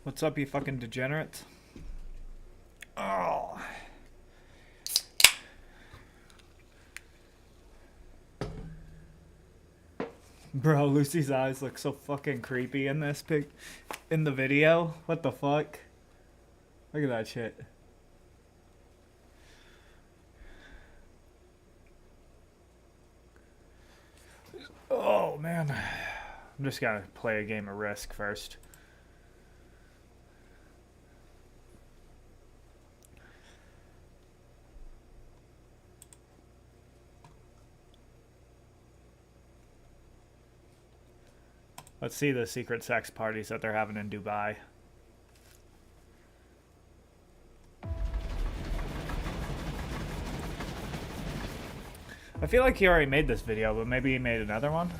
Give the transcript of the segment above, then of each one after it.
What's up, you fucking degenerates? Oh. Bro, Lucy's eyes look so fucking creepy in this in the video. What the fuck? Look at that shit. Oh man. I'm just gonna play a game of Risk first. Let's see the secret sex parties that they're having in Dubai. I feel like he already made this video, but maybe he made another one?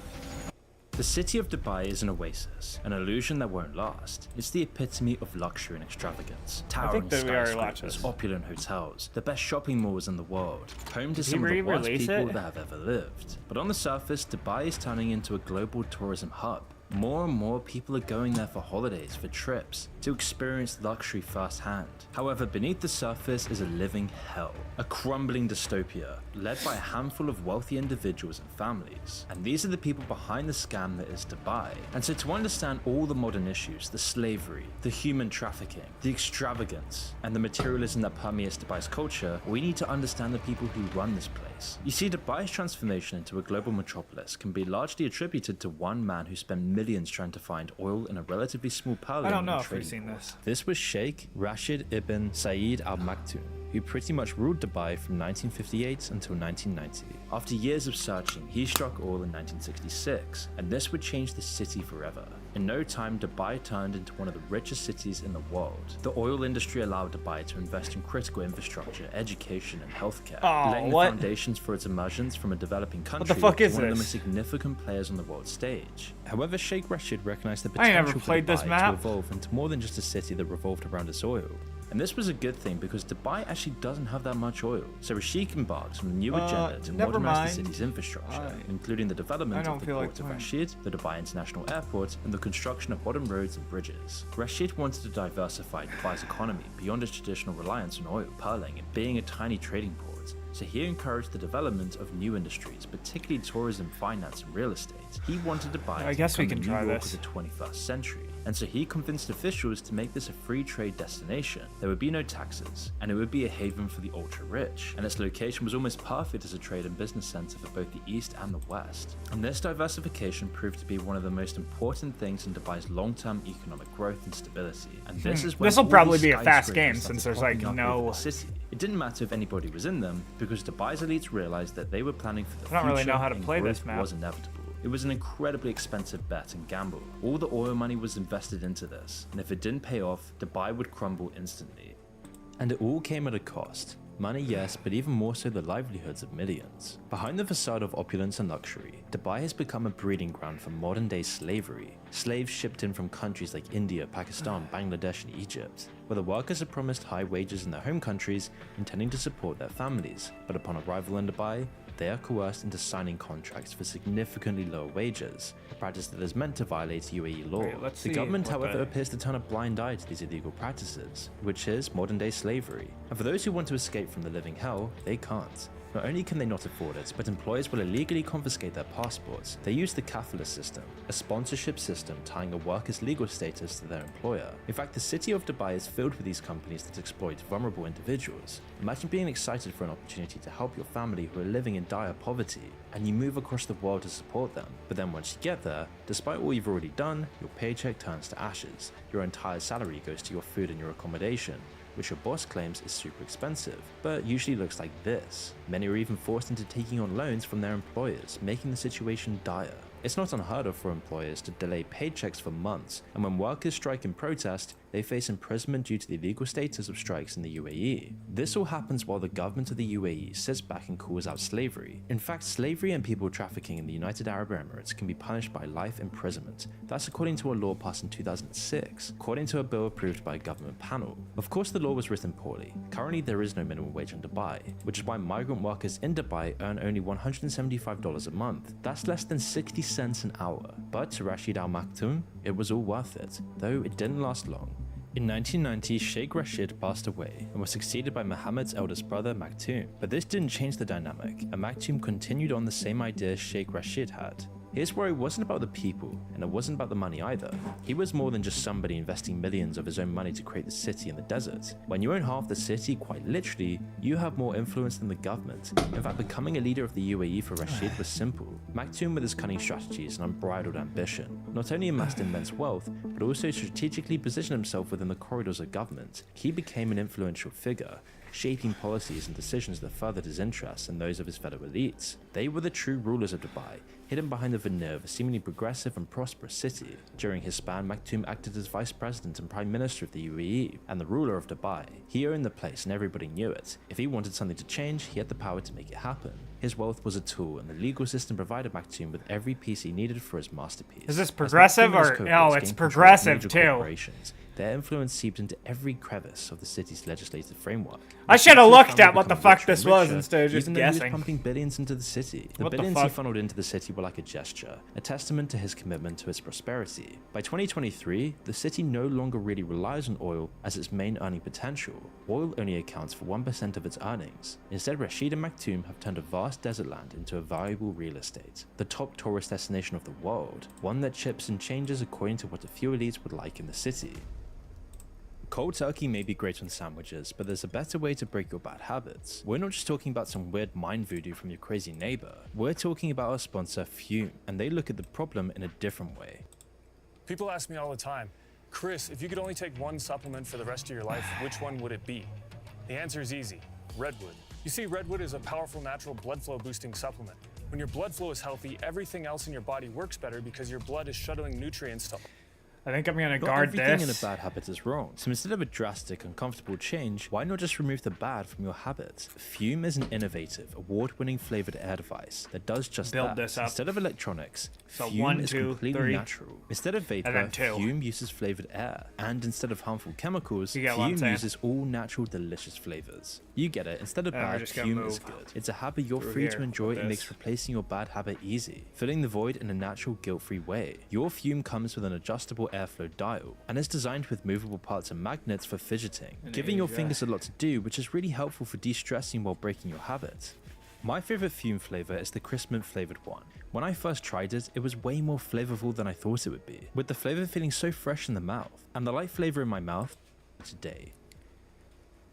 The city of Dubai is an oasis, an illusion that won't last. It's the epitome of luxury and extravagance. Towering skyscrapers, opulent hotels, the best shopping malls in the world, home to some of the worst people that have ever lived. But on the surface, Dubai is turning into a global tourism hub. More and more people are going there for holidays, for trips, to experience luxury firsthand. However, beneath the surface is a living hell, a crumbling dystopia, led by a handful of wealthy individuals and families. And these are the people behind the scam that is Dubai. And so to understand all the modern issues, the slavery, the human trafficking, the extravagance, and the materialism that permeates Dubai's culture, we need to understand the people who run this place. You see, Dubai's transformation into a global metropolis can be largely attributed to one man who spent millions trying to find oil in a relatively small pearl. I don't know if we've seen this. This was Sheikh Rashid ibn Saeed Al Maktoum, who pretty much ruled Dubai from 1958 until 1990. After years of searching, he struck oil in 1966, and this would change the city forever. In no time, Dubai turned into one of the richest cities in the world. The oil industry allowed Dubai to invest in critical infrastructure, education, and healthcare, laying the foundations for its emergence from a developing country to one of the most significant players on the world stage. However, Sheikh Rashid recognized the potential for Dubai to evolve into more than just a city that revolved around its oil. And this was a good thing because Dubai actually doesn't have that much oil. So Rashid embarked on a new agenda to modernize the city's infrastructure, including the development of the port of Rashid, the Dubai International Airport, and the construction of modern roads and bridges. Rashid wanted to diversify Dubai's economy beyond its traditional reliance on oil, pearling, and being a tiny trading port. So he encouraged the development of new industries, particularly tourism, finance, and real estate. He wanted Dubai to become the New York of the 21st century. And so he convinced officials to make this a free trade destination. There would be no taxes, and it would be a haven for the ultra-rich. And its location was almost perfect as a trade and business center for both the East and the West. And this diversification proved to be one of the most important things in Dubai's long-term economic growth and stability. And this is when will probably be a fast game since there's like no city. It didn't matter if anybody was in them, because Dubai's elites realized that they were planning for the future. I don't really know how to play this map. Was inevitable. It was an incredibly expensive bet and gamble. All the oil money was invested into this, and if it didn't pay off, Dubai would crumble instantly. And it all came at a cost. Money, yes, but even more so the livelihoods of millions. Behind the facade of opulence and luxury, Dubai has become a breeding ground for modern-day slavery. Slaves shipped in from countries like India, Pakistan, Bangladesh, and Egypt, where the workers are promised high wages in their home countries, intending to support their families. But upon arrival in Dubai, they are coerced into signing contracts for significantly lower wages, a practice that is meant to violate UAE law. The government, however, appears to turn a blind eye to these illegal practices, which is modern-day slavery. And for those who want to escape from the living hell, they can't. Not only can they not afford it, but employers will illegally confiscate their passports. They use the kafala system, a sponsorship system tying a worker's legal status to their employer. In fact, the city of Dubai is filled with these companies that exploit vulnerable individuals. Imagine being excited for an opportunity to help your family who are living in dire poverty, and you move across the world to support them. But then once you get there, despite all you've already done, your paycheck turns to ashes. Your entire salary goes to your food and your accommodation, which your boss claims is super expensive, but usually looks like this. Many are even forced into taking on loans from their employers, making the situation dire. It's not unheard of for employers to delay paychecks for months, and when workers strike in protest, they face imprisonment due to the illegal status of strikes in the UAE. This all happens while the government of the UAE sits back and calls out slavery. In fact, slavery and people trafficking in the United Arab Emirates can be punished by life imprisonment. That's according to a law passed in 2006, according to a bill approved by a government panel. Of course, the law was written poorly. Currently, there is no minimum wage in Dubai, which is why migrant workers in Dubai earn only $175 a month. That's less than 60 cents an hour. But to Rashid Al Maktoum, it was all worth it, though it didn't last long. In 1990, Sheikh Rashid passed away and was succeeded by Muhammad's eldest brother Maktoum, but this didn't change the dynamic, and Maktoum continued on the same ideas Sheikh Rashid had. His worry wasn't about the people, and it wasn't about the money either. He was more than just somebody investing millions of his own money to create the city in the desert. When you own half the city, quite literally, you have more influence than the government. In fact, becoming a leader of the UAE for Rashid was simple. Maktoum, with his cunning strategies and unbridled ambition, not only amassed immense wealth, but also strategically positioned himself within the corridors of government. He became an influential figure, shaping policies and decisions that furthered his interests and those of his fellow elites. They were the true rulers of Dubai, hidden behind the veneer of a seemingly progressive and prosperous city. During his span, Maktoum acted as vice president and prime minister of the UAE, and the ruler of Dubai. He owned the place and everybody knew it. If he wanted something to change, he had the power to make it happen. His wealth was a tool, and the legal system provided Maktoum with every piece he needed for his masterpiece. Is this progressive or no? It's progressive too. Their influence seeped into every crevice of the city's legislative framework. I should have looked at what the fuck this was instead of just even though he was guessing. pumping billions into the city. The billions he funneled into the city were like a gesture, a testament to his commitment to its prosperity. By 2023, the city no longer really relies on oil as its main earning potential. Oil only accounts for 1% of its earnings. Instead, Rashid and Maktoum have turned a vast desert land into a valuable real estate, the top tourist destination of the world, one that chips and changes according to what a few elites would like in the city. Cold turkey may be great on sandwiches, but there's a better way to break your bad habits. We're not just talking about some weird mind voodoo from your crazy neighbor. We're talking about our sponsor Fume, and they look at the problem in a different way. People ask me all the time, Chris, if you could only take one supplement for the rest of your life, which one would it be? The answer is easy, Redwood. You see, Redwood is a powerful natural blood flow boosting supplement. When your blood flow is healthy, everything else in your body works better because your blood is shuttling nutrients to... I think I'm gonna Not guard everything this. in a bad habit is wrong. So instead of a drastic, uncomfortable change, why not just remove the bad from your habits? Fume is an innovative, award-winning flavored air device that does just Build that. this up. Instead of electronics, So Fume 1, is 2, completely 3. natural. Instead of vapor, then 2. Fume uses flavored air. And instead of harmful chemicals, You get what I'm Fume saying? uses all natural, delicious flavors. You get it. Instead of we're bad, just gonna Fume is move good. It's a habit you're through free to here enjoy with and this. makes replacing your bad habit easy, filling the void in a natural, guilt-free way. Your Fume comes with an adjustable airflow dial, and it's designed with movable parts and magnets for fidgeting, giving your fingers a lot to do, which is really helpful for de-stressing while breaking your habit. My favorite Fume flavor is the crisp mint flavored one. When I first tried it, it was way more flavorful than I thought it would be, with the flavor feeling so fresh in the mouth, and the light flavor in my mouth today.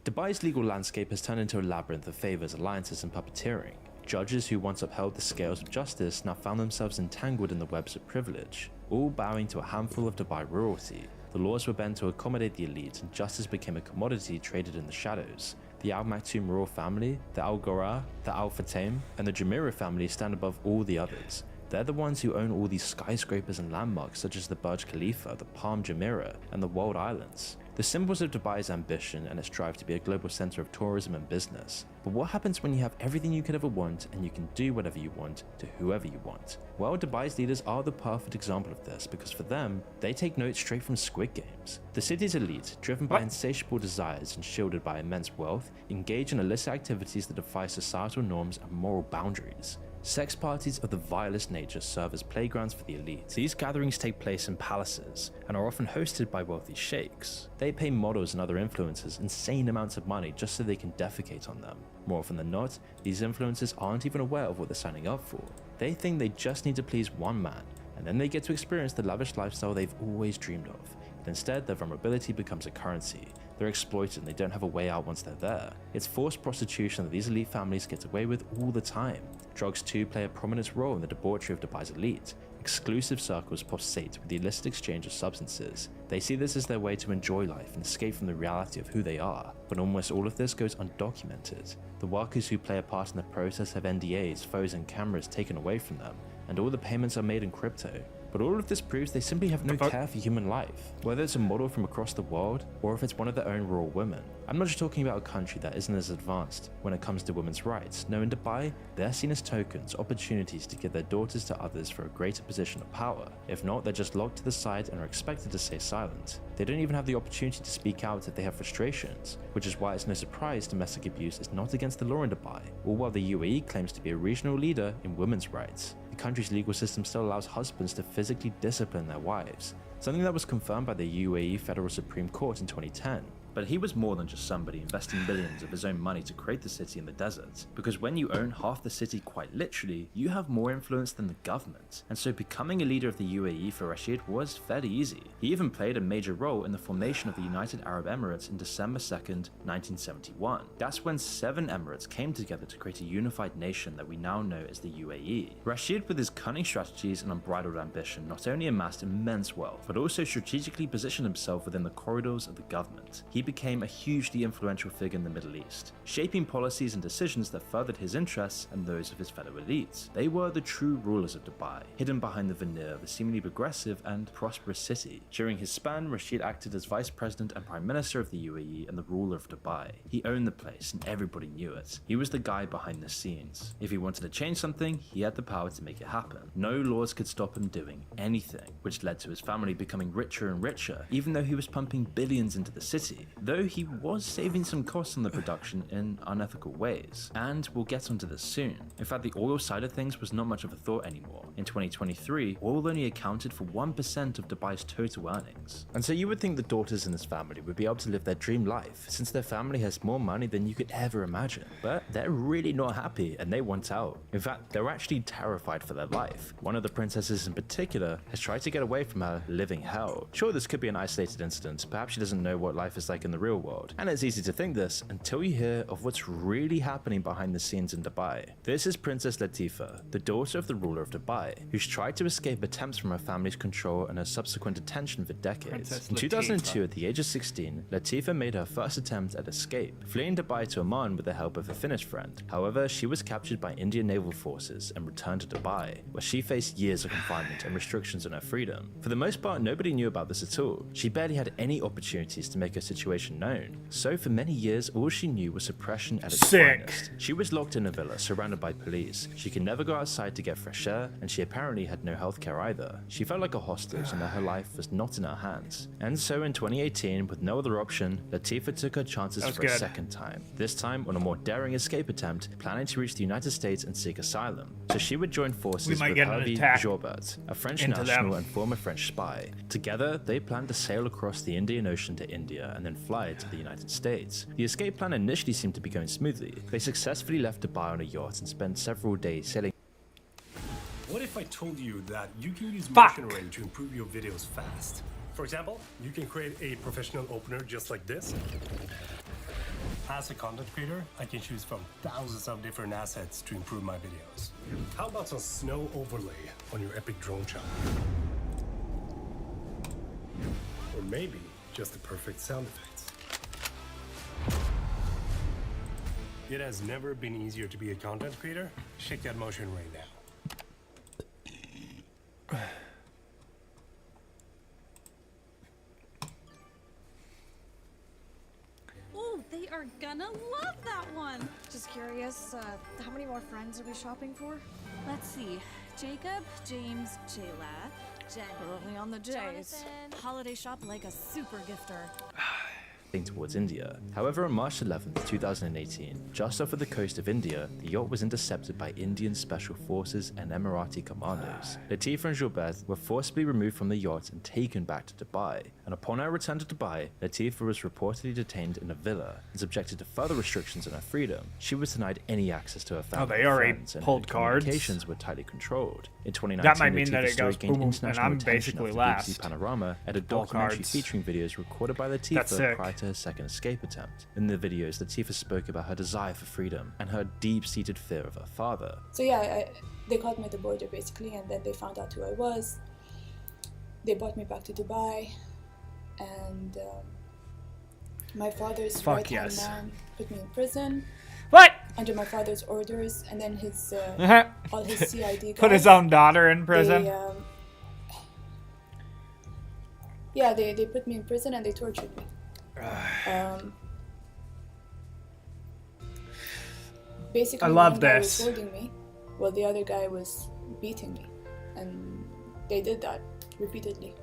Dubai's legal landscape has turned into a labyrinth of favors, alliances, and puppeteering. Judges who once upheld the scales of justice now found themselves entangled in the webs of privilege, all bowing to a handful of Dubai royalty. The laws were bent to accommodate the elite, and justice became a commodity traded in the shadows. The Al Maktoum royal family, the Al Ghura, the Al Fatim, and the Jumeirah family stand above all the others. They're the ones who own all these skyscrapers and landmarks such as the Burj Khalifa, the Palm Jumeirah, and the World Islands. The symbols of Dubai's ambition and its drive to be a global center of tourism and business. But what happens when you have everything you could ever want and you can do whatever you want to whoever you want? Well, Dubai's leaders are the perfect example of this because for them, they take notes straight from Squid Games. The city's elite, driven by insatiable desires and shielded by immense wealth, engage in illicit activities that defy societal norms and moral boundaries. Sex parties of the vilest nature serve as playgrounds for the elite. These gatherings take place in palaces and are often hosted by wealthy sheikhs. They pay models and other influencers insane amounts of money just so they can defecate on them. More often than not, these influencers aren't even aware of what they're signing up for. They think they just need to please one man, and then they get to experience the lavish lifestyle they've always dreamed of. But instead, their vulnerability becomes a currency. They're exploited and they don't have a way out once they're there. It's forced prostitution that these elite families get away with all the time. Drugs too play a prominent role in the debauchery of Dubai's elite. Exclusive circles pulsate with the illicit exchange of substances. They see this as their way to enjoy life and escape from the reality of who they are, but almost all of this goes undocumented. The workers who play a part in the process have NDAs, phones and cameras taken away from them, and all the payments are made in crypto. But all of this proves they simply have no care for human life, whether it's a model from across the world or if it's one of their own royal women. I'm not just talking about a country that isn't as advanced when it comes to women's rights. No, in Dubai, they're seen as tokens, opportunities to give their daughters to others for a greater position of power. If not, they're just locked to the side and are expected to stay silent. They don't even have the opportunity to speak out if they have frustrations, which is why it's no surprise domestic abuse is not against the law in Dubai, all while the UAE claims to be a regional leader in women's rights. The country's legal system still allows husbands to physically discipline their wives. something that was confirmed by the UAE Federal Supreme Court in 2010. But he was more than just somebody investing millions of his own money to create the city in the desert, because when you own half the city quite literally, you have more influence than the government, and so becoming a leader of the UAE for Rashid was fairly easy. He even played a major role in the formation of the United Arab Emirates in December 2nd, 1971. That's when 7 emirates came together to create a unified nation that we now know as the UAE. Rashid, with his cunning strategies and unbridled ambition, not only amassed immense wealth, but also strategically positioned himself within the corridors of the government. He became a hugely influential figure in the Middle East, shaping policies and decisions that furthered his interests and those of his fellow elites. They were the true rulers of Dubai, hidden behind the veneer of a seemingly progressive and prosperous city. During his span, Rashid acted as vice president and prime minister of the UAE and the ruler of Dubai. He owned the place and everybody knew it. He was the guy behind the scenes. If he wanted to change something, he had the power to make it happen. No laws could stop him doing anything, which led to his family becoming richer and richer, even though he was pumping billions into the city. Though he was saving some costs on the production in unethical ways, and we'll get onto this soon. In fact, the oil side of things was not much of a thought anymore. In 2023, oil only accounted for 1% of Dubai's total earnings. And so you would think the daughters in this family would be able to live their dream life, since their family has more money than you could ever imagine. But they're really not happy, and they want out. In fact, they're actually terrified for their life. One of the princesses in particular has tried to get away from her living hell. Sure, this could be an isolated incident, perhaps she doesn't know what life is like in the real world, and it's easy to think this until you hear of what's really happening behind the scenes in Dubai. This is Princess Latifa, the daughter of the ruler of Dubai, who's tried to escape attempts from her family's control and her subsequent attention for decades. In 2002, at the age of 16, Latifa made her first attempt at escape, fleeing Dubai to Oman with the help of a Finnish friend. However, she was captured by Indian naval forces and returned to Dubai, where she faced years of confinement and restrictions on her freedom. For the most part, nobody knew about this at all. She barely had any opportunities to make her situation known. So for many years, all she knew was suppression at its finest. She was locked in a villa, surrounded by police. She could never go outside to get fresh air, and she apparently had no healthcare either. She felt like a hostage and that her life was not in her hands. And so in 2018, with no other option, Latifa took her chances for a second time. This time on a more daring escape attempt, planning to reach the United States and seek asylum. So she would join forces with Hervé Joubert, a French national and former French spy. Together, they planned to sail across the Indian Ocean to India and then fly to the United States. The escape plan initially seemed to be going smoothly. They successfully left Dubai on a yacht and spent several days sailing. What if I told you that you can use Motion Array to improve your videos fast? For example, you can create a professional opener just like this. As a content creator, I can choose from thousands of different assets to improve my videos. How about some snow overlay on your epic drone shot? Or maybe just the perfect sound effects. It has never been easier to be a content creator. Check out Motion Array now. Oh, they are gonna love that one. Just curious, how many more friends are we shopping for? Let's see. Jacob, James, Jayla, Jen. Early on the J's. Jonathan. Holiday shop like a super gifter. Towards India. However, on March 11, 2018, just off of the coast of India, the yacht was intercepted by Indian Special Forces and Emirati commandos. Latifa and Joubert were forcibly removed from the yacht and taken back to Dubai. And upon her return to Dubai, Latifa was reportedly detained in a villa and subjected to further restrictions on her freedom. She was denied any access to her family they already and friends, and pulled her cards. communications were tightly controlled. In 2019, That might mean Latifa that it goes gained boom, international and I'm attention basically after last. BBC Panorama at a Pull documentary cards. featuring videos recorded by That's Latifa sick. prior to her second escape attempt. In the videos, Latifa spoke about her desire for freedom and her deep-seated fear of her father. So yeah, they caught me at the border basically, and then they found out who I was. They brought me back to Dubai, and my father's right-hand man put me in prison. What? Under my father's orders, and then his all his CID guys. Put his own daughter in prison. They put me in prison and they tortured me. Basically, I love one guy was this. holding me, while the other guy was beating me, and they did that repeatedly.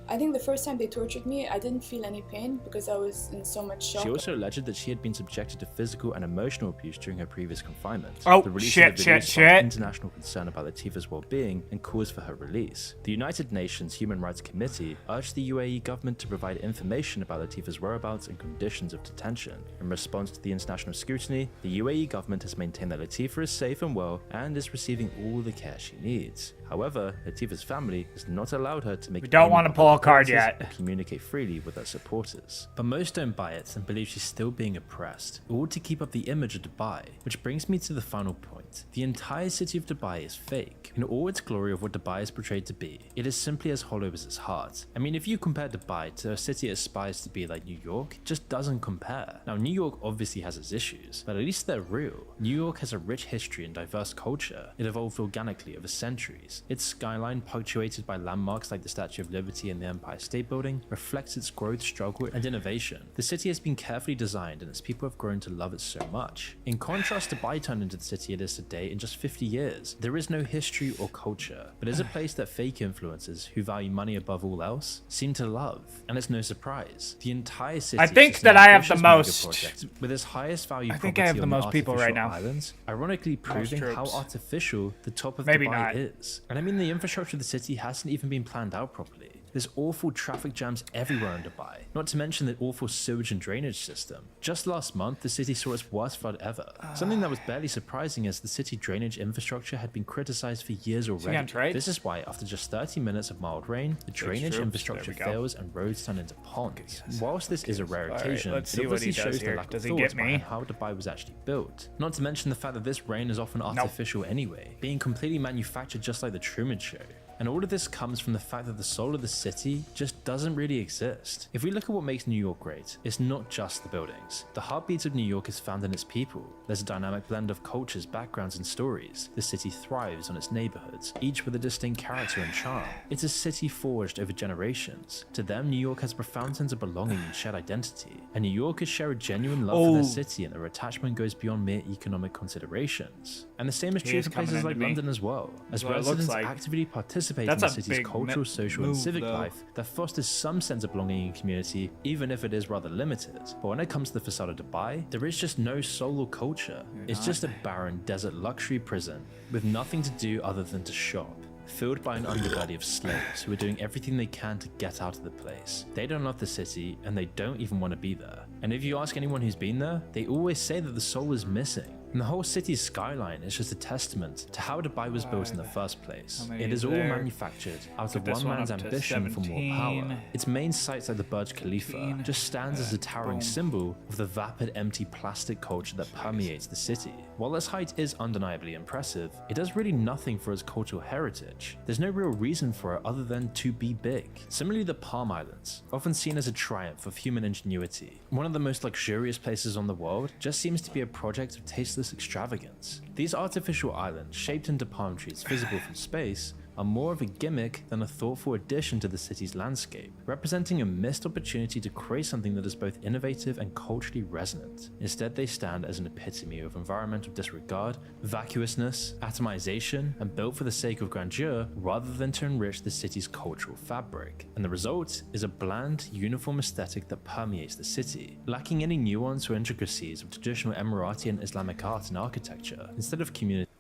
I think the first time they tortured me, I didn't feel any pain because I was in so much shock. She also alleged that she had been subjected to physical and emotional abuse during her previous confinement. Oh, the release shit, of the video shit, sparked shit. international concern about Latifah's well-being and calls for her release. The United Nations Human Rights Committee urged the UAE government to provide information about Latifah's whereabouts and conditions of detention. In response to the international scrutiny, the UAE government has maintained that Latifah is safe and well and is receiving all the care she needs. However, Latifah's family has not allowed her to make We don't any want to public pull a card appearances yet. or communicate freely with her supporters. But most don't buy it and believe she's still being oppressed, all to keep up the image of Dubai. Which brings me to the final point. The entire city of Dubai is fake. In all its glory of what Dubai is portrayed to be, it is simply as hollow as its heart. I mean, if you compare Dubai to a city it aspires to be like New York, it just doesn't compare. Now, New York obviously has its issues, but at least they're real. New York has a rich history and diverse culture. It evolved organically over centuries. Its skyline, punctuated by landmarks like the Statue of Liberty and the Empire State Building, reflects its growth, struggle, and innovation. The city has been carefully designed and its people have grown to love it so much. In contrast, Dubai turned into the city it is today in just 50 years. There is no history or culture, but is a place that fake influencers who value money above all else seem to love. And it's no surprise. The entire city I is think just that an I have the ambitious mega most- project with its highest value I think I have property the on most people right artificial now. islands, ironically proving how troops. artificial the top of Maybe Dubai not. is. And I mean, the infrastructure of the city hasn't even been planned out properly. There's awful traffic jams everywhere in Dubai, not to mention the awful sewage and drainage system. Just last month, the city saw its worst flood ever. Something that was barely surprising as the city drainage infrastructure had been criticized for years already. on trade? This is why, after just 30 minutes of mild rain, the drainage troops, infrastructure there we go. fails and roads turn into ponds. Whilst this is a rare Alright, occasion, let's it see what obviously he does shows the here. lack Does of he get thought me? behind how Dubai was actually built. Not to mention the fact that this rain is often artificial anyway, being completely manufactured just like the Truman Show. And all of this comes from the fact that the soul of the city just doesn't really exist. If we look at what makes New York great, it's not just the buildings. The heartbeat of New York is found in its people. There's a dynamic blend of cultures, backgrounds, and stories. The city thrives on its neighborhoods, each with a distinct character and charm. It's a city forged over generations. To them, New York has a profound sense of belonging and shared identity. And New Yorkers share a genuine love for their city, and their attachment goes beyond mere economic considerations. And the same is He true is for coming places into like me. London as well, as what it looks residents like. actively participate That's in a the city's big cultural, social, and move, civic though. life that fosters some sense of belonging and community, even if it is rather limited. But when it comes to the facade of Dubai, there is just no soul or culture. It's just a barren desert luxury prison with nothing to do other than to shop, filled by an underbelly of slaves who are doing everything they can to get out of the place. They don't love the city and they don't even want to be there. And if you ask anyone who's been there, they always say that the soul is missing. And the whole city's skyline is just a testament to how Dubai was built in the first place. How many It is is all there? manufactured out of Get this one one man's up to ambition for more power. 17. Its main sites like the Burj Khalifa 15. just stands as a towering Boom. symbol of the vapid, empty plastic culture that permeates the city. While its height is undeniably impressive, it does really nothing for its cultural heritage. There's no real reason for it other than to be big. Similarly, the Palm Islands, often seen as a triumph of human ingenuity, one of the most luxurious places on the world, just seems to be a project of tasteless extravagance. These artificial islands, shaped into palm trees visible from space, are more of a gimmick than a thoughtful addition to the city's landscape, representing a missed opportunity to create something that is both innovative and culturally resonant. Instead, they stand as an epitome of environmental disregard, vacuousness, atomization, and built for the sake of grandeur rather than to enrich the city's cultural fabric. And the result is a bland, uniform aesthetic that permeates the city, lacking any nuance or intricacies of traditional Emirati and Islamic art and architecture. Instead of community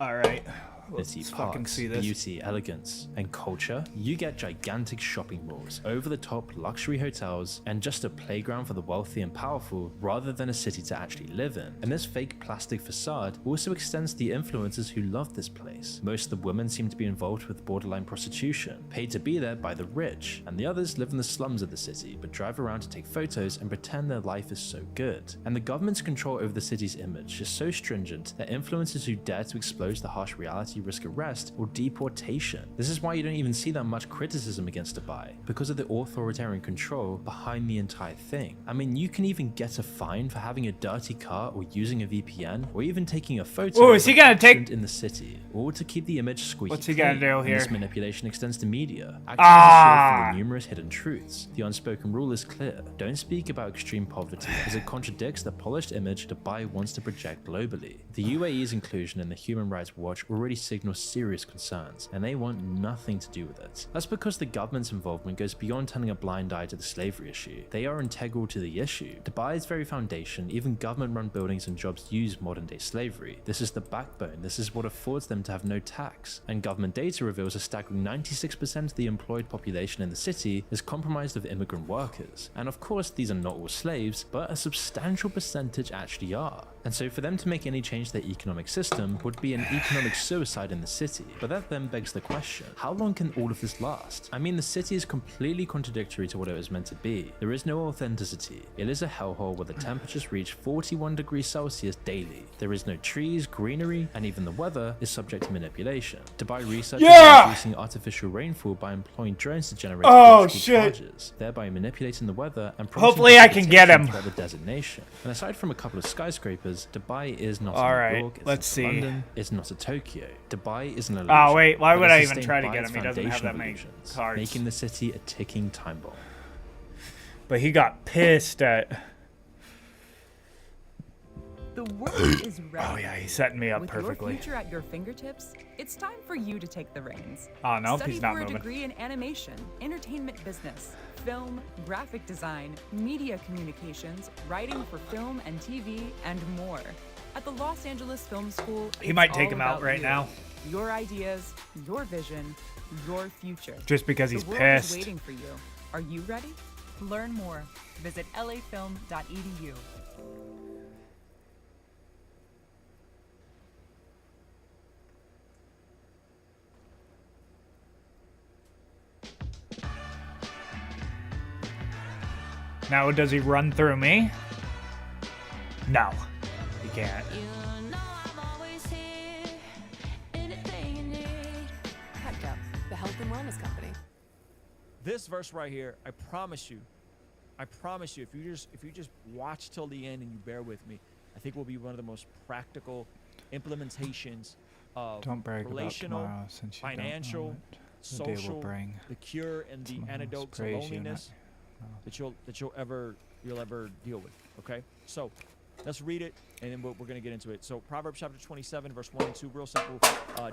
All right. Let's Let's fucking parks, see this. beauty, elegance, and culture, you get gigantic shopping malls, over-the-top luxury hotels, and just a playground for the wealthy and powerful rather than a city to actually live in. And this fake plastic facade also extends to the influencers who love this place. Most of the women seem to be involved with borderline prostitution, paid to be there by the rich, and the others live in the slums of the city but drive around to take photos and pretend their life is so good. And the government's control over the city's image is so stringent that influencers who dare to expose the harsh reality risk arrest or deportation. This is why you don't even see that much criticism against Dubai, because of the authoritarian control behind the entire thing. I mean, you can even get a fine for having a dirty car or using a VPN, or even taking a photo Oh, is he gonna take in the city, or to keep the image squeaky What's he gonna clean. do And here? this manipulation extends to media, acting as a shield for the numerous hidden truths. The unspoken rule is clear: don't speak about extreme poverty, as it contradicts the polished image Dubai wants to project globally. The UAE's inclusion in the Human Rights Watch already signals serious concerns, and they want nothing to do with it. That's because the government's involvement goes beyond turning a blind eye to the slavery issue. They are integral to the issue. Dubai's very foundation, even government-run buildings and jobs use modern-day slavery. This is the backbone. This is what affords them to have no tax. And government data reveals a staggering 96% of the employed population in the city is comprised of immigrant workers. And of course, these are not all slaves, but a substantial percentage actually are. And so for them to make any change to their economic system would be an economic suicide in the city. But that then begs the question, how long can all of this last? I mean, the city is completely contradictory to what it was meant to be. There is no authenticity. It is a hellhole where the temperatures reach 41 degrees Celsius daily. There is no trees, greenery, and even the weather is subject to manipulation. Dubai researchers are increasing artificial rainfall by employing drones to generate charges, thereby manipulating the weather and Hopefully I can get him. throughout the designation. And aside from a couple of skyscrapers, Dubai is not All a right, New York, it's let's not a see. London, it's not a Tokyo. Dubai is an illusion. Oh, wait, why that would is I even sustained try to by get its him? He doesn't have foundation that many illusions, cards. making the city a ticking time bomb. But he got pissed at. The world is ready. Oh yeah, he's setting me up With perfectly. your future at your fingertips, it's time for you to take the reins. Oh no, Study he's not for a moving. degree in animation, entertainment business, film, graphic design, media communications, writing for film and TV, and more. At the Los Angeles Film School, He it's might take all him out about right you. now. Your ideas, your vision, your future. Just because he's the world pissed. is waiting for you. Are you ready? Learn more. Visit lafilm.edu. Now, does he run through me? No, he can't. Hyped Up, the health and wellness company. This verse right here, I promise you, if you just watch till the end and you bear with me, I think will be one of the most practical implementations of Don't brag about relational, tomorrow, since you don't know financial, what the day will social, bring. the cure and the Someone must antidote to praise you, loneliness that you'll ever deal with. Okay, so let's read it and then we're going to get into it. So Proverbs chapter 27 verse 1 and 2, real simple.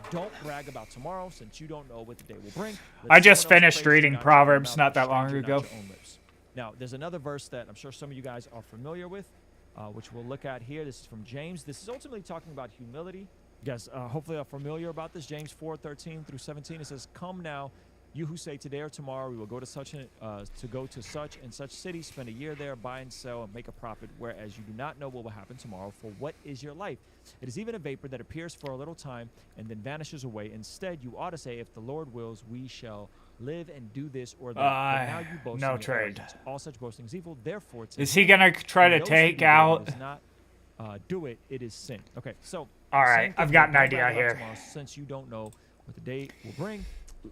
Don't brag about tomorrow, since you don't know what the day will bring. Let I just someone else finished praise you, reading not your own Proverbs mouth, not that a long stranger, ago. not your own lips. Now there's another verse that I'm sure some of you guys are familiar with, which we'll look at here. This is from James. This is ultimately talking about humility. You guys hopefully are familiar about this. James 4:13 through 17. It says, "Come now, you who say today or tomorrow we will go to such and such city, spend a year there, buy and sell, and make a profit, whereas you do not know what will happen tomorrow. For what is your life? It is even a vapor that appears for a little time and then vanishes away. Instead, you ought to say, if the Lord wills, we shall live and do this or that. But now you boast no in your trade. arrogance. All such boasting is evil. Therefore, Is he gonna try to those who do take good out? does not do it, it is sin. Okay, so All same right, thing I've got here. an Don't idea brag about here. tomorrow, since you don't know what the day will bring.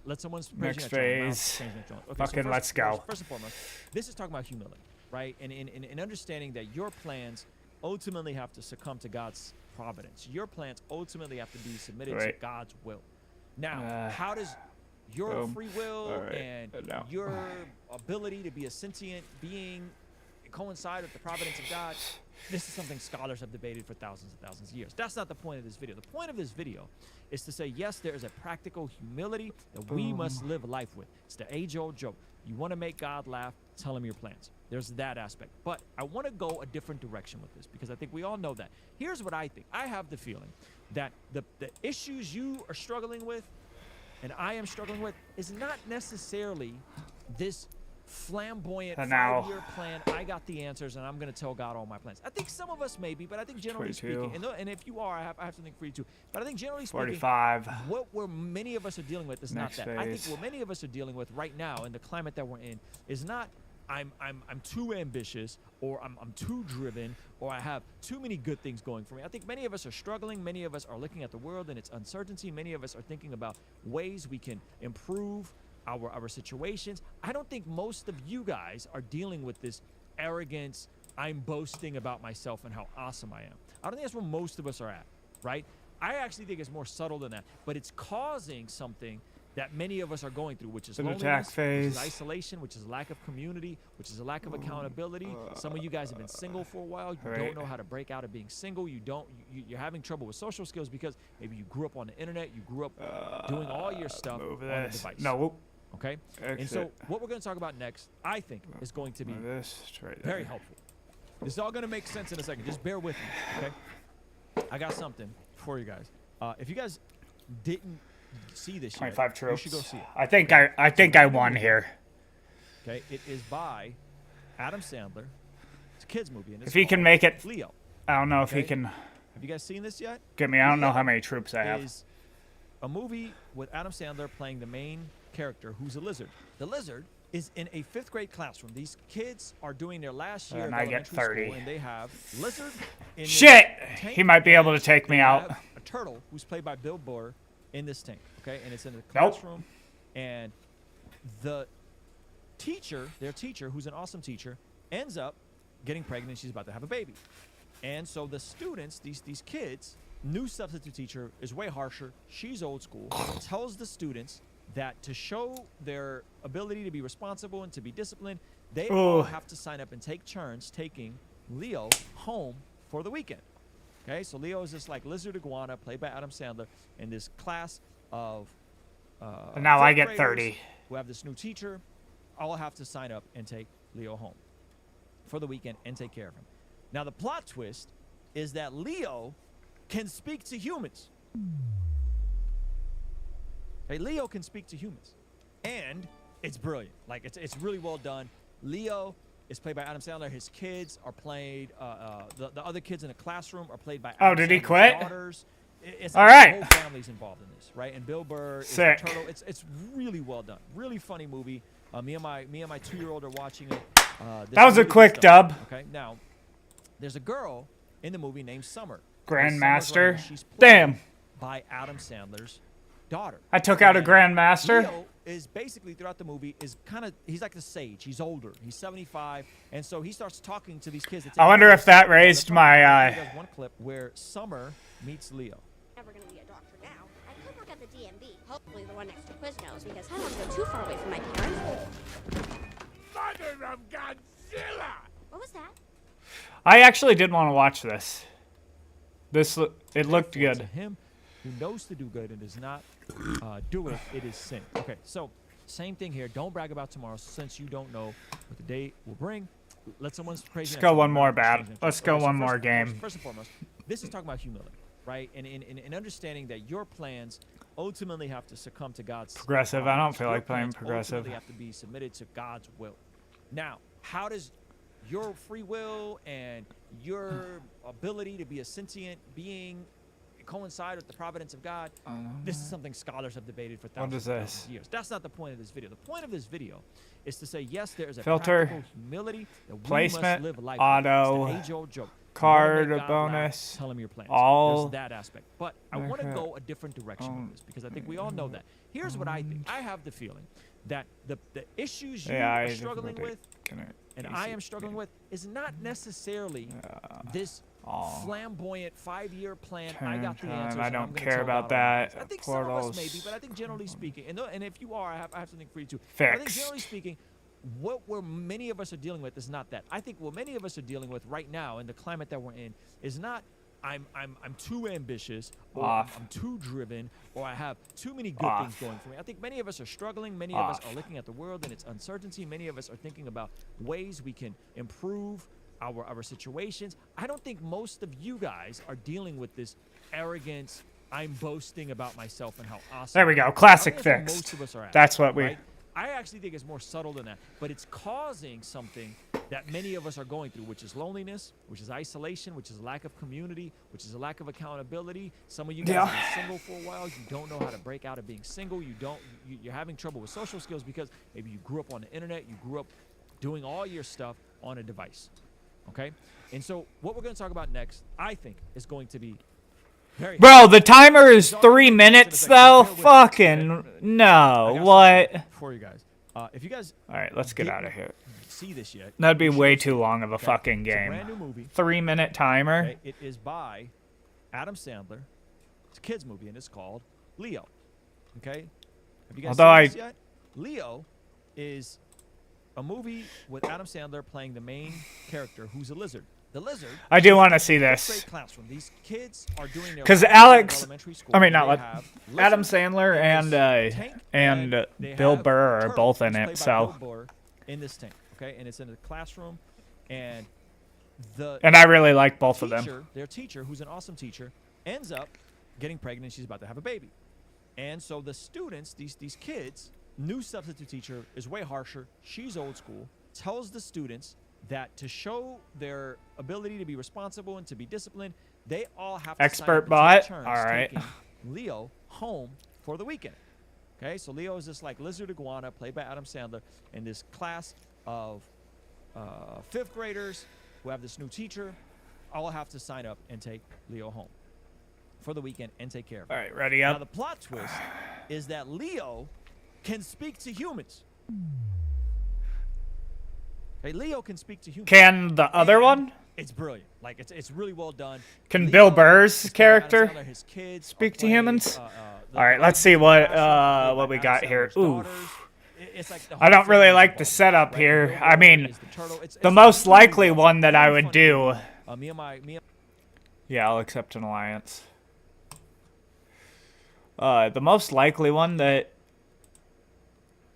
Let someone Next praise you, not your own mouth, phase. praise not your own. Okay, Fucking so let's go. First and foremost, this is talking about humility, right? And in understanding that your plans ultimately have to succumb to God's providence. Your plans ultimately have to be submitted to Right. God's will. Now, how does your boom. free will All right, and now. your ability to be a sentient being coincide with the providence of God? This is something scholars have debated for thousands and thousands of years. That's not the point of this video. The point of this video is to say, yes, there is a practical humility that we must live life with. It's the age-old joke. You want to make God laugh, tell him your plans. There's that aspect. But I want to go a different direction with this, because I think we all know that. Here's what I think. I have the feeling that the issues you are struggling with and I am struggling with is not necessarily this flamboyant And now- 5-year plan. I got the answers and I'm going to tell God all my plans. I think some of us maybe, but I think generally 22. speaking, and if you are, I have something for you too. But I think generally speaking, 45. what many of us are dealing with is Next not that. I think phase. what many of us are dealing with right now in the climate that we're in is not I'm too ambitious, or I'm too driven, or I have too many good things going for me. I think many of us are struggling. Many of us are looking at the world and its uncertainty. Many of us are thinking about ways we can improve our situations. I don't think most of you guys are dealing with this arrogance. I'm boasting about myself and how awesome I am. I don't think that's where most of us are at, right? I actually think it's more subtle than that, but it's causing something that many of us are going through, which is An loneliness, attack which phase. is isolation, which is a lack of community, which is a lack of accountability. Some of you guys have been single for a while. You Right. don't know how to break out of being single. You're having trouble with social skills because maybe you grew up on the internet. You grew up doing all your stuff Move on a this. device. No. Okay? And so Exit. what we're going to talk about next, I think, is going to be Move this. It's right very there. helpful. This is all going to make sense in a second. Just bear with me, okay? I got something for you guys. If you guys didn't see this yet, 25 you tropes. should go see it. I think I won here. Okay, it is by Adam Sandler. It's a kids movie, and it's If he can called make it, Leo. I don't know if he Okay. can Have you guys seen this yet? get me. I don't know Leo how many troops I have. Is a movie with Adam Sandler playing the main character, who's a lizard. The lizard is in a 5th grade classroom. These kids are doing their last year And of I get elementary 30. school, and they have lizard in this Shit! tank, He might be able to and take me they out. have a turtle who's played by Bill Burr in this tank. Okay, and it's in the Nope. classroom, and the teacher, their teacher, who's an awesome teacher, ends up getting pregnant. She's about to have a baby, and so the students, these kids, new substitute teacher is way harsher. She's old school. Tells the students that to show their ability to be responsible and to be disciplined, they all Ooh. have to sign up and take turns taking Leo home for the weekend. Okay, so Leo is this like lizard iguana played by Adam Sandler in this class of And now I 5th get graders 30. who have this new teacher. All have to sign up and take Leo home for the weekend and take care of him. Now the plot twist is that Leo can speak to humans. Hey, Leo can speak to humans, and it's brilliant. Like it's really well done. Leo is played by Adam Sandler. His kids are played. The other kids in the classroom are played by. Oh, Adam did he Sandler's quit? Daughters. It's All like right. The whole family's involved in this, right? And Bill Burr is the Sick. turtle. It's really well done. Really funny movie. Me and my 2-year-old are watching it. That was a quick dub. Okay, now there's a girl in the movie named Summer. Grandmaster. Summer's she's played Damn. by Adam Sandler's daughter. I took out a And grandmaster. Leo is basically throughout the movie is he's like the sage. He's older. He's 75, and so he starts talking to these kids. That I take wonder place if that on the raised farm. my, He does one clip where Summer meets Leo. Never gonna be a doctor now. I could work at the DMV. Hopefully the one next to Quiznos, because I don't want to go too far away from my parents. Mother of Godzilla! What was that? I actually did want to watch this. It looked To good. him who knows to do good and does not do it, it is sin. Okay, so same thing here. Don't brag about tomorrow since you don't know what the day will bring. Let someone's crazy. Let's go one more bad. Let's go one more game. First and foremost, this is talking about humility, right? And in understanding that your plans ultimately have to succumb to God's Progressive. I don't feel your like playing plans progressive. ultimately have to be submitted to God's will. Now, how does your free will and your ability to be a sentient being coincide with the providence of God? This is something scholars have debated for What thousands is and this? thousands of years. That's not the point of this video. The point of this video is to say, yes, there is a Filter, practical humility that we placement, must live life auto, with. It's the age-old joke. card You wanna make God laugh, bonus, tell him your plans. all. There's that aspect. But I want to Okay. go a different direction with this because I think we all know that. Here's what I think. I have the feeling that the issues you AI are is struggling difficult. with Can it and I easy- am struggling with is not necessarily this all. flamboyant 5-year plan. I got the Turn answers. time. I and don't I'm gonna care tell about God all the that. things. I think some of Portals. us maybe, but I think generally speaking, and if you are, I have something for you too. But I think Fixed. generally speaking, what many of us are dealing with is not that. I think what many of us are dealing with right now in the climate that we're in is not I'm too ambitious, or Off. I'm too driven, or I have too many good Off. things going for me. I think many of us are struggling. Many of us Off. are looking at the world and its uncertainty. Many of us are thinking about ways we can improve our situations. I don't think most of you guys are dealing with this arrogance. I'm boasting about myself and how awesome. There we I go. am. Classic I think that's where fixed. Most of us are at, That's what we- right? I actually think it's more subtle than that, but it's causing something that many of us are going through, which is loneliness, which is isolation, which is a lack of community, which is a lack of accountability. Some of you guys Yeah. have been single for a while. You don't know how to break out of being single. You're having trouble with social skills because maybe you grew up on the internet. You grew up doing all your stuff on a device. Okay? And so what we're going to talk about next, I think, is going to be very... Bro, the timer is 3 minutes, though? Fucking... No, what? For you guys. If you guys... Alright, let's get out of here. See this yet? That'd be way too long of a fucking It's a game. brand new movie. 3-minute timer? Okay? It is by Adam Sandler. It's a kid's movie, and it's called Leo. Okay? Have you guys Although seen this yet? Leo is a movie with Adam Sandler playing the main character, who's a lizard. The lizard. I do want to see Fifth this. grade classroom. These kids are doing their Because last year of Alex, elementary school, I mean, and not they like have Adam lizard Sandler in this tank, and they Bill have Burr are turtles both in played it, by so. Bill Burr in this tank, okay, and it's in a classroom, and the And I really like both of them. Their teacher, who's an awesome teacher, ends up getting pregnant. She's about to have a baby, and so the students, these kids, new substitute teacher is way harsher. She's old school. Tells the students that to show their ability to be responsible and to be disciplined, they all have to Expert sign up and take bot? turns Alright. taking Leo home for the weekend. Okay, so Leo is this like lizard iguana played by Adam Sandler in this class of 5th graders who have this new teacher. All have to sign up and take Leo home for the weekend and take care of him. Alright, ready Now up. the plot twist is that Leo can speak to humans. Okay, Leo can speak to humans. Can the other one? It's brilliant. Like it's really well done. Can Leo Bill Burr's is playing Adam character Sandler, his kids speak are to playing, humans? the Alright, let's see what we got here. Ooh. It's like the I don't whole really thing is like involved, the setup right? here. Bill I Burr mean, is the turtle. the It's most really likely well one done. that I Really would funny do. movie. Yeah, I'll accept an alliance. The most likely one that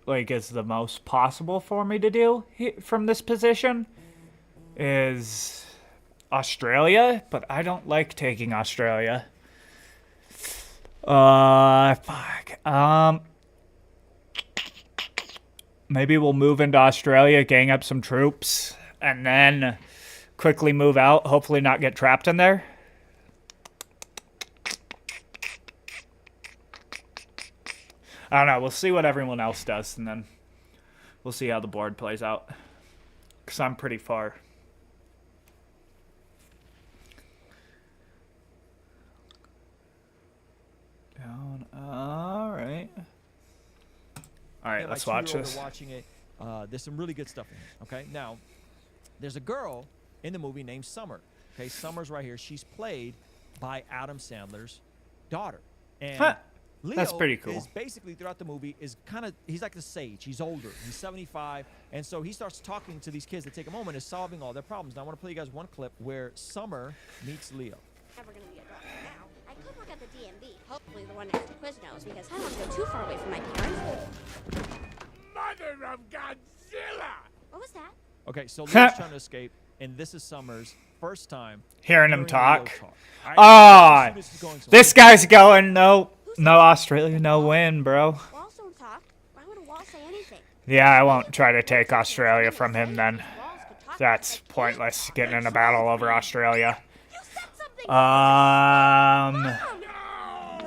like is the most possible for me to do from this position is Australia, but I don't like taking Australia. Fuck. Maybe we'll move into Australia, gang up some troops, and then quickly move out, hopefully not get trapped in there. I don't know. We'll see what everyone else does, and then we'll see how the board plays out. Because I'm pretty far. Down. Alright. Alright, let's watch this. Watching it. There's some really good stuff in here. Okay, now there's a girl in the movie named Summer. Okay, Summer's right here. She's played by Adam Sandler's daughter. And Huh. Leo That's pretty cool. is basically throughout the movie is he's like the sage. He's older. He's 75, and so he starts talking to these kids that take a moment and solving all their problems. Now I want to play you guys one clip where Summer meets Leo. Never gonna be a doctor now. I could work at the DMV. Hopefully the one next to Quiznos, because I don't want to go too far away from my parents. Mother of Godzilla! What was that? Okay, so Leo's trying to escape, and this is Summer's first time Hearing him Leo talk. Alright, Ah, so this is going somewhere. this guy's going, no Australia, no win, bro. Walls don't talk. Why would a wall say anything? Yeah, I won't try to take Australia from him then. That's pointless, getting in a battle over Australia. You said something! No!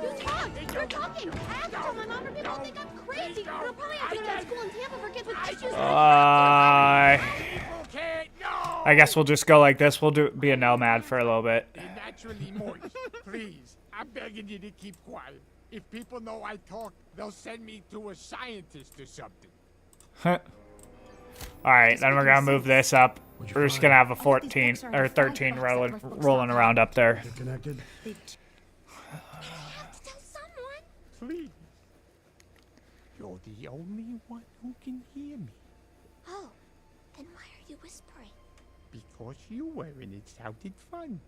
You talked! You're talking! I have to tell my mom or people will think I'm crazy! You'll probably have to go to school in Tampa for kids with issues. People can't know! I guess we'll just go like this. We'll be a nomad for a little bit. They're naturally moist. Please, I'm begging you to keep quiet. If people know I talk, they'll send me to a scientist or something. Alright, then we're gonna move this up. We're just gonna have a 14 or 13 rolling around up there. Connected? I have to tell someone. Please. You're the only one who can hear me. Oh, then why are you whispering? Because you were and it sounded fun.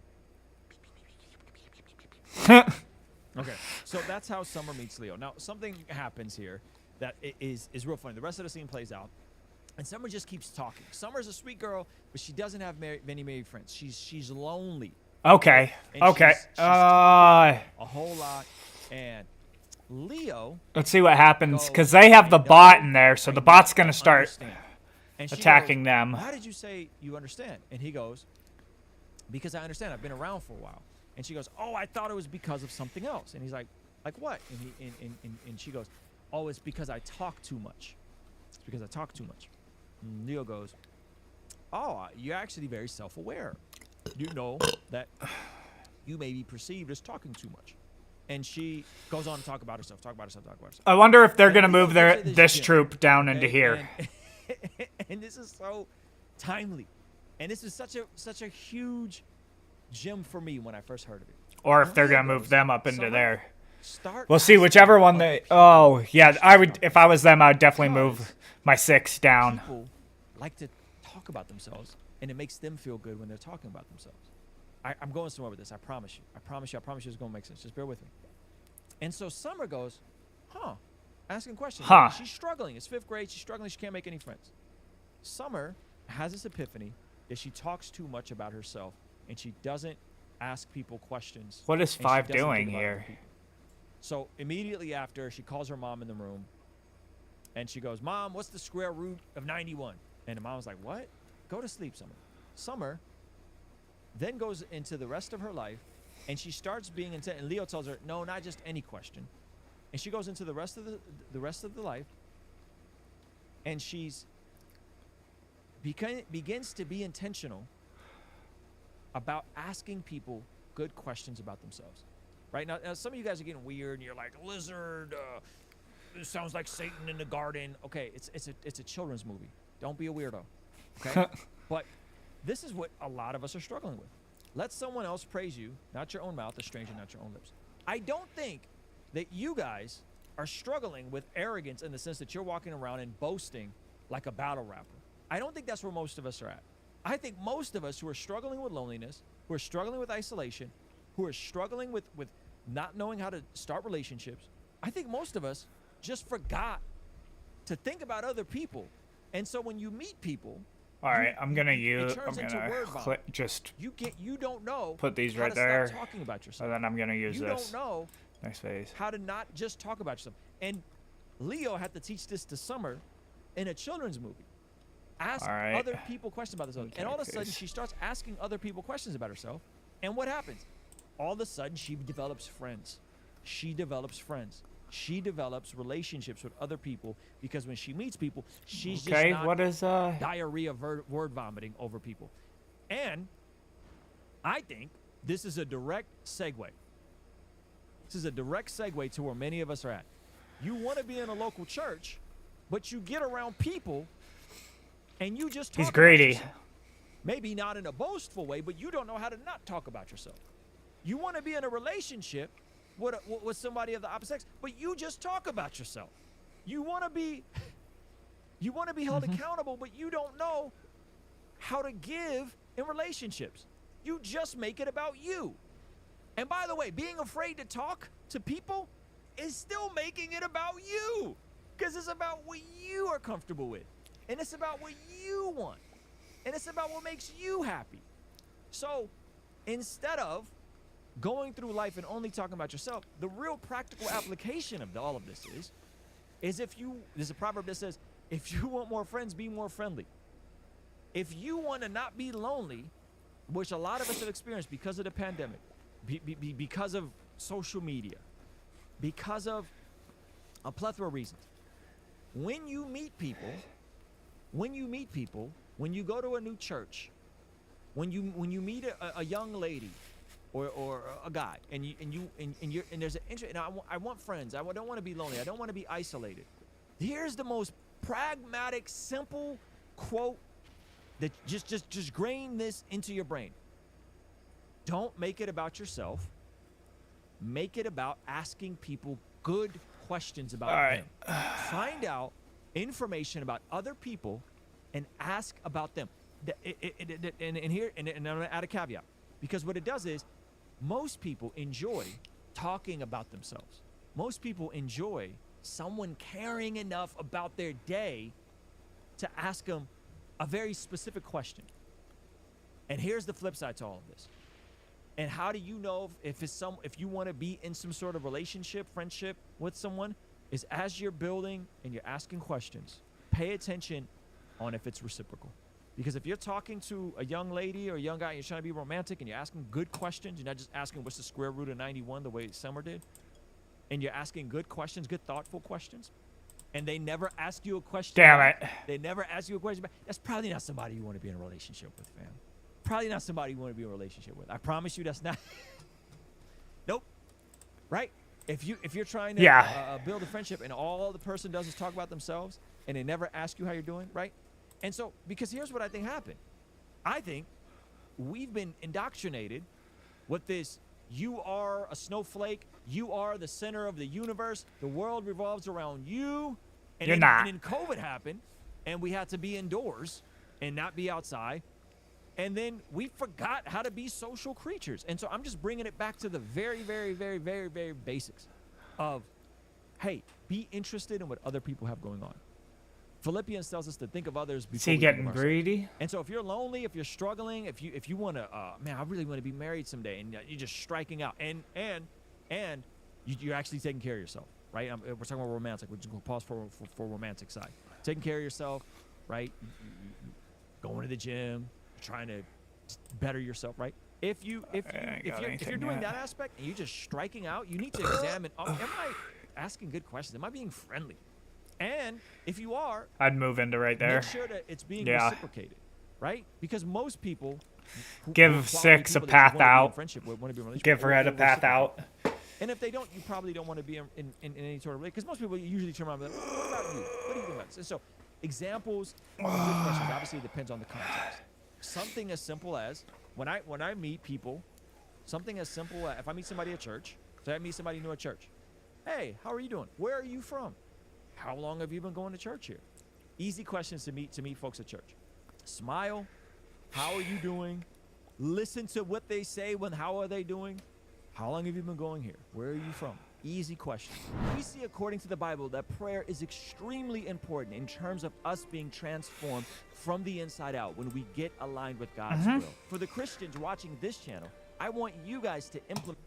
Okay, so that's how Summer meets Leo. Now, something happens here that is real funny. The rest of the scene plays out, and Summer just keeps talking. Summer's a sweet girl, but she doesn't have many married friends. She's lonely. Okay, And okay. she's talking a whole lot, and Leo. Let's see what happens, because they have the bot in there, so the bot's gonna start And she attacking goes, them. Why did you say you understand? And he goes, because I understand. I've been around for a while. And she goes, oh, I thought it was because of something else. And he's like what? And she goes, oh, it's because I talk too much. It's because I talk too much. And Leo goes, oh, you're actually very self-aware. You know that you may be perceived as talking too much. And she goes on to talk about herself. I wonder if they're And gonna Leo move gets to this gym, troop down into okay, here. and this is so timely. And this is such a huge gem for me when I first heard of it. Or if they're Leo gonna move goes, them up into "Summer, there. start We'll see, asking whichever one other they... people Oh, yeah, I would... about If I was them, I would definitely move Because my 6 down. People like to talk about themselves, and it makes them feel good when they're talking about themselves. I'm going somewhere with this. I promise you. I promise you it's going to make sense. Just bear with me. And so Summer goes, asking questions. Huh. She's struggling. It's 5th grade. She's struggling. She can't make any friends. Summer has this epiphany that she talks too much about herself, and she doesn't ask people questions. What is and she 5 doesn't think doing about other here? people. So immediately after, she calls her mom in the room, and she goes, "Mom, what's the square root of 91?" And the mom was like, "What? Go to sleep, Summer." Summer then goes into the rest of her life, and she starts being intent. And Leo tells her, "No, not just any question." And she goes into the rest of the life, and she's begins to be intentional about asking people good questions about themselves. Right now, some of you guys are getting weird, and you're like, "Lizard, it sounds like Satan in the garden." Okay, it's a children's movie. Don't be a weirdo. Okay, but this is what a lot of us are struggling with. Let someone else praise you, not your own mouth, a stranger, not your own lips. I don't think that you guys are struggling with arrogance in the sense that you're walking around and boasting like a battle rapper. I don't think that's where most of us are at. I think most of us who are struggling with loneliness, who are struggling with isolation, who are struggling with not knowing how to start relationships, I think most of us just forgot to think about other people. And so when you meet people, All right, I'm gonna just you don't know put these how right to there, stop talking about yourself. and then I'm gonna use you this. don't know Next phase. how to not just talk about yourself. And Leo had to teach this to Summer in a children's movie. Ask All right. other people questions about themselves. And all of a sudden, phase. she starts asking other people questions about herself. And what happens? All of a sudden, she develops friends. She develops relationships with other people, because when she meets people, she's just not what is diarrhea word vomiting over people. And I think this is a direct segue. This is a direct segue to where many of us are at. You want to be in a local church, but you get around people and you just talk He's about greedy. yourself. Maybe not in a boastful way, but you don't know how to not talk about yourself. You want to be in a relationship with somebody of the opposite sex, but you just talk about yourself. You want to be held accountable, but you don't know how to give in relationships. You just make it about you. And by the way, being afraid to talk to people is still making it about you, because it's about what you are comfortable with, and it's about what you want, and it's about what makes you happy. So instead of going through life and only talking about yourself, the real practical application of all of this is there's a proverb that says, if you want more friends, be more friendly. If you want to not be lonely, which a lot of us have experienced because of the pandemic, because of social media, because of a plethora of reasons, when you meet people, when you go to a new church, when you meet a young lady or a guy, and there's an interest, and I want friends. I don't want to be lonely. I don't want to be isolated. Here's the most pragmatic, simple quote that just grain this into your brain. Don't make it about yourself. Make it about asking people good questions about them. Find out information about other people and ask about them. And I'm going to add a caveat, because what it does is most people enjoy talking about themselves. Most people enjoy someone caring enough about their day to ask them a very specific question. And here's the flip side to all of this. And how do you know if you want to be in some sort of relationship, friendship with someone, is as you're building and you're asking questions, pay attention on if it's reciprocal. Because if you're talking to a young lady or a young guy and you're trying to be romantic and you're asking good questions, you're not just asking what's the square root of 91 the way Summer did, and you're asking good questions, good thoughtful questions, and they never ask you a question. Damn back, it. They never ask you a question back. That's probably not somebody you want to be in a relationship with, fam. Probably not somebody you want to be in a relationship with. I promise you that's not. Nope. Right? If you're trying to build a friendship and all the person does is talk about themselves and they never ask you how you're doing, right? And so, because here's what I think happened. I think we've been indoctrinated with this: you are a snowflake, you are the center of the universe, the world revolves around you. And You're not. And then COVID happened, and we had to be indoors and not be outside. And then we forgot how to be social creatures. And so I'm just bringing it back to the very, very, very, very, very basics of, hey, be interested in what other people have going on. Philippians tells us to think of others before Is he we think getting of ourselves. greedy? And so if you're lonely, if you're struggling, if you want to, man, I really want to be married someday, and you're just striking out, and you're actually taking care of yourself, right? We're talking about romantic. We're just going to pause for romantic side. Taking care of yourself, right? Going to the gym, trying to better yourself, right? If you're doing that aspect and you're just striking out, you need to examine: am I asking good questions? Am I being friendly? And if you are, I'd move into right there. make sure that it's being reciprocated, right? Because most people give Six a path out. Give Red a path out. And if they don't, you probably don't want to be in any sort of relationship. Because most people usually turn around and be like, what about you? What are you doing about this? And so examples of good questions, obviously it depends on the context. Something as simple as, when I meet people, something as simple as, if I meet somebody at church, so I meet somebody new at church. Hey, how are you doing? Where are you from? How long have you been going to church here? Easy questions to meet folks at church. Smile. How are you doing? Listen to what they say how are they doing? How long have you been going here? Where are you from? Easy questions. We see, according to the Bible, that prayer is extremely important in terms of us being transformed from the inside out when we get aligned with God's will. For the Christians watching this channel, I want you guys to implement.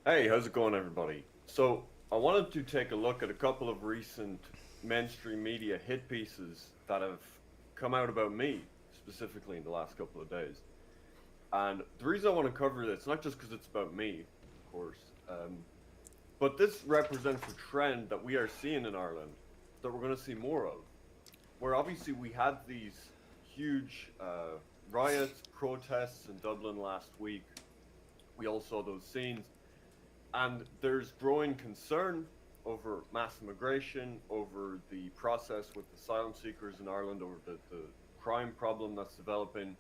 Hey, how's it going, everybody? So, I wanted to take a look at a couple of recent mainstream media hit pieces that have come out about me, specifically in the last couple of days. And the reason I want to cover this, not just because it's about me, of course, but this represents a trend that we are seeing in Ireland that we're going to see more of. Where obviously we had these huge riots, protests in Dublin last week. We all saw those scenes. And there's growing concern over mass immigration, over the process with asylum seekers in Ireland, over the crime problem that's developing.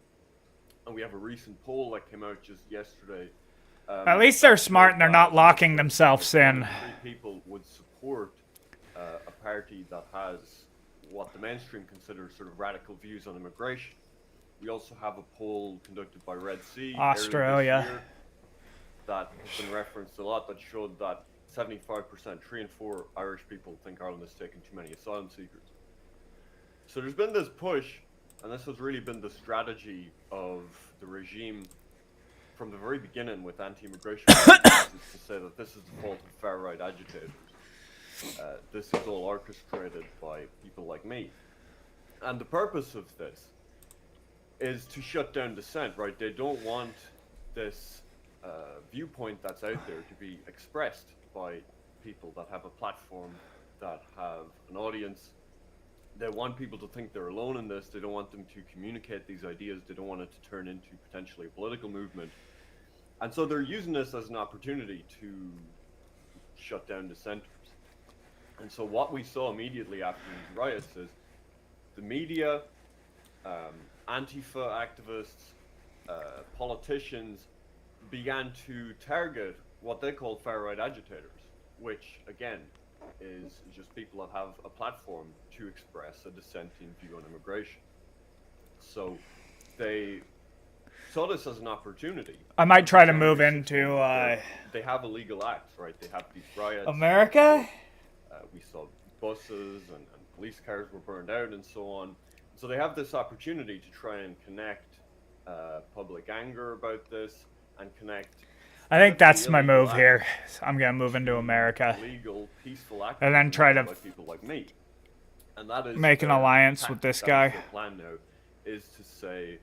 And we have a recent poll that came out just yesterday. At least they're smart and they're not locking themselves in. 3 people would support a party that has what the mainstream considers sort of radical views on immigration. We also have a poll conducted by Red C Australia earlier this year that has been referenced a lot, that showed that 75%, 3 in 4 Irish people think Ireland is taking too many asylum seekers. So there's been this push, and this has really been the strategy of the regime from the very beginning with anti-immigration protesters, is to say that this is the fault of far-right agitators. This is all orchestrated by people like me. And the purpose of this is to shut down dissent, right? They don't want this viewpoint that's out there to be expressed by people that have a platform, that have an audience. They want people to think they're alone in this. They don't want them to communicate these ideas. They don't want it to turn into potentially a political movement. And so they're using this as an opportunity to shut down dissenters. And so what we saw immediately after these riots is the media, Antifa activists, politicians began to target what they call far-right agitators, which, again, is just people that have a platform to express a dissenting view on immigration. So they saw this as an opportunity. I might try to move into they have illegal acts, right? They have these riots. America? We saw buses and police cars were burned out and so on. So they have this opportunity to try and connect public anger about this and connect. I think that's my move here. I'm gonna move into America, legal, peaceful and then try to by people like me. And that is make an alliance with this guy. The plan now is to say,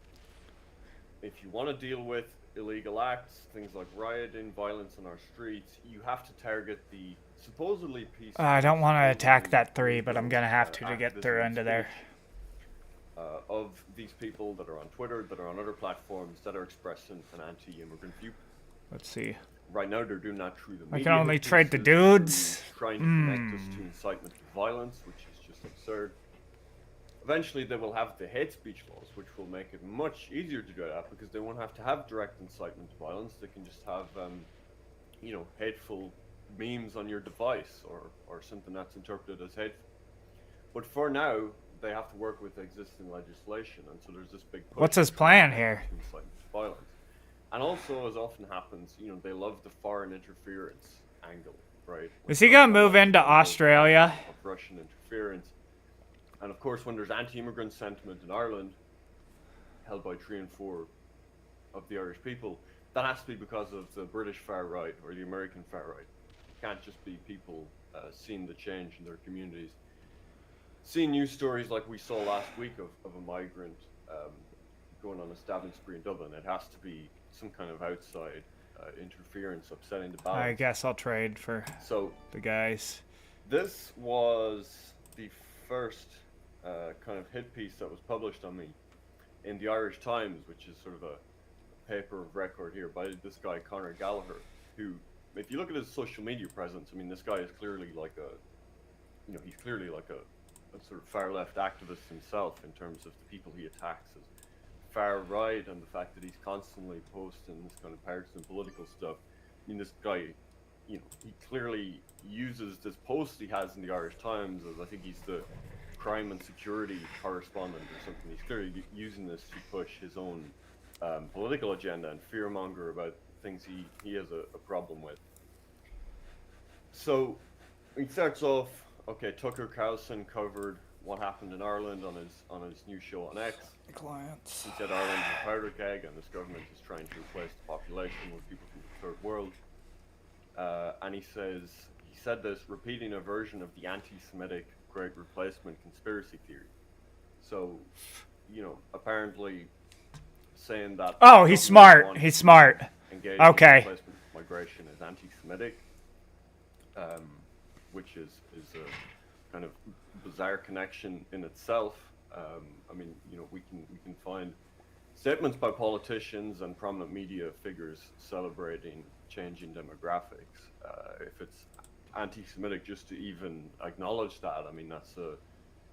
if you want to deal with illegal acts, things like rioting, violence on our streets, you have to target the supposedly peaceful. I don't want to attack that 3, but I'm gonna have to get through into there. Of these people that are on Twitter, that are on other platforms, that are expressing an anti-immigrant view. Let's see. Right now, they're doing that through the media. I can only trade the pieces, dudes. Trying to connect us to incitement to violence, which is just absurd. Eventually, they will have the hate speech laws, which will make it much easier to do that because they won't have to have direct incitement to violence. They can just have, you know, hateful memes on your device or something that's interpreted as hateful. But for now, they have to work with existing legislation, and so there's this big push. What's his plan here? To incitement to violence. And also, as often happens, you know, they love the foreign interference angle, right? Is he gonna move into Australia? Of Russian interference. And of course, when there's anti-immigrant sentiment in Ireland, held by 3 and 4 of the Irish people, that has to be because of the British far right or the American far right. It can't just be people seeing the change in their communities. Seeing news stories like we saw last week of a migrant going on a stabbing spree in Dublin, it has to be some kind of outside interference upsetting the balance. I guess I'll trade for the guys. This was the first kind of hit piece that was published on me in the Irish Times, which is sort of a paper of record here by this guy Conor Gallagher, who, if you look at his social media presence, I mean, this guy is clearly like he's clearly like a sort of far left activist himself in terms of the people he attacks as far right, and the fact that he's constantly posting this kind of partisan political stuff. I mean, this guy, you know, he clearly uses this post he has in the Irish Times as, I think he's the crime and security correspondent or something. He's clearly using this to push his own political agenda and fearmonger about things he has a problem with. So he starts off, okay, Tucker Carlson covered what happened in Ireland on his new show on X. Clients. He said Ireland is a powder keg and this government is trying to replace the population with people from the third world. And he said this repeating a version of the anti-Semitic Great Replacement conspiracy theory. So, you know, apparently saying that. Oh, he's smart. He's smart. Okay. In replacement migration is anti-Semitic, which is a kind of bizarre connection in itself. I mean, you know, we can find statements by politicians and prominent media figures celebrating changing demographics. If it's anti-Semitic, just to even acknowledge that, I mean, that's a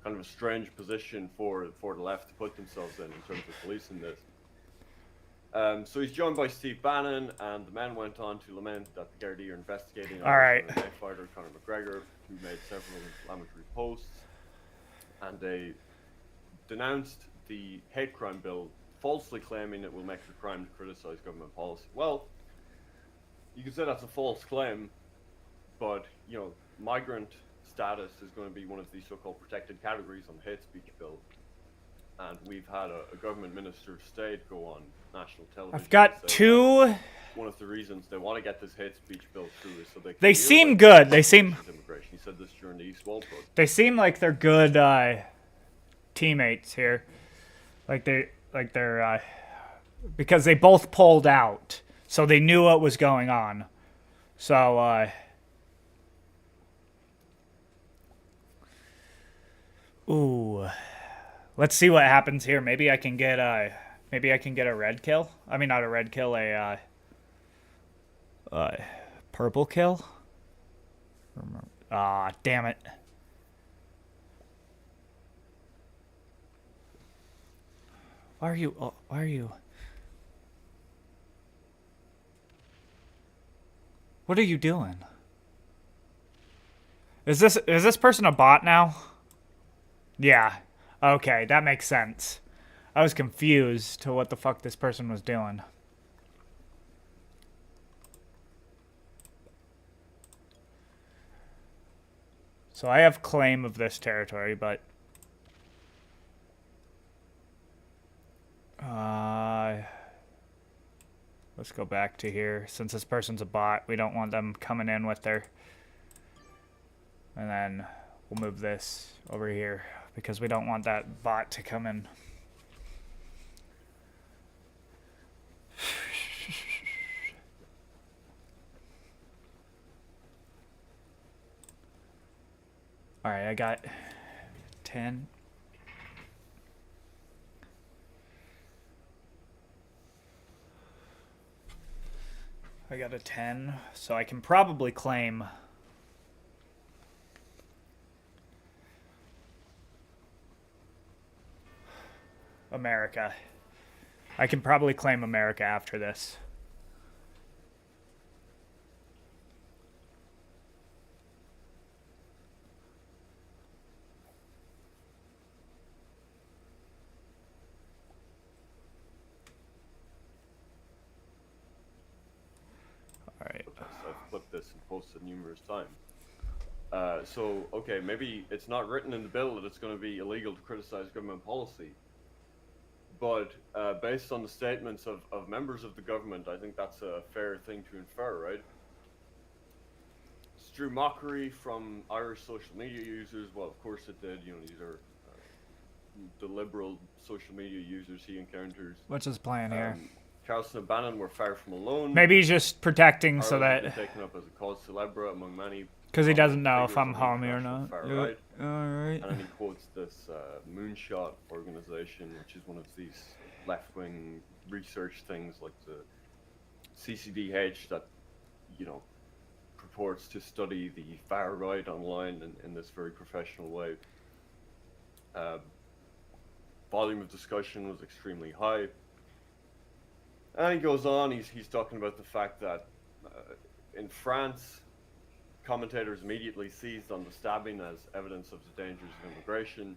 kind of a strange position for the left to put themselves in terms of policing this. So he's joined by Steve Bannon, and the men went on to lament that the Gardaí are investigating MMA fighter Conor McGregor, who made several inflammatory posts, and they denounced the hate crime bill, falsely claiming it will make it a crime to criticize government policy. Well, you can say that's a false claim, but, you know, migrant status is going to be one of the so-called protected categories on the hate speech bill. And we've had a government minister of state go on national television. I've got two. One of the reasons they want to get this hate speech bill through is so they can. They seem good. They seem. Immigration. He said this during the East Wall protest. They seem like they're good teammates here. Like they're because they both pulled out, so they knew what was going on. So ooh. Let's see what happens here. Maybe I can get a red kill. I mean, not a red kill, a purple kill. Ah, damn it. Why are you? What are you doing? Is this person a bot now? Yeah. Okay, that makes sense. I was confused to what the fuck this person was doing. So I have claim of this territory, but let's go back to here. Since this person's a bot, we don't want them coming in with their... And then we'll move this over here, because we don't want that bot to come in. Alright, I got 10. I got a 10, so I can probably claim America. I can probably claim America after this. Alright. I've clipped this and posted numerous times. So, okay, maybe it's not written in the bill that it's going to be illegal to criticize government policy. But based on the statements of members of the government, I think that's a fair thing to infer, right? It's drew mockery from Irish social media users. Well, of course it did. You know, these are the liberal social media users he encounters. What's his plan here? Charleston and Bannon were far from alone. Maybe he's just protecting so Ireland that... has been taken up as a cause célèbre among many... Because he doesn't know if figures I'm on the homie or not. international far right. Alright. And then he quotes this Moonshot organization, which is one of these left-wing research things like the CCDH that, you know, purports to study the far right online in this very professional way. Volume of discussion was extremely high. And he goes on, he's talking about the fact that in France, commentators immediately seized on the stabbing as evidence of the dangers of immigration.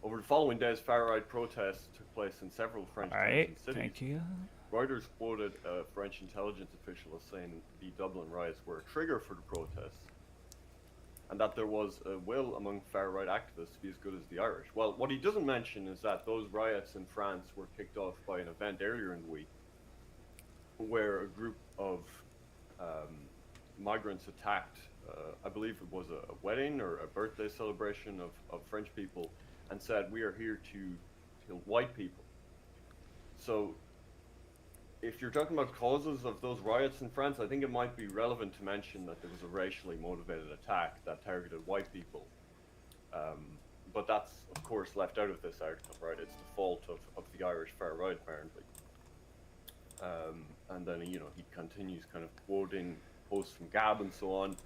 Over the following days, far-right protests took place in several French towns and cities. Thank you. Reuters quoted a French intelligence official as saying the Dublin riots were a trigger for the protests, and that there was a will among far-right activists to be as good as the Irish. Well, what he doesn't mention is that those riots in France were kicked off by an event earlier in the week where a group of migrants attacked, I believe it was a wedding or a birthday celebration of French people, and said, "We are here to kill white people." So if you're talking about causes of those riots in France, I think it might be relevant to mention that there was a racially motivated attack that targeted white people. But that's, of course, left out of this article, right? It's the fault of the Irish far right, apparently. And then, you know, he continues kind of quoting posts from Gab and so on.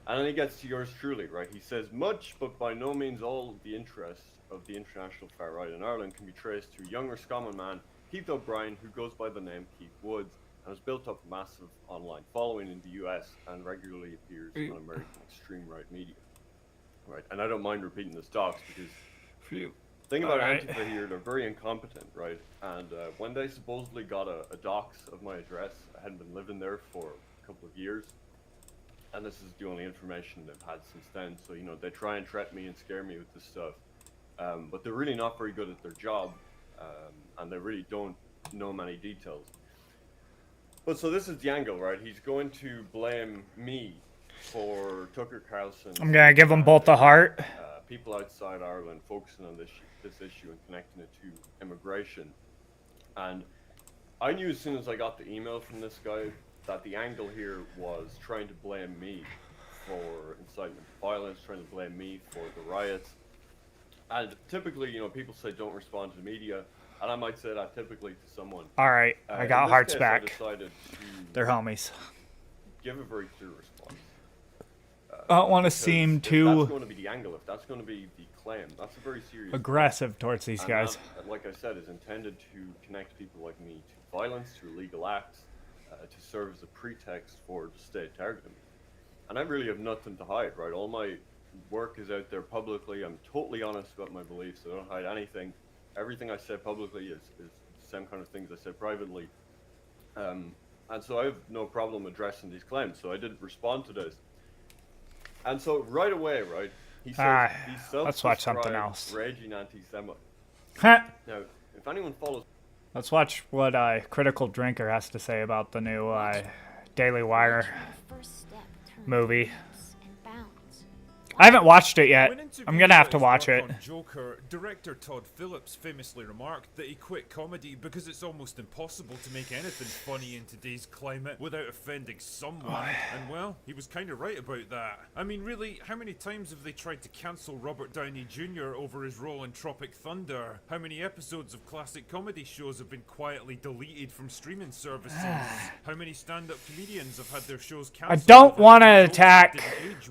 And then he gets to yours truly, right? He says, much, but by no means all of the interests of the international far right in Ireland can be traced to a young Roscommon man, Keith O'Brien, who goes by the name Keith Woods, and has built up a massive online following in the US and regularly appears on American extreme right media. Right, and I don't mind repeating the docs because the thing about Antifa here, they're very incompetent, right? And when they supposedly got a dox of my address, I hadn't been living there for a couple of years. And this is the only information they've had since then. So, you know, they try and threaten me and scare me with this stuff. But they're really not very good at their job. And they really don't know many details. But so this is the angle, right? He's going to blame me for Tucker Carlson. I'm going to give them both the heart. People outside Ireland focusing on this issue and connecting it to immigration. And I knew as soon as I got the email from this guy that the angle here was trying to blame me for incitement to violence, trying to blame me for the riots. And typically, you know, people say don't respond to the media, and I might say that typically to someone. All right, I got hearts case, back. I decided to They're homies. give a very clear response. I don't want to Because seem if too that's going to be the angle, if that's going to be the claim, that's a very serious aggressive towards these and guys. That, like I said, is intended to connect people like me to violence, to illegal acts, to serve as a pretext for the state targeting me. And I really have nothing to hide, right? All my work is out there publicly. I'm totally honest about my beliefs. I don't hide anything. Everything I say publicly is the same kind of things I say privately. And so I have no problem addressing these claims. So I did respond to this. And so right away, right, he says he's let's watch something else. Raging anti-Semite. Huh. Now, if anyone follows... Let's watch what Critical Drinker has to say about the new Daily Wire movie. I haven't watched it yet. When I'm interviewed gonna have about to his watch work it. on Joker, director Todd Phillips famously remarked that he quit comedy because it's almost impossible to make anything funny in today's climate without offending someone. And well, he was kind of right about that. I mean, really, how many times have they tried to cancel Robert Downey Jr. over his role in Tropic Thunder? How many episodes of classic comedy shows have been quietly deleted from streaming services? How many stand-up comedians have had their shows cancelled? I don't want to attack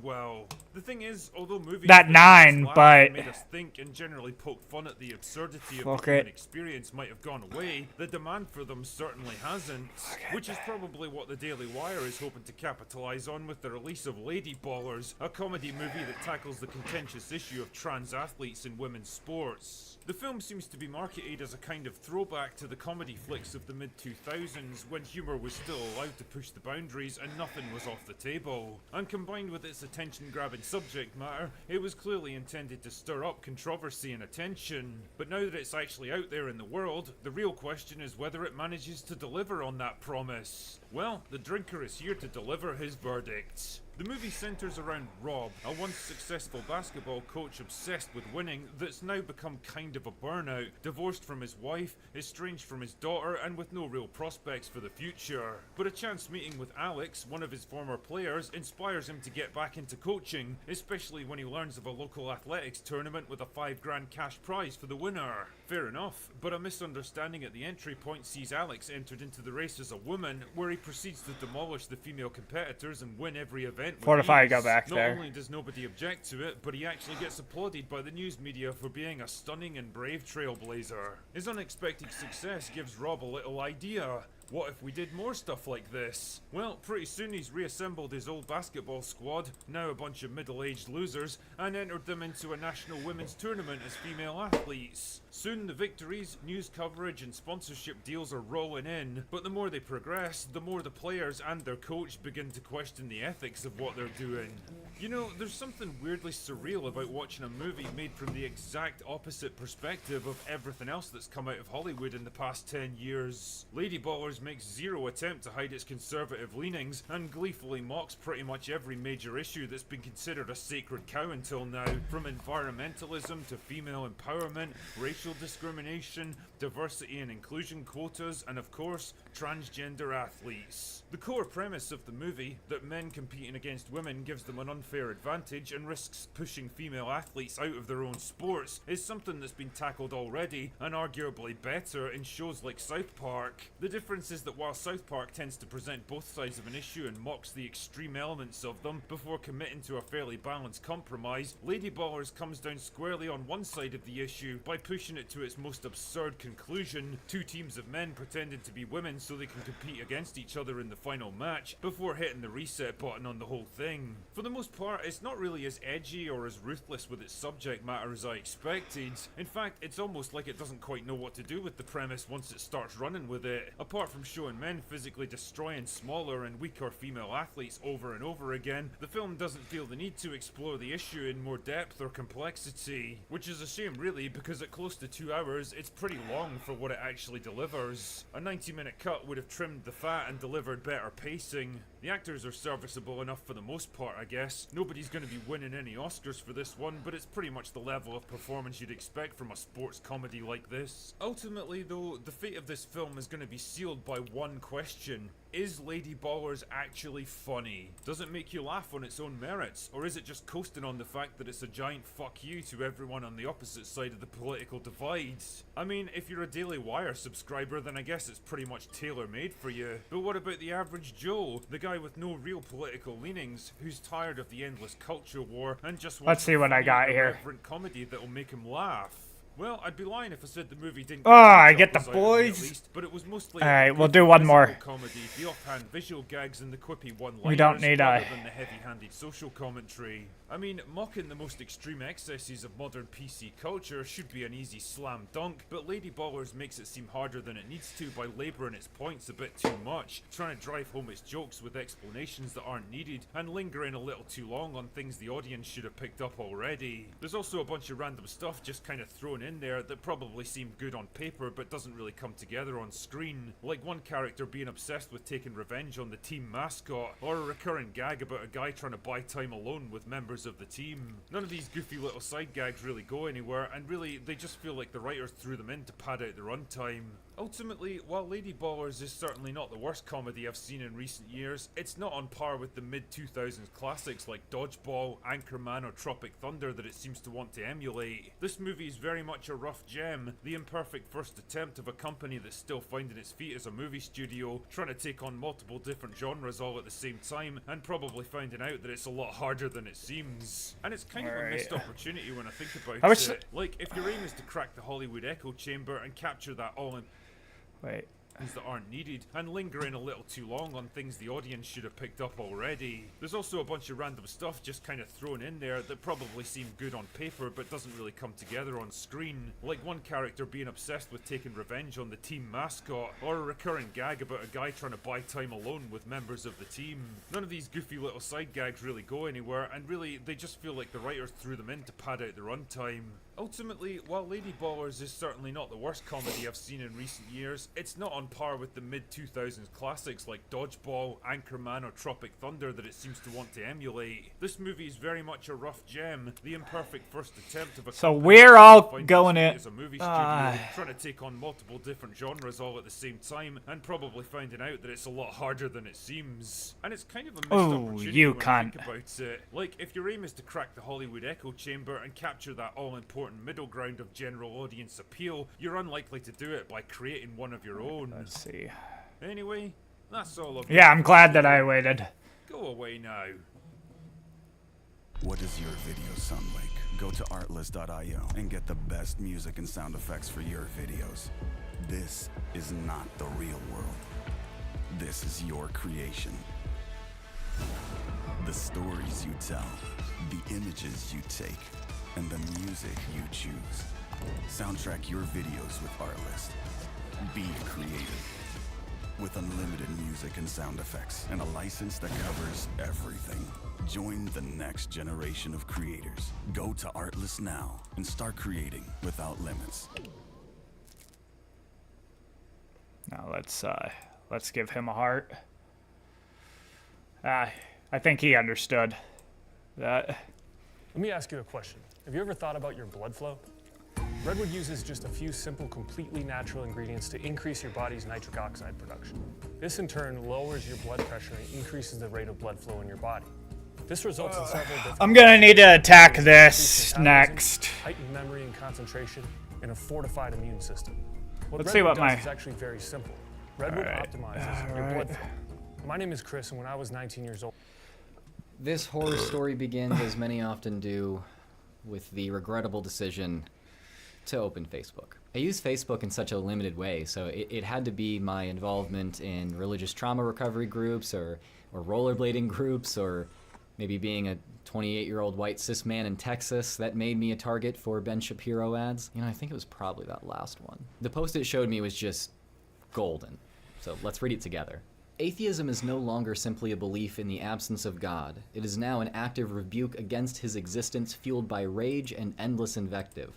Well, the thing is, although movies that 9, but made us think and generally poke fun at the absurdity of fuck the human it. experience might have gone away, the demand for them certainly hasn't. Which is probably what the Daily Wire is hoping to capitalize on with the release of Lady Ballers, a comedy movie that tackles the contentious issue of trans athletes in women's sports. The film seems to be marketed as a kind of throwback to the comedy flicks of the mid-2000s when humour was still allowed to push the boundaries and nothing was off the table. And combined with its attention-grabbing subject matter, it was clearly intended to stir up controversy and attention. But now that it's actually out there in the world, the real question is whether it manages to deliver on that promise. Well, the drinker is here to deliver his verdict. The movie centres around Rob, a once successful basketball coach obsessed with winning that's now become kind of a burnout, divorced from his wife, estranged from his daughter, and with no real prospects for the future. But a chance meeting with Alex, one of his former players, inspires him to get back into coaching, especially when he learns of a local athletics tournament with a $5,000 cash prize for the winner. Fair enough, but a misunderstanding at the entry point sees Alex entered into the race as a woman, where he proceeds to demolish the female competitors and win every event. Fortify, go back Not there. only does nobody object to it, but he actually gets applauded by the news media for being a stunning and brave trailblazer. His unexpected success gives Rob a little idea. What if we did more stuff like this? Well, pretty soon he's reassembled his old basketball squad, now a bunch of middle-aged losers, and entered them into a national women's tournament as female athletes. Soon the victories, news coverage and sponsorship deals are rolling in, but the more they progress, the more the players and their coach begin to question the ethics of what they're doing. You know, there's something weirdly surreal about watching a movie made from the exact opposite perspective of everything else that's come out of Hollywood in the past 10 years. Lady Ballers makes zero attempt to hide its conservative leanings and gleefully mocks pretty much every major issue that's been considered a sacred cow until now, from environmentalism to female empowerment, racial discrimination, diversity and inclusion quotas, and of course, transgender athletes. The core premise of the movie, that men competing against women gives them an unfair advantage and risks pushing female athletes out of their own sports, is something that's been tackled already, and arguably better, in shows like South Park. The difference is that while South Park tends to present both sides of an issue and mocks the extreme elements of them before committing to a fairly balanced compromise, Lady Ballers comes down squarely on one side of the issue by pushing it to its most absurd conclusion, two teams of men pretending to be women so they can compete against each other in the final match, before hitting the reset button on the whole thing. For the most part, it's not really as edgy or as ruthless with its subject matter as I expected. In fact, it's almost like it doesn't quite know what to do with the premise once it starts running with it. Apart from showing men physically destroying smaller and weaker female athletes over and over again, the film doesn't feel the need to explore the issue in more depth or complexity. Which is a shame really, because at close to 2 hours, it's pretty long for what it actually delivers. A 90-minute cut would have trimmed the fat and delivered better pacing. The actors are serviceable enough for the most part, I guess. Nobody's going to be winning any Oscars for this one, but it's pretty much the level of performance you'd expect from a sports comedy like this. Ultimately though, the fate of this film is going to be sealed by one question. Is Lady Ballers actually funny? Does it make you laugh on its own merits? Or is it just coasting on the fact that it's a giant fuck you to everyone on the opposite side of the political divide? I mean, if you're a Daily Wire subscriber, then I guess it's pretty much tailor-made for you. But what about the average Joe? The guy with no real political leanings, who's tired of the endless culture war and just wants Let's see what I got here. irreverent comedy that'll make him laugh. Well, I'd be lying if I said the movie didn't. Oh, I get the chuckles out of me boys. at least, but it was mostly. Alright, we'll do one more. Comedy, the offhand visual gags, and the quippy one-liners. We don't need rather than the heavy-handed social commentary. I mean, mocking the most extreme excesses of modern PC culture should be an easy slam dunk, but Lady Ballers makes it seem harder than it needs to by labouring its points a bit too much, trying to drive home its jokes with explanations that aren't needed, and lingering a little too long on things the audience should have picked up already. There's also a bunch of random stuff just kind of thrown in there that probably seem good on paper but doesn't really come together on screen. Like one character being obsessed with taking revenge on the team mascot, or a recurring gag about a guy trying to buy time alone with members of the team. None of these goofy little side gags really go anywhere, and really they just feel like the writers threw them in to pad out the runtime. Ultimately, while Lady Ballers is certainly not the worst comedy I've seen in recent years, it's not on par with the mid-2000s classics like Dodgeball, Anchorman or Tropic Thunder that it seems to want to emulate. This movie is very much a rough gem, the imperfect first attempt of a company that's still finding its feet as a movie studio, trying to take on multiple different genres all at the same time, and probably finding out that it's a lot harder than it seems. And it's kind of a missed opportunity when I think about it. Like, if your aim is to crack the Hollywood echo chamber and capture that Wait. things that aren't needed, and lingering a little too long on things the audience should have picked up already. There's also a bunch of random stuff just kind of thrown in there that probably seem good on paper but doesn't really come together on screen. Like one character being obsessed with taking revenge on the team mascot, or a recurring gag about a guy trying to buy time alone with members of the team. None of these goofy little side gags really go anywhere, and really they just feel like the writers threw them in to pad out the runtime. Ultimately, while Lady Ballers is certainly not the worst comedy I've seen in recent years, it's not on par with the mid-2000s classics like Dodgeball, Anchorman or Tropic Thunder that it seems to want to emulate. This movie is very much a rough gem, the imperfect first attempt of a So company we're that's all finding going its feet in. as a movie studio, trying to take on multiple different genres all at the same time, and probably finding out that it's a lot harder than it seems. And it's kind of a missed opportunity you when I cunt. think about it. Like, if your aim is to crack the Hollywood echo chamber and capture that all-important middle ground of general audience appeal, you're unlikely to do it by creating one of your own. Let's see. Anyway, that's all of Yeah, I'm glad that I waited. Go away now. What does your video sound like? Go to artlist.io and get the best music and sound effects for your videos. This is not the real world. This is your creation. The stories you tell, the images you take, and the music you choose. Soundtrack your videos with Artlist. Be creative. With unlimited music and sound effects and a license that covers everything. Join the next generation of creators. Go to Artlist now and start creating without limits. Now let's give him a heart. I think he understood that. Let me ask you a question. Have you ever thought about your blood flow? Redwood uses just a few simple, completely natural ingredients to increase your body's nitric oxide production. This in turn lowers your blood pressure and increases the rate of blood flow in your body. This results in several different... I'm gonna need to attack this next. Heightened memory and concentration, and a fortified immune system. Let's see what Redwood does is actually very simple. Redwood optimizes your blood Alright. flow. My name is Chris, and when I was 19 years old... This horror story begins, as many often do, with the regrettable decision to open Facebook. I use Facebook in such a limited way, so it had to be my involvement in religious trauma recovery groups or rollerblading groups, or maybe being a 28-year-old white cis man in Texas that made me a target for Ben Shapiro ads. You know, I think it was probably that last one. The post it showed me was just golden. So let's read it together. Atheism is no longer simply a belief in the absence of God. It is now an active rebuke against his existence fueled by rage and endless invective.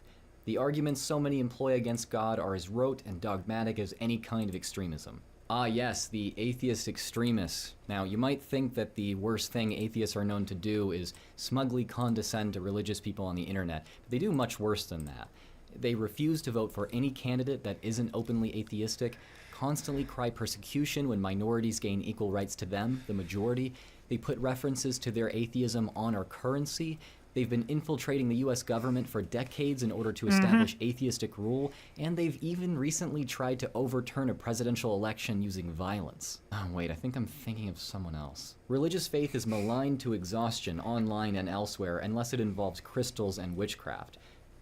The arguments so many employ against God are as rote and dogmatic as any kind of extremism. Ah yes, the atheist extremists. Now, you might think that the worst thing atheists are known to do is smugly condescend to religious people on the internet, but they do much worse than that. They refuse to vote for any candidate that isn't openly atheistic, constantly cry persecution when minorities gain equal rights to them, the majority. They put references to their atheism on our currency. They've been infiltrating the US government for decades in order to establish atheistic rule, and they've even recently tried to overturn a presidential election using violence. Oh wait, I think I'm thinking of someone else. Religious faith is maligned to exhaustion online and elsewhere unless it involves crystals and witchcraft.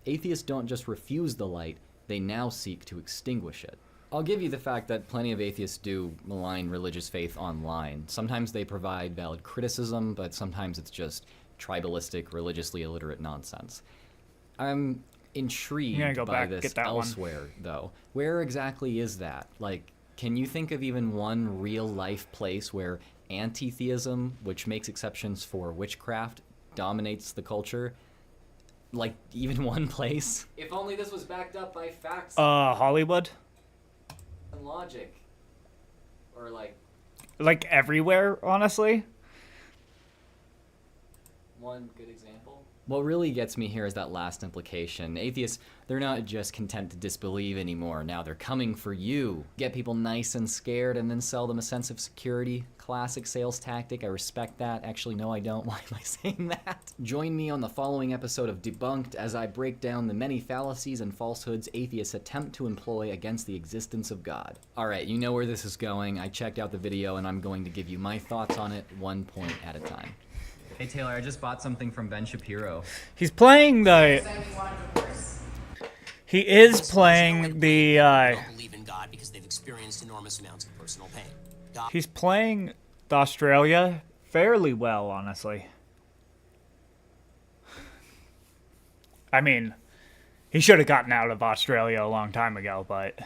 Atheists don't just refuse the light, they now seek to extinguish it. I'll give you the fact that plenty of atheists do malign religious faith online. Sometimes they provide valid criticism, but sometimes it's just tribalistic, religiously illiterate nonsense. I'm intrigued by this elsewhere, though. Where exactly is that? Like, can you think of even one real-life place where anti-theism, which makes exceptions for witchcraft, dominates the culture? Like, even one place? If only this was backed up by facts Hollywood. and logic. Or, Like everywhere, honestly. one good example. What really gets me here is that last implication. Atheists, they're not just content to disbelieve anymore. Now they're coming for you. Get people nice and scared and then sell them a sense of security. Classic sales tactic. I respect that. Actually, no, I don't. Why am I saying that? Join me on the following episode of Debunked as I break down the many fallacies and falsehoods atheists attempt to employ against the existence of God. Alright, you know where this is going. I checked out the video and I'm going to give you my thoughts on it 1 point at a time. Hey Taylor, I just bought something from Ben Shapiro. He's playing the. He is playing the. Believe in God because they've experienced enormous amounts of personal pain. He's playing the Australia fairly well, honestly. I mean, he should have gotten out of Australia a long time ago, but.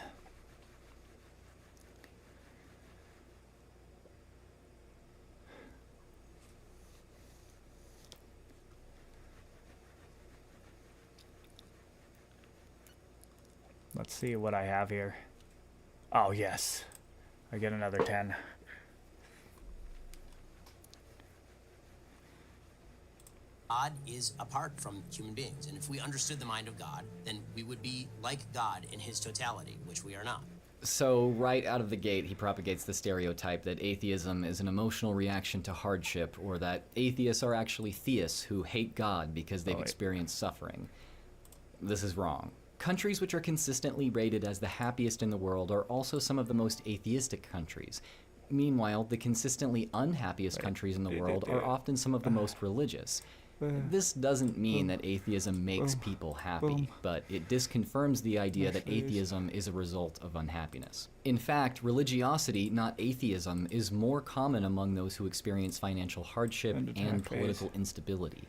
Let's see what I have here. Oh, yes. I get another 10. God is apart from human beings, and if we understood the mind of God, then we would be like God in his totality, which we are not. So, right out of the gate, he propagates the stereotype that atheism is an emotional reaction to hardship, or that atheists are actually theists who hate God because they've experienced suffering. This is wrong. Countries which are consistently rated as the happiest in the world are also some of the most atheistic countries. Meanwhile, the consistently unhappiest countries in the world are often some of the most religious. This doesn't mean that atheism makes people happy, but it disconfirms the idea that atheism is a result of unhappiness. In fact, religiosity, not atheism, is more common among those who experience financial hardship and political instability.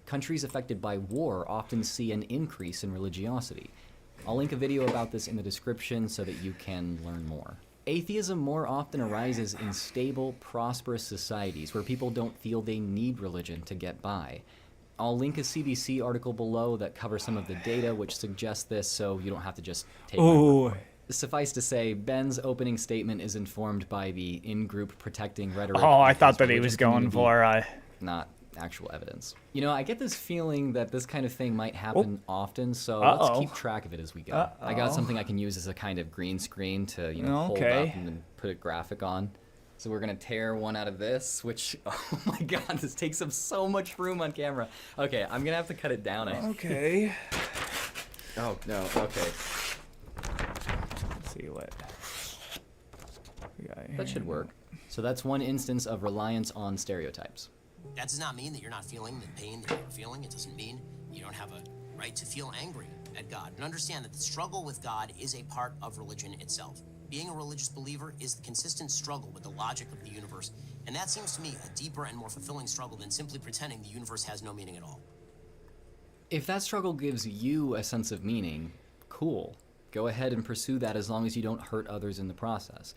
Countries affected by war often see an increase in religiosity. I'll link a video about this in the description so that you can learn more. Atheism more often arises in stable, prosperous societies where people don't feel they need religion to get by. I'll link a CBC article below that covers some of the data which suggests this, so you don't have to just take my word for it. Suffice to say, Ben's opening statement is informed by the in-group protecting rhetoric. Oh, I thought that he was going for not actual evidence. You know, I get this feeling that this kind of thing might happen often, so let's keep track of it as we go. I got something I can use as a kind of green screen to, you know, hold up and then put a graphic on. So we're gonna tear one out of this, which, oh my god, this takes up so much room on camera. Okay, I'm gonna have to cut it down. Okay. Oh, no, okay. Let's see what we got here. That should work. So that's one instance of reliance on stereotypes. That does not mean that you're not feeling the pain that you're feeling. It doesn't mean you don't have a right to feel angry at God. And understand that the struggle with God is a part of religion itself. Being a religious believer is the consistent struggle with the logic of the universe, and that seems to me a deeper and more fulfilling struggle than simply pretending the universe has no meaning at all. If that struggle gives you a sense of meaning, cool. Go ahead and pursue that as long as you don't hurt others in the process.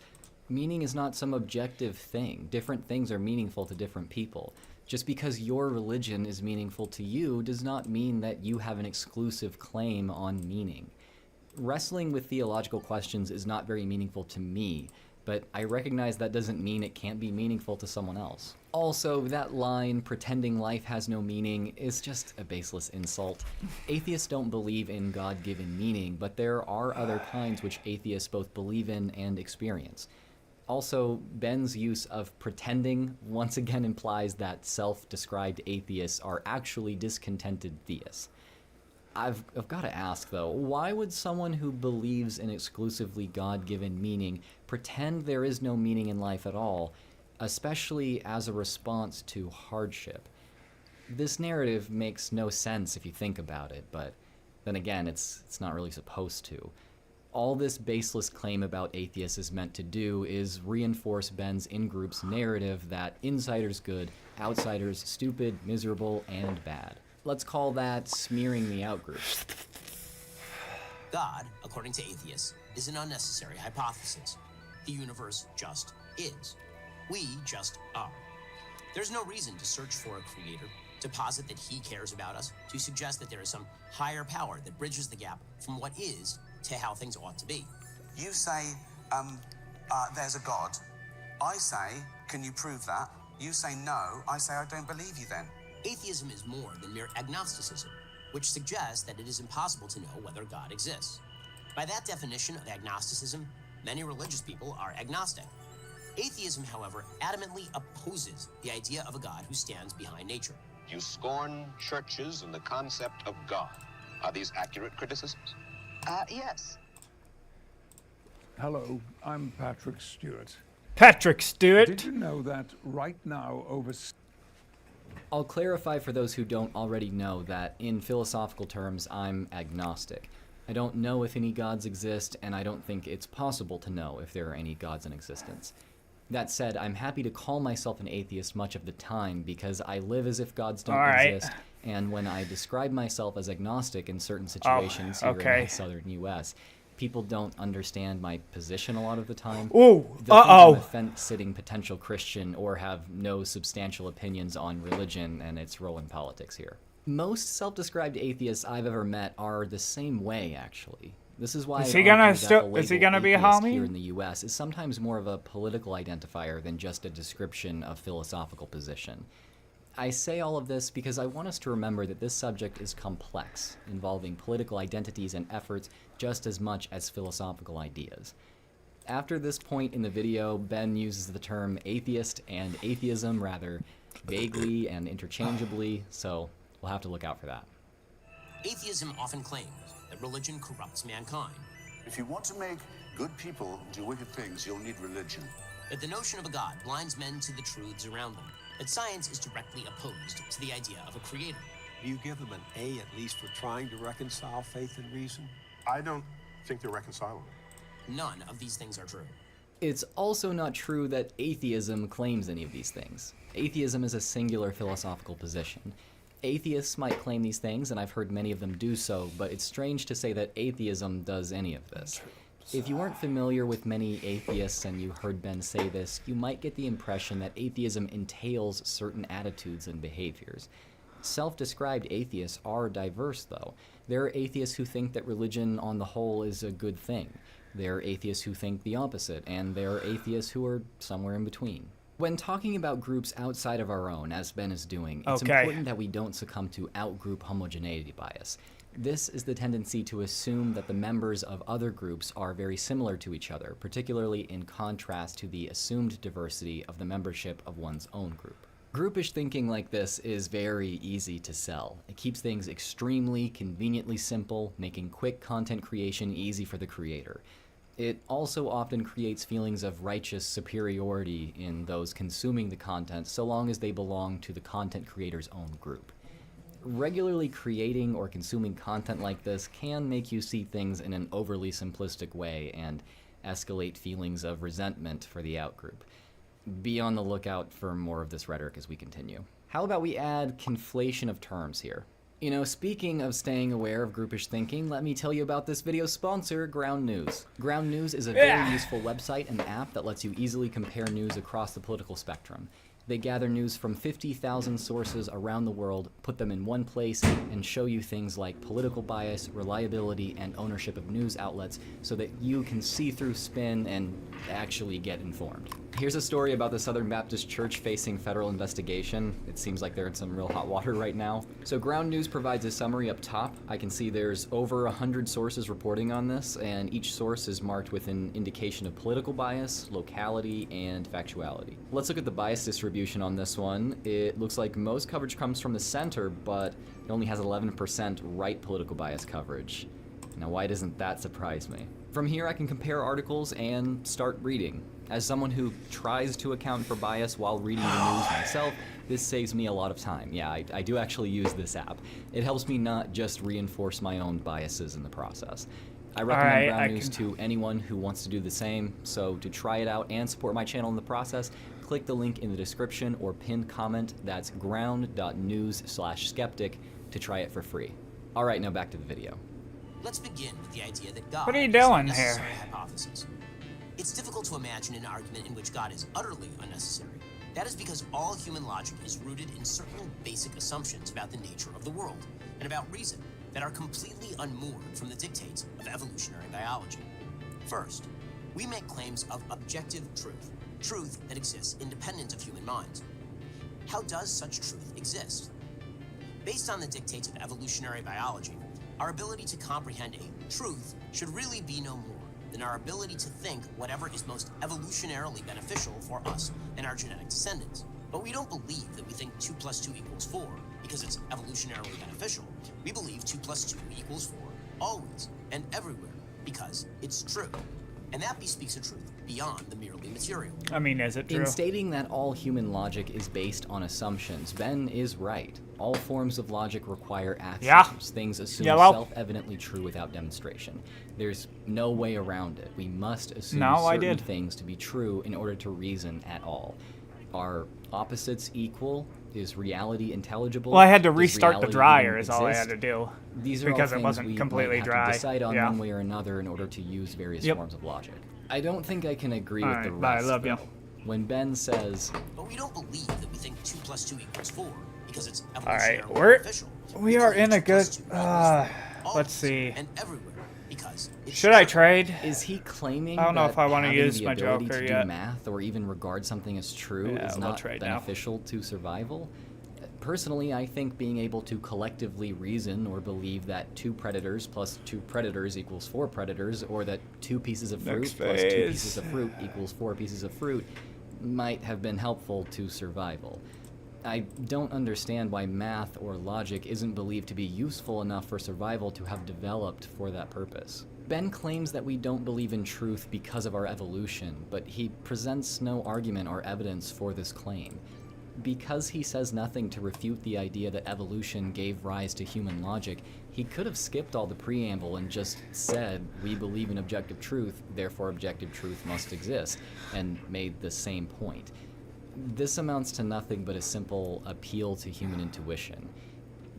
Meaning is not some objective thing. Different things are meaningful to different people. Just because your religion is meaningful to you does not mean that you have an exclusive claim on meaning. Wrestling with theological questions is not very meaningful to me, but I recognize that doesn't mean it can't be meaningful to someone else. Also, that line, pretending life has no meaning, is just a baseless insult. Atheists don't believe in God-given meaning, but there are other kinds which atheists both believe in and experience. Also, Ben's use of pretending once again implies that self-described atheists are actually discontented theists. I've got to ask, though, why would someone who believes in exclusively God-given meaning pretend there is no meaning in life at all, especially as a response to hardship? This narrative makes no sense if you think about it, but then again, it's not really supposed to. All this baseless claim about atheists is meant to do is reinforce Ben's in-group's narrative that insiders good, outsiders stupid, miserable, and bad. Let's call that smearing the out-group. God, according to atheists, is an unnecessary hypothesis. The universe just is. We just are. There's no reason to search for a creator. to posit that he cares about us, to suggest that there is some higher power that bridges the gap from what is to how things ought to be. You say, there's a God. I say, can you prove that? You say no. I say, I don't believe you then. Atheism is more than mere agnosticism, which suggests that it is impossible to know whether God exists. By that definition of agnosticism, many religious people are agnostic. Atheism, however, adamantly opposes the idea of a God who stands behind nature. You scorn churches and the concept of God. Are these accurate criticisms? Yes. Hello, I'm Patrick Stewart. Patrick Stewart. Did you know that right now over... I'll clarify for those who don't already know that in philosophical terms, I'm agnostic. I don't know if any gods exist, and I don't think it's possible to know if there are any gods in existence. That said, I'm happy to call myself an atheist much of the time because I live as if gods don't exist, and when I describe myself as agnostic in certain situations here in the southern U.S., people don't understand my position a lot of the time. Ooh, I'm a fence-sitting potential Christian or have no substantial opinions on religion and its role in politics here. Most self-described atheists I've ever met are the same way, actually. This is why is he gonna be a homie here in the U.S. is sometimes more of a political identifier than just a description of philosophical position. I say all of this because I want us to remember that this subject is complex, involving political identities and efforts just as much as philosophical ideas. After this point in the video, Ben uses the term atheist and atheism rather vaguely and interchangeably, so we'll have to look out for that. Atheism often claims that religion corrupts mankind. If you want to make good people do wicked things, you'll need religion. That the notion of a God blinds men to the truths around them. That science is directly opposed to the idea of a creator. Do you give them an A at least for trying to reconcile faith and reason? I don't think they're reconcilable. None of these things are true. It's also not true that atheism claims any of these things. Atheism is a singular philosophical position. Atheists might claim these things, and I've heard many of them do so, but it's strange to say that atheism does any of this. If you weren't familiar with many atheists and you heard Ben say this, you might get the impression that atheism entails certain attitudes and behaviors. Self-described atheists are diverse, though. There are atheists who think that religion on the whole is a good thing. There are atheists who think the opposite, and there are atheists who are somewhere in between. When talking about groups outside of our own, as Ben is doing, it's important that we don't succumb to out-group homogeneity bias. This is the tendency to assume that the members of other groups are very similar to each other, particularly in contrast to the assumed diversity of the membership of one's own group. Groupish thinking like this is very easy to sell. It keeps things extremely, conveniently simple, making quick content creation easy for the creator. It also often creates feelings of righteous superiority in those consuming the content so long as they belong to the content creator's own group. Regularly creating or consuming content like this can make you see things in an overly simplistic way and escalate feelings of resentment for the outgroup. Be on the lookout for more of this rhetoric as we continue. How about we add conflation of terms here? You know, speaking of staying aware of groupish thinking, let me tell you about this video's sponsor, Ground News. Ground News is a very useful website and app that lets you easily compare news across the political spectrum. They gather news from 50,000 sources around the world, put them in one place, and show you things like political bias, reliability, and ownership of news outlets so that you can see through spin and actually get informed. Here's a story about the Southern Baptist Church facing federal investigation. It seems like they're in some real hot water right now. So Ground News provides a summary up top. I can see there's over 100 sources reporting on this, and each source is marked with an indication of political bias, locality, and factuality. Let's look at the bias distribution on this one. It looks like most coverage comes from the center, but it only has 11% right political bias coverage. Now, why doesn't that surprise me? From here, I can compare articles and start reading. As someone who tries to account for bias while reading the news myself, this saves me a lot of time. Yeah, I do actually use this app. It helps me not just reinforce my own biases in the process. I recommend Ground News to anyone who wants to do the same, so to try it out and support my channel in the process, click the link in the description or pinned comment. That's ground.news/skeptic to try it for free. All right, now back to the video. Let's begin with the idea that God What are you is doing a necessary here? hypothesis. It's difficult to imagine an argument in which God is utterly unnecessary. That is because all human logic is rooted in certain basic assumptions about the nature of the world and about reason that are completely unmoored from the dictates of evolutionary biology. First, we make claims of objective truth, truth that exists independent of human minds. How does such truth exist? Based on the dictates of evolutionary biology, our ability to comprehend a truth should really be no more than our ability to think whatever is most evolutionarily beneficial for us and our genetic descendants. But we don't believe that we think 2 + 2 = 4 because it's evolutionarily beneficial. We believe 2 + 2 = 4 always and everywhere because it's true. And that bespeaks a truth beyond the merely material. I mean, is it true? In stating that all human logic is based on assumptions, Ben is right. All forms of logic require axioms, things assumed self-evidently true without demonstration. There's no way around it. We must assume certain things to be true in order to reason at all. Are opposites equal? Is reality intelligible? Well, I had to Does restart the reality dryer even is all I had exist? to do. These are because all it things wasn't we completely might dry. have to decide on one way or another in order to use various forms of logic. I don't think I can agree with the rest. I love you. When Ben says, but we don't believe that we think 2 + 2 = 4 because it's Alright, evolutionarily beneficial. we are in a good let's see. And everywhere because Should I trade? Is he claiming I don't know that if I want to having use the my ability Joker to yet. do math or even regard something as true Yeah, is we'll not trade now. beneficial to survival? Personally, I think being able to collectively reason or believe that 2 predators plus 2 predators equals 4 predators, or that 2 pieces of fruit Next plus 2 phase. pieces of fruit equals 4 pieces of fruit might have been helpful to survival. I don't understand why math or logic isn't believed to be useful enough for survival to have developed for that purpose. Ben claims that we don't believe in truth because of our evolution, but he presents no argument or evidence for this claim. Because he says nothing to refute the idea that evolution gave rise to human logic, he could have skipped all the preamble and just said, we believe in objective truth, therefore objective truth must exist, and made the same point. This amounts to nothing but a simple appeal to human intuition.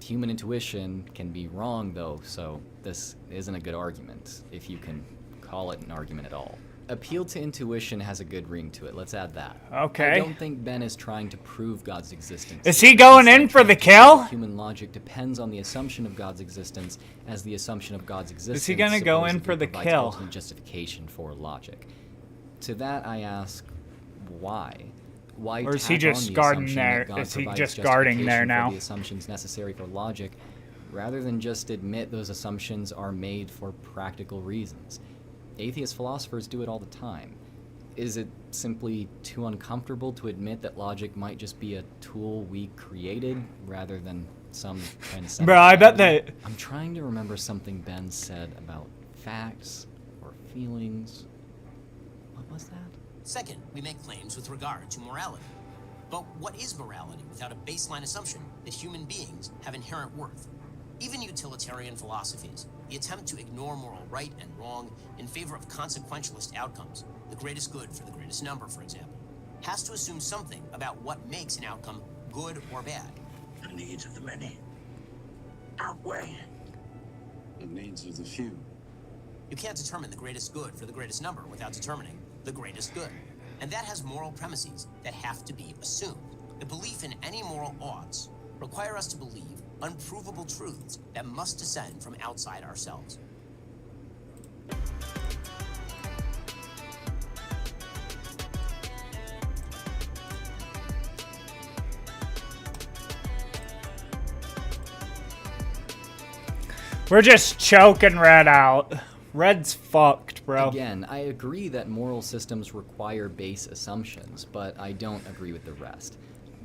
Human intuition can be wrong, though, so this isn't a good argument, if you can call it an argument at all. Appeal to intuition has a good ring to it. Let's add that. Okay. I don't think Ben is trying to prove God's existence. Is he going in for the kill? Human logic depends on the assumption of God's existence, as the assumption of God's existence Is he gonna go in for the provides kill? ultimate justification for logic. To that I ask, why? Why Or is he tack just on the guarding assumption there? that God Is he provides just guarding there justification now? for the assumptions necessary for logic, rather than just admit those assumptions are made for practical reasons? Atheist philosophers do it all the time. Is it simply too uncomfortable to admit that logic might just be a tool we created rather than some transcendent Bro, I bet reality? that- I'm trying to remember something Ben said about facts or feelings. What was that? Second, we make claims with regard to morality. But what is morality without a baseline assumption that human beings have inherent worth? Even utilitarian philosophies, the attempt to ignore moral right and wrong in favor of consequentialist outcomes, the greatest good for the greatest number, for example, has to assume something about what makes an outcome good or bad. The needs of the many outweigh the needs of the few. You can't determine the greatest good for the greatest number without determining the greatest good. And that has moral premises that have to be assumed. The belief in any moral oughts require us to believe unprovable truths that must descend from outside ourselves. We're just choking Red out. Red's fucked, bro. Again, I agree that moral systems require base assumptions, but I don't agree with the rest.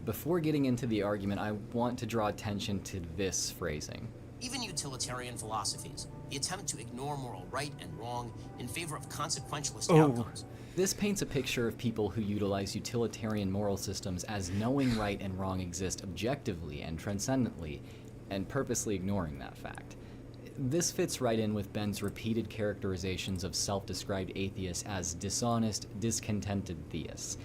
Before getting into the argument, I want to draw attention to this phrasing. Even utilitarian philosophies, the attempt to ignore moral right and wrong in favor of consequentialist outcomes. This paints a picture of people who utilize utilitarian moral systems as knowing right and wrong exist objectively and transcendently, and purposely ignoring that fact. This fits right in with Ben's repeated characterizations of self-described atheists as dishonest, discontented theists.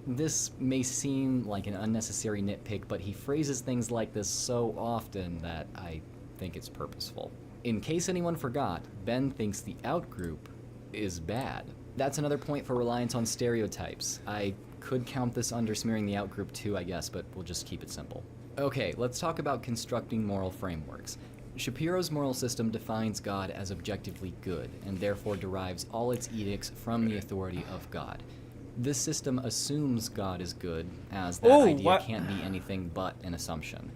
This may seem like an unnecessary nitpick, but he phrases things like this so often that I think it's purposeful. In case anyone forgot, Ben thinks the outgroup is bad. That's another point for reliance on stereotypes. I could count this under smearing the outgroup too, I guess, but we'll just keep it simple. Okay, let's talk about constructing moral frameworks. Shapiro's moral system defines God as objectively good, and therefore derives all its edicts from the authority of God. This system assumes God is good, as that idea can't be anything but an assumption.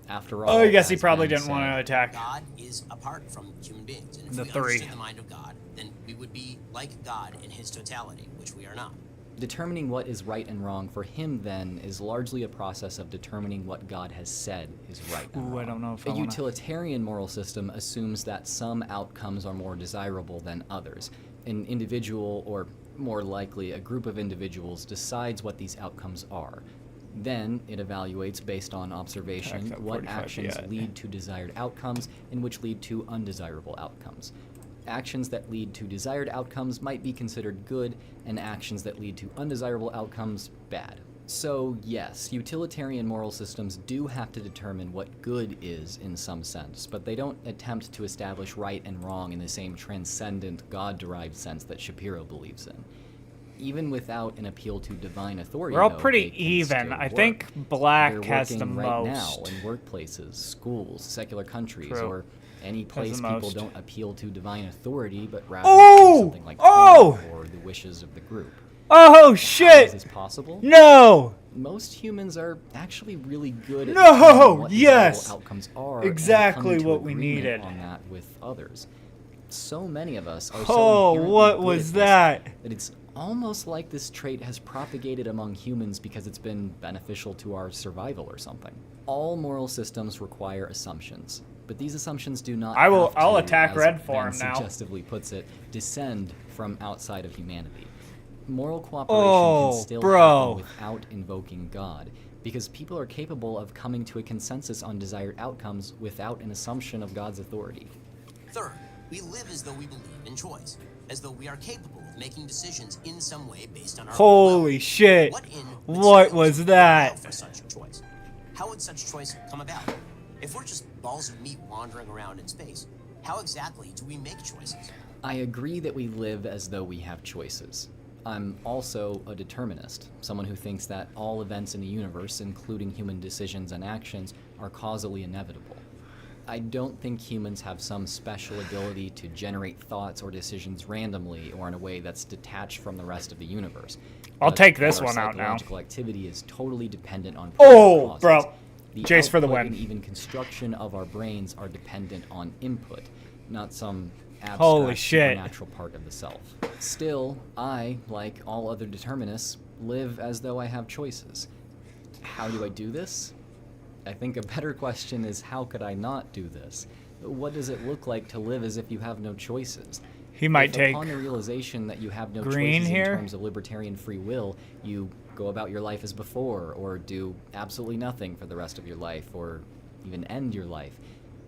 After all, I guess he as probably Ben didn't want to said, attack God is apart from human beings, and if the we three. understood the mind of God, then we would be like God in his totality, which we are not. Determining what is right and wrong for him, then, is largely a process of determining what God has said is right and wrong. I don't know if A I wanna... utilitarian moral system assumes that some outcomes are more desirable than others. An individual, or more likely a group of individuals, decides what these outcomes are. Then it evaluates, based on observation, what actions lead to desired outcomes and which lead to undesirable outcomes. Actions that lead to desired outcomes might be considered good, and actions that lead to undesirable outcomes, bad. So yes, utilitarian moral systems do have to determine what good is in some sense, but they don't attempt to establish right and wrong in the same transcendent, God-derived sense that Shapiro believes in. Even without an appeal to divine authority, We're all though, pretty they can even. still I work. think Black They're has the working right most. now in workplaces, schools, secular countries, True. or any Has place the people most. don't appeal to divine authority, but rather Oh! to something like Oh! God or the wishes of the group. Oh How shit! is this possible? No! Most humans are actually really good at No! determining what Yes! desirable outcomes are, Exactly and coming to what we agreement needed. on that with others. So many of us are Oh, so inherently what good was at this that? that it's almost like this trait has propagated among humans because it's been beneficial to our survival or something. All moral systems require assumptions, but these assumptions do not I'll have to, attack as Red for Ben him now. suggestively puts it, descend from outside of humanity. Moral cooperation Oh, can still bro. happen without invoking God, because people are capable of coming to a consensus on desired outcomes without an assumption of God's authority. Third, we live as though we believe in choice, as though we are capable of making decisions in some way based on our Holy shit! What was that? for such a choice. How would such choice come about? If we're just balls of meat wandering around in space, how exactly do we make choices? I agree that we live as though we have choices. I'm also a determinist, someone who thinks that all events in the universe, including human decisions and actions, are causally inevitable. I don't think humans have some special ability to generate thoughts or decisions randomly or in a way that's detached from the rest of the universe. I'll But take this our one out now. Psychological activity is totally dependent on Oh, causes. bro. The Jace for the output win. and even construction of our brains are dependent on input, not some abstract Holy shit. supernatural part of the self. Still, I, like all other determinists, live as though I have choices. How do I do this? I think a better question is, how could I not do this? What does it look like to live as if you have no choices? He might If take upon the realization that you have no green choices here. in terms of libertarian free will, you go about your life as before, or do absolutely nothing for the rest of your life, or even end your life.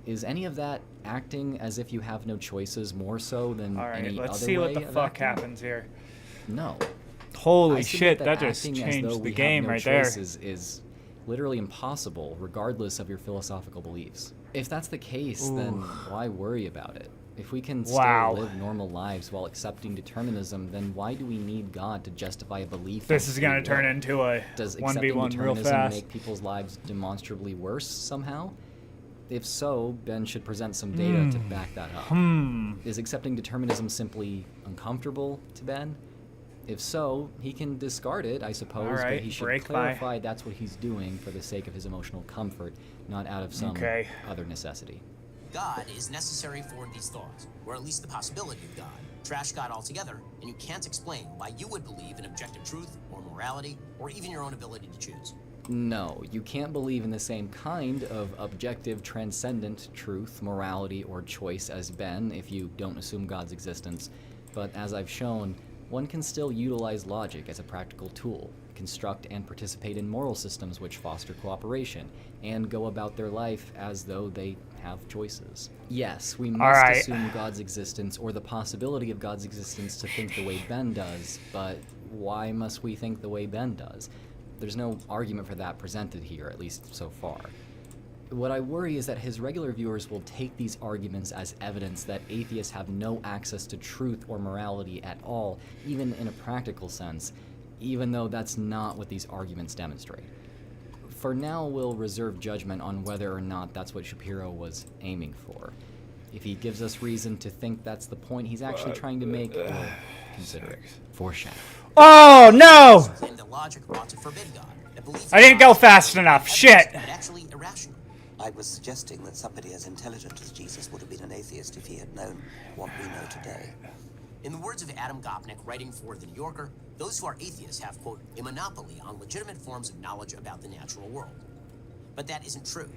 Is any of that acting as if you have no choices more so than Alright, any let's other see what way the of fuck acting? happens here. No. Holy I submit shit, that just acting as though changed we the game have no right there. choices is literally impossible, regardless of your philosophical beliefs. If that's the case, then Ooh. why worry about it? If we can Wow. still live normal lives while accepting determinism, then why do we need God to justify a belief? This in is gonna free turn will? into a Does 1v1 accepting real determinism fast. make people's lives demonstrably worse somehow? If so, Ben should present some data to back that up. Is accepting determinism simply uncomfortable to Ben? If so, he can discard it, I suppose, Alright, but he should break by. clarify that's what he's doing for the sake of his emotional comfort, not out of some Okay. other necessity. God is necessary for these thoughts, or at least the possibility of God. Trash God altogether, and you can't explain why you would believe in objective truth, or morality, or even your own ability to choose. No, you can't believe in the same kind of objective, transcendent truth, morality, or choice as Ben if you don't assume God's existence. But as I've shown, one can still utilize logic as a practical tool, construct and participate in moral systems which foster cooperation, and go about their life as though they have choices. Yes, we must Alright. assume God's existence or the possibility of God's existence to think the way Ben does, but why must we think the way Ben does? There's no argument for that presented here, at least so far. What I worry is that his regular viewers will take these arguments as evidence that atheists have no access to truth or morality at all, even in a practical sense, even though that's not what these arguments demonstrate. For now, we'll reserve judgment on whether or not that's what Shapiro was aiming for. If he gives us reason to think that's the point he's actually trying to make, we'll consider it. Foreshadowing. Oh, no! Claim that logic ought to forbid God. That belief I didn't go fast enough. Shit. actually irrational. I was suggesting that somebody as intelligent as Jesus would have been an atheist if he had known what we know today. In the words of Adam Gopnik, writing for The New Yorker, those who are atheists have, quote, a monopoly on legitimate forms of knowledge about the natural world. But that isn't true.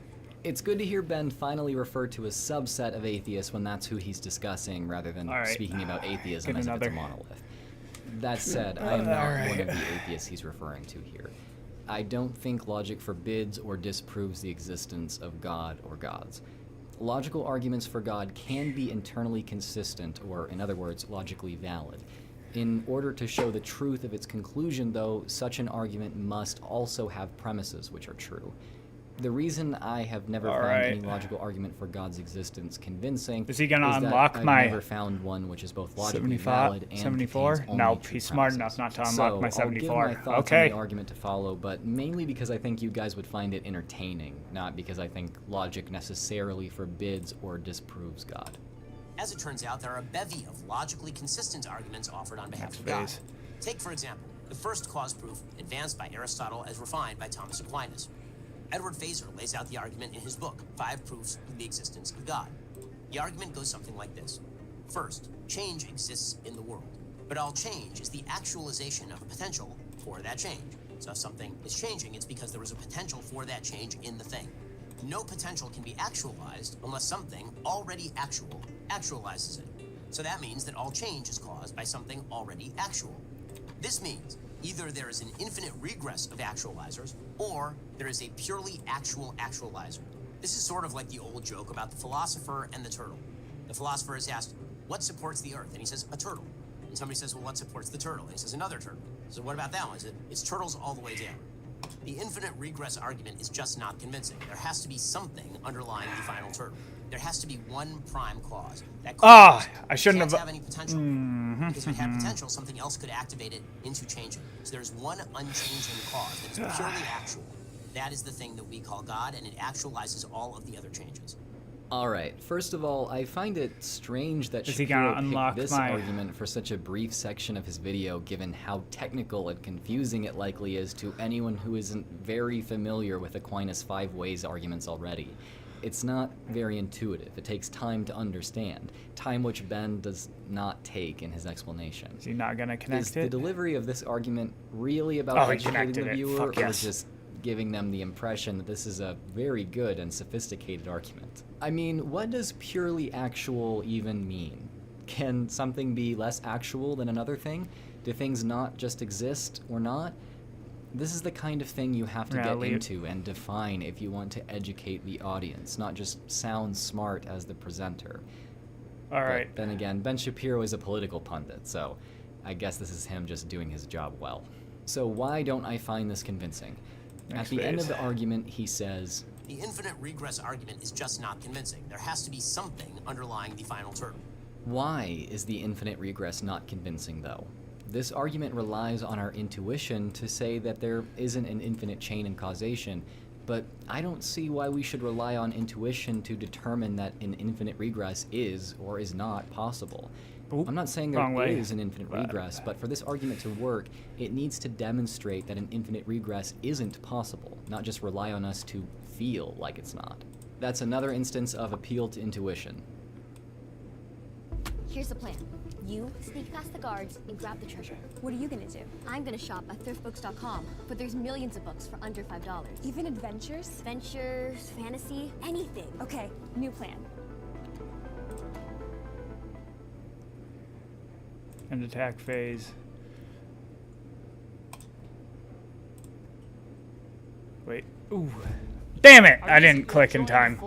It's good to hear Ben finally refer to a subset of atheists when that's who he's discussing, rather than speaking about atheism as if it's a monolith. That said, I am not one of the atheists he's referring to here. I don't think logic forbids or disproves the existence of God or gods. Logical arguments for God can be internally consistent, or, in other words, logically valid. In order to show the truth of its conclusion, though, such an argument must also have premises which are true. The reason I have never found any logical argument for God's existence convincing is he gonna that unlock I've my never found one which is both logically valid and 74? contains only Nope, true he's smart premises. enough not to unlock my 74. I'll give my thoughts Okay. on the argument to follow, but mainly because I think you guys would find it entertaining, not because I think logic necessarily forbids or disproves God. As it turns out, there are a bevy of logically consistent arguments offered on behalf of God. Take, for example, the first cause proof advanced by Aristotle as refined by Thomas Aquinas. Edward Feser lays out the argument in his book, 5 Proofs of the Existence of God. The argument goes something like this. First, change exists in the world, but all change is the actualization of a potential for that change. So if something is changing, it's because there is a potential for that change in the thing. No potential can be actualized unless something already actual actualizes it. So that means that all change is caused by something already actual. This means either there is an infinite regress of actualizers, or there is a purely actual actualizer. This is sort of like the old joke about the philosopher and the turtle. The philosopher is asked, what supports the earth? And he says, a turtle. And somebody says, well, what supports the turtle? And he says, another turtle. So what about that one? He said, it's turtles all the way down. The infinite regress argument is just not convincing. There has to be something underlying the final turtle. There has to be one prime cause. That cause I shouldn't can't have any potential. Because if it had potential, something else could activate it into changing. So there's one unchanging cause that is purely actual. That is the thing that we call God, and it actualizes all of the other changes. Alright, first of all, I find it strange that Is he gonna Shapiro unlock picked this my- argument for such a brief section of his video, given how technical and confusing it likely is to anyone who isn't very familiar with Aquinas' 5 ways arguments already. It's not very intuitive. It takes time to understand, time which Ben does not take in his explanation. Is he not gonna connect Is the delivery of this argument really about Oh, he educating connected the it. viewer, Fuck or yes. just giving them the impression that this is a very good and sophisticated argument? I mean, what does purely actual even mean? Can something be less actual than another thing? Do things not just exist or not? This is the kind of thing you have to Yeah, get leave- into and define if you want to educate the audience, not just sound smart as the presenter. Alright. But then again, Ben Shapiro is a political pundit, so I guess this is him just doing his job well. So why don't I find this convincing? At the end of the argument, he says, The infinite regress argument is just not convincing. There has to be something underlying the final turtle. why is the infinite regress not convincing, though? This argument relies on our intuition to say that there isn't an infinite chain in causation, but I don't see why we should rely on intuition to determine that an infinite regress is or is not possible. I'm not saying wrong there way. is an infinite regress, but for this argument to work, it needs to demonstrate that an infinite regress isn't possible, not just rely on us to feel like it's not. That's another instance of appeal to intuition. Here's the plan. You sneak past the guards and grab the treasure. What are you gonna do? I'm gonna shop at thriftbooks.com, but there's millions of books for under $5. Even adventures? Adventures, fantasy, anything. Okay, new plan. End attack phase. Wait. Ooh. Damn it! I didn't click in time.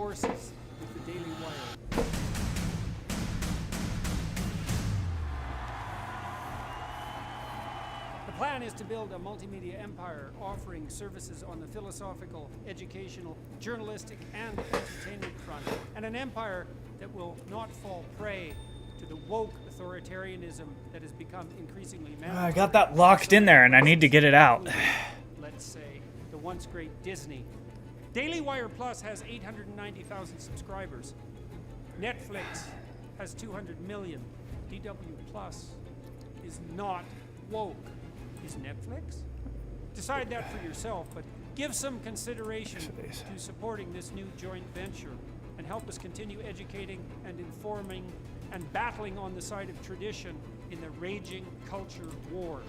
The plan is to build a multimedia empire offering services on the philosophical, educational, journalistic, and entertainment front, and an empire that will not fall prey to the woke authoritarianism that has become increasingly I mandatory. got that locked in there and I need to get it out. Let's say the once great Disney. Daily Wire Plus has 890,000 subscribers. Netflix has 200 million. DW Plus is not woke. Is Netflix? Decide that for yourself, but give some consideration to supporting this new joint venture and help us continue educating and informing and battling on the side of tradition in the raging culture war.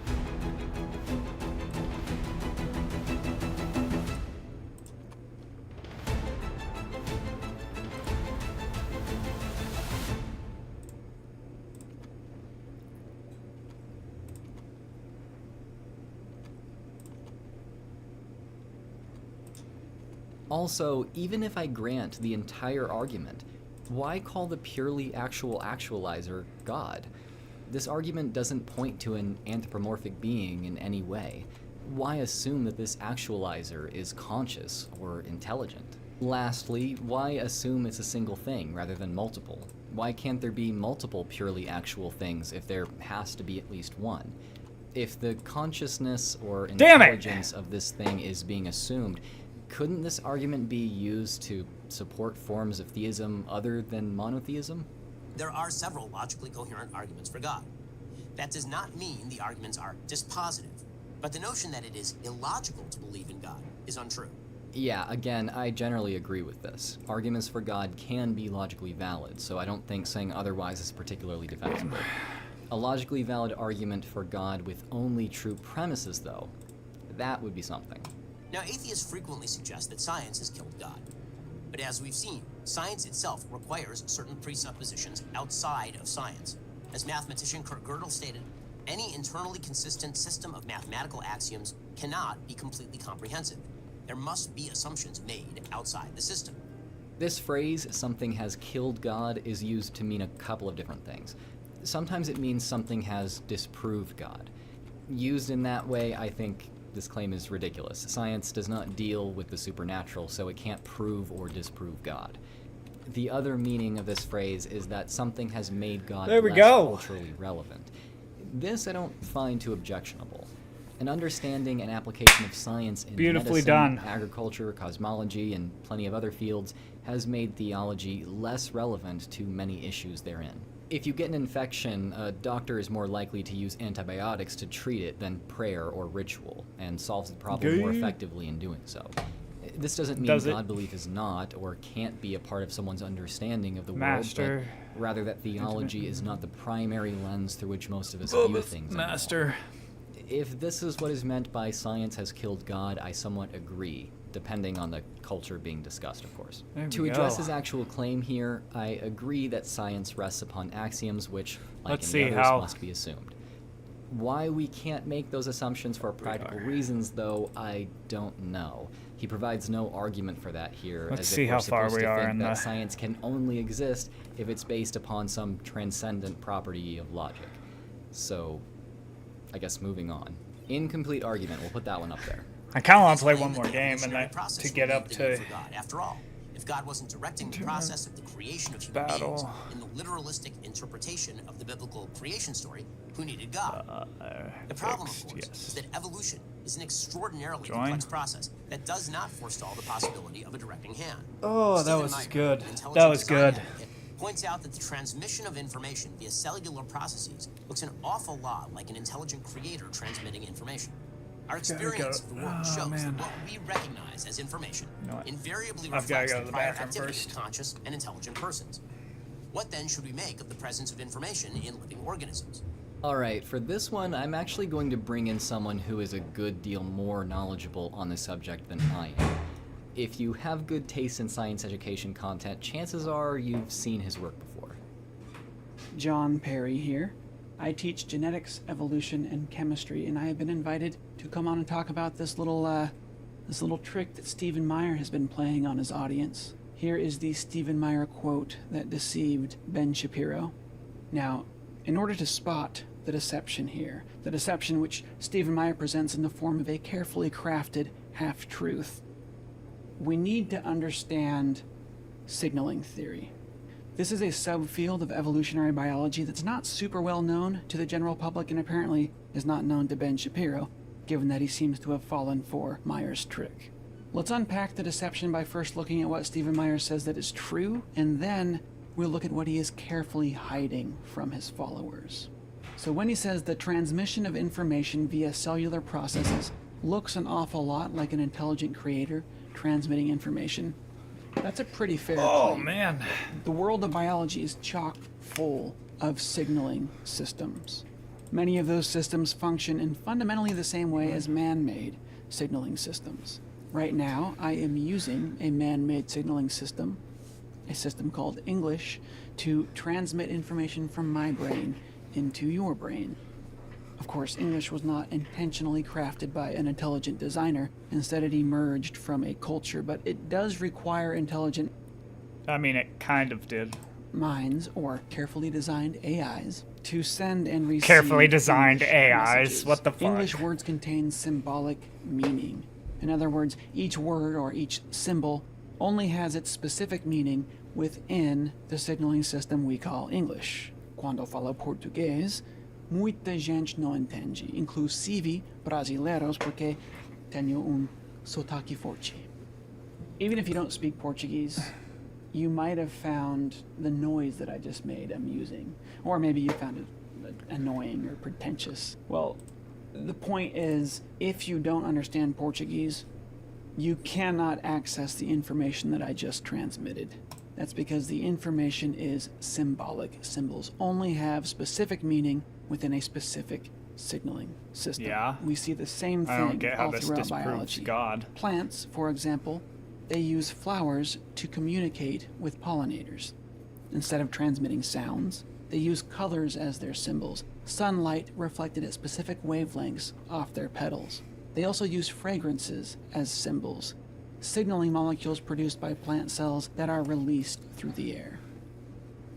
Also, even if I grant the entire argument, why call the purely actual actualizer God? This argument doesn't point to an anthropomorphic being in any way. Why assume that this actualizer is conscious or intelligent? Lastly, why assume it's a single thing rather than multiple? Why can't there be multiple purely actual things if there has to be at least one? If the consciousness or intelligence of this thing is being assumed, couldn't this argument be used to support forms of theism other than monotheism? There are several logically coherent arguments for God. That does not mean the arguments are dispositive, but the notion that it is illogical to believe in God is untrue. Yeah, again, I generally agree with this. Arguments for God can be logically valid, so I don't think saying otherwise is particularly defensible. A logically valid argument for God with only true premises, though, that would be something. Now, atheists frequently suggest that science has killed God. But as we've seen, science itself requires certain presuppositions outside of science. As mathematician Kurt Gödel stated, any internally consistent system of mathematical axioms cannot be completely comprehensive. There must be assumptions made outside the system. This phrase, something has killed God, is used to mean a couple of different things. Sometimes it means something has disproved God. Used in that way, I think this claim is ridiculous. Science does not deal with the supernatural, so it can't prove or disprove God. The other meaning of this phrase is that something has made God less culturally relevant. This I don't find too objectionable. An understanding and application of science in medicine, agriculture, cosmology, and plenty of other fields has made theology less relevant to many issues therein. If you get an infection, a doctor is more likely to use antibiotics to treat it than prayer or ritual, and solves the problem more effectively in doing so. This doesn't mean God belief is not or can't be a part of someone's understanding of the world, but rather that theology is not the primary lens through which most of us view things. If this is what is meant by science has killed God, I somewhat agree, depending on the culture being discussed, of course. To address his actual claim here, I agree that science rests upon axioms which, like any others, must be assumed. Why we can't make those assumptions for practical reasons, though, I don't know. He provides no argument for that here, as if we're supposed to think that science can only exist if it's based upon some transcendent property of logic. So, I guess moving on. Incomplete argument, we'll put that one up there. I kind of want to play one more game and then to get up to After all, if God wasn't directing the process of the creation of human beings in the literalistic interpretation of the biblical creation story, who needed God? The problem, of course, is that evolution is an extraordinarily complex process that does not forestall the possibility of a directing hand. Oh, that was good. That was good. Points out that the transmission of information via cellular processes looks an awful lot like an intelligent creator transmitting information. Our experience of the world shows that what we recognize as information invariably reflects the prior activity of conscious and intelligent persons. What then should we make of the presence of information in living organisms? Alright, for this one, I'm actually going to bring in someone who is a good deal more knowledgeable on the subject than I am. If you have good taste in science education content, chances are you've seen his work before. John Perry here. I teach genetics, evolution, and chemistry, and I have been invited to come on and talk about this little trick that Stephen Meyer has been playing on his audience. Here is the Stephen Meyer quote that deceived Ben Shapiro. Now, in order to spot the deception here, the deception which Stephen Meyer presents in the form of a carefully crafted half-truth, we need to understand signaling theory. This is a subfield of evolutionary biology that's not super well known to the general public and apparently is not known to Ben Shapiro, given that he seems to have fallen for Meyer's trick. Let's unpack the deception by first looking at what Stephen Meyer says that is true, and then we'll look at what he is carefully hiding from his followers. So when he says the transmission of information via cellular processes looks an awful lot like an intelligent creator transmitting information, that's a pretty fair claim. Man. The world of biology is chock full of signaling systems. Many of those systems function in fundamentally the same way as man-made signaling systems. Right now, I am using a man-made signaling system, a system called English, to transmit information from my brain into your brain. Of course, English was not intentionally crafted by an intelligent designer. Instead, it emerged from a culture, but it does require intelligent... I mean, it kind of did. ...minds, or carefully designed AIs, to send and receive... Carefully designed English AIs? messages. What the fuck? English words contain symbolic meaning. In other words, each word or each symbol only has its specific meaning within the signaling system we call English. Quando falo português, muita gente não entende, inclusive brasileiros, porque tenho sotaque forte. Even if you don't speak Portuguese, you might have found the noise that I just made amusing. Or maybe you found it annoying or pretentious. Well, the point is, if you don't understand Portuguese, you cannot access the information that I just transmitted. That's because the information is symbolic. Symbols only have specific meaning within a specific signaling system. Yeah. We see the same I don't thing get how all this throughout disproves biology. God. Plants, for example, they use flowers to communicate with pollinators. Instead of transmitting sounds, they use colors as their symbols, sunlight reflected at specific wavelengths off their petals. They also use fragrances as symbols, signaling molecules produced by plant cells that are released through the air.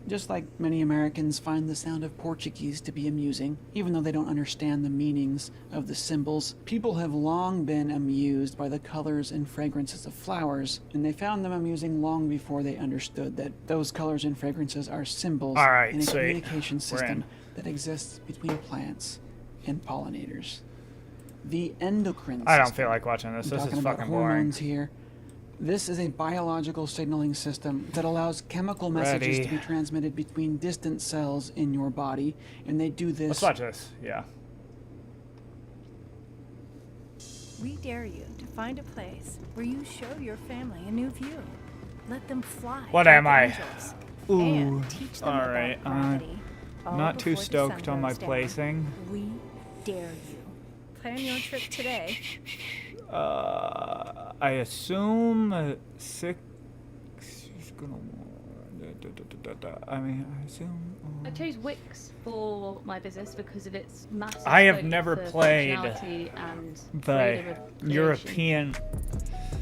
Just like many Americans find the sound of Portuguese to be amusing, even though they don't understand the meanings of the symbols, people have long been amused by the colors and fragrances of flowers, and they found them amusing long before they understood that those colors and fragrances are symbols in a communication system that exists between plants and pollinators. The endocrine system. I don't feel like watching this. This is fucking boring. Hormones here. This is a biological signaling system that allows chemical messages to be transmitted between distant cells in your body, and they do this. Let's watch this. Yeah. We dare you to find a place where you show your family a new view. Let them fly. What like am I? angels, Ooh. and teach them All right. about gravity. All Not too before stoked December on my is down. placing. We dare you. Plan your trip today. I assume 6 is gonna. I mean, I assume. I chose Wix for my business because of its massive. I have scope never for played functionality and the freedom of creation. European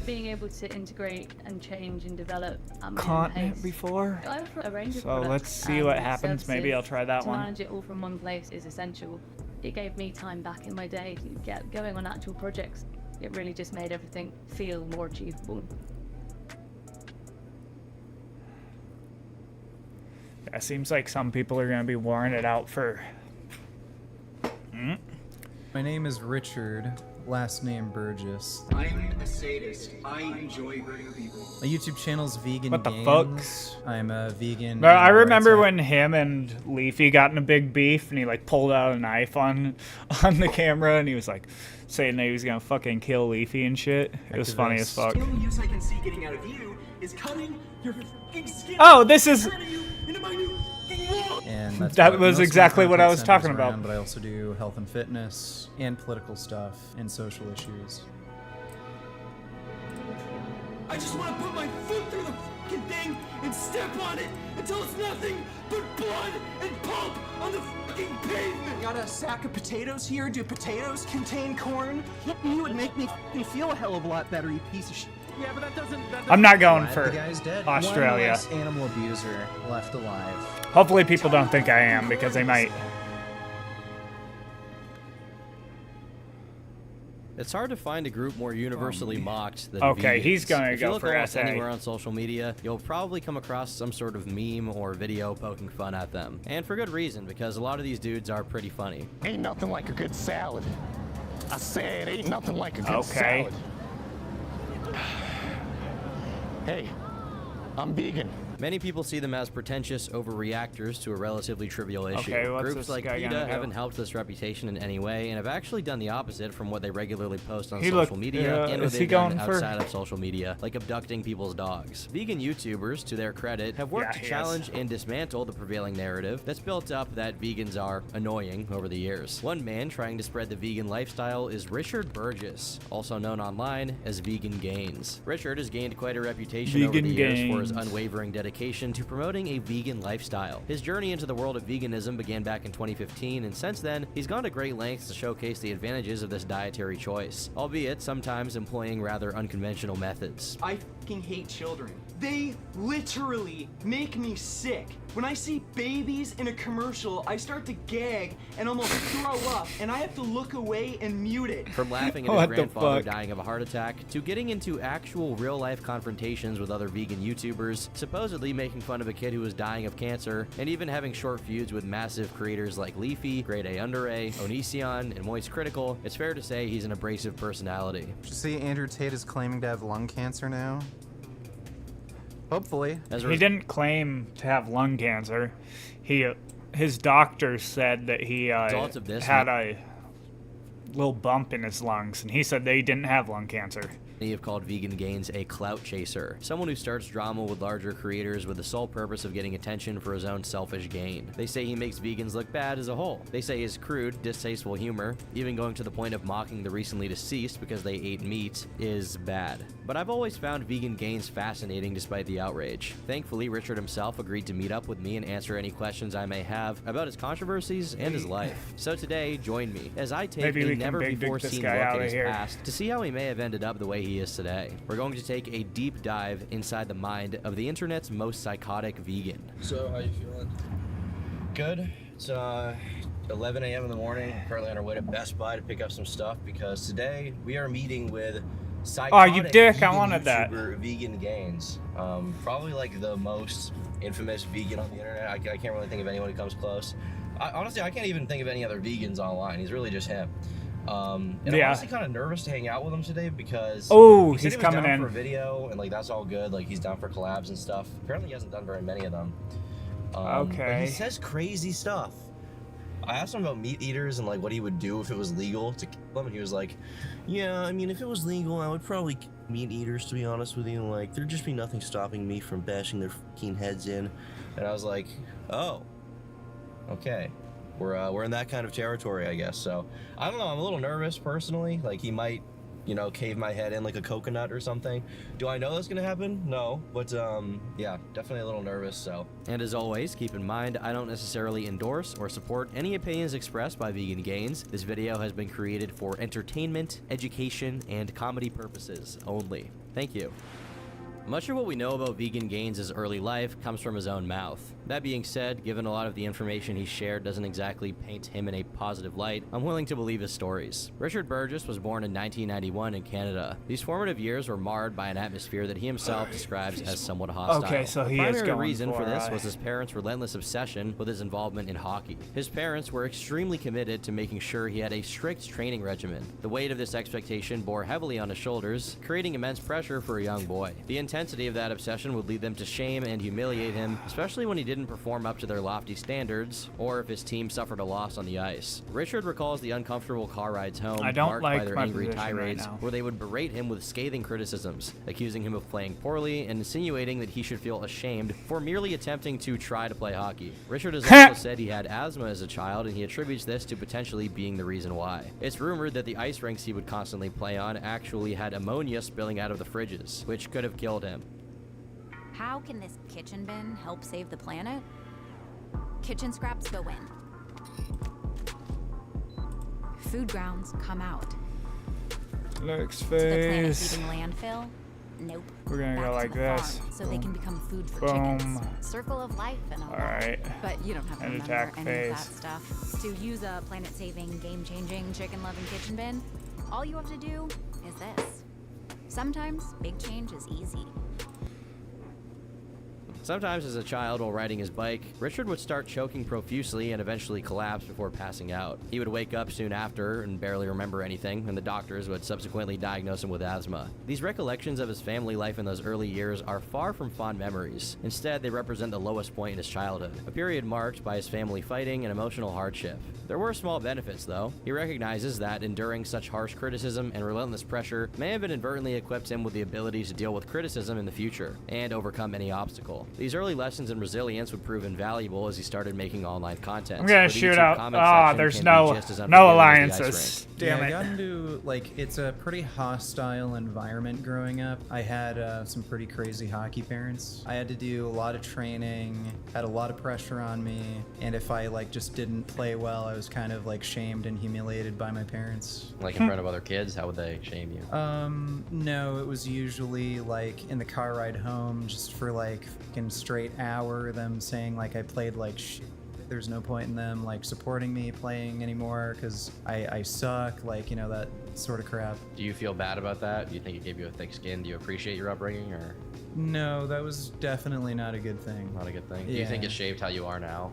Being able to integrate and change and develop at my own continent pace. before. I offer a range of So products let's see and what happens. Maybe I'll services. try that to one. manage it all from one place is essential. It gave me time back in my day to get going on actual projects. It really just made everything feel more achievable. Yeah, it seems like some people are gonna be wearing it out for. My name is Richard, last name Burgess. I'm a sadist. I enjoy hurting people. My YouTube channel's Vegan What the Games. I'm a vegan. But I animal remember rights when him and Leafy got in a big beef, and he like pulled out a knife on the camera, and he was like saying that he was gonna fucking kill Leafy and shit. It was funny as fuck. The only use I can see getting out of you is cutting your fucking skin. Oh, this is. And that's That what was most of my exactly what I content was centers talking about. around, but I also do health and fitness and political stuff and social issues. I just want to put my foot through the fucking thing and step on it until it's nothing but blood and pulp on the fucking pavement. Got a sack of potatoes here? Do potatoes contain corn? You would make me fucking feel a hell of a lot better, you piece of shit. Yeah, but that doesn't. I'm not going for The guy's dead. Australia. One less animal abuser left alive. Hopefully people don't think I am, because they might. It's hard to find a group more universally mocked than Okay, vegans. he's gonna If you go look for almost SA. anywhere on social media, you'll probably come across some sort of meme or video poking fun at them. And for good reason, because a lot of these dudes are pretty funny. Ain't nothing like a good salad. I said, ain't nothing like a good Okay. salad. Hey, I'm vegan. Many people see them as pretentious overreactors to a relatively trivial issue. Okay, what's Groups this like guy PETA gonna do? haven't helped this reputation in any way and have actually done the opposite from what they regularly post on He social look- media and what is he they've done going for- outside of social media, like abducting people's dogs. Vegan YouTubers, to their credit, have worked Yeah, to he is. challenge and dismantle the prevailing narrative that's built up that vegans are annoying over the years. One man trying to spread the vegan lifestyle is Richard Burgess, also known online as Vegan Gains. Richard has gained quite a reputation over the Vegan years for his Gains. unwavering dedication to promoting a vegan lifestyle. His journey into the world of veganism began back in 2015, and since then, he's gone to great lengths to showcase the advantages of this dietary choice, albeit sometimes employing rather unconventional methods. I fucking hate children. They literally make me sick. When I see babies in a commercial, I start to gag and almost throw up, and I have to look away and mute it. From laughing at his What the grandfather fuck? dying of a heart attack, to getting into actual real-life confrontations with other vegan YouTubers, supposedly making fun of a kid who was dying of cancer, and even having short feuds with massive creators like Leafy, Grade A Under A, Onision, and Moist Critical, it's fair to say he's an abrasive personality. Did you see Andrew Tate is claiming to have lung cancer now? Hopefully. He didn't claim to have lung cancer. His doctor said that he Results of this had a little bump in his lungs, and he said that he didn't have lung cancer. Many have called Vegan Gains a clout chaser, someone who starts drama with larger creators with the sole purpose of getting attention for his own selfish gain. They say he makes vegans look bad as a whole. They say his crude, distasteful humor, even going to the point of mocking the recently deceased because they ate meat, is bad. But I've always found Vegan Gains fascinating despite the outrage. Thankfully, Richard himself agreed to meet up with me and answer any questions I may have about his controversies and his life. So today, join me as I take Maybe we a can never-before-seen big look dick this guy at outta his here. past to see how he may have ended up the way he is today. We're going to take a deep dive inside the mind of the internet's most psychotic vegan. So, how you feeling? Good. It's 11 a.m. in the morning. I'm currently on our way to Best Buy to pick up some stuff because today we are meeting with psychotic you dick, I vegan wanted that. YouTuber Vegan Gains. Probably like the most infamous vegan on the internet. I can't really think of anyone who comes close. Honestly, I can't even think of any other vegans online. He's really just him. And I'm Yeah. honestly kind of nervous to hang out with him today because Oh, he said he's he was coming down in. for a video and like that's all good. Like he's down for collabs and stuff. Apparently he hasn't done very many of them. But Okay. he says crazy stuff. I asked him about meat eaters and like what he would do if it was legal to kill them, and he was like, "Yeah, I mean, if it was legal, I would probably kill meat eaters. To be honest with you, like there'd just be nothing stopping me from bashing their fucking heads in." And I was like, "Oh, okay." We're in that kind of territory, I guess. So I don't know. I'm a little nervous personally. Like he might, you know, cave my head in like a coconut or something. Do I know that's gonna happen? No, but yeah, definitely a little nervous. So. And as always, keep in mind, I don't necessarily endorse or support any opinions expressed by Vegan Gains. This video has been created for entertainment, education, and comedy purposes only. Thank you. Much of what we know about Vegan Gains' early life comes from his own mouth. That being said, given a lot of the information he shared doesn't exactly paint him in a positive light, I'm willing to believe his stories. Richard Burgess was born in 1991 in Canada. These formative years were marred by an atmosphere that he himself describes as somewhat hostile. Okay, so the he is primary going reason for this for, was his parents' relentless obsession with his involvement in hockey. His parents were extremely committed to making sure he had a strict training regimen. The weight of this expectation bore heavily on his shoulders, creating immense pressure for a young boy. The intensity of that obsession would lead them to shame and humiliate him, especially when he didn't perform up to their lofty standards, or if his team suffered a loss on the ice. Richard recalls the uncomfortable car rides home, I don't marked by like their my angry position right tirades, now. where they would berate him with scathing criticisms, accusing him of playing poorly and insinuating that he should feel ashamed for merely attempting to try to play hockey. Richard has also said he had asthma as a child, and he attributes this to potentially being the reason why. It's rumored that the ice rinks he would constantly play on actually had ammonia spilling out of the fridges, which could have killed him. How can this kitchen bin help save the planet? Kitchen scraps go in. Food grounds come out. Looks To the planet face. eating landfill? Nope. We're gonna Back go to like the this. farm, so they can become food for Boom. chickens. Circle of life and all Alright. that. But you don't have to And remember attack any of that phase. stuff. To use a planet-saving, game-changing, chicken-loving kitchen bin, All you have to do is this. Sometimes big change is easy. Sometimes as a child while riding his bike, Richard would start choking profusely and eventually collapse before passing out. He would wake up soon after and barely remember anything, and the doctors would subsequently diagnose him with asthma. These recollections of his family life in those early years are far from fond memories. Instead, they represent the lowest point in his childhood, a period marked by his family fighting and emotional hardship. There were small benefits, though. He recognizes that enduring such harsh criticism and relentless pressure may have inadvertently equipped him with the ability to deal with criticism in the future and overcome any obstacle. These early lessons in resilience would prove invaluable as he started making online content. I'm gonna For the shoot YouTube out. comment Ah, section there's can be no just as no unforgiving as the ice alliances. rink. Damn I it. got into, like, it's a pretty hostile environment growing up. I had some pretty crazy hockey parents. I had to do a lot of training, had a lot of pressure on me, and if I, like, just didn't play well, I was kind of, like, shamed and humiliated by my parents. Like in front of other kids, how would they shame you? No, it was usually, like, in the car ride home, just for, like, fucking straight hour, them saying, like, I played like shit. There's no point in them, like, supporting me playing anymore because I suck, like, you know, that sort of crap. Do you feel bad about that? Do you think it gave you a thick skin? Do you appreciate your upbringing, or No, that was definitely not a good thing. not a good thing? Do you think Yeah. it shaped how you are now?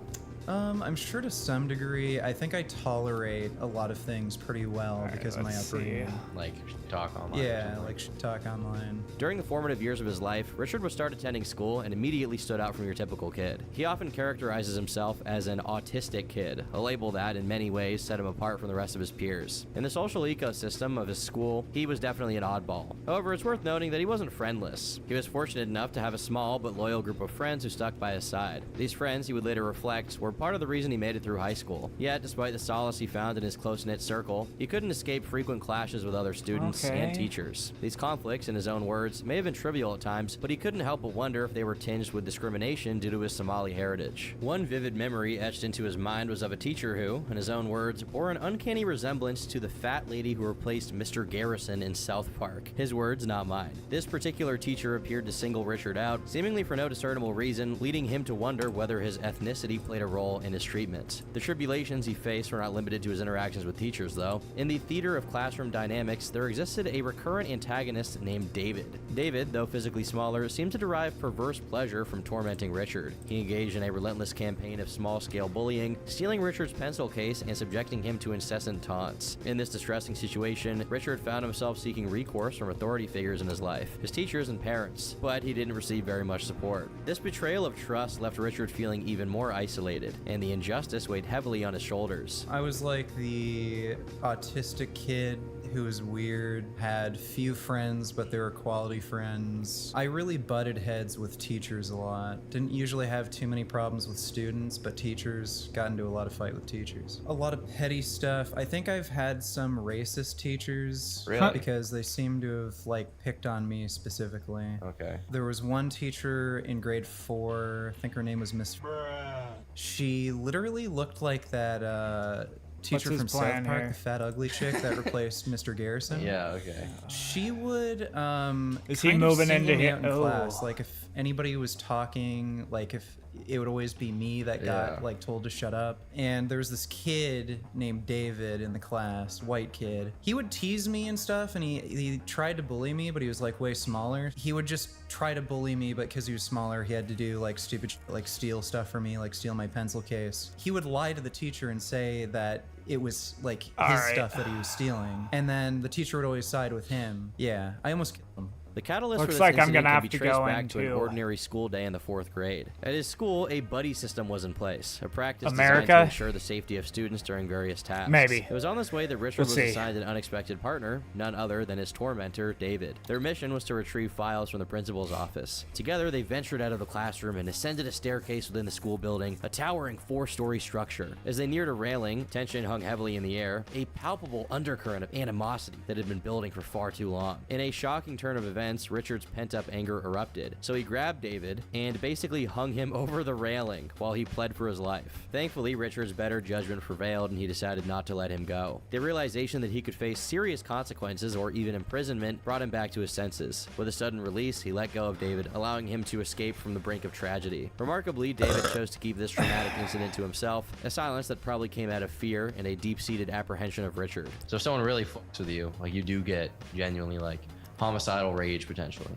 I'm sure to some degree. I think I tolerate a lot of things pretty well because of my let's upbringing. Like talk online? or Yeah, something? like talk online. During the formative years of his life, Richard would start attending school and immediately stood out from your typical kid. He often characterizes himself as an autistic kid, a label that in many ways set him apart from the rest of his peers. In the social ecosystem of his school, he was definitely an oddball. However, it's worth noting that he wasn't friendless. He was fortunate enough to have a small but loyal group of friends who stuck by his side. These friends, he would later reflect, were part of the reason he made it through high school. Yet, despite the solace he found in his close-knit circle, he couldn't escape frequent clashes with other students and teachers. These conflicts, in his own words, may have been trivial at times, but he couldn't help but wonder if they were tinged with discrimination due to his Somali heritage. One vivid memory etched into his mind was of a teacher who, in his own words, bore an uncanny resemblance to the fat lady who replaced Mr. Garrison in South Park. His words, not mine. This particular teacher appeared to single Richard out, seemingly for no discernible reason, leading him to wonder whether his ethnicity played a role in his treatment. The tribulations he faced were not limited to his interactions with teachers, though. In the theater of classroom dynamics, there existed a recurrent antagonist named David. David, though physically smaller, seemed to derive perverse pleasure from tormenting Richard. He engaged in a relentless campaign of small-scale bullying, stealing Richard's pencil case and subjecting him to incessant taunts. In this distressing situation, Richard found himself seeking recourse from authority figures in his life, his teachers and parents, but he didn't receive very much support. This betrayal of trust left Richard feeling even more isolated, and the injustice weighed heavily on his shoulders. I was like the autistic kid who was weird, had few friends, but they were quality friends. I really butted heads with teachers a lot. Didn't usually have too many problems with students, but teachers, got into a lot of fight with teachers. A lot of petty stuff. I think I've had some racist teachers. Really? Because they seem to have, like, picked on me specifically. Okay. There was one teacher in grade 4, I think her name was Miss... She literally looked like that, teacher his from South plan Park, here? the fat ugly chick that replaced Mr. Garrison. Yeah, okay. She would Is he kind of moving single into me him? out in Oh. class. Like if anybody was talking, like if it would always be me that got Yeah. like told to shut up. And there was this kid named David in the class, white kid. He would tease me and stuff, and he tried to bully me, but he was like way smaller. He would just try to bully me, but because he was smaller, he had to do like stupid like steal stuff from me, like steal my pencil case. He would lie to the teacher and say that it was like his Alright. stuff that he was stealing, and then the teacher would always side with him. Yeah, I almost killed him. The catalyst Looks for this like I'm incident gonna can have be to traced go back to an into- ordinary school day in the 4th grade. At his school, a buddy system was in place, a practice America? designed to ensure the safety of students during various tasks. Maybe. It was on this way that Richard Let's was see. assigned an unexpected partner, none other than his tormentor, David. Their mission was to retrieve files from the principal's office. Together, they ventured out of the classroom and ascended a staircase within the school building, a towering 4-story structure. As they neared a railing, tension hung heavily in the air, a palpable undercurrent of animosity that had been building for far too long. In a shocking turn of events, events, Richard's pent-up anger erupted. So he grabbed David and basically hung him over the railing while he pled for his life. Thankfully, Richard's better judgment prevailed and he decided not to let him go. The realization that he could face serious consequences or even imprisonment brought him back to his senses. With a sudden release, he let go of David, allowing him to escape from the brink of tragedy. Remarkably, David chose to keep this traumatic incident to himself, a silence that probably came out of fear and a deep-seated apprehension of Richard. So if someone really fucks with you, like you do get genuinely like homicidal rage potentially.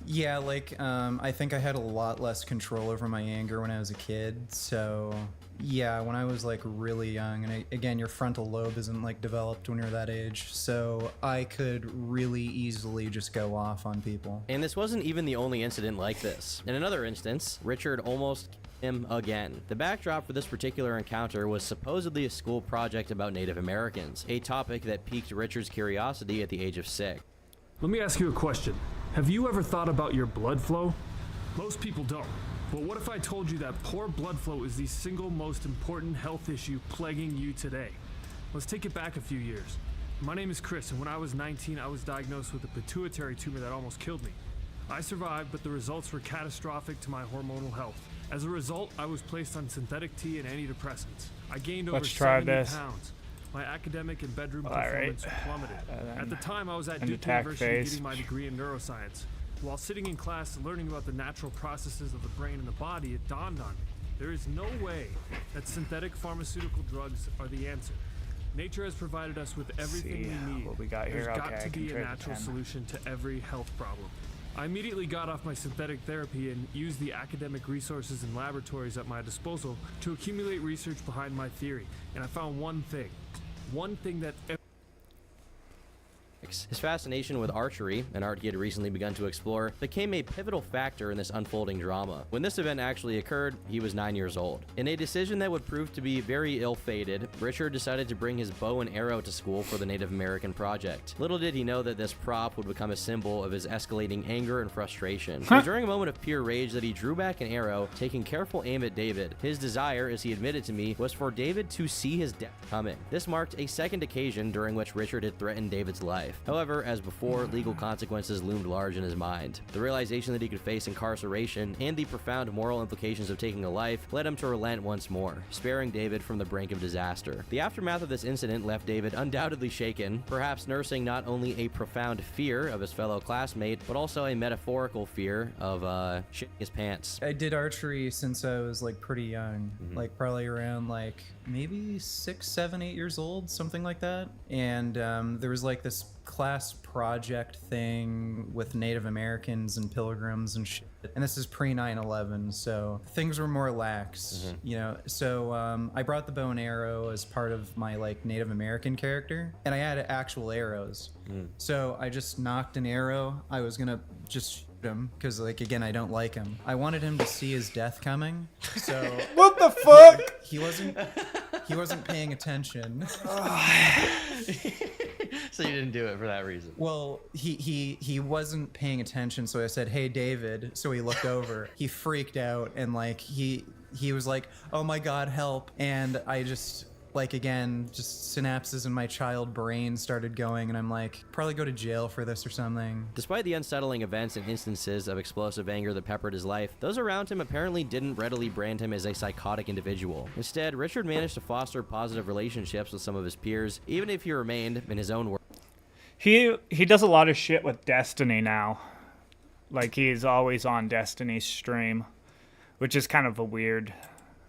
Yeah, like, I think I had a lot less control over my anger when I was a kid, so yeah, when I was like really young, and again, your frontal lobe isn't like developed when you're that age, so I could really easily just go off on people. And this wasn't even the only incident like this. In another instance, Richard almost killed him again. The backdrop for this particular encounter was supposedly a school project about Native Americans, a topic that piqued Richard's curiosity at the age of 6. Let me ask you a question. Have you ever thought about your blood flow? Most people don't. But what if I told you that poor blood flow is the single most important health issue plaguing you today? Let's take it back a few years. My name is Chris, and when I was 19, I was diagnosed with a pituitary tumor that almost killed me. I survived, but the results were catastrophic to my hormonal health. As a result, I was placed on synthetic tea and antidepressants. I gained over 70 pounds. My academic and bedroom performance plummeted. At the time, I was at Duke University getting my degree in neuroscience. While sitting in class and learning about the natural processes of the brain and the body, it dawned on me, there is no way that synthetic pharmaceutical drugs are the answer. Nature has provided us with everything we need. What we got here. There's got to be a natural solution to every health problem. I immediately got off my synthetic therapy and used the academic resources and laboratories at my disposal to accumulate research behind my theory, and I found one thing that His fascination with archery, an art he had recently begun to explore, became a pivotal factor in this unfolding drama. When this event actually occurred, he was 9 years old. In a decision that would prove to be very ill-fated, Richard decided to bring his bow and arrow to school for the Native American project. Little did he know that this prop would become a symbol of his escalating anger and frustration. It was during a moment of pure rage that he drew back an arrow, taking careful aim at David. His desire, as he admitted to me, was for David to see his death coming. This marked a second occasion during which Richard had threatened David's life. However, as before, legal consequences loomed large in his mind. The realization that he could face incarceration and the profound moral implications of taking a life led him to relent once more, sparing David from the brink of disaster. The aftermath of this incident left David undoubtedly shaken, perhaps nursing not only a profound fear of his fellow classmate, but also a metaphorical fear of shitting his pants. I did archery since I was like pretty young, like probably around like maybe 6, 7, 8 years old, something like that. And there was like this class project thing with Native Americans and pilgrims and shit. And this is pre 9/11, so things were more lax, you know. So I brought the bow and arrow as part of my like Native American character, and I had actual arrows. So I just knocked an arrow. I was gonna just shoot him because, like, again, I don't like him. I wanted him to see his death coming. So what the fuck? He wasn't paying attention. So you didn't do it for that reason. Well, he wasn't paying attention, so I said, "Hey, David." So he looked over. He freaked out, and like he was like, "Oh my God, help!" And I just, like, again, just synapses in my child brain started going, and I'm like, probably go to jail for this or something. Despite the unsettling events and instances of explosive anger that peppered his life, those around him apparently didn't readily brand him as a psychotic individual. Instead, Richard managed to foster positive relationships with some of his peers, even if he remained, in his own words, He does a lot of shit with Destiny now. Like, he's always on Destiny's stream, which is kind of a weird...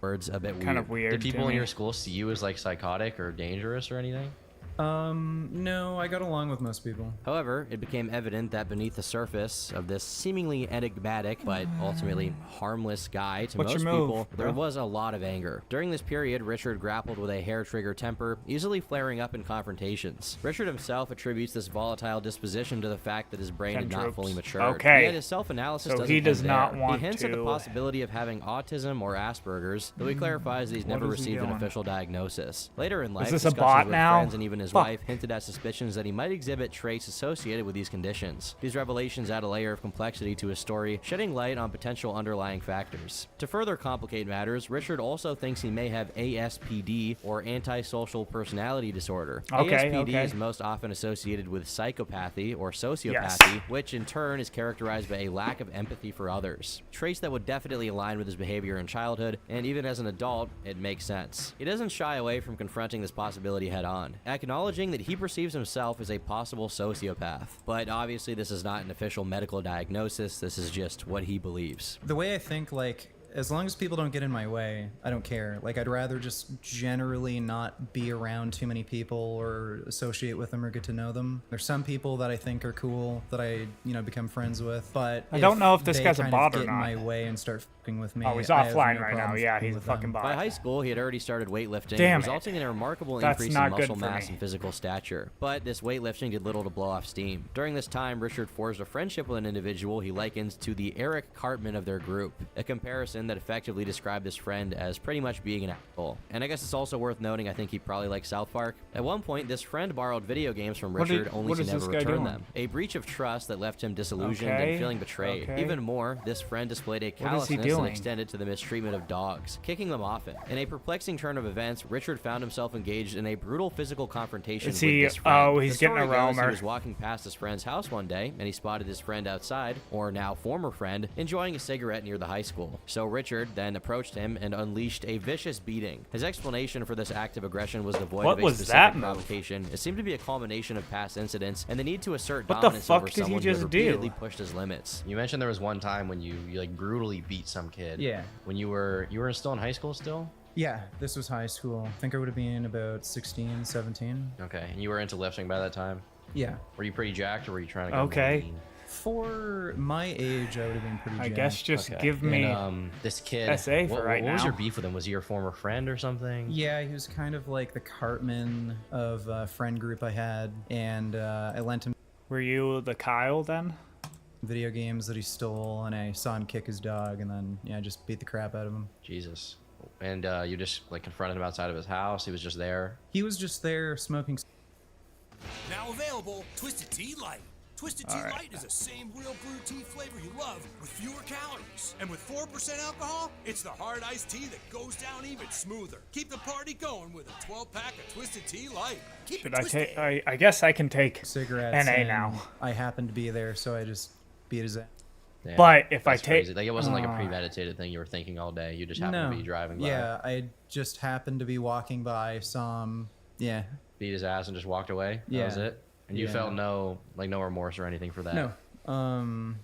a bit kind of weird. Did people in your school see you as like psychotic or dangerous or anything? No, I got along with most people. However, it became evident that beneath the surface of this seemingly enigmatic but ultimately harmless guy to most people, there was a lot of anger. During this period, Richard grappled with a hair-trigger temper, easily flaring up in confrontations. Richard himself attributes this volatile disposition to the fact that his brain had not fully matured. Okay. Yet his self-analysis So doesn't he does end not there. want He hints at the to- possibility of having autism or Asperger's, though he clarifies that he's What never is he received an doing? official diagnosis. Later in life, Is this a discussions bot with now? friends and even his his Fuck. wife hinted at suspicions that he might exhibit traits associated with these conditions. These revelations add a layer of complexity to his story, shedding light on potential underlying factors. To further complicate matters, Richard also thinks he may have ASPD, or antisocial personality disorder. Okay, ASPD okay. is most often associated with psychopathy or sociopathy, Yes. which in turn is characterized by a lack of empathy for others. Traits that would definitely align with his behavior in childhood, and even as an adult, it makes sense. He doesn't shy away from confronting this possibility head on, acknowledging that he perceives himself as a possible sociopath. But obviously this is not an official medical diagnosis, this is just what he believes. The way I think, like, as long as people don't get in my way, I don't care. Like, I'd rather just generally not be around too many people or associate with them or get to know them. There's some people that I think are cool that I, become friends with, but I don't know if this they guy's a kind bot of or get in not. my way and start fucking with me. Oh, he's I have offline no right now. problem Yeah, fucking he's a with them. fucking bot. By high school, he had already started weightlifting, Damn it. resulting in a remarkable That's increase not in good muscle for mass me. and physical stature. But this weightlifting did little to blow off steam. During this time, Richard forged a friendship with an individual he likens to the Eric Cartman of their group, a comparison that effectively described this friend as pretty much being an asshole. And I guess it's also worth noting, I think he probably likes South Park. At one point, this friend borrowed video games from What Richard did- only what to is this never guy return doing? them. A breach of trust that left him disillusioned Okay, and feeling betrayed. okay. Even more, this friend displayed a What is he callousness that doing? extended to the mistreatment of dogs, kicking them off it. In a perplexing turn of events, Richard found himself engaged in a brutal physical confrontation Is with he- this friend. oh, he's The getting a story goes roamer. He was walking past his friend's house one day, and he spotted his friend outside, or now former friend, enjoying a cigarette near the high school. So Richard then approached him and unleashed a vicious beating. His explanation for this act of aggression was devoid What of a was specific that move? provocation. It seemed to be a culmination of past incidents and the need to assert What the dominance fuck over did he someone just who had do? repeatedly pushed his limits. You mentioned there was one time when you like brutally beat some kid. Yeah. When you were still in high school still? Yeah, this was high school. I think I would have been about 16, 17. Okay. And you were into lifting by that time? Yeah. Were you pretty jacked or were you trying to go Okay. lean? For my age, I would have been pretty I jacked. guess just Okay. give me And, this kid. SA for right what was now. your beef with him? Was he your former friend or something? Yeah, he was kind of like the Cartman of a friend group I had, and I lent him Were you the Kyle then? video games that he stole, and I saw him kick his dog, and then I just beat the crap out of him. Jesus. And you just like confronted him outside of his house. He was just there. He was just there smoking. Now available, Twisted Tea Light. Twisted Tea All right. Light is the same real brew tea flavor you love with fewer calories. And with 4% alcohol, it's the hard iced tea that goes down even smoother. Keep the party going with a 12-pack of Twisted Tea Light. Keep Should it I twisted. take? I guess I can take cigarettes. NA and now. I happened to be there, so I just beat his ass. Damn, But if I that's take- crazy. Like it wasn't like a premeditated thing you were thinking all day. You just happened to be driving by. Yeah, I just happened to be walking by, saw him. Yeah. Beat his ass and just walked away. That was Yeah. it. And you Yeah. felt no remorse or anything for that. No.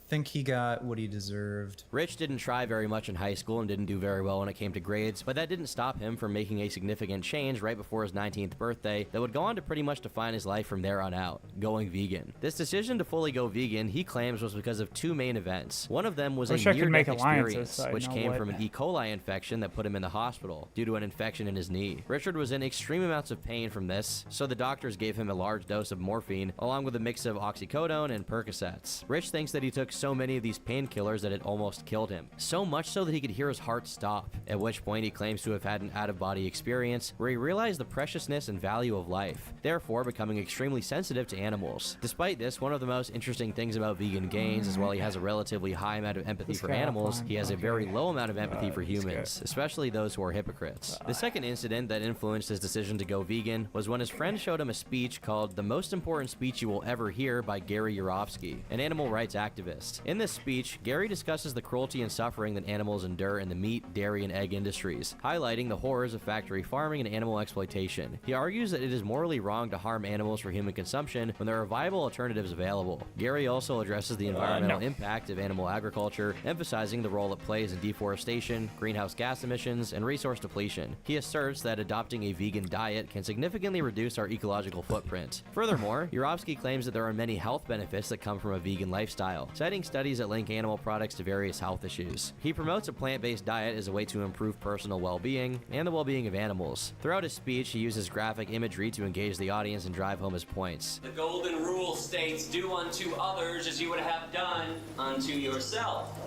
Think he got what he deserved. Rich didn't try very much in high school and didn't do very well when it came to grades, but that didn't stop him from making a significant change right before his 19th birthday that would go on to pretty much define his life from there on out, going vegan. This decision to fully go vegan, he claims, was because of two main events. One of them was a Wish I could near-death make alliances experience, so I which know came what- from an E. coli infection that put him in the hospital due to an infection in his knee. Richard was in extreme amounts of pain from this, so the doctors gave him a large dose of morphine, along with a mix of oxycodone and Percocets. Rich thinks that he took so many of these painkillers that it almost killed him. So much so that he could hear his heart stop, at which point he claims to have had an out-of-body experience where he realized the preciousness and value of life, therefore becoming extremely sensitive to animals. Despite this, one of the most interesting things about Vegan Gains is while he has a relatively high amount of empathy This for guy animals, offline, he has a okay. very low amount of empathy for this guy. humans, especially those who are hypocrites. The second incident that influenced his decision to go vegan was when his friend showed him a speech called The Most Important Speech You Will Ever Hear by Gary Yourofsky, an animal rights activist. In this speech, Gary discusses the cruelty and suffering that animals endure in the meat, dairy, and egg industries, highlighting the horrors of factory farming and animal exploitation. He argues that it is morally wrong to harm animals for human consumption when there are viable alternatives available. Gary also addresses the environmental no. impact of animal agriculture, emphasizing the role it plays in deforestation, greenhouse gas emissions, and resource depletion. He asserts that adopting a vegan diet can significantly reduce our ecological footprint. Furthermore, Yourofsky claims that there are many health benefits that come from a vegan lifestyle, citing studies that link animal products to various health issues. He promotes a plant-based diet as a way to improve personal well-being and the well-being of animals. Throughout his speech, he uses graphic imagery to engage the audience and drive home his points. The golden rule states, do unto others as you would have done unto yourself.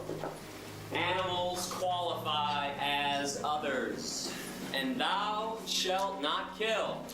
Animals qualify as others, and thou shalt not kill.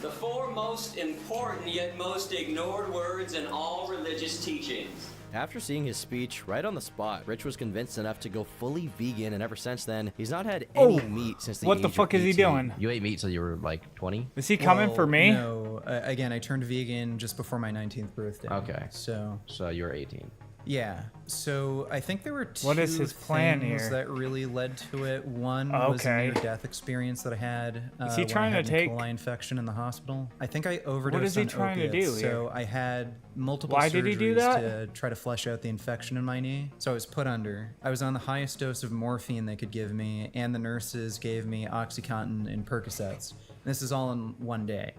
The 4 most important yet most ignored words in all religious teachings. After seeing his speech right on the spot, Rich was convinced enough to go fully vegan, and ever since then, he's not had any meat since the what age the of fuck is he 18. doing? You ate meat till you were like 20? Is he coming for me? No. Again, I turned vegan just before my 19th birthday. Okay. So you were 18. Yeah. So I think there were two What is his plan things here? that really led to it. One was a Okay. near-death experience that I had Is he when trying I had to take- an E. coli infection in the hospital. I think I overdosed is he on trying to opiates, do So here? I had multiple Why surgeries did he do that? to try to flush out the infection in my knee. So I was put under. I was on the highest dose of morphine they could give me, and the nurses gave me OxyContin and Percocets. This is all in one day.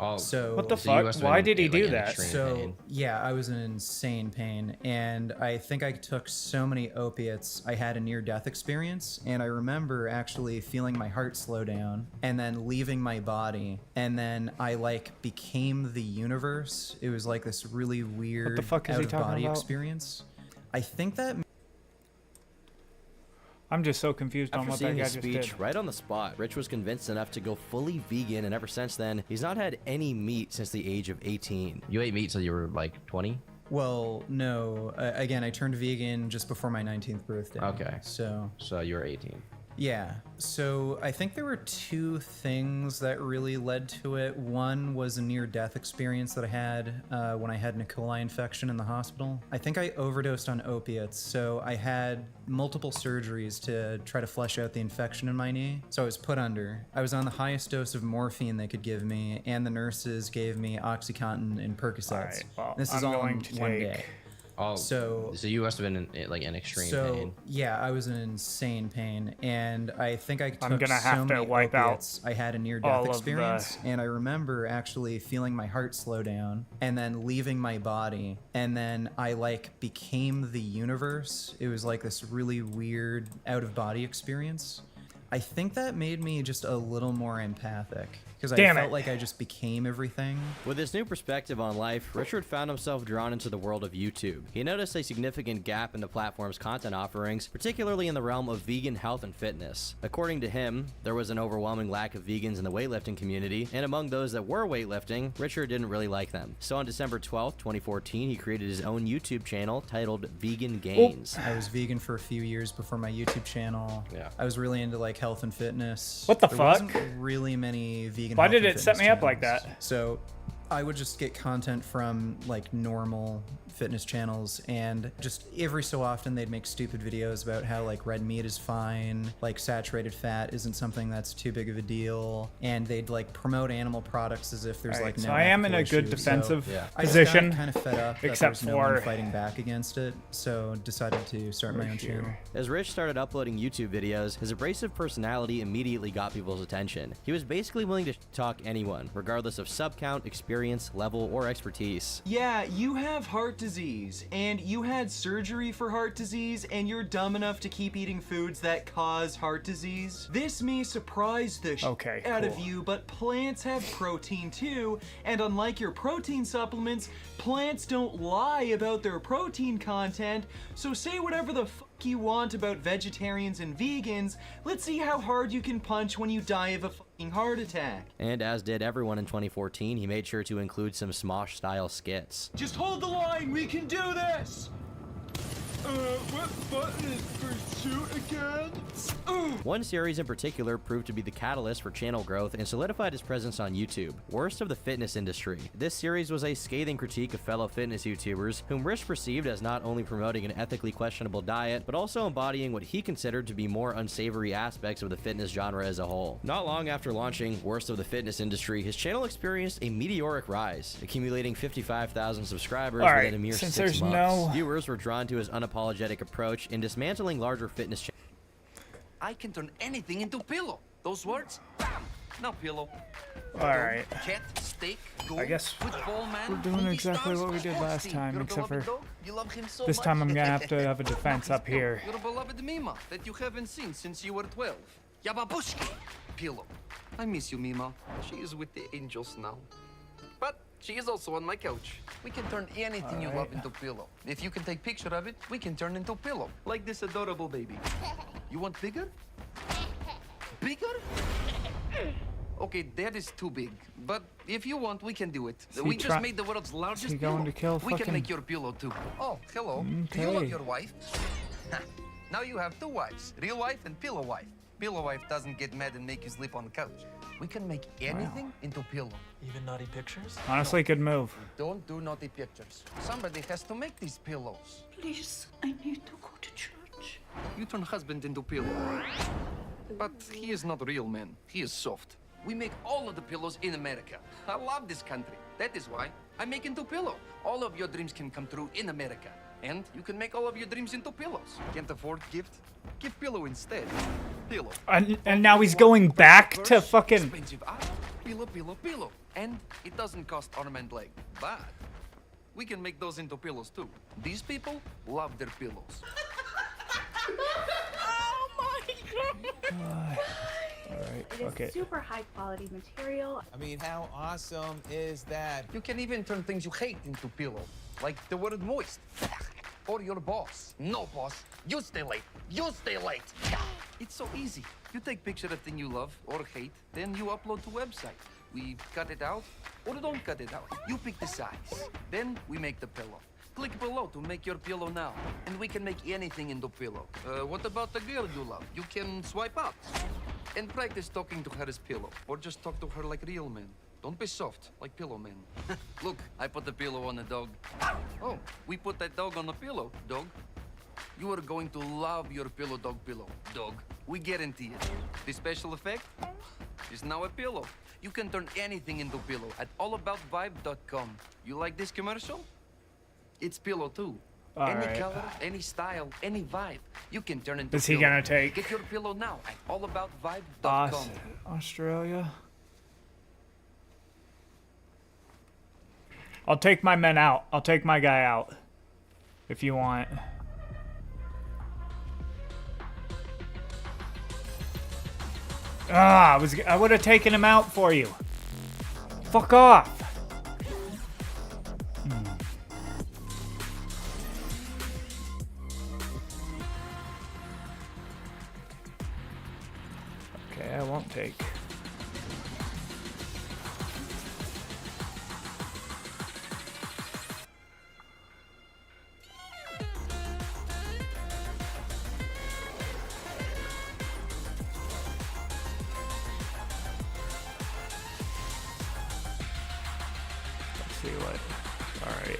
Oh, so What the fuck? Why did he do that? So yeah, I was in insane pain, and I think I took so many opiates. I had a near-death experience, and I remember actually feeling my heart slow down, and then leaving my body, and then I like became the universe. It was like this really weird fuck is he talking out-of-body about? experience. I think that. I'm just so confused on After what that seeing guy his just speech did. right on the spot, Rich was convinced enough to go fully vegan, and ever since then, he's not had any meat since the age of 18. You ate meat till you were like 20? Well, no. Again, I turned vegan just before my 19th birthday. Okay. So you were 18. Yeah. So I think there were two things that really led to it. One was a near-death experience that I had when I had an E. coli infection in the hospital. I think I overdosed on opiates, so I had multiple surgeries to try to flush out the infection in my knee. So I was put under. I was on the highest dose of morphine they could give me, and the nurses gave me OxyContin and Percocets. Alright, well, this is I'm all going in to one take- day. Oh, so you must have been in like an extreme so pain. yeah, I was in insane pain, and I think I took I'm gonna have so to many wipe out opiates. I had a all near-death of the- experience, and I remember actually feeling my heart slow down, and then leaving my body, and then I like became the universe. It was like this really weird out-of-body experience. I think that made me just a little more empathic, because I Damn felt it. like I just became everything. With his new perspective on life, Richard found himself drawn into the world of YouTube. He noticed a significant gap in the platform's content offerings, particularly in the realm of vegan health and fitness. According to him, there was an overwhelming lack of vegans in the weightlifting community, and among those that were weightlifting, Richard didn't really like them. So on December 12th, 2014, he created his own YouTube channel titled Vegan Gains. I was vegan for a few years before my YouTube channel. Yeah. I was really into like health and fitness. What the There fuck? wasn't really many vegan. Why health did and it set fitness me up like channels. that? So I would just get content from like normal fitness channels, and just every so often they'd make stupid videos about how like red meat is fine, like saturated fat isn't something that's too big of a deal, and they'd like promote animal products as if there's Alright, like no so I am in ethical a good issues. defensive so position, I just got kind of fed up that except there was no one for fighting back against it, so decided to start my own channel. As Rich started uploading YouTube videos, his abrasive personality immediately got people's attention. He was basically willing to talk anyone, regardless of sub count, experience, level, or expertise. Yeah, you have heart disease, and you had surgery for heart disease, and you're dumb enough to keep eating foods that cause heart disease. This may surprise the out of you, but plants have protein too, and unlike your protein supplements, plants don't lie about their protein content, so say whatever the fuck you want about vegetarians and vegans. Let's see how hard you can punch when you die of a fucking heart attack. And as did everyone in 2014, he made sure to include some Smosh-style skits. Just hold the line, we can do this! What button is for shoot again? One series in particular proved to be the catalyst for channel growth and solidified his presence on YouTube, Worst of the Fitness Industry. This series was a scathing critique of fellow fitness YouTubers, whom Rich perceived as not only promoting an ethically questionable diet, but also embodying what he considered to be more unsavory aspects of the fitness genre as a whole. Not long after launching Worst of the Fitness Industry, his channel experienced a meteoric rise, accumulating 55,000 subscribers Alright, within a mere since 6 there's months. no- Viewers were drawn to his unapologetic approach in dismantling larger fitness channels. I can turn anything into pillow. Those words, bam! Now pillow. Alright. Cat, steak, gold, I guess football man, we're doing movie exactly stars, what we did sports last team. time, Your except beloved for dog? You love him so this much? time I'm gonna have to have a defense up here. Your beloved Mima that you haven't seen since you were 12. Yababushki, pillow. I miss you, Mima. She is with the angels now. But she is also on my couch. We can turn anything you love into pillow. If you can take picture of it, we can turn into pillow. Like this adorable baby. You want bigger? Bigger? Okay, that is too big. But if you want, we can do it. Is he We just try- made the world's is largest he going pillow. to kill We can fucking- make your pillow too. Oh, hello. Do you love Okay. your wife? Ha. Now you have two wives, real wife and pillow wife. Pillow wife doesn't get mad and make you sleep on the couch. We can make anything into pillow. Even naughty pictures? Honestly, good move. Don't do naughty pictures. Somebody has to make these pillows. Please, I need to go to church. You turn husband into pillow. But he is not real man. He is soft. We make all of the pillows in America. I love this country. That is why I make into pillow. All of your dreams can come true in America. And you can make all of your dreams into pillows. Can't afford gift? Give pillow instead. Pillow. And now he's going back to fucking. Expensive art. Pillow, pillow, pillow. And it doesn't cost arm and leg. But we can make those into pillows too. These people love their pillows. Oh my god! Alright, It fuck is it. super high quality material. I mean, how awesome is that? You can even turn things you hate into pillow, like the word moist. Or your boss. No, boss. You stay late. You stay late. It's so easy. You take picture of thing you love or hate, then you upload to website. We cut it out or don't cut it out. You pick the size. Then we make the pillow. Click below to make your pillow now, and we can make anything into pillow. What about the girl you love? You can swipe up and practice talking to her as pillow, or just talk to her like real men. Don't be soft, like pillow man. Look, I put the pillow on the dog. Oh, we put that dog on the pillow, dog. You are going to love your pillow, dog, dog. We guarantee it. The special effect is now a pillow. You can turn anything into pillow at allaboutvibe.com. You like this commercial? It's pillow too. Any Alright. color, any style, any vibe. You can turn into Is he pillow. gonna take Get your pillow now at allaboutvibe.com. Australia? I'll take my men out. I'll take my guy out. If you want. Ah, I would have taken him out for you. Fuck off. Okay, I won't take. Let's see what. All right.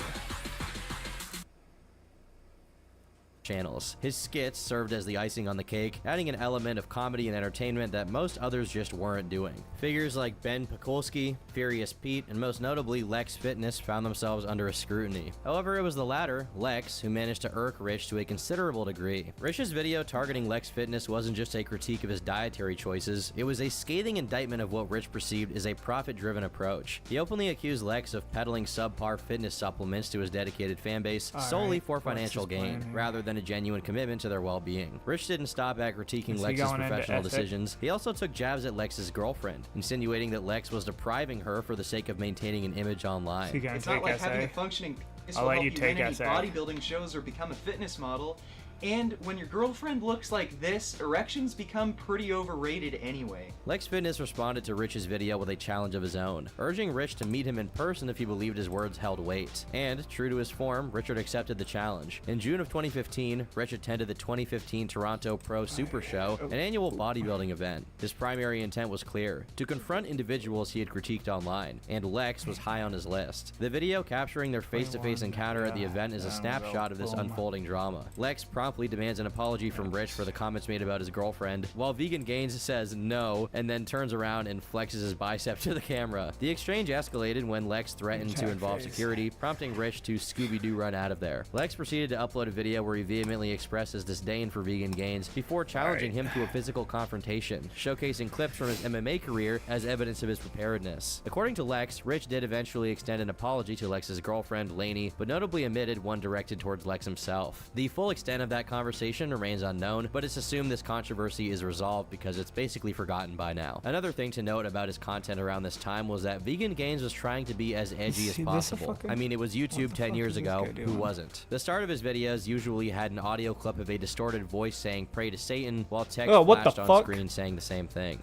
Channels. His skits served as the icing on the cake, adding an element of comedy and entertainment that most others just weren't doing. Figures like Ben Pekulski, Furious Pete, and most notably Lex Fitness found themselves under a scrutiny. However, it was the latter, Lex, who managed to irk Rich to a considerable degree. Rich's video targeting Lex Fitness wasn't just a critique of his dietary choices, it was a scathing indictment of what Rich perceived as a profit-driven approach. He openly accused Lex of peddling subpar fitness supplements to his dedicated fanbase solely for financial gain, rather than a genuine commitment to their well-being. Rich didn't stop at critiquing Is he Lex's going into professional ethic? decisions. He also took jabs at Lex's girlfriend, insinuating that Lex was depriving her for the sake of maintaining an image online. Is he gonna It's take not like SA? having a functioning business I'll will let help you you take win any SA. bodybuilding shows or become a fitness model. And when your girlfriend looks like this, erections become pretty overrated anyway. Lex Fitness responded to Rich's video with a challenge of his own, urging Rich to meet him in person if he believed his words held weight. And, true to his form, Richard accepted the challenge. In June of 2015, Rich attended the 2015 Toronto Pro Super Show, an annual bodybuilding event. His primary intent was clear, to confront individuals he had critiqued online, and Lex was high on his list. The video capturing their face-to-face encounter at the event is a snapshot of this unfolding drama. Lex promptly demands an apology from Rich for the comments made about his girlfriend, while Vegan Gains says no, and then turns around and flexes his bicep to the camera. The exchange escalated when Lex threatened to involve security, prompting Rich to Scooby-Doo run out of there. Lex proceeded to upload a video where he vehemently expressed his disdain for Vegan Gains before challenging him to a physical confrontation, showcasing clips from his MMA career as evidence of his preparedness. According to Lex, Rich did eventually extend an apology to Lex's girlfriend, Lainey, but notably omitted one directed towards Lex himself. The full extent of that that conversation remains unknown, but it's assumed this controversy is resolved because it's basically forgotten by now. Another thing to note about his content around this time was that Vegan Gains was trying to be as edgy as possible. I mean, it was YouTube 10 years ago, who wasn't? The start of his videos usually had an audio clip of a distorted voice saying "Pray to Satan," while text flashed on screen saying the same thing.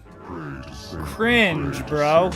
Cringe, bro.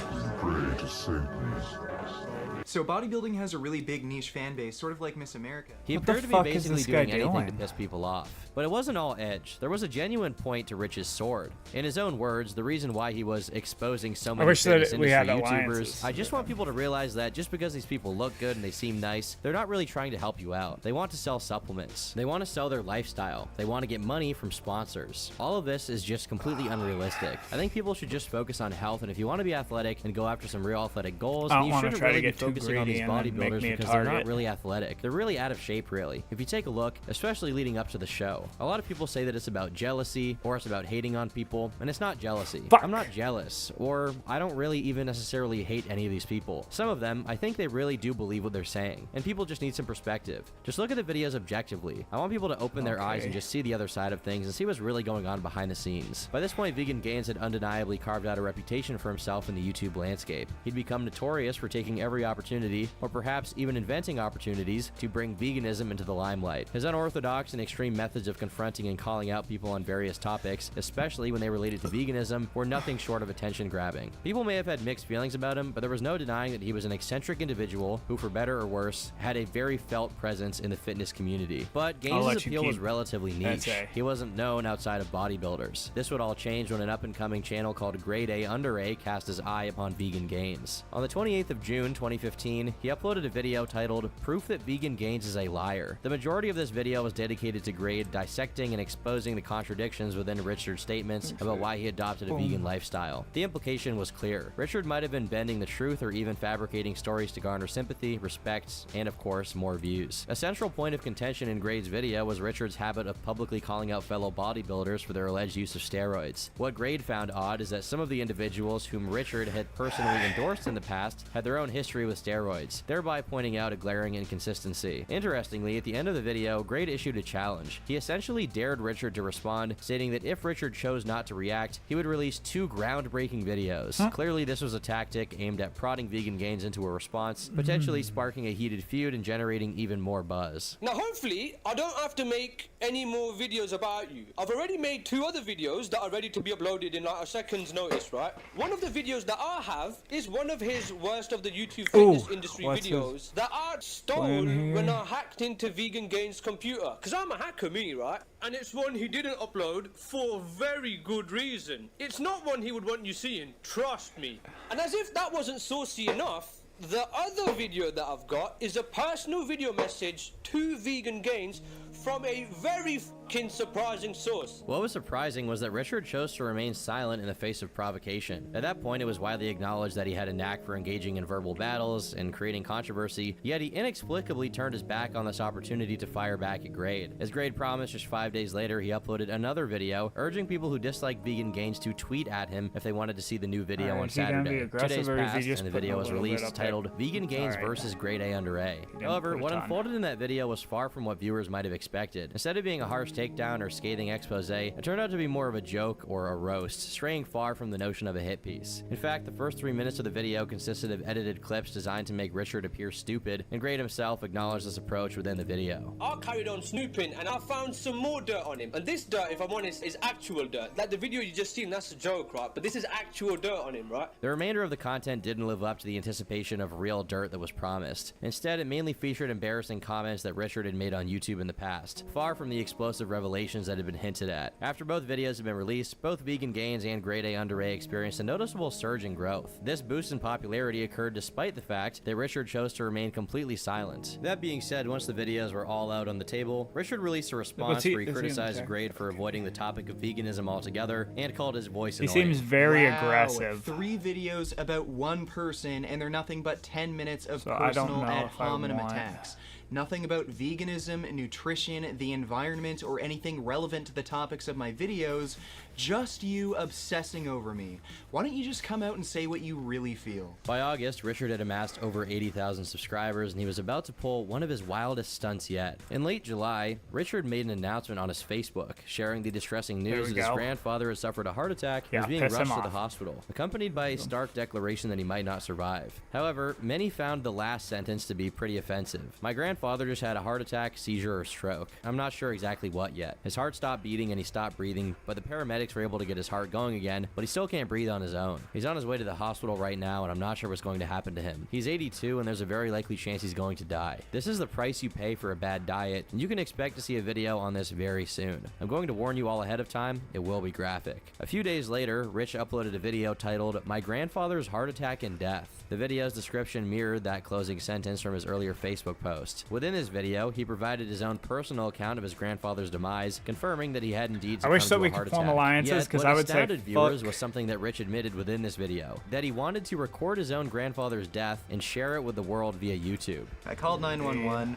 So bodybuilding has a really big niche fan base, sort of like Miss America. He appeared to be basically doing anything to piss people off. But it wasn't all edge. There was a genuine point to Rich's sword. In his own words, the reason why he was exposing so many fitness industry YouTubers, I just want people to realize that just because these people look good and they seem nice, they're not really trying to help you out. They want to sell supplements. They want to sell their lifestyle. They want to get money from sponsors. All of this is just completely unrealistic. I think people should just focus on health, and if you want to be athletic and go after some real athletic goals, then you shouldn't really be focusing on these bodybuilders because they're not really athletic. They're really out of shape, really. If you take a look, especially leading up to the show, a lot of people say that it's about jealousy or it's about hating on people, and it's not jealousy. I'm not jealous, or I don't really even necessarily hate any of these people. Some of them, I think they really do believe what they're saying, and people just need some perspective. Just look at the videos objectively. I want people to open their eyes and just see the other side of things and see what's really going on behind the scenes. By this point, Vegan Gains had undeniably carved out a reputation for himself in the YouTube landscape. He'd become notorious for taking every opportunity, or perhaps even inventing opportunities, to bring veganism into the limelight. His unorthodox and extreme methods of confronting and calling out people on various topics, especially when they related to veganism, were nothing short of attention-grabbing. People may have had mixed feelings about him, but there was no denying that he was an eccentric individual who, for better or worse, had a very felt presence in the fitness community. But Gaines' appeal was relatively niche. He wasn't known outside of bodybuilders. This would all change when an up-and-coming channel called Grade A Under A cast his eye upon Vegan Gains. On the 28th of June 2015, he uploaded a video titled "Proof that Vegan Gains is a Liar." The majority of this video was dedicated to Grade dissecting and exposing the contradictions within Richard's statements about why he adopted a vegan lifestyle. The implication was clear. Richard might have been bending the truth or even fabricating stories to garner sympathy, respect, and of course, more views. A central point of contention in Grade's video was Richard's habit of publicly calling out fellow bodybuilders for their alleged use of steroids. What Grade found odd is that some of the individuals whom Richard had personally endorsed in the past had their own history with steroids, thereby pointing out a glaring inconsistency. Interestingly, at the end of the video, Grade issued a challenge. He essentially dared Richard to respond, stating that if Richard chose not to react, he would release 2 groundbreaking videos. Clearly, this was a tactic aimed at prodding Vegan Gains into a response, potentially sparking a heated feud and generating even more buzz. Now hopefully, I don't have to make any more videos about you. I've already made 2 other videos that are ready to be uploaded in like a second's notice, right? One of the videos that I have is one of his worst of the YouTube fitness industry videos that I stole when I hacked into Vegan Gains' computer. Because I'm a hacker, me, right? And it's one he didn't upload for very good reason. It's not one he would want you seeing, trust me. And as if that wasn't saucy enough, the other video that I've got is a personal video message to Vegan Gains from a very fucking surprising source. What was surprising was that Richard chose to remain silent in the face of provocation. At that point, it was widely acknowledged that he had a knack for engaging in verbal battles and creating controversy, yet he inexplicably turned his back on this opportunity to fire back at Grade. As Grade promised, just 5 days later, he uploaded another video urging people who dislike Vegan Gains to tweet at him if they wanted to see the new video on Saturday. 2 days passed, and the video was released titled Vegan Gains versus Grade A Under A. However, what unfolded in that video was far from what viewers might have expected. Instead of being a harsh takedown or scathing expose, it turned out to be more of a joke or a roast, straying far from the notion of a hit piece. In fact, the first 3 minutes of the video consisted of edited clips designed to make Richard appear stupid, and Grade himself acknowledged this approach within the video. I carried on snooping and I found some more dirt on him. And this dirt, if I'm honest, is actual dirt. Like the video you just seen, that's a joke, right? But this is actual dirt on him, right? The remainder of the content didn't live up to the anticipation of real dirt that was promised. Instead, it mainly featured embarrassing comments that Richard had made on YouTube in the past, far from the explosive revelations that had been hinted at. After both videos had been released, both Vegan Gains and Grade A Under A experienced a noticeable surge in growth. This boost in popularity occurred despite the fact that Richard chose to remain completely silent. That being said, once the videos were all out on the table, Richard released a response where he criticized Grade for avoiding the topic of veganism altogether and called his voice annoying. He seems very aggressive. 3 videos about one person, and they're nothing but 10 minutes of personal ad hominem attacks. nothing about veganism, nutrition, the environment, or anything relevant to the topics of my videos, just you obsessing over me. Why don't you just come out and say what you really feel? By August, Richard had amassed over 80,000 subscribers, and he was about to pull one of his wildest stunts yet. In late July, Richard made an announcement on his Facebook, sharing the distressing news that his grandfather had suffered a heart attack and was being rushed to the hospital, accompanied by a stark declaration that he might not survive. However, many found the last sentence to be pretty offensive. My grandfather just had a heart attack, seizure, or stroke. I'm not sure exactly what yet. His heart stopped beating and he stopped breathing, but the paramedics were able to get his heart going again, but he still can't breathe on his own. He's on his way to the hospital right now, and I'm not sure what's going to happen to him. He's 82, and there's a very likely chance he's going to die. This is the price you pay for a bad diet, and you can expect to see a video on this very soon. I'm going to warn you all ahead of time, it will be graphic. A few days later, Rich uploaded a video titled, "My Grandfather's Heart Attack and Death." The video's description mirrored that closing sentence from his earlier Facebook post. Within this video, he provided his own personal account of his grandfather's demise, confirming that he had indeed succumbed to a heart attack. I wish that we could form alliances, because I would say viewers was something that Rich admitted within this video, that he wanted to record his own grandfather's death and share it with the world via YouTube. I called 911.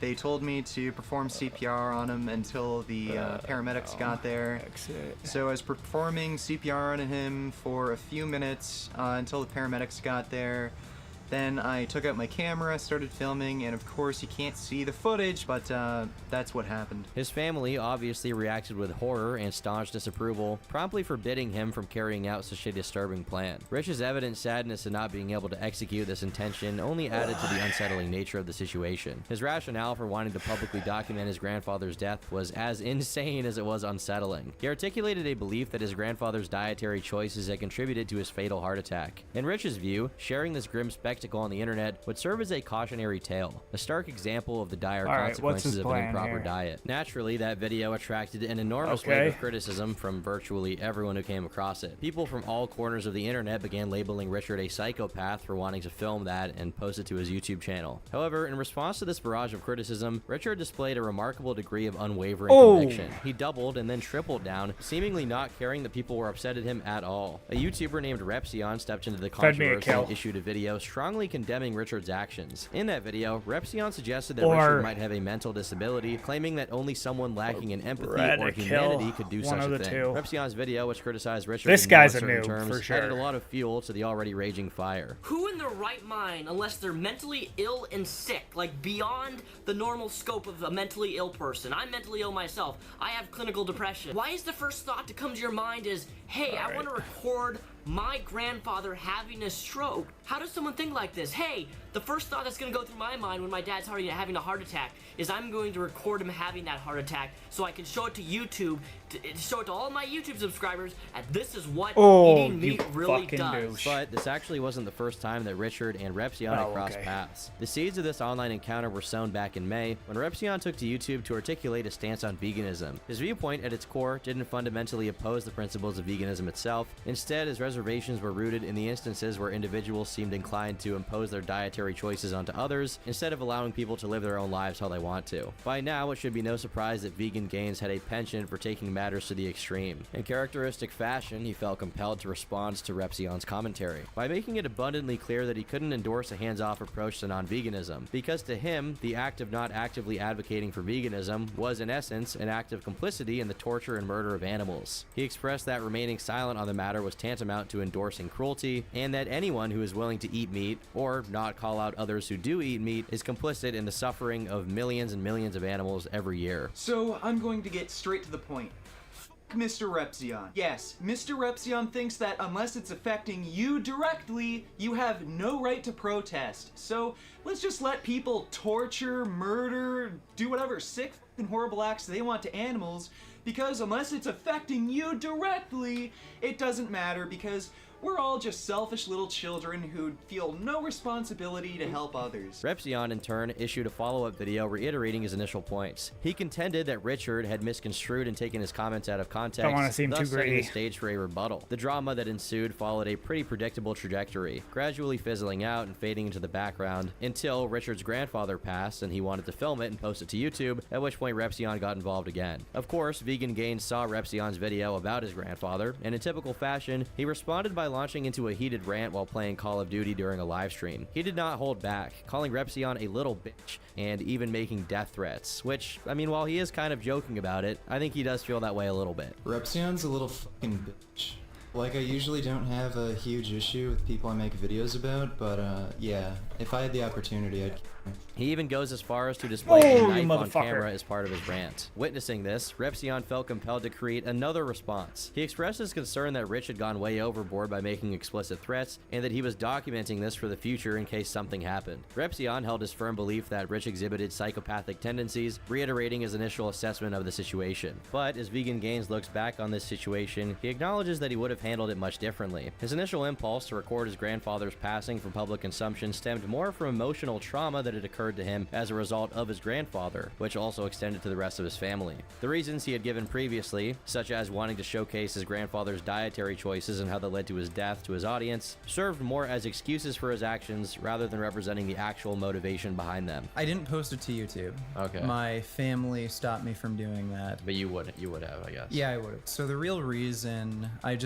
They told me to perform CPR on him until the paramedics got there. So I was performing CPR on him for a few minutes until the paramedics got there. Then I took out my camera, started filming, and of course you can't see the footage, but that's what happened. His family obviously reacted with horror and staunch disapproval, promptly forbidding him from carrying out such a disturbing plan. Rich's evident sadness in not being able to execute this intention only added to the unsettling nature of the situation. His rationale for wanting to publicly document his grandfather's death was as insane as it was unsettling. He articulated a belief that his grandfather's dietary choices had contributed to his fatal heart attack. In Rich's view, sharing this grim spectacle on the internet would serve as a cautionary tale, a stark example of the dire consequences of an improper diet. Naturally, that video attracted an enormous wave of criticism from virtually everyone who came across it. People from all corners of the internet began labeling Richard a psychopath for wanting to film that and post it to his YouTube channel. However, in response to this barrage of criticism, Richard displayed a remarkable degree of unwavering conviction. He doubled and then tripled down, seemingly not caring that people were upset at him at all. A YouTuber named Repsion stepped into the controversy and issued a video strongly condemning Richard's actions. In that video, Repsion suggested that Richard might have a mental disability, claiming that only someone lacking in empathy or humanity could do such a thing. Repsion's video, which criticized Richard in no certain terms, added a lot of fuel to the already raging fire. Who in their right mind, unless they're mentally ill and sick, like beyond the normal scope of a mentally ill person? I'm mentally ill myself. I have clinical depression. Why is the first thought to come to your mind is, hey, I want to record my grandfather having a stroke? How does someone think like this? Hey, the first thought that's going to go through my mind when my dad's having a heart attack is I'm going to record him having that heart attack so I can show it to YouTube, to show it to all my YouTube subscribers, and this is what eating meat really does. But this actually wasn't the first time that Richard and Repsion had crossed paths. The seeds of this online encounter were sown back in May when Repsion took to YouTube to articulate a stance on veganism. His viewpoint at its core didn't fundamentally oppose the principles of veganism itself. Instead, his reservations were rooted in the instances where individuals seemed inclined to impose their dietary choices onto others instead of allowing people to live their own lives how they want to. By now, it should be no surprise that Vegan Gains had a penchant for taking matters to the extreme. In characteristic fashion, he felt compelled to respond to Repsion's commentary by making it abundantly clear that he couldn't endorse a hands-off approach to non-veganism, because to him, the act of not actively advocating for veganism was in essence an act of complicity in the torture and murder of animals. He expressed that remaining silent on the matter was tantamount to endorsing cruelty, and that anyone who is willing to eat meat, or not call out others who do eat meat, is complicit in the suffering of millions and millions of animals every year. So I'm going to get straight to the point. Mr. Repsion. Yes, Mr. Repsion thinks that unless it's affecting you directly, you have no right to protest. So let's just let people torture, murder, do whatever sick and horrible acts they want to animals, because unless it's affecting you directly, it doesn't matter, because we're all just selfish little children who feel no responsibility to help others. Repsion, in turn, issued a follow-up video reiterating his initial points. He contended that Richard had misconstrued and taken his comments out of context, Don't want to seem thus too setting greedy. the stage for a rebuttal. The drama that ensued followed a pretty predictable trajectory, gradually fizzling out and fading into the background until Richard's grandfather passed and he wanted to film it and post it to YouTube, at which point Repsion got involved again. Of course, Vegan Gains saw Repsion's video about his grandfather, and in typical fashion, he responded by launching into a heated rant while playing Call of Duty during a live stream. He did not hold back, calling Repzion a little bitch and even making death threats, which, I mean, while he is kind of joking about it, I think he does feel that way a little bit. Repzion's a little fucking bitch. Like, I usually don't have a huge issue with people I make videos about, but yeah, if I had the opportunity, I'd kill him. He even goes as far as to display a you knife on motherfucker. camera as part of his rant. Witnessing this, Repzion felt compelled to create another response. He expressed his concern that Rich had gone way overboard by making explicit threats, and that he was documenting this for the future in case something happened. Repzion held his firm belief that Rich exhibited psychopathic tendencies, reiterating his initial assessment of the situation. But as Vegan Gains looks back on this situation, he acknowledges that he would have handled it much differently. His initial impulse to record his grandfather's passing for public consumption stemmed more from emotional trauma that had occurred to him as a result of his grandfather, which also extended to the rest of his family. The reasons he had given previously, such as wanting to showcase his grandfather's dietary choices and how that led to his death to his audience, served more as excuses for his actions rather than representing the actual motivation behind them. I didn't post it to YouTube. Okay. My family stopped me from doing that. But you would have, I guess. Yeah, I would have. So the real reason, I've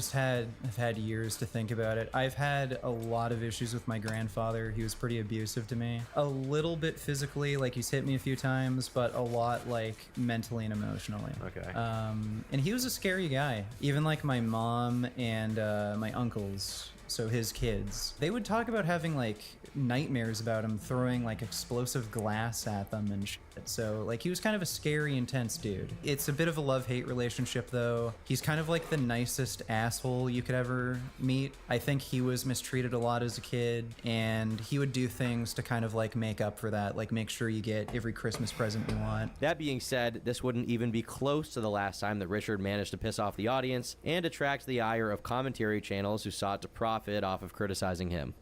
had years to think about it. I've had a lot of issues with my grandfather. He was pretty abusive to me. A little bit physically, like he's hit me a few times, but a lot like mentally and emotionally. Okay. And he was a scary guy. Even like my mom and my uncles, so his kids, they would talk about having like nightmares about him throwing like explosive glass at them and shit. So like he was kind of a scary, intense dude. It's a bit of a love-hate relationship though. He's kind of like the nicest asshole you could ever meet. I think he was mistreated a lot as a kid, and he would do things to kind of like make up for that, like make sure you get every Christmas present you want. That being said, this wouldn't even be close to the last time that Richard managed to piss off the audience and attract the ire of commentary channels who sought to profit off of criticizing him.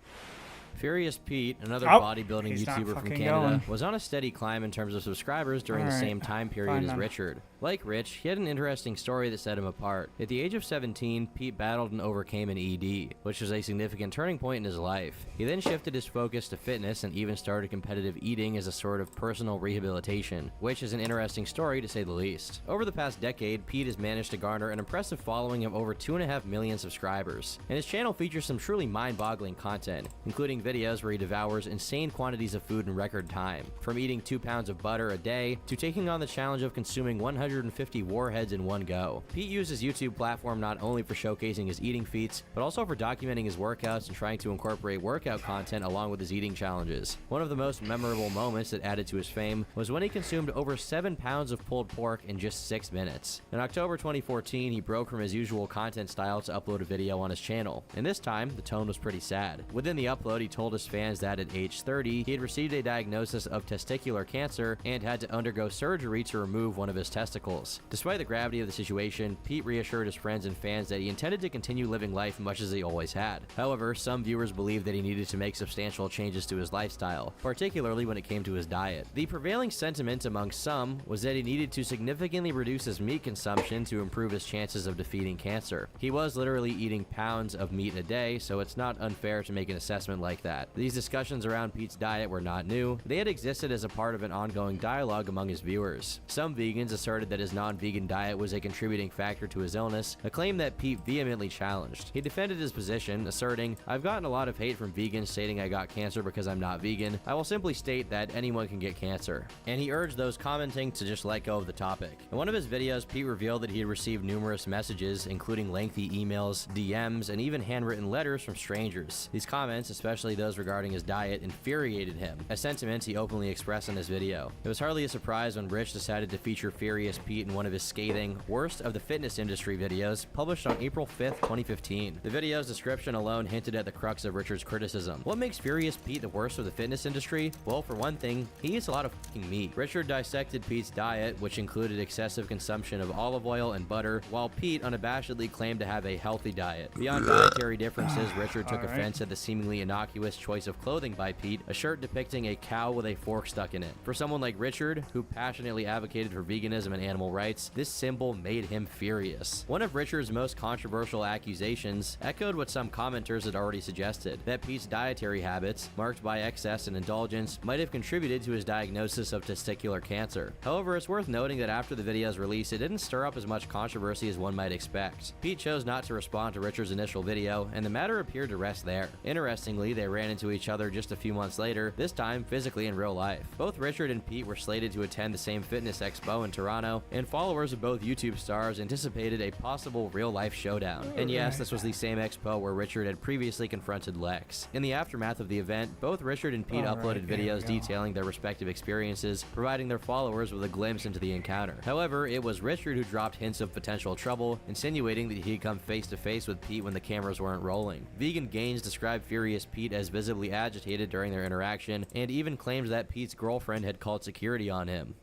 Furious Pete, another bodybuilding he's not YouTuber from fucking Canada, going. was on a steady climb in terms of subscribers during the Alright, same time period fine as then. Richard. Like Rich, he had an interesting story that set him apart. At the age of 17, Pete battled and overcame an ED, which was a significant turning point in his life. He then shifted his focus to fitness and even started competitive eating as a sort of personal rehabilitation, which is an interesting story to say the least. Over the past decade, Pete has managed to garner an impressive following of over 2.5 million subscribers, and his channel features some truly mind-boggling content, including videos where he devours insane quantities of food in record time, from eating 2 pounds of butter a day to taking on the challenge of consuming 150 warheads in one go. Pete used his YouTube platform not only for showcasing his eating feats, but also for documenting his workouts and trying to incorporate workout content along with his eating challenges. One of the most memorable moments that added to his fame was when he consumed over 7 pounds of pulled pork in just 6 minutes. In October 2014, he broke from his usual content style to upload a video on his channel, and this time, the tone was pretty sad. Within the upload, he told his fans that at age 30, he had received a diagnosis of testicular cancer and had to undergo surgery to remove one of his testicles. Despite the gravity of the situation, Pete reassured his friends and fans that he intended to continue living life much as he always had. However, some viewers believed that he needed to make substantial changes to his lifestyle, particularly when it came to his diet. The prevailing sentiment among some was that he needed to significantly reduce his meat consumption to improve his chances of defeating cancer. He was literally eating pounds of meat a day, so it's not unfair to make an assessment like that. These discussions around Pete's diet were not new. They had existed as a part of an ongoing dialogue among his viewers. Some vegans asserted that his non-vegan diet was a contributing factor to his illness, a claim that Pete vehemently challenged. He defended his position, asserting, "I've gotten a lot of hate from vegans stating I got cancer because I'm not vegan. I will simply state that anyone can get cancer." And he urged those commenting to just let go of the topic. In one of his videos, Pete revealed that he had received numerous messages, including lengthy emails, DMs, and even handwritten letters from strangers. These comments, especially those regarding his diet, infuriated him, a sentiment he openly expressed in his video. It was hardly a surprise when Rich decided to feature Furious Pete in one of his scathing, worst of the fitness industry videos, published on April 5th, 2015. The video's description alone hinted at the crux of Richard's criticism. What makes Furious Pete the worst of the fitness industry? Well, for one thing, he eats a lot of fucking meat. Richard dissected Pete's diet, which included excessive consumption of olive oil and butter, while Pete unabashedly claimed to have a healthy diet. Beyond dietary differences, Richard took offense at the seemingly innocuous innocuous choice of clothing by Pete, a shirt depicting a cow with a fork stuck in it. For someone like Richard, who passionately advocated for veganism and animal rights, this symbol made him furious. One of Richard's most controversial accusations echoed what some commenters had already suggested, that Pete's dietary habits, marked by excess and indulgence, might have contributed to his diagnosis of testicular cancer. However, it's worth noting that after the video's release, it didn't stir up as much controversy as one might expect. Pete chose not to respond to Richard's initial video, and the matter appeared to rest there. Interestingly, they ran into each other just a few months later, this time physically in real life. Both Richard and Pete were slated to attend the same fitness expo in Toronto, and followers of both YouTube stars anticipated a possible real-life showdown. And yes, this was the same expo where Richard had previously confronted Lex. In the aftermath of the event, both Richard and Pete uploaded videos detailing their respective experiences, providing their followers with a glimpse into the encounter. However, it was Richard who dropped hints of potential trouble, insinuating that he'd come face-to-face with Pete when the cameras weren't rolling. Vegan Gains described Furious Pete as visibly agitated during their interaction, and even claims that Pete's girlfriend had called security on him.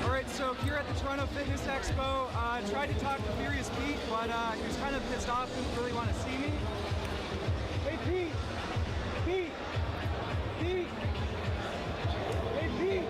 Alright, so here at the Toronto Fitness Expo, I tried to talk to Furious Pete, but he was kind of pissed off, didn't really want to see me. Hey Pete! Pete! Pete! Hey Pete!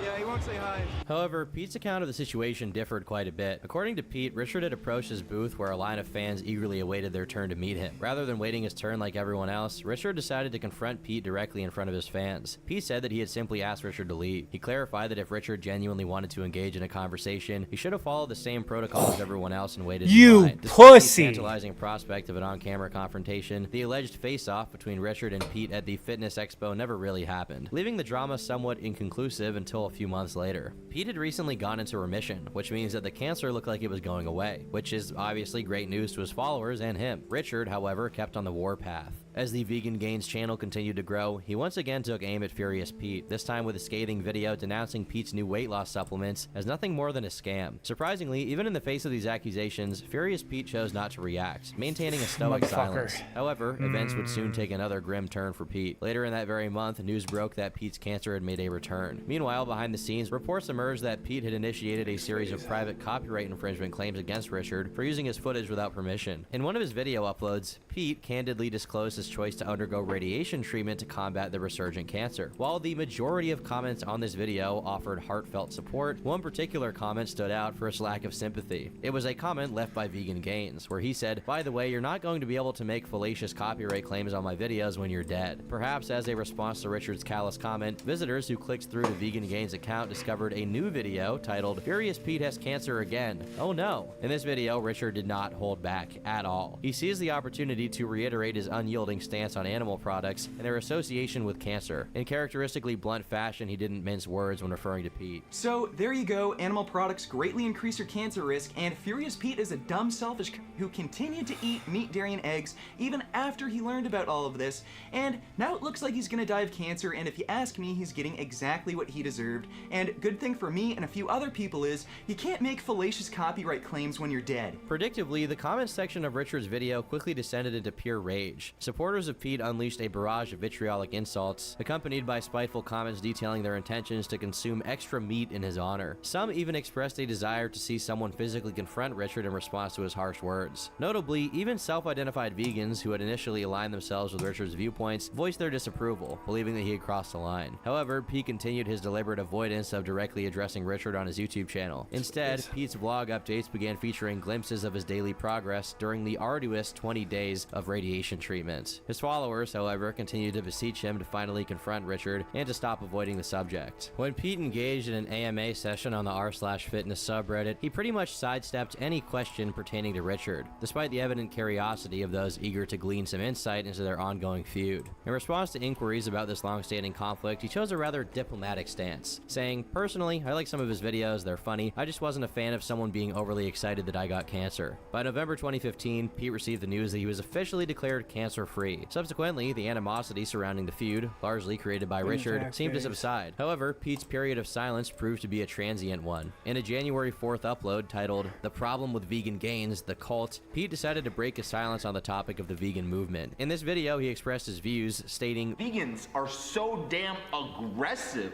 Yeah, he won't say hi. However, Pete's account of the situation differed quite a bit. According to Pete, Richard had approached his booth where a line of fans eagerly awaited their turn to meet him. Rather than waiting his turn like everyone else, Richard decided to confront Pete directly in front of his fans. Pete said that he had simply asked Richard to leave. He clarified that if Richard genuinely wanted to engage in a conversation, he should have followed the same protocol as everyone else and waited in line. Despite pussy! the tantalizing prospect of an on-camera confrontation, the alleged face-off between Richard and Pete at the Fitness Expo never really happened, leaving the drama somewhat inconclusive until a few months later. Pete had recently gone into remission, which means that the cancer looked like it was going away, which is obviously great news to his followers and him. Richard, however, kept on the warpath. As the Vegan Gains channel continued to grow, he once again took aim at Furious Pete, this time with a scathing video denouncing Pete's new weight loss supplements as nothing more than a scam. Surprisingly, even in the face of these accusations, Furious Pete chose not to react, maintaining a stoic silence. However, events would soon take another grim turn for Pete. Later in that very month, news broke that Pete's cancer had made a return. Meanwhile, behind the scenes, reports emerged that Pete had initiated a series of private copyright infringement claims against Richard for using his footage without permission. In one of his video uploads, Pete candidly disclosed his choice to undergo radiation treatment to combat the resurgent cancer. While the majority of comments on this video offered heartfelt support, one particular comment stood out for its lack of sympathy. It was a comment left by Vegan Gains, where he said, "By the way, you're not going to be able to make fallacious copyright claims on my videos when you're dead." Perhaps as a response to Richard's callous comment, visitors who clicked through to Vegan Gains' account discovered a new video titled "Furious Pete Has Cancer Again. Oh no." In this video, Richard did not hold back at all. He seized the opportunity to reiterate his unyielding stance on animal products and their association with cancer. In characteristically blunt fashion, he didn't mince words when referring to Pete. So there you go, animal products greatly increase your cancer risk, and Furious Pete is a dumb, selfish who continued to eat meat, dairy, and eggs even after he learned about all of this, and now it looks like he's gonna die of cancer, and if you ask me, he's getting exactly what he deserved. And good thing for me and a few other people is, you can't make fallacious copyright claims when you're dead. Predictably, the comments section of Richard's video quickly descended into pure rage. Supporters of Pete unleashed a barrage of vitriolic insults, accompanied by spiteful comments detailing their intentions to consume extra meat in his honor. Some even expressed a desire to see someone physically confront Richard in response to his harsh words. Notably, even self-identified vegans who had initially aligned themselves with Richard's viewpoints voiced their disapproval, believing that he had crossed the line. However, Pete continued his deliberate avoidance of directly addressing Richard on his YouTube channel. Instead, Pete's vlog updates began featuring glimpses of his daily progress during the arduous 20 days of radiation treatment. His followers, however, continued to beseech him to finally confront Richard and to stop avoiding the subject. When Pete engaged in an AMA session on the r/fitness subreddit, he pretty much sidestepped any question pertaining to Richard, despite the evident curiosity of those eager to glean some insight into their ongoing feud. In response to inquiries about this long-standing conflict, he chose a rather diplomatic stance, saying, "Personally, I like some of his videos, they're funny, I just wasn't a fan of someone being overly excited that I got cancer." By November 2015, Pete received the news that he was officially declared cancer-free. Subsequently, the animosity surrounding the feud, largely created by Richard, seemed to subside. However, Pete's period of silence proved to be a transient one. In a January 4th upload titled "The Problem with Vegan Gains, The Cult," Pete decided to break his silence on the topic of the vegan movement. In this video, he expressed his views, stating, "Vegans are so damn aggressive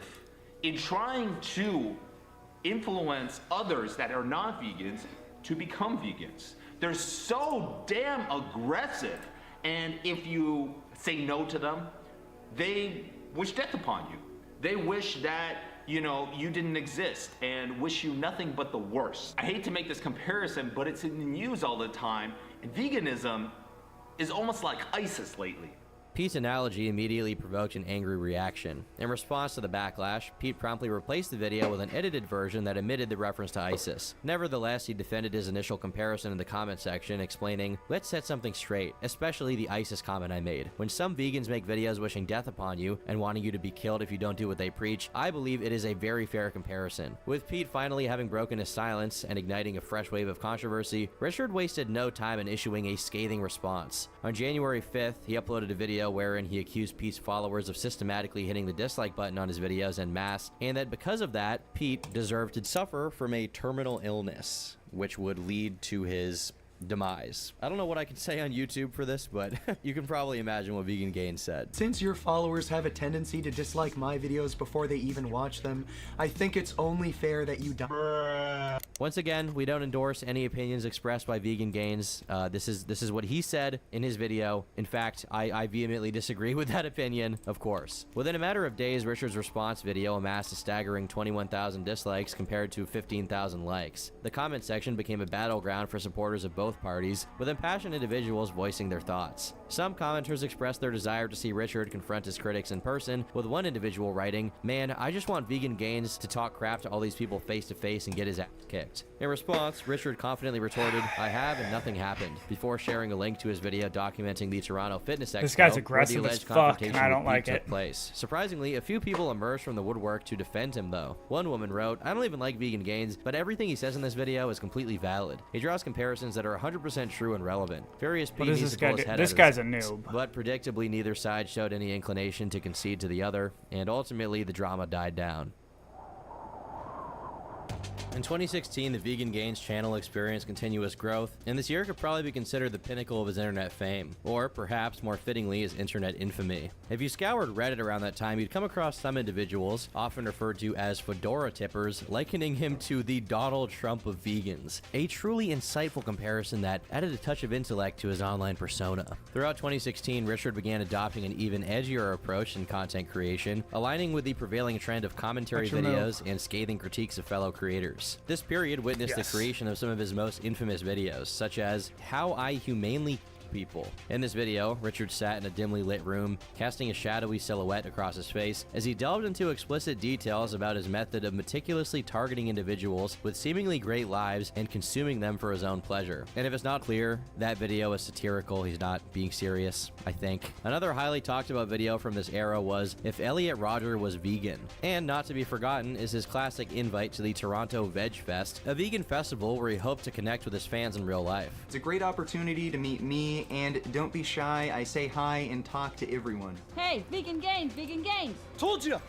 in trying to influence others that are not vegans to become vegans. They're so damn aggressive. And if you say no to them, they wish death upon you. They wish that, you know, you didn't exist and wish you nothing but the worst. I hate to make this comparison, but it's in the news all the time. And veganism is almost like ISIS lately. Pete's analogy immediately provoked an angry reaction. In response to the backlash, Pete promptly replaced the video with an edited version that omitted the reference to ISIS. Nevertheless, he defended his initial comparison in the comment section, explaining, "Let's set something straight, especially the ISIS comment I made. When some vegans make videos wishing death upon you and wanting you to be killed if you don't do what they preach, I believe it is a very fair comparison." With Pete finally having broken his silence and igniting a fresh wave of controversy, Richard wasted no time in issuing a scathing response. On January 5th, he uploaded a video wherein he accused Pete's followers of systematically hitting the dislike button on his videos en masse, and that because of that, Pete deserved to suffer from a terminal illness, which would lead to his demise. I don't know what I can say on YouTube for this, but you can probably imagine what Vegan Gains said. Since your followers have a tendency to dislike my videos before they even watch them, I think it's only fair that you die. Once again, we don't endorse any opinions expressed by Vegan Gains. This is what he said in his video. In fact, I vehemently disagree with that opinion, of course. Within a matter of days, Richard's response video amassed a staggering 21,000 dislikes compared to 15,000 likes. The comment section became a battleground for supporters of both parties, with impassioned individuals voicing their thoughts. Some commenters expressed their desire to see Richard confront his critics in person, with one individual writing, "Man, I just want Vegan Gains to talk crap to all these people face to face and get his ass kicked." In response, Richard confidently retorted, "I have, and nothing happened," before sharing a link to his video documenting the Toronto Fitness Expo. This guy's where aggressive the as alleged fuck, confrontation and I don't with Pete like took it. place. Surprisingly, a few people emerged from the woodwork to defend him, though. One woman wrote, "I don't even like Vegan Gains, but everything he says in this video is completely valid. He draws comparisons that are 100% true and relevant. Furious Pete What does needs this to pull guy his do? head This out of guy's his a ass." noob. But predictably, neither side showed any inclination to concede to the other, and ultimately the drama died down. In 2016, the Vegan Gains channel experienced continuous growth, and this year could probably be considered the pinnacle of his internet fame, or perhaps more fittingly, his internet infamy. If you scoured Reddit around that time, you'd come across some individuals, often referred to as fedora tippers, likening him to the Donald Trump of vegans, a truly insightful comparison that added a touch of intellect to his online persona. Throughout 2016, Richard began adopting an even edgier approach in content creation, aligning with the prevailing trend of commentary videos and scathing critiques of fellow creators. This period witnessed the creation of some of his most infamous videos, such as How I Humanely People. In this video, Richard sat in a dimly lit room, casting a shadowy silhouette across his face as he delved into explicit details about his method of meticulously targeting individuals with seemingly great lives and consuming them for his own pleasure. And if it's not clear, that video is satirical. He's not being serious, I think. Another highly talked about video from this era was If Elliot Rodger Was Vegan. And not to be forgotten is his classic invite to the Toronto Veg Fest, a vegan festival where he hoped to connect with his fans in real life. It's a great opportunity to meet me, and don't be shy, I say hi and talk to everyone. Hey, Vegan Gains, Vegan Gains! Told you!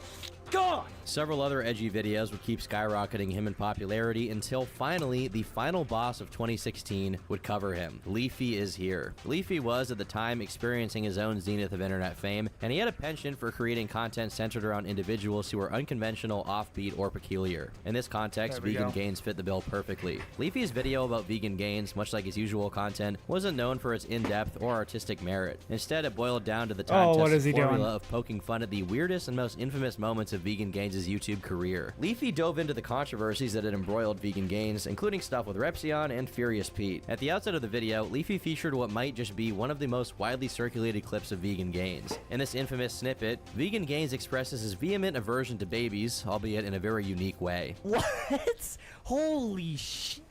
God! Several other edgy videos would keep skyrocketing him in popularity until finally the final boss of 2016 would cover him. Leafy is here. Leafy was at the time experiencing his own zenith of internet fame, and he had a penchant for creating content centered around individuals who were unconventional, offbeat, or peculiar. In this context, There we Vegan go. Gains fit the bill perfectly. Leafy's video about Vegan Gains, much like his usual content, wasn't known for its in-depth or artistic merit. Instead, it boiled down to the Oh, what is time-tested he doing? formula of poking fun at the weirdest and most infamous moments of Vegan Gains' YouTube career. Leafy dove into the controversies that had embroiled Vegan Gains, including stuff with Repzion and Furious Pete. At the outset of the video, Leafy featured what might just be one of the most widely circulated clips of Vegan Gains. In this infamous snippet, Vegan Gains expresses his vehement aversion to babies, albeit in a very unique way. What? Holy shit.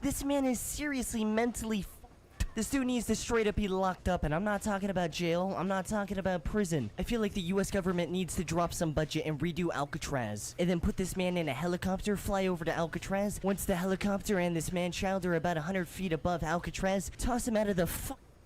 This man is seriously mentally f***ed. This dude needs to straight up be locked up, and I'm not talking about jail, I'm not talking about prison. I feel like the US government needs to drop some budget and redo Alcatraz, and then put this man in a helicopter, fly over to Alcatraz. Once the helicopter and this man-child are about 100 feet above Alcatraz, toss him out of the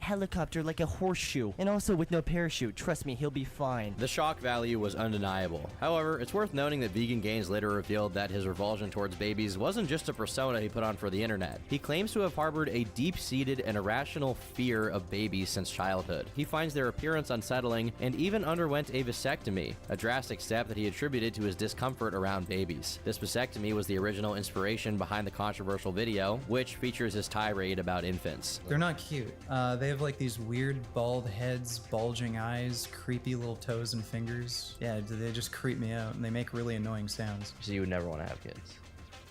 helicopter like a horseshoe. And also with no parachute. Trust me, he'll be fine. The shock value was undeniable. However, it's worth noting that Vegan Gains later revealed that his revulsion towards babies wasn't just a persona he put on for the internet. He claims to have harbored a deep-seated and irrational fear of babies since childhood. He finds their appearance unsettling and even underwent a vasectomy, a drastic step that he attributed to his discomfort around babies. This vasectomy was the original inspiration behind the controversial video, which features his tirade about infants. They're not cute. They have like these weird bald heads, bulging eyes, creepy little toes and fingers. Yeah, they just creep me out, and they make really annoying sounds. So you would never want to have kids?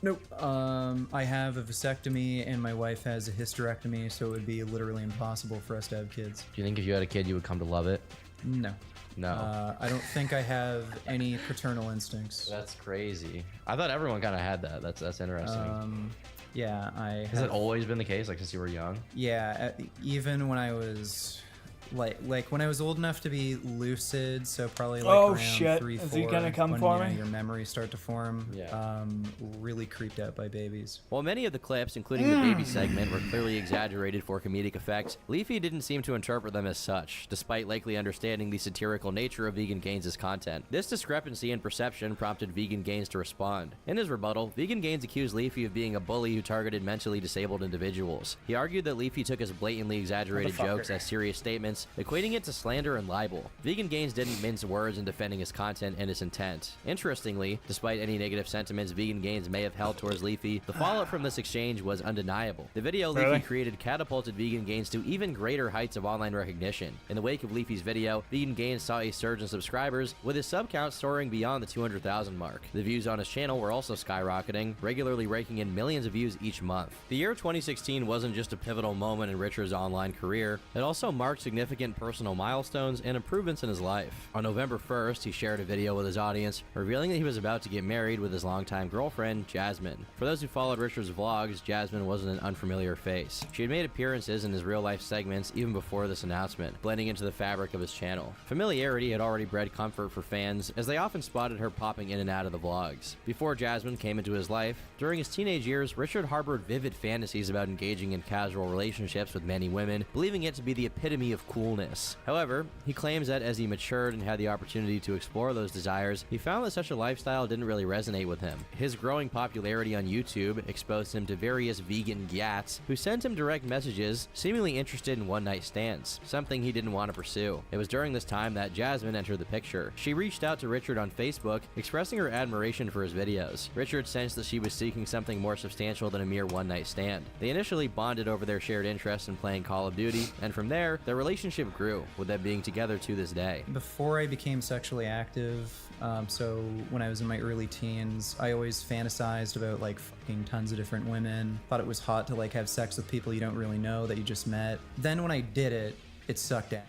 Nope. I have a vasectomy, and my wife has a hysterectomy, so it would be literally impossible for us to have kids. Do you think if you had a kid, you would come to love it? No. No. I don't think I have any paternal instincts. That's crazy. I thought everyone kind of had that. That's interesting. Yeah, Has it always been the case, like since you were young? Yeah, even when I was like when I was old enough to be lucid, so probably like around 3, 4. Is he gonna come when, for you know, me? your memories start to form. Yeah. Really creeped out by babies. While many of the clips, including the baby segment, were clearly exaggerated for comedic effect, Leafy didn't seem to interpret them as such, despite likely understanding the satirical nature of Vegan Gains' content. This discrepancy in perception prompted Vegan Gains to respond. In his rebuttal, Vegan Gains accused Leafy of being a bully who targeted mentally disabled individuals. He argued that Leafy took his blatantly exaggerated jokes as serious statements, equating it to slander and libel. Vegan Gains didn't mince words in defending his content and his intent. Interestingly, despite any negative sentiments Vegan Gains may have held towards Leafy, the fallout from this exchange was undeniable. The video Leafy created catapulted Vegan Gains to even greater heights of online recognition. In the wake of Leafy's video, Vegan Gains saw a surge in subscribers, with his sub count soaring beyond the 200,000 mark. The views on his channel were also skyrocketing, regularly raking in millions of views each month. The year 2016 wasn't just a pivotal moment in Richard's online career, it also marked significant personal milestones and improvements in his life. On November 1st, he shared a video with his audience, revealing that he was about to get married with his longtime girlfriend, Jasmine. For those who followed Richard's vlogs, Jasmine wasn't an unfamiliar face. She had made appearances in his real-life segments even before this announcement, blending into the fabric of his channel. Familiarity had already bred comfort for fans, as they often spotted her popping in and out of the vlogs. Before Jasmine came into his life, during his teenage years, Richard harbored vivid fantasies about engaging in casual relationships with many women, believing it to be the epitome of coolness. However, he claims that as he matured and had the opportunity to explore those desires, he found that such a lifestyle didn't really resonate with him. His growing popularity on YouTube exposed him to various vegan gyats who sent him direct messages, seemingly interested in one-night stands, something he didn't want to pursue. It was during this time that Jasmine entered the picture. She reached out to Richard on Facebook, expressing her admiration for his videos. Richard sensed that she was seeking something more substantial than a mere one-night stand. They initially bonded over their shared interest in playing Call of Duty, and from there, their relationship grew, with them being together to this day. Before I became sexually active, so when I was in my early teens, I always fantasized about like fucking tons of different women. Thought it was hot to like have sex with people you don't really know that you just met. Then when I did it, it sucked at.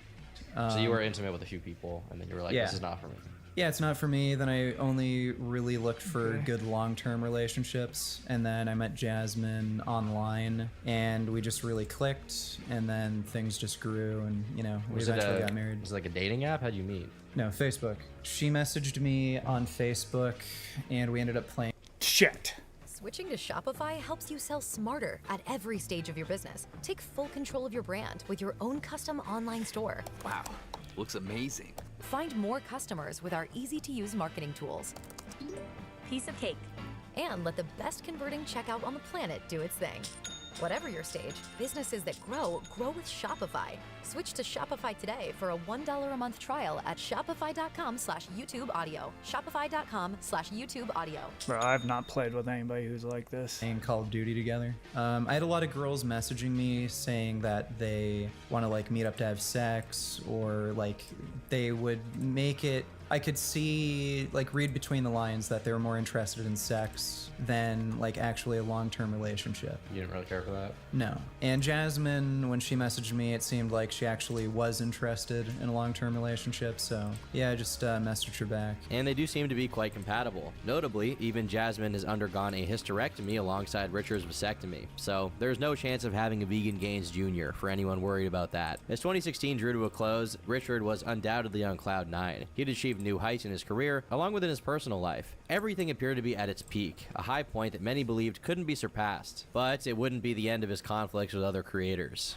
So you were intimate with a few people, and then you were like, yeah. this is not for me. Yeah, it's not for me. Then I only really looked for good long-term relationships, and then I met Jasmine online, and we just really clicked, and then things just grew, and you know, we eventually got married. Was it like a dating app? How'd you meet? No, Facebook. She messaged me on Facebook, and we ended up playing. Shit. Switching to Shopify helps you sell smarter at every stage of your business. Take full control of your brand with your own custom online store. Wow, looks amazing. Find more customers with our easy-to-use marketing tools. Piece of cake. And let the best converting checkout on the planet do its thing. Whatever your stage, businesses that grow with Shopify. Switch to Shopify today for a $1 a month trial at shopify.com/YouTube audio. Shopify.com/YouTube audio. Bro, I've not played with anybody who's like this. Playing Call of Duty together. I had a lot of girls messaging me saying that they want to like meet up to have sex, or like they would make it. I could see, like, read between the lines that they were more interested in sex than like actually a long-term relationship. You didn't really care for that? No. And Jasmine, when she messaged me, it seemed like she actually was interested in a long-term relationship, so yeah, I just messaged her back. And they do seem to be quite compatible. Notably, even Jasmine has undergone a hysterectomy alongside Richard's vasectomy, so there's no chance of having a Vegan Gains Jr. for anyone worried about that. As 2016 drew to a close, Richard was undoubtedly on cloud 9. He had achieved new heights in his career, along with in his personal life. Everything appeared to be at its peak, a high point that many believed couldn't be surpassed. But it wouldn't be the end of his conflicts with other creators.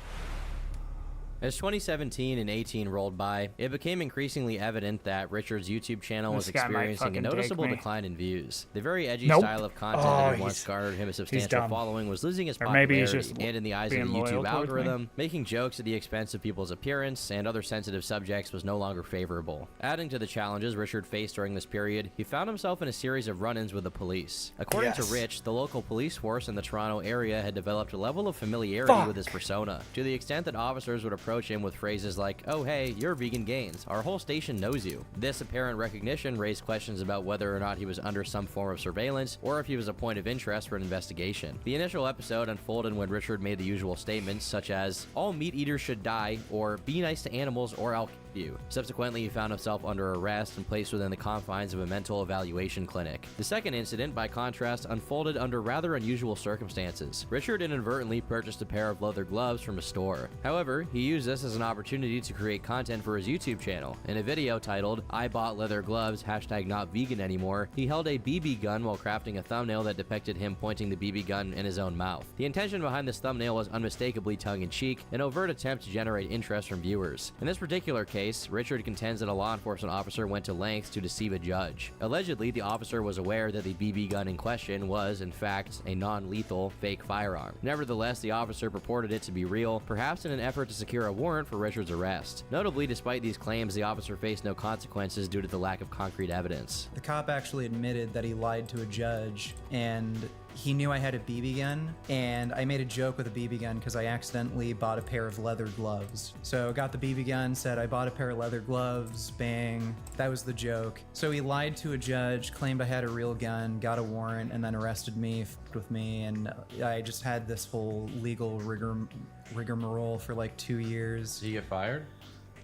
As 2017 and 18 rolled by, it became increasingly evident that Richard's YouTube channel was This guy might experiencing a fucking noticeable take me. decline in views. The very edgy Nope. style of content Oh, that had once he's- garnered him a he's substantial dumb. following was losing its Or maybe popularity, he's just and in the eyes of the being loyal YouTube towards me. algorithm, making jokes at the expense of people's appearance and other sensitive subjects was no longer favorable. Adding to the challenges Richard faced during this period, he found himself in a series of run-ins with the police. According to Yes. Rich, the local police force in the Toronto area had developed a level of familiarity with his persona, to the extent that officers would approach him with phrases like, "Oh hey, you're Vegan Gains. Our whole station knows you." This apparent recognition raised questions about whether or not he was under some form of surveillance, or if he was a point of interest for an investigation. The initial episode unfolded when Richard made the usual statements such as, "All meat eaters should die," or "Be nice to animals or I'll kill you." Subsequently, he found himself under arrest and placed within the confines of a mental evaluation clinic. The second incident, by contrast, unfolded under rather unusual circumstances. Richard inadvertently purchased a pair of leather gloves from a store. However, he used this as an opportunity to create content for his YouTube channel. In a video titled, "I bought leather gloves, #NotVeganAnymore," he held a BB gun while crafting a thumbnail that depicted him pointing the BB gun in his own mouth. The intention behind this thumbnail was unmistakably tongue-in-cheek, an overt attempt to generate interest from viewers. In this particular case, Richard contends that a law enforcement officer went to lengths to deceive a judge. Allegedly, the officer was aware that the BB gun in question was, in fact, a non-lethal fake firearm. Nevertheless, the officer purported it to be real, perhaps in an effort to secure a warrant for Richard's arrest. Notably, despite these claims, the officer faced no consequences due to the lack of concrete evidence. The cop actually admitted that he lied to a judge, and he knew I had a BB gun, and I made a joke with a BB gun because I accidentally bought a pair of leather gloves. So got the BB gun, said I bought a pair of leather gloves, bang, that was the joke. So he lied to a judge, claimed I had a real gun, got a warrant, and then arrested me, fucked with me, and I just had this whole legal rigmarole for like 2 years. Did you get fired?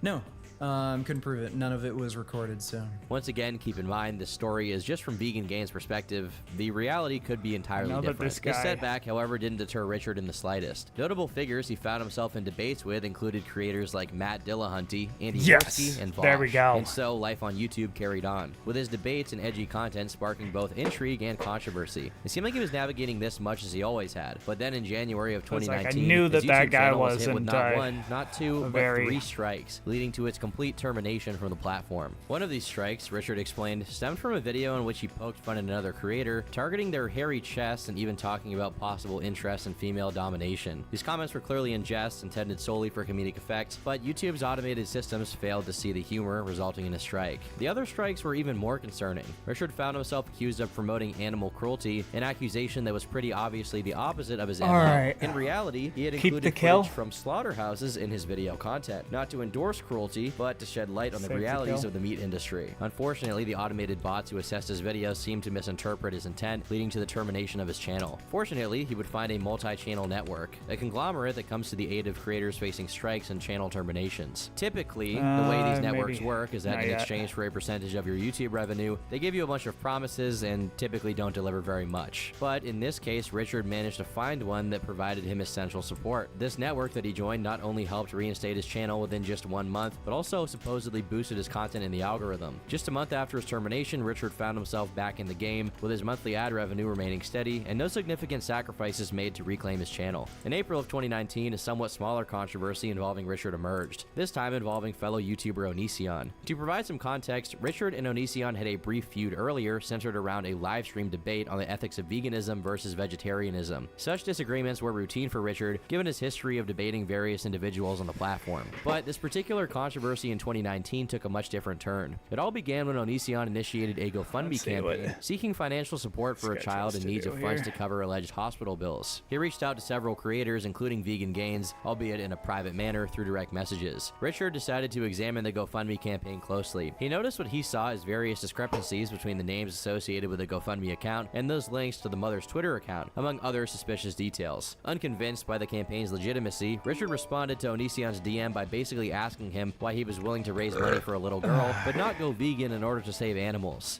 No. Couldn't prove it. None of it was recorded, so. Once again, keep in mind this story is just from Vegan Gains' perspective. The reality could be entirely know that different. this guy- setback, however, didn't deter Richard in the slightest. Notable figures he found himself in debates with included creators like Matt Dillahunty, Andy Yes! Warski, and Vosh. There we go. And so, life on YouTube carried on, with his debates and edgy content sparking both intrigue and controversy. It seemed like he was navigating this much as he always had, but then in January of It's like, I 2019, knew his that that YouTube guy channel was hit with wasn't, not one, not two, but very- 3 strikes, leading to its complete termination from the platform. One of these strikes, Richard explained, stemmed from a video in which he poked fun at another creator, targeting their hairy chests and even talking about possible interest in female domination. These comments were clearly in jest, intended solely for comedic effect, but YouTube's automated systems failed to see the humor, resulting in a strike. The other strikes were even more concerning. Richard found himself accused of promoting animal cruelty, an accusation that was pretty obviously the opposite of his MO. Alright. In reality, he had Keep included the kill. footage from slaughterhouses in his video content, not to endorse cruelty, but to shed light on the Safe to realities kill. of the meat industry. Unfortunately, the automated bots who assessed his videos seemed to misinterpret his intent, leading to the termination of his channel. Fortunately, he would find a multi-channel network, a conglomerate that comes to the aid of creators facing strikes and channel terminations. Typically, the way these networks maybe. work is that Not in yet. exchange for a percentage of your YouTube revenue, they give you a bunch of promises and typically don't deliver very much. But in this case, Richard managed to find one that provided him essential support. This network that he joined not only helped reinstate his channel within just 1 month, but also supposedly boosted his content in the algorithm. Just a month after his termination, Richard found himself back in the game, with his monthly ad revenue remaining steady and no significant sacrifices made to reclaim his channel. In April of 2019, a somewhat smaller controversy involving Richard emerged, this time involving fellow YouTuber Onision. To provide some context, Richard and Onision had a brief feud earlier centered around a live stream debate on the ethics of veganism versus vegetarianism. Such disagreements were routine for Richard, given his history of debating various individuals on the platform. But this particular controversy in 2019 took a much different turn. It all began when Onision initiated a GoFundMe campaign seeking financial support for a This guy child tries in to need do of funds here. to cover alleged hospital bills. He reached out to several creators, including Vegan Gains, albeit in a private manner through direct messages. Richard decided to examine the GoFundMe campaign closely. He noticed what he saw as various discrepancies between the names associated with the GoFundMe account and those links to the mother's Twitter account, among other suspicious details. Unconvinced by the campaign's legitimacy, Richard responded to Onision's DM by basically asking him why he was willing to raise money for a little girl, but not go vegan in order to save animals.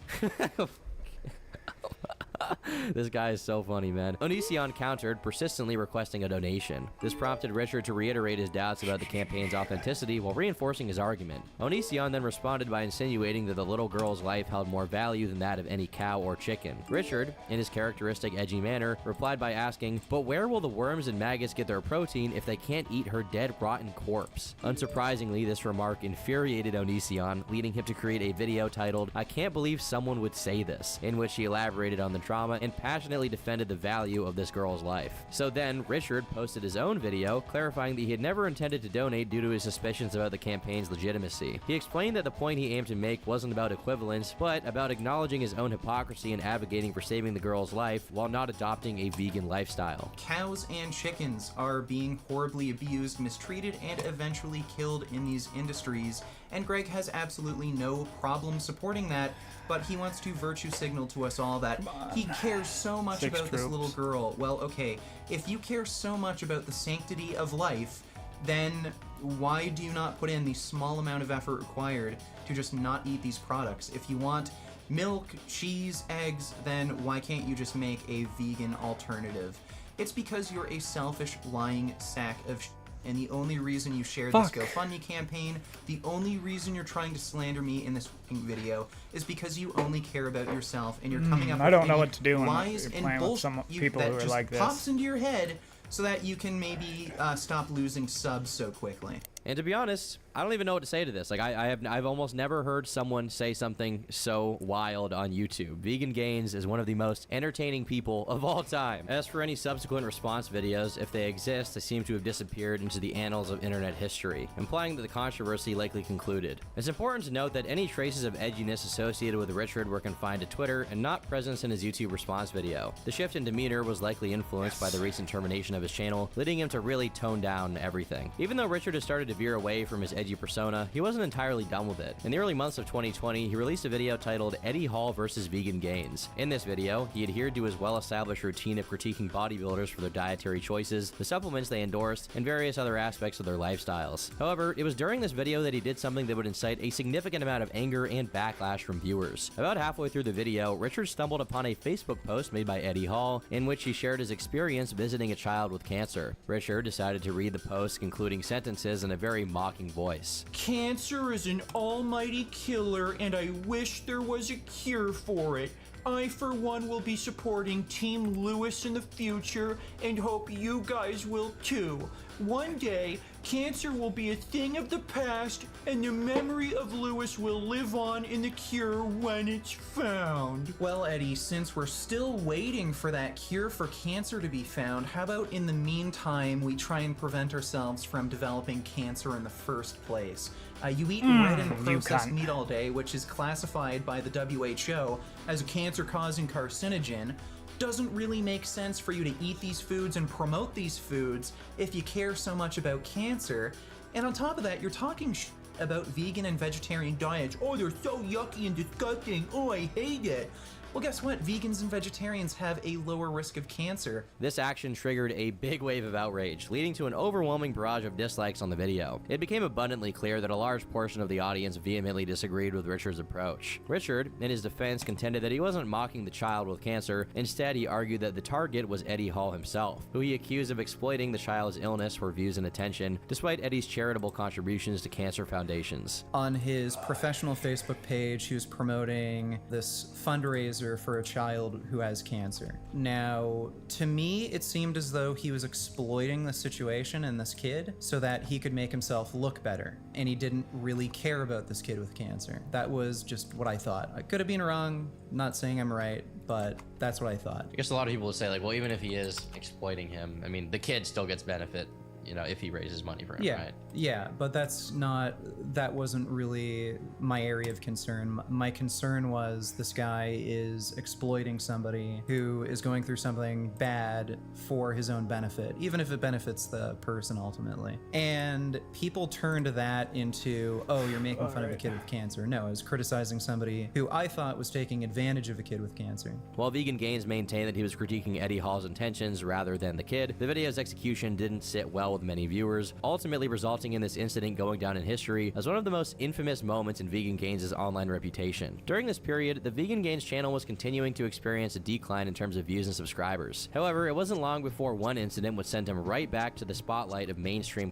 This guy is so funny, man. Onision countered, persistently requesting a donation. This prompted Richard to reiterate his doubts about the campaign's authenticity while reinforcing his argument. Onision then responded by insinuating that the little girl's life held more value than that of any cow or chicken. Richard, in his characteristic edgy manner, replied by asking, "But where will the worms and maggots get their protein if they can't eat her dead, rotten corpse?" Unsurprisingly, this remark infuriated Onision, leading him to create a video titled, "I Can't Believe Someone Would Say This," in which he elaborated on the trauma and passionately defended the value of this girl's life. So then, Richard posted his own video, clarifying that he had never intended to donate due to his suspicions about the campaign's legitimacy. He explained that the point he aimed to make wasn't about equivalence, but about acknowledging his own hypocrisy and advocating for saving the girl's life while not adopting a vegan lifestyle. Cows and chickens are being horribly abused, mistreated, and eventually killed in these industries, and Greg has absolutely no problem supporting that, but he wants to virtue signal to us all that he cares so much about this little girl. Well, okay, if you care so much about the sanctity of life, then why do you not put in the small amount of effort required to just not eat these products? If you want milk, cheese, eggs, then why can't you just make a vegan alternative? It's because you're a selfish, lying sack of shit. And the only reason you shared this GoFundMe campaign, the only reason you're trying to slander me in this video is because you only care about yourself and you're coming up with I don't know what to do when lies you're and playing with bullshit some people that who are just like this. pops into your head so that you can maybe stop losing subs so quickly. And to be honest, I don't even know what to say to this. Like, I've almost never heard someone say something so wild on YouTube. Vegan Gains is one of the most entertaining people of all time. As for any subsequent response videos, if they exist, they seem to have disappeared into the annals of internet history, implying that the controversy likely concluded. It's important to note that any traces of edginess associated with Richard were confined to Twitter and not presence in his YouTube response video. The shift in demeanor was likely influenced by the recent termination of his channel, leading him to really tone down everything. Even though Richard has started to veer away from his edgy persona, he wasn't entirely done with it. In the early months of 2020, he released a video titled Eddie Hall vs. Vegan Gains. In this video, he adhered to his well-established routine of critiquing bodybuilders for their dietary choices, the supplements they endorsed, and various other aspects of their lifestyles. However, it was during this video that he did something that would incite a significant amount of anger and backlash from viewers. About halfway through the video, Richard stumbled upon a Facebook post made by Eddie Hall, in which he shared his experience visiting a child with cancer. Richard decided to read the post, concluding sentences in a very mocking voice. Cancer is an almighty killer, and I wish there was a cure for it. I, for one, will be supporting Team Lewis in the future and hope you guys will too. One day, cancer will be a thing of the past, and the memory of Lewis will live on in the cure when it's found. Well, Eddie, since we're still waiting for that cure for cancer to be found, how about in the meantime we try and prevent ourselves from developing cancer in the first place? You eat red and processed meat all day, which is classified by the WHO as a cancer-causing carcinogen. Doesn't really make sense for you to eat these foods and promote these foods if you care so much about cancer. And on top of that, you're talking about vegan and vegetarian diets. Oh, they're so yucky and disgusting. Oh, I hate it. Well, guess what? Vegans and vegetarians have a lower risk of cancer. This action triggered a big wave of outrage, leading to an overwhelming barrage of dislikes on the video. It became abundantly clear that a large portion of the audience vehemently disagreed with Richard's approach. Richard, in his defense, contended that he wasn't mocking the child with cancer. Instead, he argued that the target was Eddie Hall himself, who he accused of exploiting the child's illness for views and attention, despite Eddie's charitable contributions to cancer foundations. On his professional Facebook page, he was promoting this fundraiser for a child who has cancer. Now, to me, it seemed as though he was exploiting the situation and this kid so that he could make himself look better, and he didn't really care about this kid with cancer. That was just what I thought. I could have been wrong, not saying I'm right, but that's what I thought. I guess a lot of people would say, like, well, even if he is exploiting him, I mean, the kid still gets benefit, you know, if he raises money for him, right? Yeah, but that wasn't really my area of concern. My concern was this guy is exploiting somebody who is going through something bad for his own benefit, even if it benefits the person ultimately. And people turned that into, oh, you're making fun of a kid with cancer. No, I was criticizing somebody who I thought was taking advantage of a kid with cancer. While Vegan Gains maintained that he was critiquing Eddie Hall's intentions rather than the kid, the video's execution didn't sit well well with many viewers, ultimately resulting in this incident going down in history as one of the most infamous moments in Vegan Gains' online reputation. During this period, the Vegan Gains channel was continuing to experience a decline in terms of views and subscribers. However, it wasn't long before one incident would send him right back to the spotlight of mainstream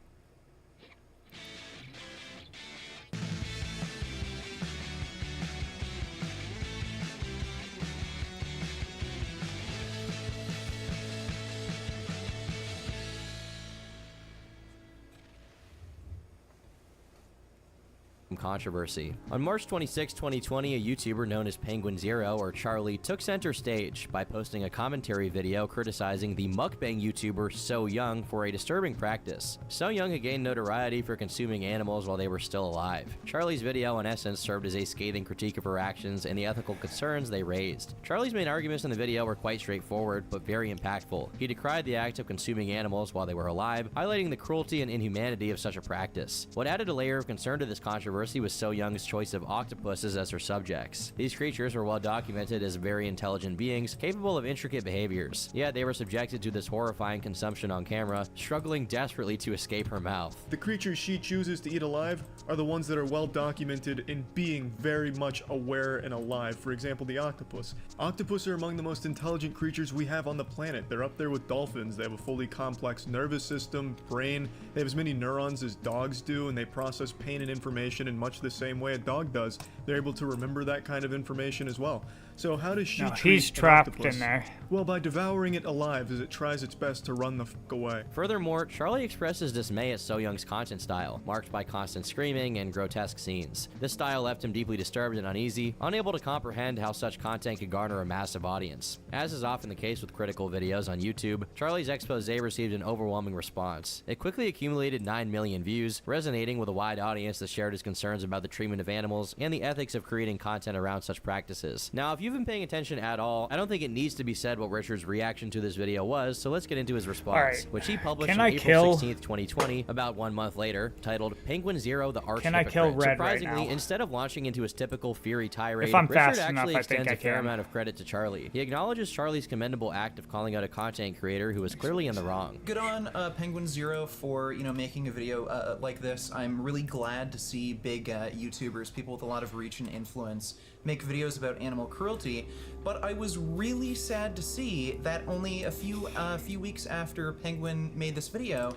controversy. On March 26, 2020, a YouTuber known as Penguin Zero, or Charlie, took center stage by posting a commentary video criticizing the mukbang YouTuber So Young for a disturbing practice. So Young had gained notoriety for consuming animals while they were still alive. Charlie's video, in essence, served as a scathing critique of her actions and the ethical concerns they raised. Charlie's main arguments in the video were quite straightforward, but very impactful. He decried the act of consuming animals while they were alive, highlighting the cruelty and inhumanity of such a practice. What added a layer of concern to this controversy was So Young's choice of octopuses as her subjects. These creatures were well documented as very intelligent beings, capable of intricate behaviors. Yet they were subjected to this horrifying consumption on camera, struggling desperately to escape her mouth. The creatures she chooses to eat alive are the ones that are well documented in being very much aware and alive. For example, the octopus. Octopus are among the most intelligent creatures we have on the planet. They're up there with dolphins. They have a fully complex nervous system, brain. They have as many neurons as dogs do, and they process pain and information in much the same way a dog does. They're able to remember that kind of information as well. So how does she treat he's an trapped octopus? in there. Well, by devouring it alive as it tries its best to run the fuck away. Furthermore, Charlie expresses dismay at So Young's content style, marked by constant screaming and grotesque scenes. This style left him deeply disturbed and uneasy, unable to comprehend how such content could garner a massive audience. As is often the case with critical videos on YouTube, Charlie's expose received an overwhelming response. It quickly accumulated 9 million views, resonating with a wide audience that shared his concerns about the treatment of animals and the ethics of creating content around such practices. Now, if you've been paying attention at all, I don't think it needs to be said what Richard's reaction to this video was, so let's get into his response, which he published on April 16th, 2020, about 1 month later, titled Penguin Zero, the Arch Hypocrite. kill Red Surprisingly, right now? instead of launching into his typical fiery tirade, If I'm Richard fast enough, actually I think extends I a fair can. amount of credit to Charlie. He acknowledges Charlie's commendable act of calling out a content creator who was clearly in the wrong. Good on Penguin Zero for, making a video like this. I'm really glad to see big YouTubers, people with a lot of reach and influence, make videos about animal cruelty, but I was really sad to see that only a few weeks after Penguin made this video,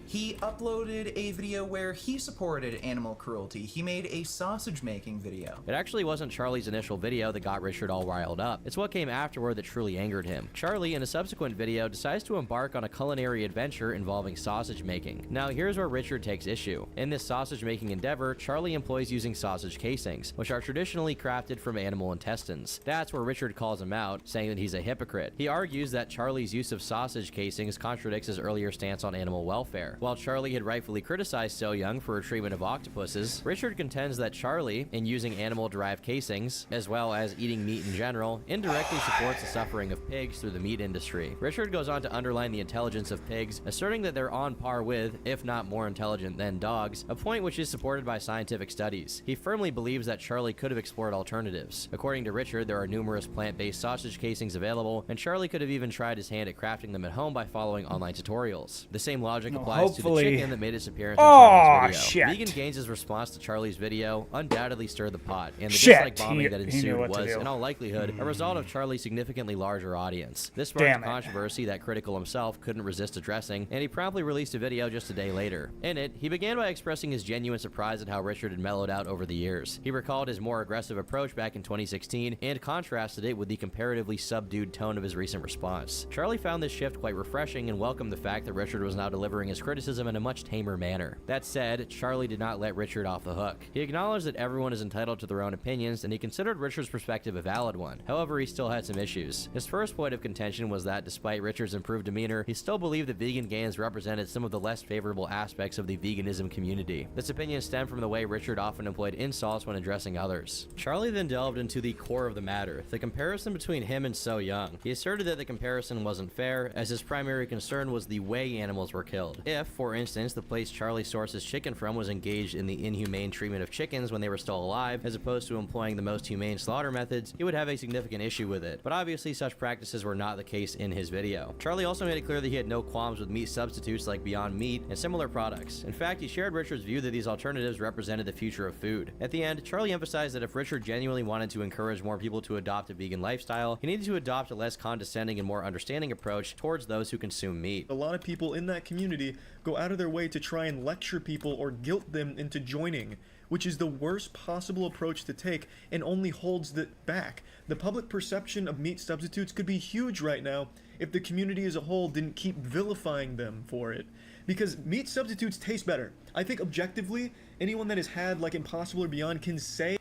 he uploaded a video where he supported animal cruelty. He made a sausage making video. It actually wasn't Charlie's initial video that got Richard all riled up. It's what came afterward that truly angered him. Charlie, in a subsequent video, decides to embark on a culinary adventure involving sausage making. Now, here's where Richard takes issue. In this sausage making endeavor, Charlie employs using sausage casings, which are traditionally crafted from animal intestines. That's where Richard calls him out, saying that he's a hypocrite. He argues that Charlie's use of sausage casings contradicts his earlier stance on animal welfare. While Charlie had rightfully criticized So Young for her treatment of octopuses, Richard contends that Charlie, in using animal-derived casings, as well as eating meat in general, indirectly supports the suffering of pigs through the meat industry. Richard goes on to underline the intelligence of pigs, asserting that they're on par with, if not more intelligent than, dogs, a point which is supported by scientific studies. He firmly believes that Charlie could have explored alternatives. According to Richard, there are numerous plant-based sausage casings available, and Charlie could have even tried his hand at crafting them at home by following online tutorials. The same logic applies to the chicken that made its appearance on Charlie's video. Vegan Gains' response to Charlie's video undoubtedly stirred the pot, and the dislike bombing that ensued was, in all likelihood, a result of Charlie's significantly larger audience. This sparked a controversy that Critical himself couldn't resist addressing, and he promptly released a video just a day later. In it, he began by expressing his genuine surprise at how Richard had mellowed out over the years. He recalled his more aggressive approach back in 2016 and contrasted it with the comparatively subdued tone of his recent response. Charlie found this shift quite refreshing and welcomed the fact that Richard was now delivering his criticism in a much tamer manner. That said, Charlie did not let Richard off the hook. He acknowledged that everyone is entitled to their own opinions, and he considered Richard's perspective a valid one. However, he still had some issues. His first point of contention was that despite Richard's improved demeanor, he still believed that Vegan Gains represented some of the less favorable aspects of the veganism community. This opinion stemmed from the way Richard often employed insults when addressing others. Charlie then delved into the core of the matter, the comparison between him and So Young. He asserted that the comparison wasn't fair, as his primary concern was the way animals were killed. If, If, for instance, the place Charlie sources chicken from was engaged in the inhumane treatment of chickens when they were still alive, as opposed to employing the most humane slaughter methods, he would have a significant issue with it. But obviously, such practices were not the case in his video. Charlie also made it clear that he had no qualms with meat substitutes like Beyond Meat and similar products. In fact, he shared Richard's view that these alternatives represented the future of food. At the end, Charlie emphasized that if Richard genuinely wanted to encourage more people to adopt a vegan lifestyle, he needed to adopt a less condescending and more understanding approach towards those who consume meat. A lot of people in that community go out of their way to try and lecture people or guilt them into joining, which is the worst possible approach to take and only holds it back. The public perception of meat substitutes could be huge right now if the community as a whole didn't keep vilifying them for it. Because meat substitutes taste better. I think objectively, anyone that has had like Impossible or Beyond can say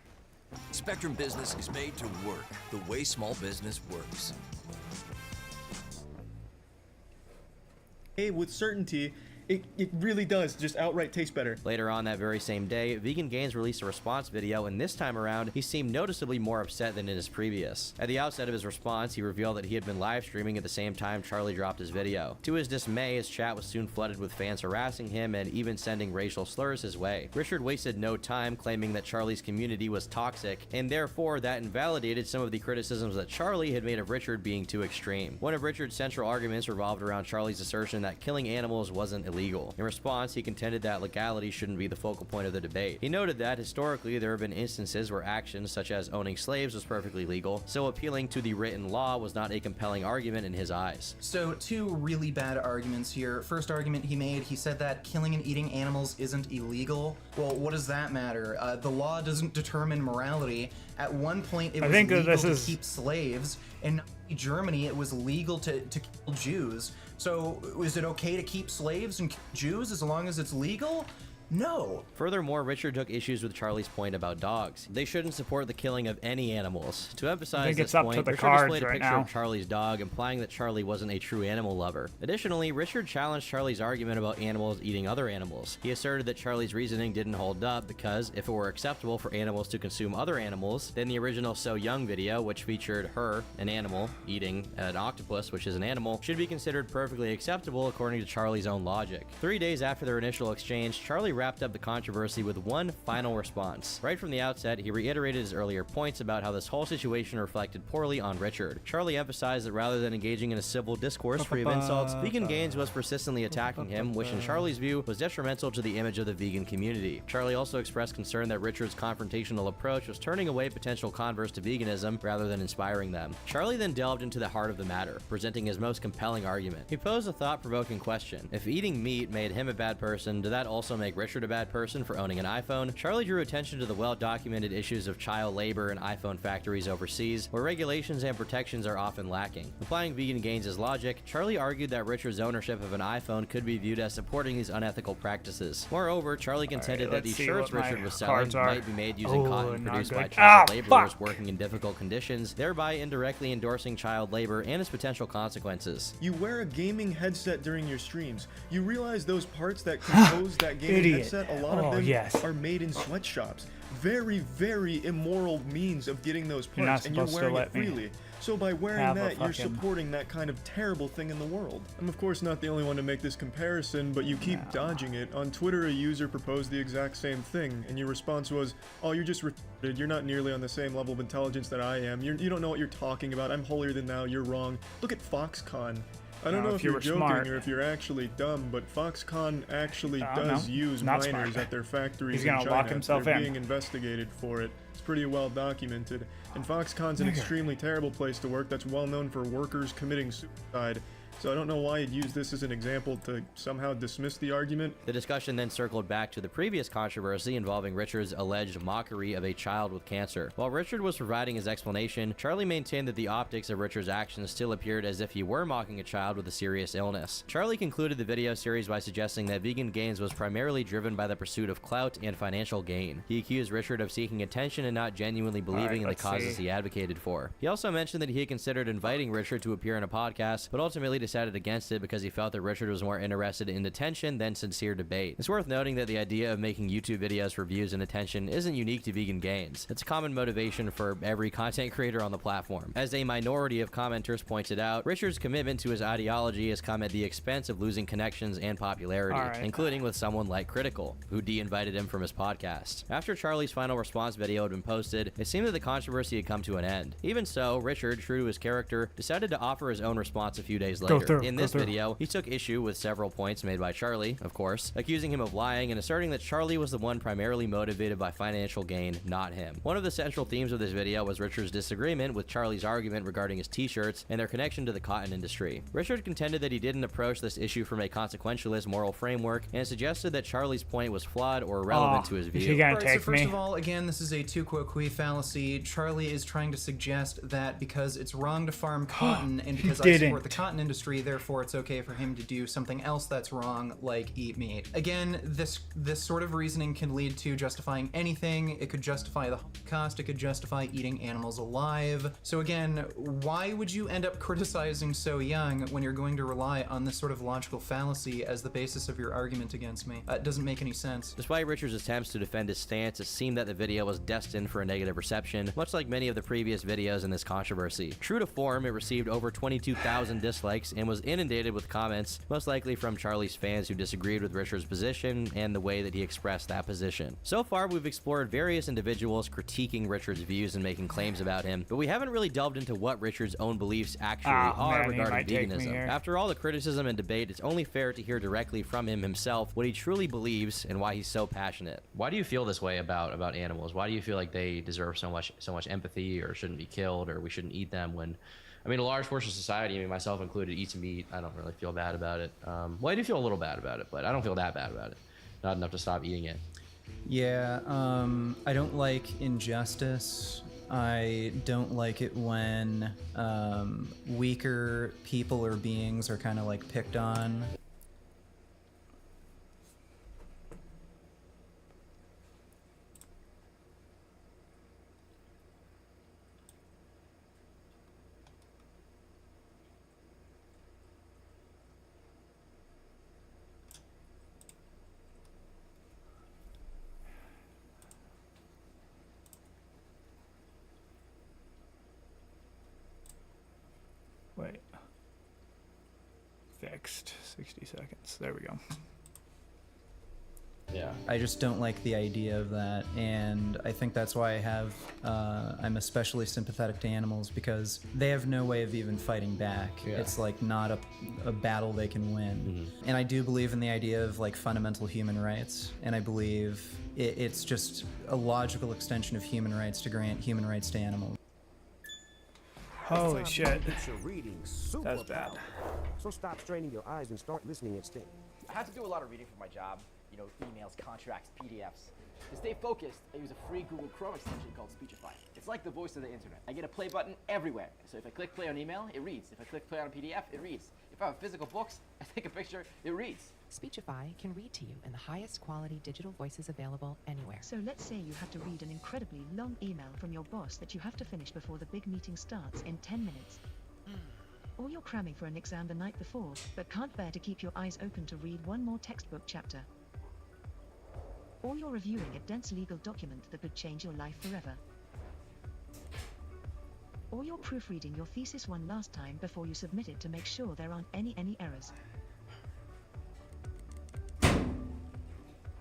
Spectrum Business is made to work the way small business works. with certainty, it really does just outright taste better. Later on that very same day, Vegan Gains released a response video, and this time around, he seemed noticeably more upset than in his previous. At the outset of his response, he revealed that he had been live streaming at the same time Charlie dropped his video. To his dismay, his chat was soon flooded with fans harassing him and even sending racial slurs his way. Richard wasted no time claiming that Charlie's community was toxic, and therefore that invalidated some of the criticisms that Charlie had made of Richard being too extreme. One of Richard's central arguments revolved around Charlie's assertion that killing animals wasn't illegal. In response, he contended that legality shouldn't be the focal point of the debate. He noted that historically there have been instances where actions such as owning slaves was perfectly legal, so appealing to the written law was not a compelling argument in his eyes. So two really bad arguments here. First argument he made, he said that killing and eating animals isn't illegal. Well, what does that matter? The law doesn't determine morality. At one point it was legal to keep slaves. In Germany it was legal to kill Jews. So is it okay to keep slaves and kill Jews as long as it's legal? No. Furthermore, Richard took issues with Charlie's point about dogs. They shouldn't support the killing of any animals. To emphasize this point, Richard displayed a picture of Charlie's dog, implying that Charlie wasn't a true animal lover. Additionally, Richard challenged Charlie's argument about animals eating other animals. He asserted that Charlie's reasoning didn't hold up because if it were acceptable for animals to consume other animals, then the original So Young video, which featured her, an animal, eating an octopus, which is an animal, should be considered perfectly acceptable according to Charlie's own logic. 3 days after their initial exchange, Charlie wrapped up the controversy with one final response. Right from the outset, he reiterated his earlier points about how this whole situation reflected poorly on Richard. Charlie emphasized that rather than engaging in a civil discourse free of insults, Vegan Gains was persistently attacking him, which in Charlie's view was detrimental to the image of the vegan community. Charlie also expressed concern that Richard's confrontational approach was turning away potential converts to veganism rather than inspiring them. Charlie then delved into the heart of the matter, presenting his most compelling argument. He posed a thought-provoking question. If eating meat made him a bad person, did that also make Richard a bad person for owning an iPhone? Charlie drew attention to the well-documented issues of child labor in iPhone factories overseas, where regulations and protections are often lacking. Applying Vegan Gains' logic, Charlie argued that Richard's ownership of an iPhone could be viewed as supporting these unethical practices. Moreover, Charlie contended that the shirts Richard was selling might be made using cotton produced by child laborers working in difficult conditions, thereby indirectly endorsing child labor and its potential consequences. You wear a gaming headset during your streams. You realize those parts that compose that gaming headset, a lot of them are made in sweatshops. Very, very immoral means of getting those parts, and you're wearing it freely. So by wearing that, you're supporting that kind of terrible thing in the world. I'm of course not the only one to make this comparison, but you keep dodging it. On Twitter, a user proposed the exact same thing, and your response was, "Oh, you're just retarded. You're not nearly on the same level of intelligence that I am. You don't know what you're talking about. I'm holier than thou. You're wrong. Look at Foxconn." I don't know if you're joking or if you're actually dumb, but Foxconn actually does use minors at their factories in China. Lock himself They're being investigated for it. It's pretty well documented. And Foxconn's an extremely terrible place to work that's well known for workers committing suicide. So I don't know why you'd use this as an example to somehow dismiss the argument. The discussion then circled back to the previous controversy involving Richard's alleged mockery of a child with cancer. While Richard was providing his explanation, Charlie maintained that the optics of Richard's actions still appeared as if he were mocking a child with a serious illness. Charlie concluded the video series by suggesting that Vegan Gains was primarily driven by the pursuit of clout and financial gain. He accused Richard of seeking attention and not genuinely believing in the causes he advocated for. He also mentioned that he had considered inviting Richard to appear in a podcast, but ultimately decided against it because he felt that Richard was more interested in attention than sincere debate. It's worth noting that the idea of making YouTube videos for views and attention isn't unique to Vegan Gains. It's a common motivation for every content creator on the platform. As a minority of commenters pointed out, Richard's commitment to his ideology has come at the expense of losing connections and popularity, including with someone like Critical, who de-invited him from his podcast. After Charlie's final response video had been posted, it seemed that the controversy had come to an end. Even so, Richard, true to his character, decided to offer his own response a few days later. In this video, he took issue with several points made by Charlie, of course, accusing him of lying and asserting that Charlie was the one primarily motivated by financial gain, not him. One of the central themes of this video was Richard's disagreement with Charlie's argument regarding his t-shirts and their connection to the cotton industry. Richard contended that he didn't approach this issue from a consequentialist moral framework and suggested that Charlie's point was flawed or irrelevant to his view. So first of all, again, this is a tu quo qui fallacy. Charlie is trying to suggest that because it's wrong to farm cotton and because I support the cotton industry, therefore it's okay for him to do something else that's wrong, like eat meat. Again, this sort of reasoning can lead to justifying anything. It could justify the Holocaust. It could justify eating animals alive. So again, why would you end up criticizing So Young when you're going to rely on this sort of logical fallacy as the basis of your argument against me? It doesn't make any sense. Despite Richard's attempts to defend his stance, it seemed that the video was destined for a negative reception, much like many of the previous videos in this controversy. True to form, it received over 22,000 dislikes and was inundated with comments, most likely from Charlie's fans who disagreed with Richard's position and the way that he expressed that position. So far, we've explored various individuals critiquing Richard's views and making claims about him, but we haven't really delved into what Richard's own beliefs actually are regarding veganism. After all the criticism and debate, it's only fair to hear directly from him himself what he truly believes and why he's so passionate. Why do you feel this way about animals? Why do you feel like they deserve so much empathy, or shouldn't be killed, or we shouldn't eat them? When, I mean, a large portion of society, I mean, myself included, eats meat. I don't really feel bad about it. Well, I do feel a little bad about it, but I don't feel that bad about it. Not enough to stop eating it. Yeah, I don't like injustice. I don't like it when weaker people or beings are kind of like picked on. Wait. Fixed. 60 seconds. There we go. Yeah. I just don't like the idea of that, and I think that's why I'm especially sympathetic to animals, because they have no way of even fighting back. Yeah. It's like not a battle they can win. And I do believe in the idea of like fundamental human rights, and I believe it's just a logical extension of human rights to grant human rights to animals. Holy shit. That's bad. So stop straining your eyes and start listening instead. I have to do a lot of reading for my job. You know, emails, contracts, PDFs. To stay focused, I use a free Google Chrome extension called Speechify. It's like the voice of the internet. I get a play button everywhere. So if I click play on email, it reads. If I click play on a PDF, it reads. If I have physical books, I take a picture, it reads. Speechify can read to you in the highest quality digital voices available anywhere. So let's say you have to read an incredibly long email from your boss that you have to finish before the big meeting starts in 10 minutes. Or you're cramming for an exam the night before, but can't bear to keep your eyes open to read one more textbook chapter. Or you're reviewing a dense legal document that would change your life forever. Or you're proofreading your thesis one last time before you submit it to make sure there aren't any errors.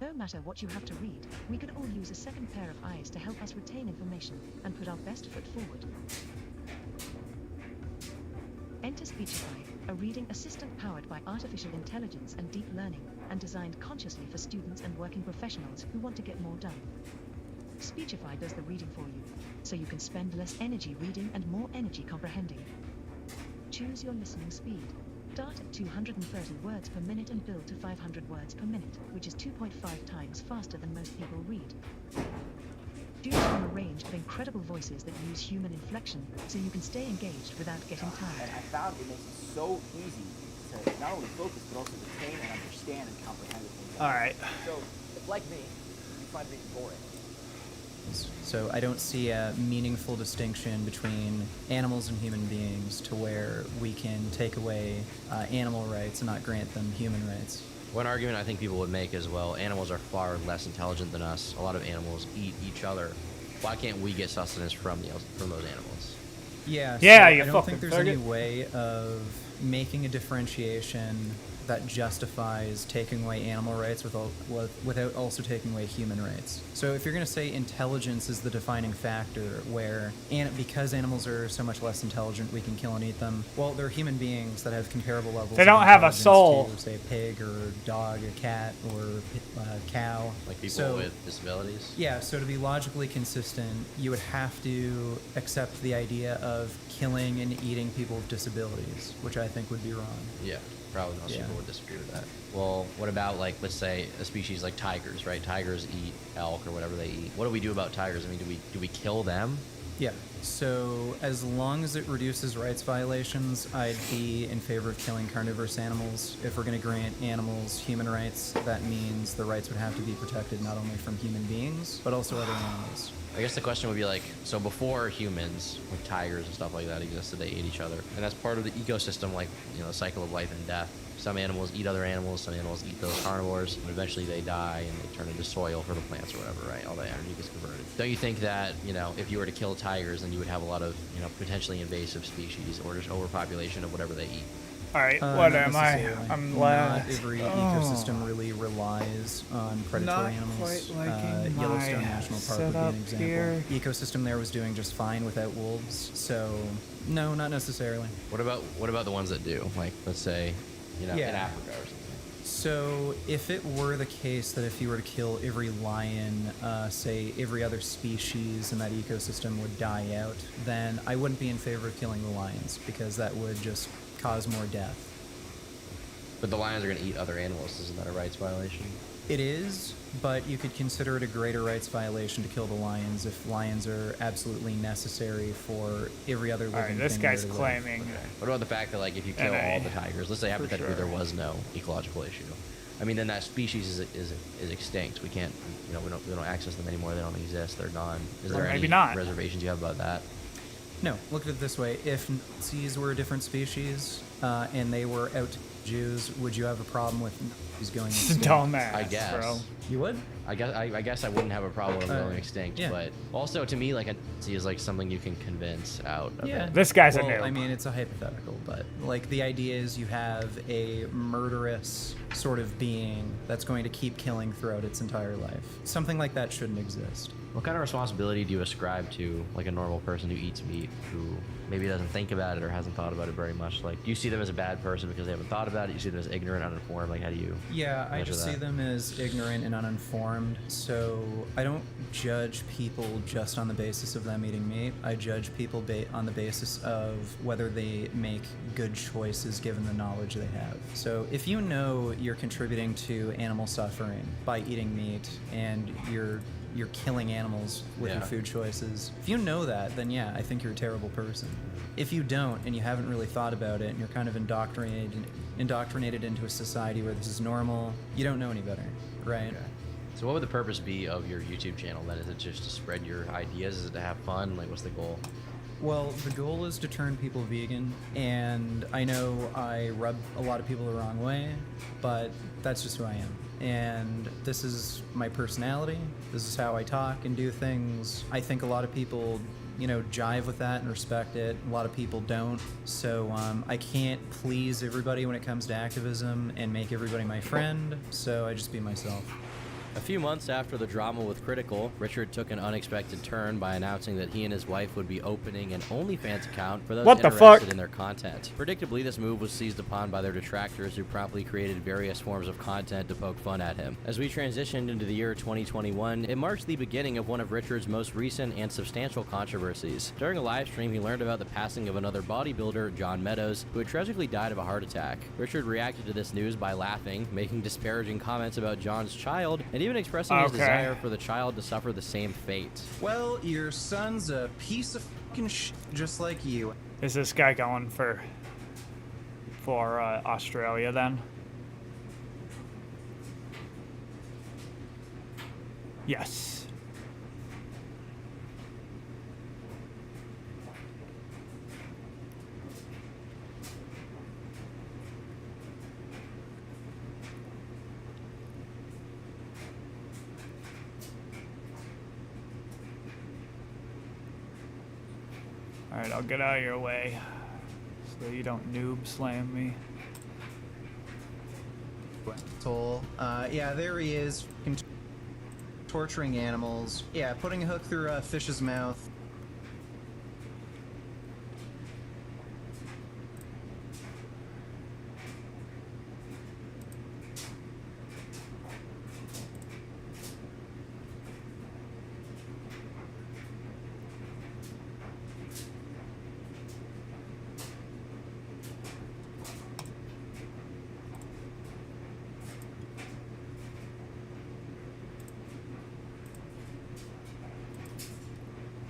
No matter what you have to read, we could all use a second pair of eyes to help us retain information and put our best foot forward. Enter Speechify, a reading assistant powered by artificial intelligence and deep learning, and designed consciously for students and working professionals who want to get more done. Speechify does the reading for you, so you can spend less energy reading and more energy comprehending. Choose your listening speed. Start at 230 words per minute and build to 500 words per minute, which is 2.5 times faster than most people read. Choose from a range of incredible voices that use human inflection, so you can stay engaged without getting tired. I found it makes it so easy to not only focus, but also retain and understand and comprehend things. Alright. So, if like me, you find reading boring, So I don't see a meaningful distinction between animals and human beings to where we can take away animal rights and not grant them human rights. One argument I think people would make as well, animals are far less intelligent than us. A lot of animals eat each other. Why can't we get sustenance from those animals? Yeah, Yeah, so you I don't fucking think there's any faggot. way of making a differentiation that justifies taking away animal rights without also taking away human rights. So if you're going to say intelligence is the defining factor, where because animals are so much less intelligent, we can kill and eat them. Well, they're human beings that have comparable levels. They of don't have a intelligence soul. To, say, a pig or a dog, a cat, or a cow. Like people So- with disabilities? Yeah, so to be logically consistent, you would have to accept the idea of killing and eating people with disabilities, which I think would be wrong. Yeah, probably most Yeah. people would disagree with that. Well, what about, like, let's say a species like tigers, right? Tigers eat elk or whatever they eat. What do we do about tigers? I mean, do we kill them? Yeah, so as long as it reduces rights violations, I'd be in favor of killing carnivorous animals. If we're going to grant animals human rights, that means the rights would have to be protected not only from human beings, but also other animals. I guess the question would be like, so before humans, like tigers and stuff like that existed, they ate each other. And that's part of the ecosystem, like, you know, the cycle of life and death. Some animals eat other animals, some animals eat those carnivores, and eventually they die and they turn into soil for the plants or whatever, right? All that energy gets converted. Don't you think that, you know, if you were to kill tigers, then you would have a lot of, you know, potentially invasive species or just overpopulation of whatever they eat? All right, Not what am I? necessarily. I'm Not last. every Oh. ecosystem really relies on predatory Not animals. quite liking Yellowstone my National Park would be setup an example. here. Ecosystem there was doing just fine without wolves, so no, not necessarily. What about the ones that do? Like, let's say, you know, in Yeah. Africa or something. So if it were the case that if you were to kill every lion, say every other species in that ecosystem would die out, then I wouldn't be in favor of killing the lions because that would just cause more death. But the lions are going to eat other animals. Isn't that a rights violation? It is, but you could consider it a greater rights violation to kill the lions if lions are absolutely necessary for every other living Alright, this thing guy's there to live. claiming. What about the fact that, like, if you kill NA, all the tigers, let's say for hypothetically sure. there was no ecological issue, I mean, then that species is extinct. We can't, you know, we don't access them anymore. They don't exist. They're gone. Is Or there maybe any not. reservations you have about that? No, look at it this way. If Nazis were a different species and they were out to Jews, would you have a problem with Nazis going extinct? Dumbass, I guess. bro. You would? I guess I wouldn't have a problem with them going extinct, yeah. but also to me, like, a Nazi is like something you can convince out of Yeah. it. This guy's a well, noob. I mean, it's a hypothetical, but like the idea is you have a murderous sort of being that's going to keep killing throughout its entire life. Something like that shouldn't exist. What kind of responsibility do you ascribe to, like, a normal person who eats meat, who maybe doesn't think about it or hasn't thought about it very much? Like, do you see them as a bad person because they haven't thought about it? You see them as ignorant, uninformed? Like, how do you Yeah, I measure just that? see them as ignorant and uninformed. So I don't judge people just on the basis of them eating meat. I judge people on the basis of whether they make good choices given the knowledge they have. So if you know you're contributing to animal suffering by eating meat and you're killing animals with your Yeah. food choices, if you know that, then yeah, I think you're a terrible person. If you don't and you haven't really thought about it and you're kind of indoctrinated into a society where this is normal, you don't know any better, right? So what would the purpose be of your YouTube channel then? Is it just to spread your ideas? Is it to have fun? Like, what's the goal? Well, the goal is to turn people vegan, and I know I rub a lot of people the wrong way, but that's just who I am. And this is my personality. This is how I talk and do things. I think a lot of people, you know, jive with that and respect it. A lot of people don't. So I can't please everybody when it comes to activism and make everybody my friend, so I just be myself. A few months after the drama with Critical, Richard took an unexpected turn by announcing that he and his wife would be opening an OnlyFans account for those What the interested fuck? in their content. Predictably, this move was seized upon by their detractors who promptly created various forms of content to poke fun at him. As we transitioned into the year 2021, it marks the beginning of one of Richard's most recent and substantial controversies. During a live stream, he learned about the passing of another bodybuilder, John Meadows, who had tragically died of a heart attack. Richard reacted to this news by laughing, making disparaging comments about John's child, and even expressing his Okay. desire for the child to suffer the same fate. Well, your son's a piece of fucking shit, just like you. Is this guy going for Australia then? Yes. Alright, I'll get out of your way so you don't noob slam me. Toll. Yeah, there he is. Torturing animals. Yeah, putting a hook through a fish's mouth.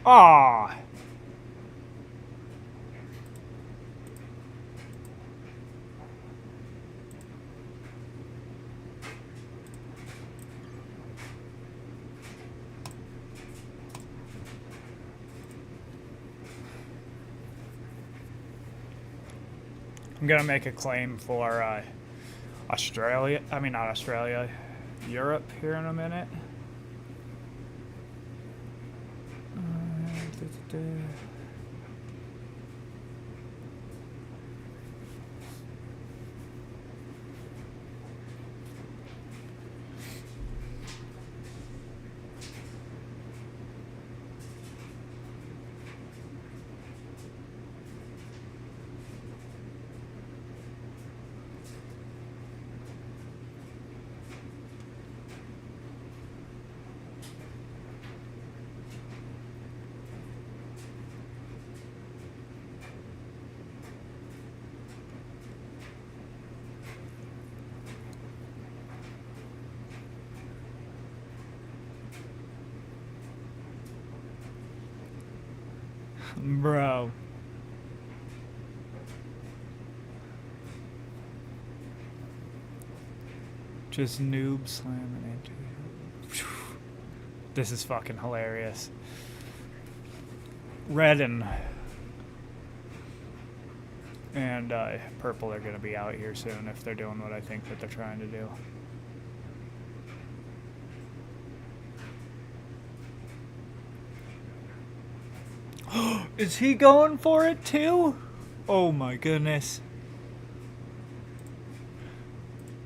Ah. I'm gonna make a claim for Australia. I mean, not Australia, Europe here in a minute. Bro. Just noob slamming into it. This is fucking hilarious. Red and purple are gonna be out here soon if they're doing what I think that they're trying to do. Is he going for it too? Oh my goodness.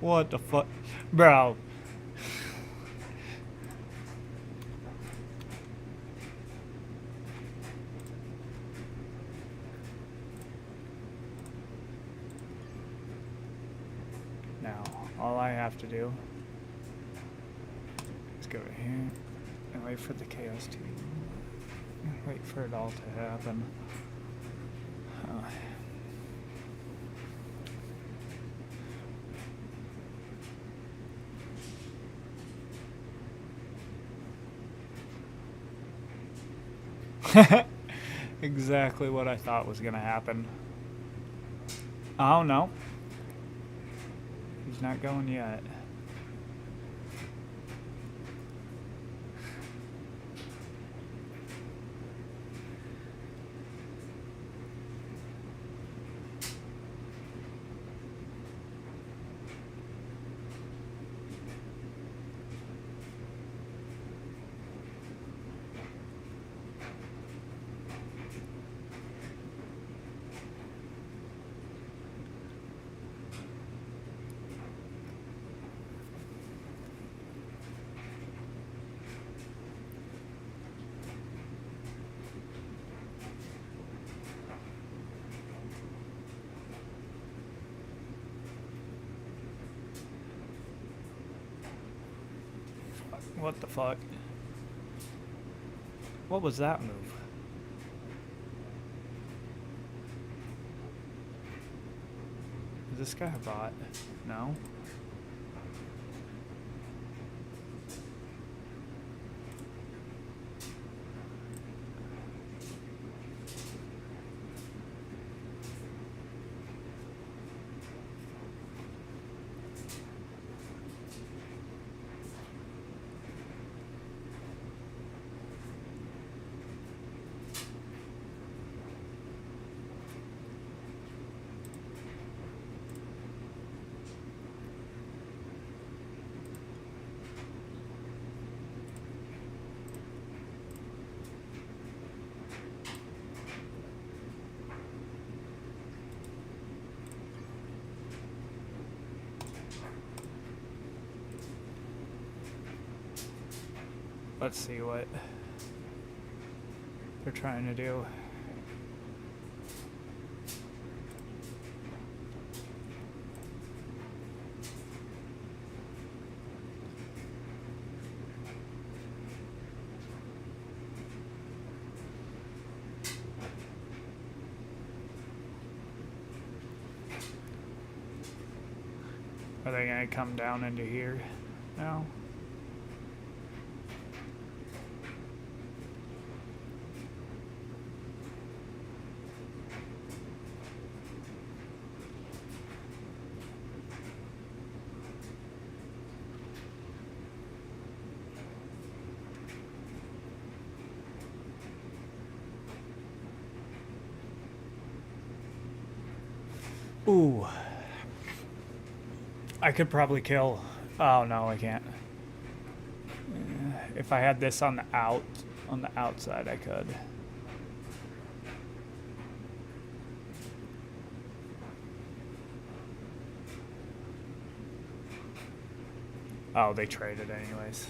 What the fuck? Bro. Now, all I have to do is go to here and wait for the chaos to wait for it all to happen. Exactly what I thought was gonna happen. Oh no. He's not going yet. What the fuck? What was that move? Is this guy a bot? No? Let's see what they're trying to do. Are they gonna come down into here now? Ooh. I could probably kill. Oh no, I can't. If I had this on the outside, I could. Oh, they traded anyways.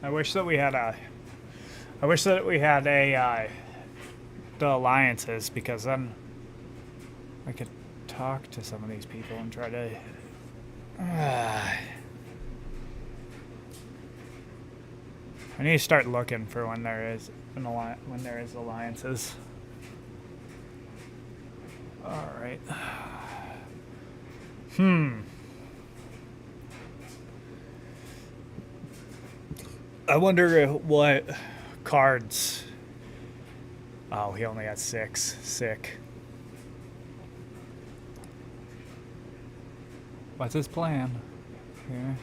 I wish that we had a the alliances, because then I could talk to some of these people and try to I need to start looking for when there is alliances. All right. I wonder what cards. Oh, he only got 6. Sick. What's his plan? Here.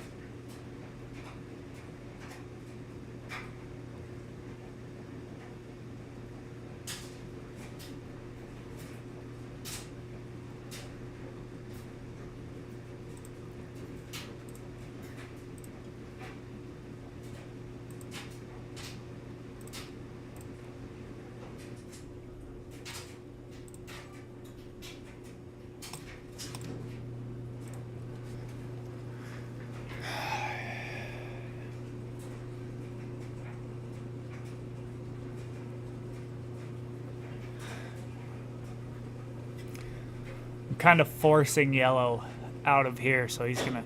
Kind of forcing yellow out of here, so he's gonna,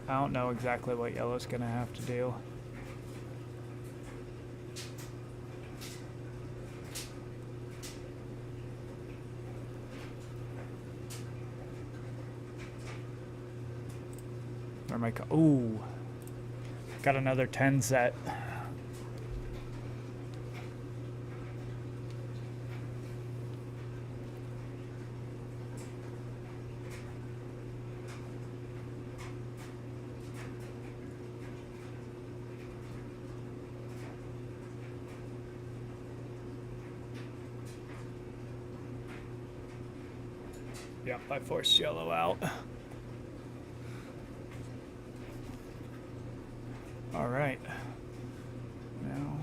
I don't know exactly what yellow's gonna have to do. Where am I ooh, got another 10 set. Yep, I forced yellow out. All right. Now.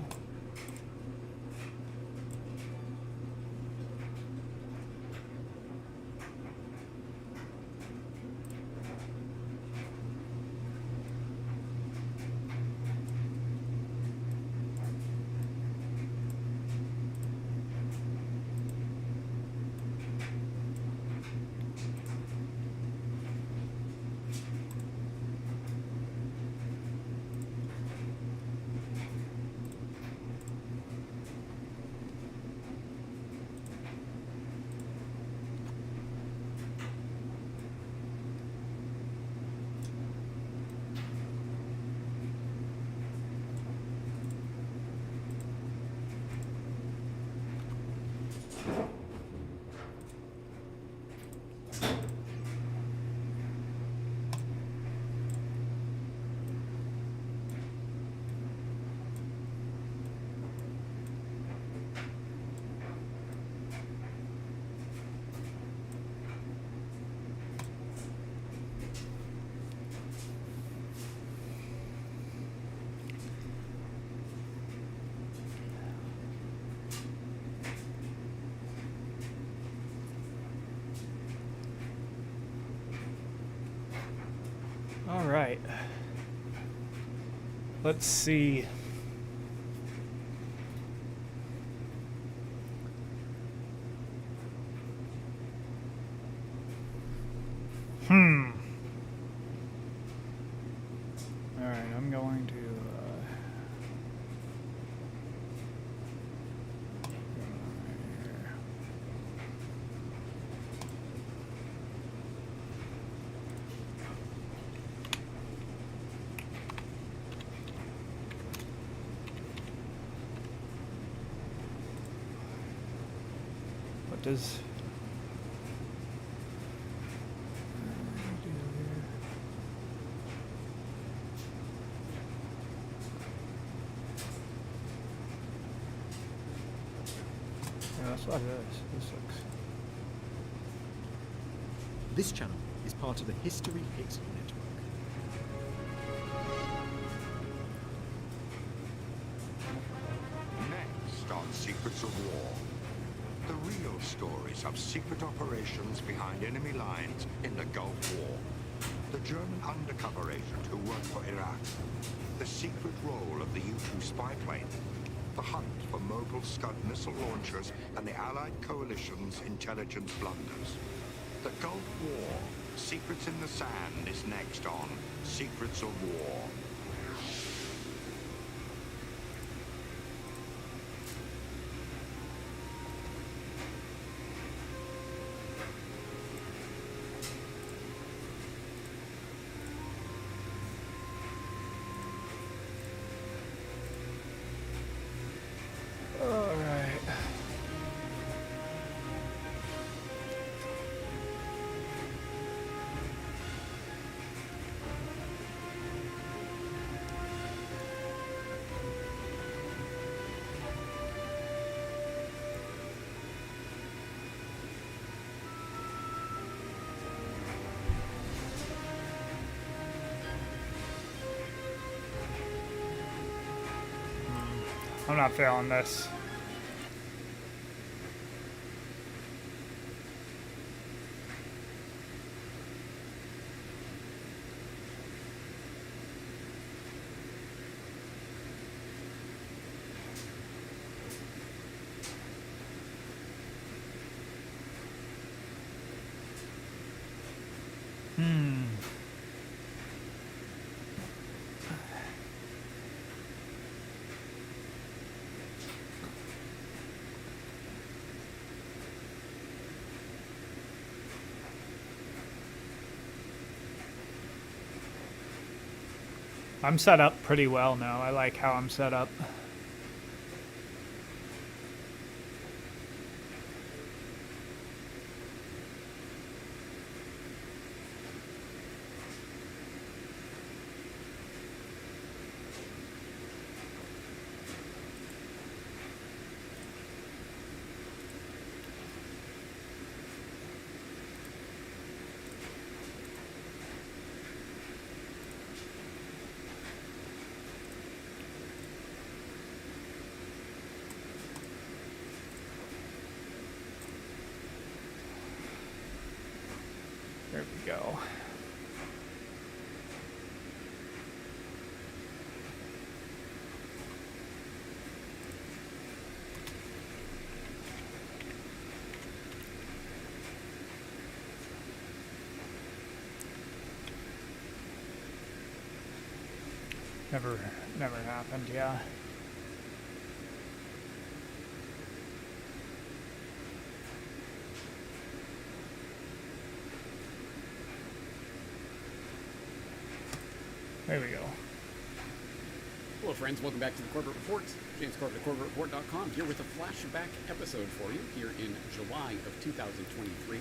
All right. Let's see. All right, I'm going to what does yeah, that's what it is. This looks. This channel is part of the History Hit Network. Next on Secrets of War, the real stories of secret operations behind enemy lines in the Gulf War. The German undercover agent who worked for Iraq. The secret role of the U-2 spy plane. The hunt for Mogul Scud missile launchers and the Allied coalition's intelligence blunders. The Gulf War, Secrets in the Sand is next on Secrets of War. All right. I'm not feeling this. I'm set up pretty well now. I like how I'm set up. go. Never happened, yeah. There we go. Hello friends, welcome back to the Corbett Report. James Corbett, CorbettReport.com, here with a flashback episode for you here in July of 2023.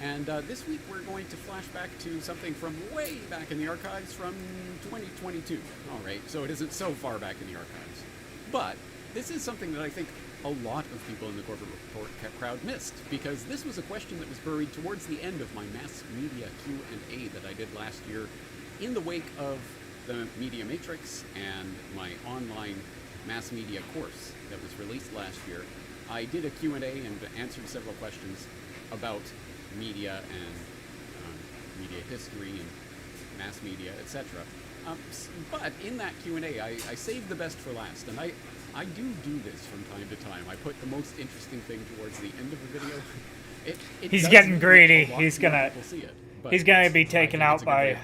And this week we're going to flash back to something from way back in the archives from 2022. Alright, so it isn't so far back in the archives. But this is something that I think a lot of people in the Corbett Report crowd missed, because this was a question that was buried towards the end of my mass media Q&A that I did last year in the wake of the Media Matrix and my online mass media course that was released last year. I did a Q&A and answered several questions about media and media history and mass media, etc. But in that Q&A, I saved the best for last, and I do this from time to time. I put the most interesting thing towards the end of a video. He's getting greedy. He's gonna be I taken think out it's a good by. way of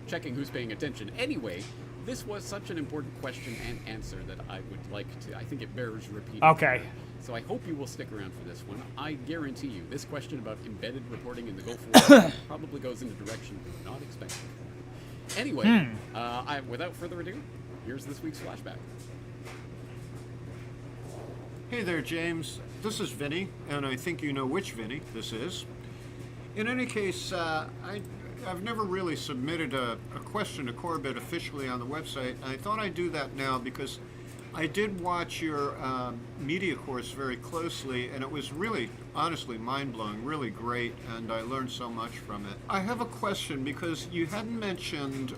checking who's paying attention. Anyway, this was such an important question and answer that I would like to. I think it bears repeating. Okay. So I hope you will stick around for this one. I guarantee you, this question about embedded reporting in the Gulf War probably goes in a direction you're not expecting. Anyway, without further ado, here's this week's flashback. Hey there, James. This is Vinny, and I think you know which Vinny this is. In any case, I've never really submitted a question to Corbett officially on the website. I thought I'd do that now because I did watch your media course very closely, and it was really, honestly, mind-blowing, really great, and I learned so much from it. I have a question because you hadn't mentioned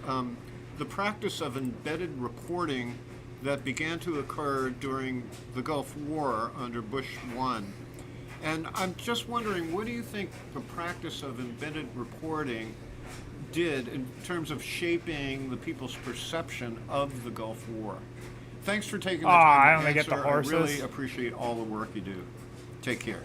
the practice of embedded reporting that began to occur during the Gulf War under Bush 1. And I'm just wondering, what do you think the practice of embedded reporting did in terms of shaping the people's perception of the Gulf War? Thanks for taking the time I to only get the answer. I horses. really appreciate all the work you do. Take care.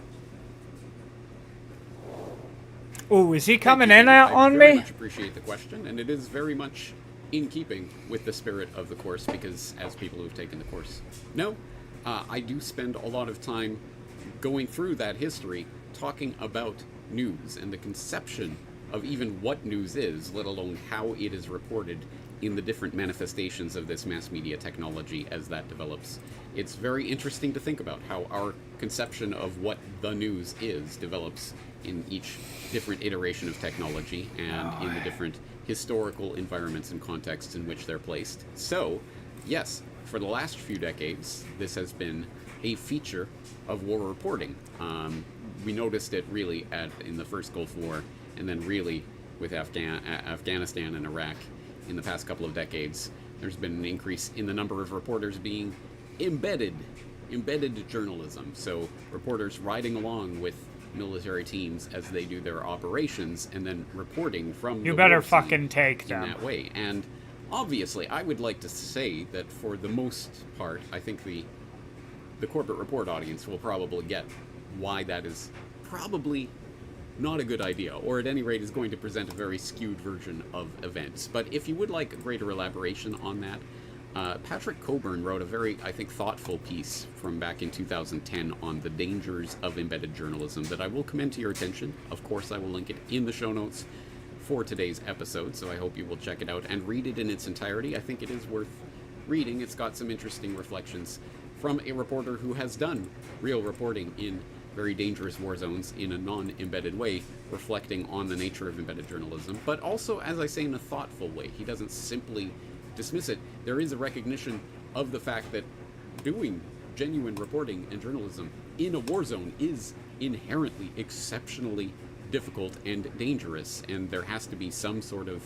Ooh, is he coming in I on very me? much appreciate the question, and it is very much in keeping with the spirit of the course, because as people who've taken the course know, I do spend a lot of time going through that history, talking about news and the conception of even what news is, let alone how it is reported in the different manifestations of this mass media technology as that develops. It's very interesting to think about how our conception of what the news is develops in each different iteration of technology and in the different historical environments and contexts in which they're placed. So, yes, for the last few decades, this has been a feature of war reporting. We noticed it really in the first Gulf War, and then really with Afghanistan and Iraq in the past couple of decades. There's been an increase in the number of reporters being embedded journalism. So reporters riding along with military teams as they do their operations and then reporting from You the better war scene fucking take in them. that way. And obviously, I would like to say that for the most part, I think the Corbett Report audience will probably get why that is probably not a good idea, or at any rate is going to present a very skewed version of events. But if you would like a greater elaboration on that, Patrick Coburn wrote a very, I think, thoughtful piece from back in 2010 on the dangers of embedded journalism that I will commend to your attention. Of course, I will link it in the show notes for today's episode, so I hope you will check it out and read it in its entirety. I think it is worth reading. It's got some interesting reflections from a reporter who has done real reporting in very dangerous war zones in a non-embedded way, reflecting on the nature of embedded journalism, but also, as I say, in a thoughtful way. He doesn't simply dismiss it. There is a recognition of the fact that doing genuine reporting and journalism in a war zone is inherently exceptionally difficult and dangerous, and there has to be some sort of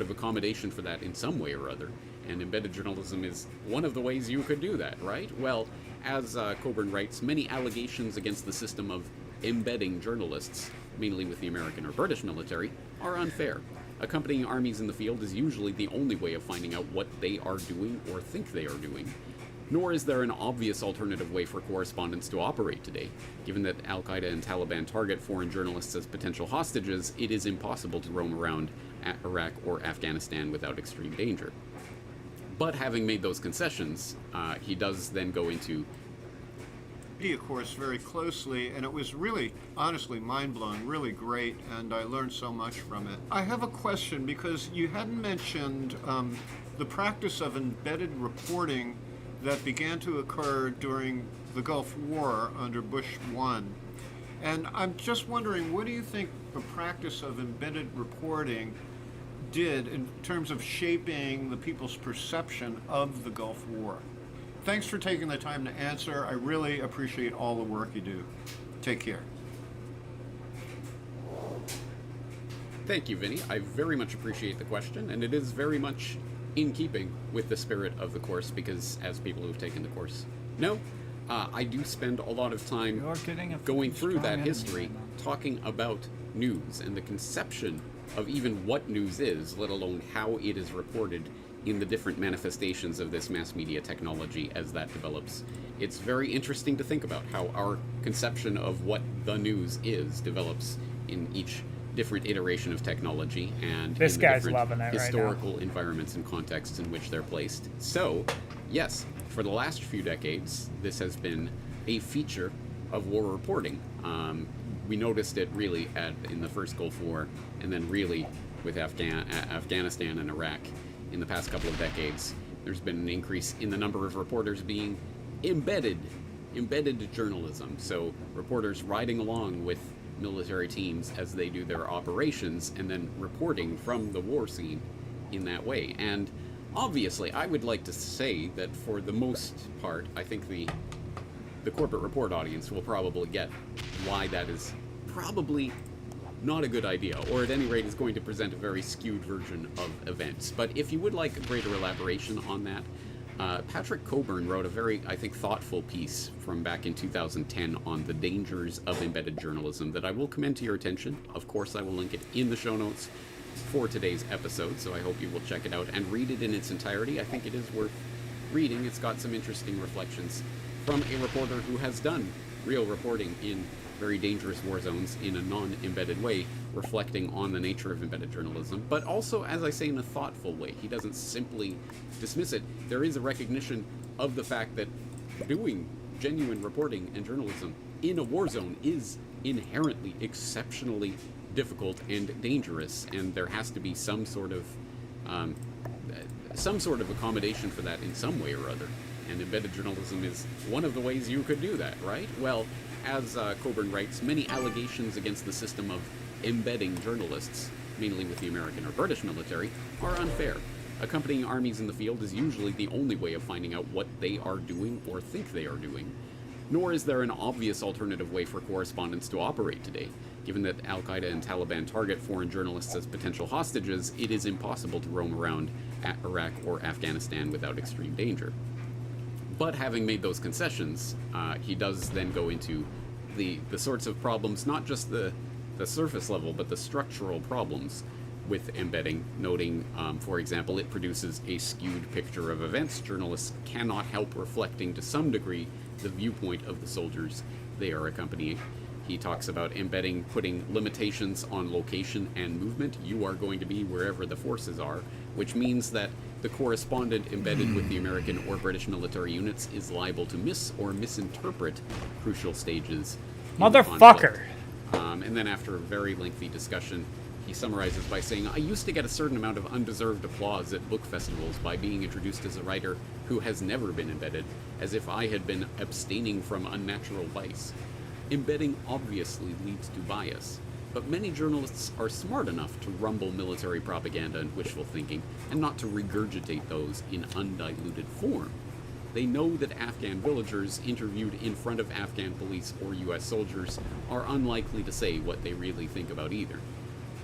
accommodation for that in some way or other, and embedded journalism is one of the ways you could do that, right? Well, as Coburn writes, many allegations against the system of embedding journalists mainly with the American or British military, are unfair. Accompanying armies in the field is usually the only way of finding out what they are doing or think they are doing. Nor is there an obvious alternative way for correspondents to operate today. Given that Al-Qaeda and Taliban target foreign journalists as potential hostages, it is impossible to roam around Iraq or Afghanistan without extreme danger. But having made those concessions, he does then go into Media course very closely, and it was really, honestly, mind-blowing, really great, and I learned so much from it. I have a question, because you hadn't mentioned the practice of embedded reporting that began to occur during the Gulf War under Bush 1. And I'm just wondering, what do you think the practice of embedded reporting did in terms of shaping the people's perception of the Gulf War? Thanks for taking the time to answer. I really appreciate all the work you do. Take care. Thank you, Vinny. I very much appreciate the question, and it is very much in keeping with the spirit of the course, because as people who've taken the course know, I do spend a lot of time going through that history, talking about news and the conception of even what news is, let alone how it is reported in the different manifestations of this mass media technology as that develops. It's very interesting to think about how our conception of what the news is develops in each different iteration of technology and this in the guy's different loving it historical environments and contexts in which they're placed. So, yes, for the last few decades, this has been a feature of war reporting. We noticed it really in the first Gulf War, and then really with Afghanistan and Iraq in the past couple of decades. There's been an increase in the number of reporters being embedded journalism. So reporters riding along with military teams as they do their operations and then reporting from the war scene in that way. And obviously, I would like to say that for the most part, I think the corporate report audience will probably get why that is probably not a good idea, or at any rate is going to present a very skewed version of events. But if you would like a greater elaboration on that, Patrick Coburn wrote a very, I think, thoughtful piece from back in 2010 on the dangers of embedded journalism that I will commend to your attention. Of course, I will link it in the show notes for today's episode, so I hope you will check it out and read it in its entirety. I think it is worth reading. It's got some interesting reflections from a reporter who has done real reporting in very dangerous war zones in a non-embedded way, reflecting on the nature of embedded journalism, but also, as I say, in a thoughtful way. He doesn't simply dismiss it. There is a recognition of the fact that doing genuine reporting and journalism in a war zone is inherently exceptionally difficult and dangerous, and there has to be some sort of accommodation for that in some way or other. And embedded journalism is one of the ways you could do that, right? Well, as Coburn writes, many allegations against the system of embedding journalists, mainly with the American or British military, are unfair. Accompanying armies in the field is usually the only way of finding out what they are doing or think they are doing. Nor is there an obvious alternative way for correspondents to operate today. Given that Al-Qaeda and Taliban target foreign journalists as potential hostages, it is impossible to roam around Iraq or Afghanistan without extreme danger. But having made those concessions, he does then go into the sorts of problems, not just the surface level, but the structural problems with embedding, noting, for example, it produces a skewed picture of events. Journalists cannot help reflecting to some degree the viewpoint of the soldiers they are accompanying. He talks about embedding, putting limitations on location and movement. You are going to be wherever the forces are, which means that the correspondent embedded with the American or British military units is liable to miss or misinterpret crucial stages in the conflict. And then after a very lengthy discussion, he summarizes by saying, I used to get a certain amount of undeserved applause at book festivals by being introduced as a writer who has never been embedded, as if I had been abstaining from unnatural vice. Embedding obviously leads to bias, but many journalists are smart enough to rumble military propaganda and wishful thinking, and not to regurgitate those in undiluted form. They know that Afghan villagers interviewed in front of Afghan police or US soldiers are unlikely to say what they really think about either.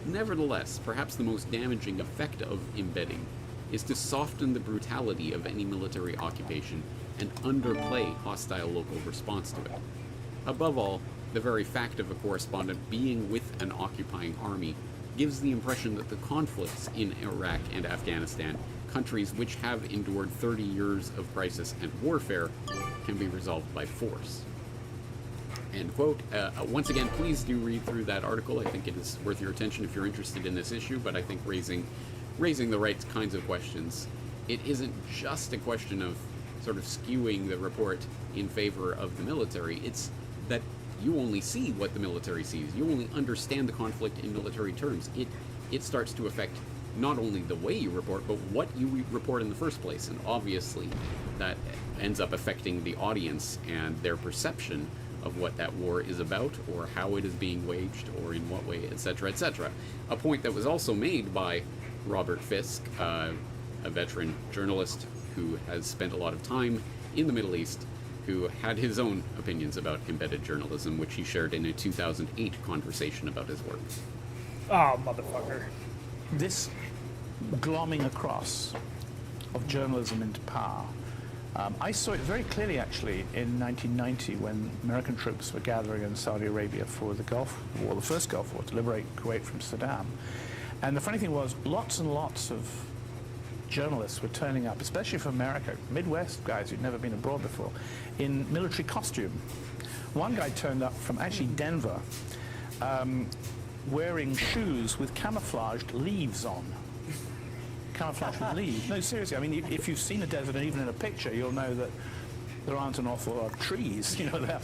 Nevertheless, perhaps the most damaging effect of embedding is to soften the brutality of any military occupation and underplay hostile local response to it. Above all, the very fact of a correspondent being with an occupying army gives the impression that the conflicts in Iraq and Afghanistan, countries which have endured 30 years of crisis and warfare, can be resolved by force. End quote. Once again, please do read through that article. I think it is worth your attention if you're interested in this issue, but I think raising the right kinds of questions. It isn't just a question of sort of skewing the report in favor of the military. It's that you only see what the military sees. You only understand the conflict in military terms. It starts to affect not only the way you report, but what you report in the first place. And obviously, that ends up affecting the audience and their perception of what that war is about, or how it is being waged, or in what way, etc., etc. A point that was also made by Robert Fisk, a veteran journalist who has spent a lot of time in the Middle East, who had his own opinions about embedded journalism, which he shared in a 2008 conversation about his work. Oh, motherfucker. This glomming across of journalism into power, I saw it very clearly actually in 1990 when American troops were gathering in Saudi Arabia for the Gulf War, the first Gulf War, to liberate Kuwait from Saddam. And the funny thing was, lots and lots of journalists were turning up, especially from America, Midwest guys who'd never been abroad before, in military costume. One guy turned up from actually Denver, wearing shoes with camouflaged leaves on. Camouflaged with leaves. No, seriously, I mean, if you've seen a desert, and even in a picture, you'll know that there aren't an awful lot of trees, you know, there.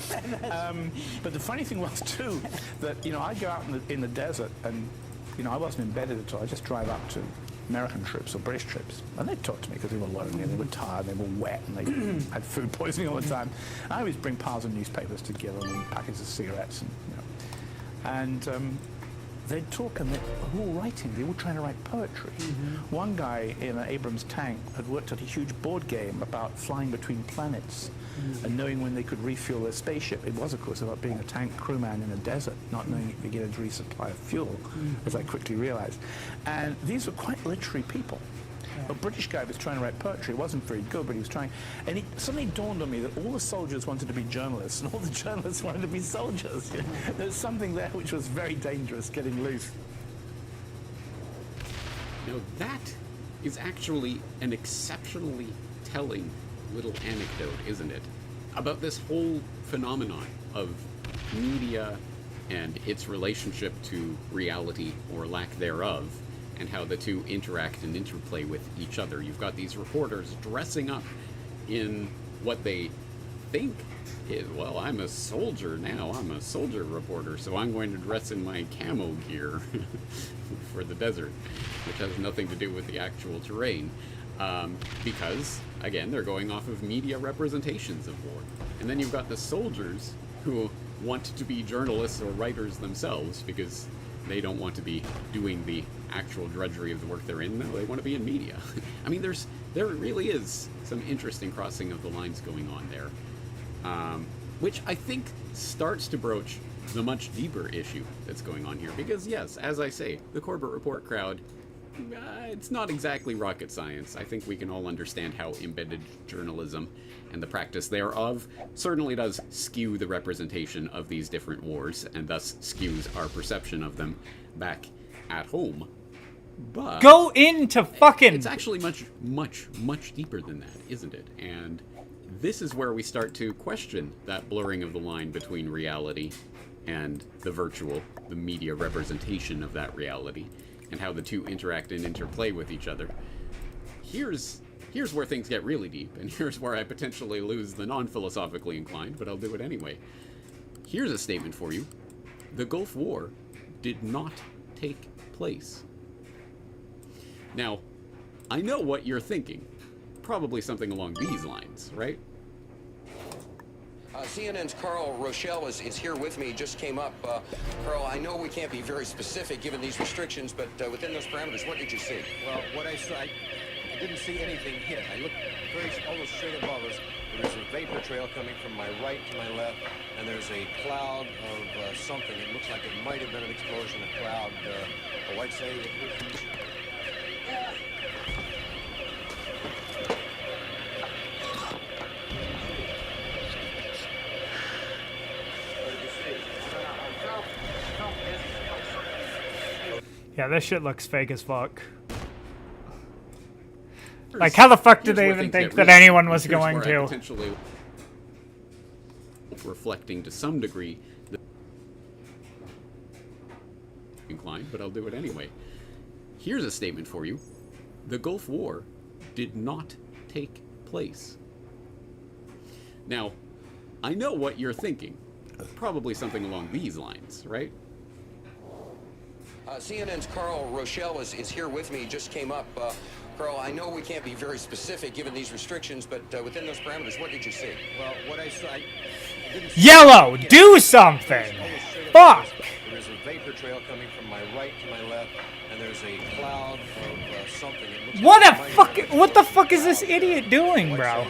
But the funny thing was, too, that, you know, I go out in the desert, and, you know, I wasn't embedded at all. I just drive up to American troops or British troops, and they'd talk to me because they were lonely, and they were tired, and they were wet, and they had food poisoning all the time. I always bring piles of newspapers together and packets of cigarettes, and, you know. And they'd talk, and they were all writing. They were all trying to write poetry. One guy in an Abrams tank had worked at a huge board game about flying between planets and knowing when they could refuel their spaceship. It was, of course, about being a tank crewman in a desert, not knowing you could get a resupply of fuel, as I quickly realized. And these were quite literary people. A British guy was trying to write poetry. It wasn't very good, but he was trying. And it suddenly dawned on me that all the soldiers wanted to be journalists, and all the journalists wanted to be soldiers. You know? There's something there which was very dangerous, getting loose. Now that is actually an exceptionally telling little anecdote, isn't it? About this whole phenomenon of media and its relationship to reality, or lack thereof, and how the two interact and interplay with each other. You've got these reporters dressing up in what they think is, well, I'm a soldier now, I'm a soldier reporter, so I'm going to dress in my camo gear for the desert, which has nothing to do with the actual terrain, because, again, they're going off of media representations of war. And then you've got the soldiers who want to be journalists or writers themselves, because they don't want to be doing the actual drudgery of the work they're in. No, they want to be in media. I mean, there really is some interesting crossing of the lines going on there, which I think starts to broach the much deeper issue that's going on here. Because yes, as I say, the Corbett Report crowd, it's not exactly rocket science. I think we can all understand how embedded journalism and the practice thereof certainly does skew the representation of these different wars, and thus skews our perception of them back at home. But go into fucking... It's actually much, much, much deeper than that, isn't it? And this is where we start to question that blurring of the line between reality and the virtual, the media representation of that reality, and how the two interact and interplay with each other. Here's where things get really deep, and here's where I potentially lose the non-philosophically inclined, but I'll do it anyway. Here's a statement for you. The Gulf War did not take place. Now, I know what you're thinking. Probably something along these lines, right? CNN's Carl Rochelle is here with me, just came up. Carl, I know we can't be very specific given these restrictions, but within those parameters, what did you see? Well, what I saw, I didn't see anything hit. I looked almost straight above us. There's a vapor trail coming from my right to my left, and there's a cloud of something. It looks like it might have been an explosion, a cloud. I'd say it was... Yeah, this shit looks fake as fuck. Like, how the fuck did they even think that anyone was going to? Potentially reflecting to some degree the inclined, but I'll do it anyway. Here's a statement for you. The Gulf War did not take place. Now, I know what you're thinking. Probably something along these lines, right? CNN's Carl Rochelle is here with me. Just came up. Carl, I know we can't be very specific given these restrictions, but within those parameters, what did you see? Well, what I saw, Yellow, do something! Fuck! There's a vapor trail coming from my right to my left, and there's a cloud of something. It looks What like a fuck! What the fuck is this idiot doing, bro?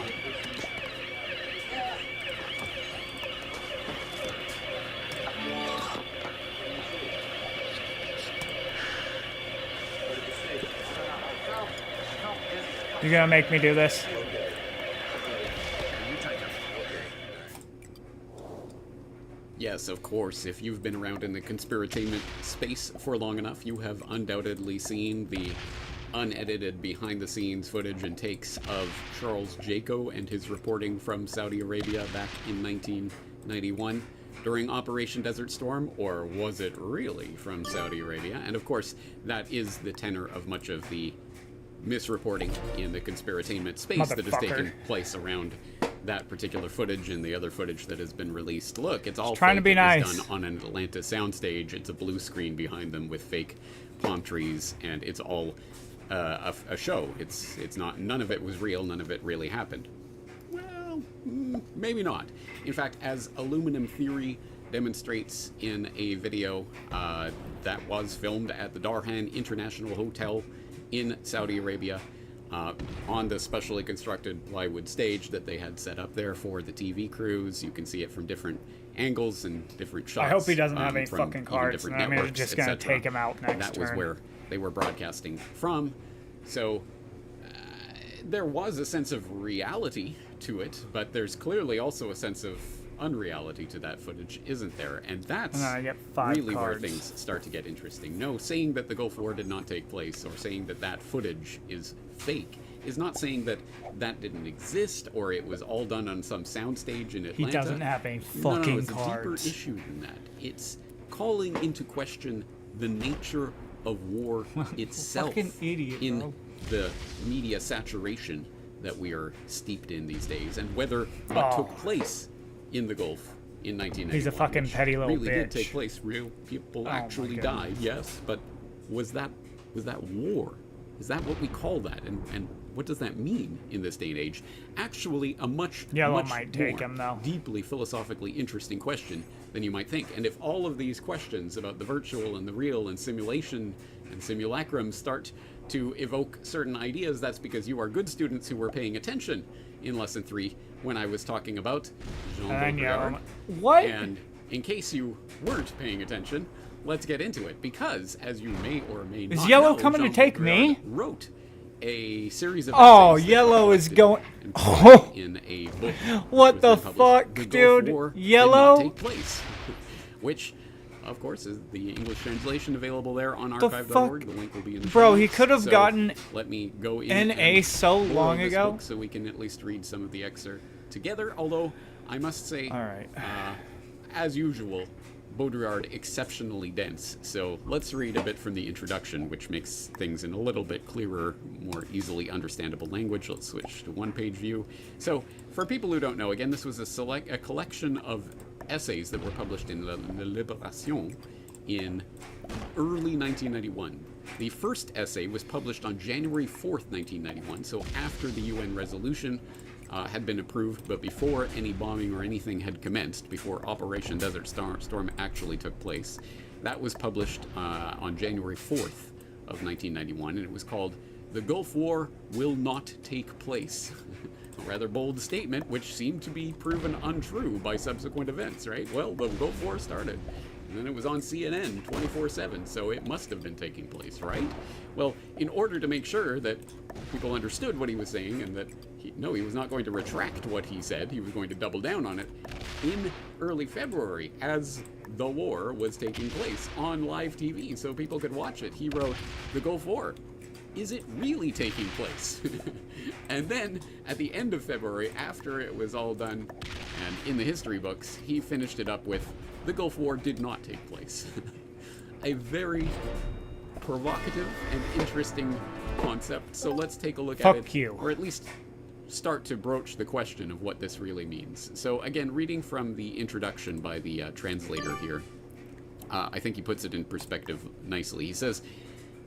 You gonna make me do this? Yes, of course. If you've been around in the conspiratainment space for long enough, you have undoubtedly seen the unedited behind-the-scenes footage and takes of Charles Jaco and his reporting from Saudi Arabia back in 1991 during Operation Desert Storm, or was it really from Saudi Arabia? And of course, that is the tenor of much of the misreporting in the conspiratainment space that has taken place around that particular footage and the other footage that has been released. Look, it's all trying to fake. be It nice. was done on an Atlanta soundstage. It's a blue screen behind them with fake palm trees, and it's all a show. It's not. None of it was real. None of it really happened. Well, maybe not. In fact, as Aluminum Theory demonstrates in a video that was filmed at the Darhan International Hotel in Saudi Arabia, on the specially constructed plywood stage that they had set up there for the TV crews. You can see it from different angles and different shots. I hope he doesn't have any from fucking even cards, different and I'm networks, just gonna etc. take him out next That was turn. where they were broadcasting from. So there was a sense of reality to it, but there's clearly also a sense of unreality to that footage, isn't there? And that's And I get 5 really cards. where things start to get interesting. No, saying that the Gulf War did not take place or saying that that footage is fake is not saying that that didn't exist or it was all done on some soundstage in Atlanta. He doesn't have any No, fucking it's cards. a deeper issue than that. It's calling into question the nature of war itself Fucking idiot, in bro. the media saturation that we are steeped in these days, and whether what Oh. took place in the Gulf in 1991. He's a fucking which petty little really did bitch. take place. Real people Oh my actually goodness. died, yes, but was that war? Is that what we call that? And what does that mean in this day and age? Actually, a much Yellow much might take more him, though. deeply philosophically interesting question than you might think. And if all of these questions about the virtual and the real and simulation and simulacrum start to evoke certain ideas, that's because you are good students who were paying attention in lesson 3 when I was talking about Jean And Baudrillard. what? And in case you weren't paying attention, let's get into it, because as you may or may Is not Yellow know, coming to Jean take Baudrillard me? wrote a series of Oh, essays that Yellow were is collected going. and Oh, published in a book. what the that was then published. fuck, The Gulf dude? War did not Yellow? take place, which, of course, is the English translation available there on The archive.org. fuck? The link will be in the Bro, show he notes. could have So gotten let me go in NA and so borrow long this ago. book so we can at least read some of the excerpt together. Although I must say, All right. as usual, Baudrillard exceptionally dense. So let's read a bit from the introduction, which makes things in a little bit clearer, more easily understandable language. Let's switch to one-page view. So for people who don't know, again, this was a collection of essays that were published in Le Libération in early 1991. The first essay was published on January 4th, 1991, so after the UN resolution had been approved, but before any bombing or anything had commenced, before Operation Desert Storm actually took place. That was published on January 4th of 1991, and it was called "The Gulf War Will Not Take Place." A rather bold statement, which seemed to be proven untrue by subsequent events, right? Well, the Gulf War started, and then it was on CNN 24/7, so it must have been taking place, right? Well, in order to make sure that people understood what he was saying and that he was not going to retract what he said, he was going to double down on it, in early February, as the war was taking place on live TV so people could watch it. He wrote, "The Gulf War, is it really taking place?" And then at the end of February, after it was all done and in the history books, he finished it up with, "The Gulf War did not take place." A very provocative and interesting concept. So let's take a look at it. Fuck you. Or at least start to broach the question of what this really means. So again, reading from the introduction by the translator here, I think he puts it in perspective nicely. He says,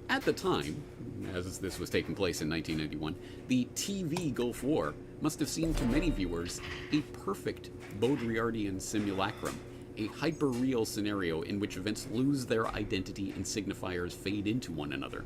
at the time, as this was taking place in 1991, the TV Gulf War must have seemed to many viewers a perfect Baudrillardian simulacrum, a hyper-real scenario in which events lose their identity and signifiers fade into one another.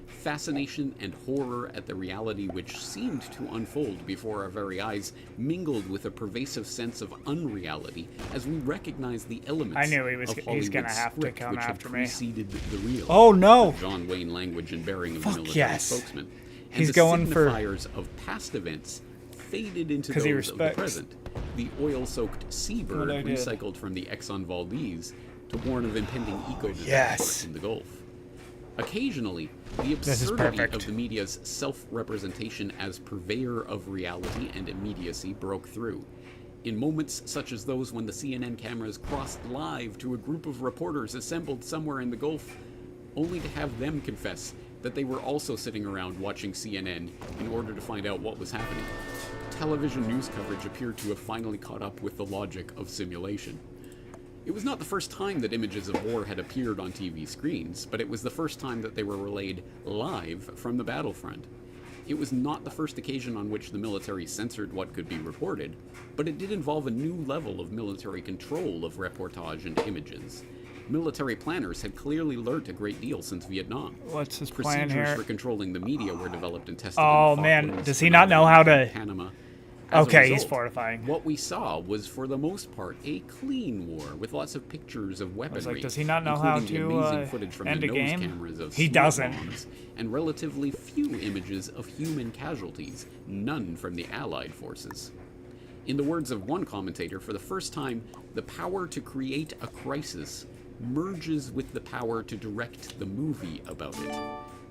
Fascination and horror at the reality which seemed to unfold before our very eyes mingled with a pervasive sense of unreality as we recognized the elements I knew of he's gonna Hollywood's have to script come which had after me. preceded the real. Oh, no. The John Wayne language and bearing of Fuck the military yes. spokesman. And He's the going for- signifiers of past events faded into 'Cause he those of the respects present. The oil-soaked seabird what I did. recycled from the Exxon Valdez to warn of impending eco-disaster Yes. in the Gulf. Occasionally, the This is absurdity perfect. of the media's self-representation as purveyor of reality and immediacy broke through. In moments such as those when the CNN cameras crossed live to a group of reporters assembled somewhere in the Gulf, only to have them confess that they were also sitting around watching CNN in order to find out what was happening. Television news coverage appeared to have finally caught up with the logic of simulation. It was not the first time that images of war had appeared on TV screens, but it was the first time that they were relayed live from the battlefront. It was not the first occasion on which the military censored what could be reported, but it did involve a new level of military control of reportage and images. Military planners had clearly learned a great deal since Vietnam. What's his plan Procedures here? for controlling the media were developed and tested Oh, in man, Falklands, does he not know how to- Panama. As a Okay, he's result, fortifying. What we saw was, for the most part, a clean war with lots of pictures of weaponry. does he not know how including the to, amazing footage from end the a nose game? cameras of He small doesn't. bombs, and relatively few images of human casualties, none from the Allied forces. In the words of one commentator, for the first time, the power to create a crisis merges with the power to direct the movie about it.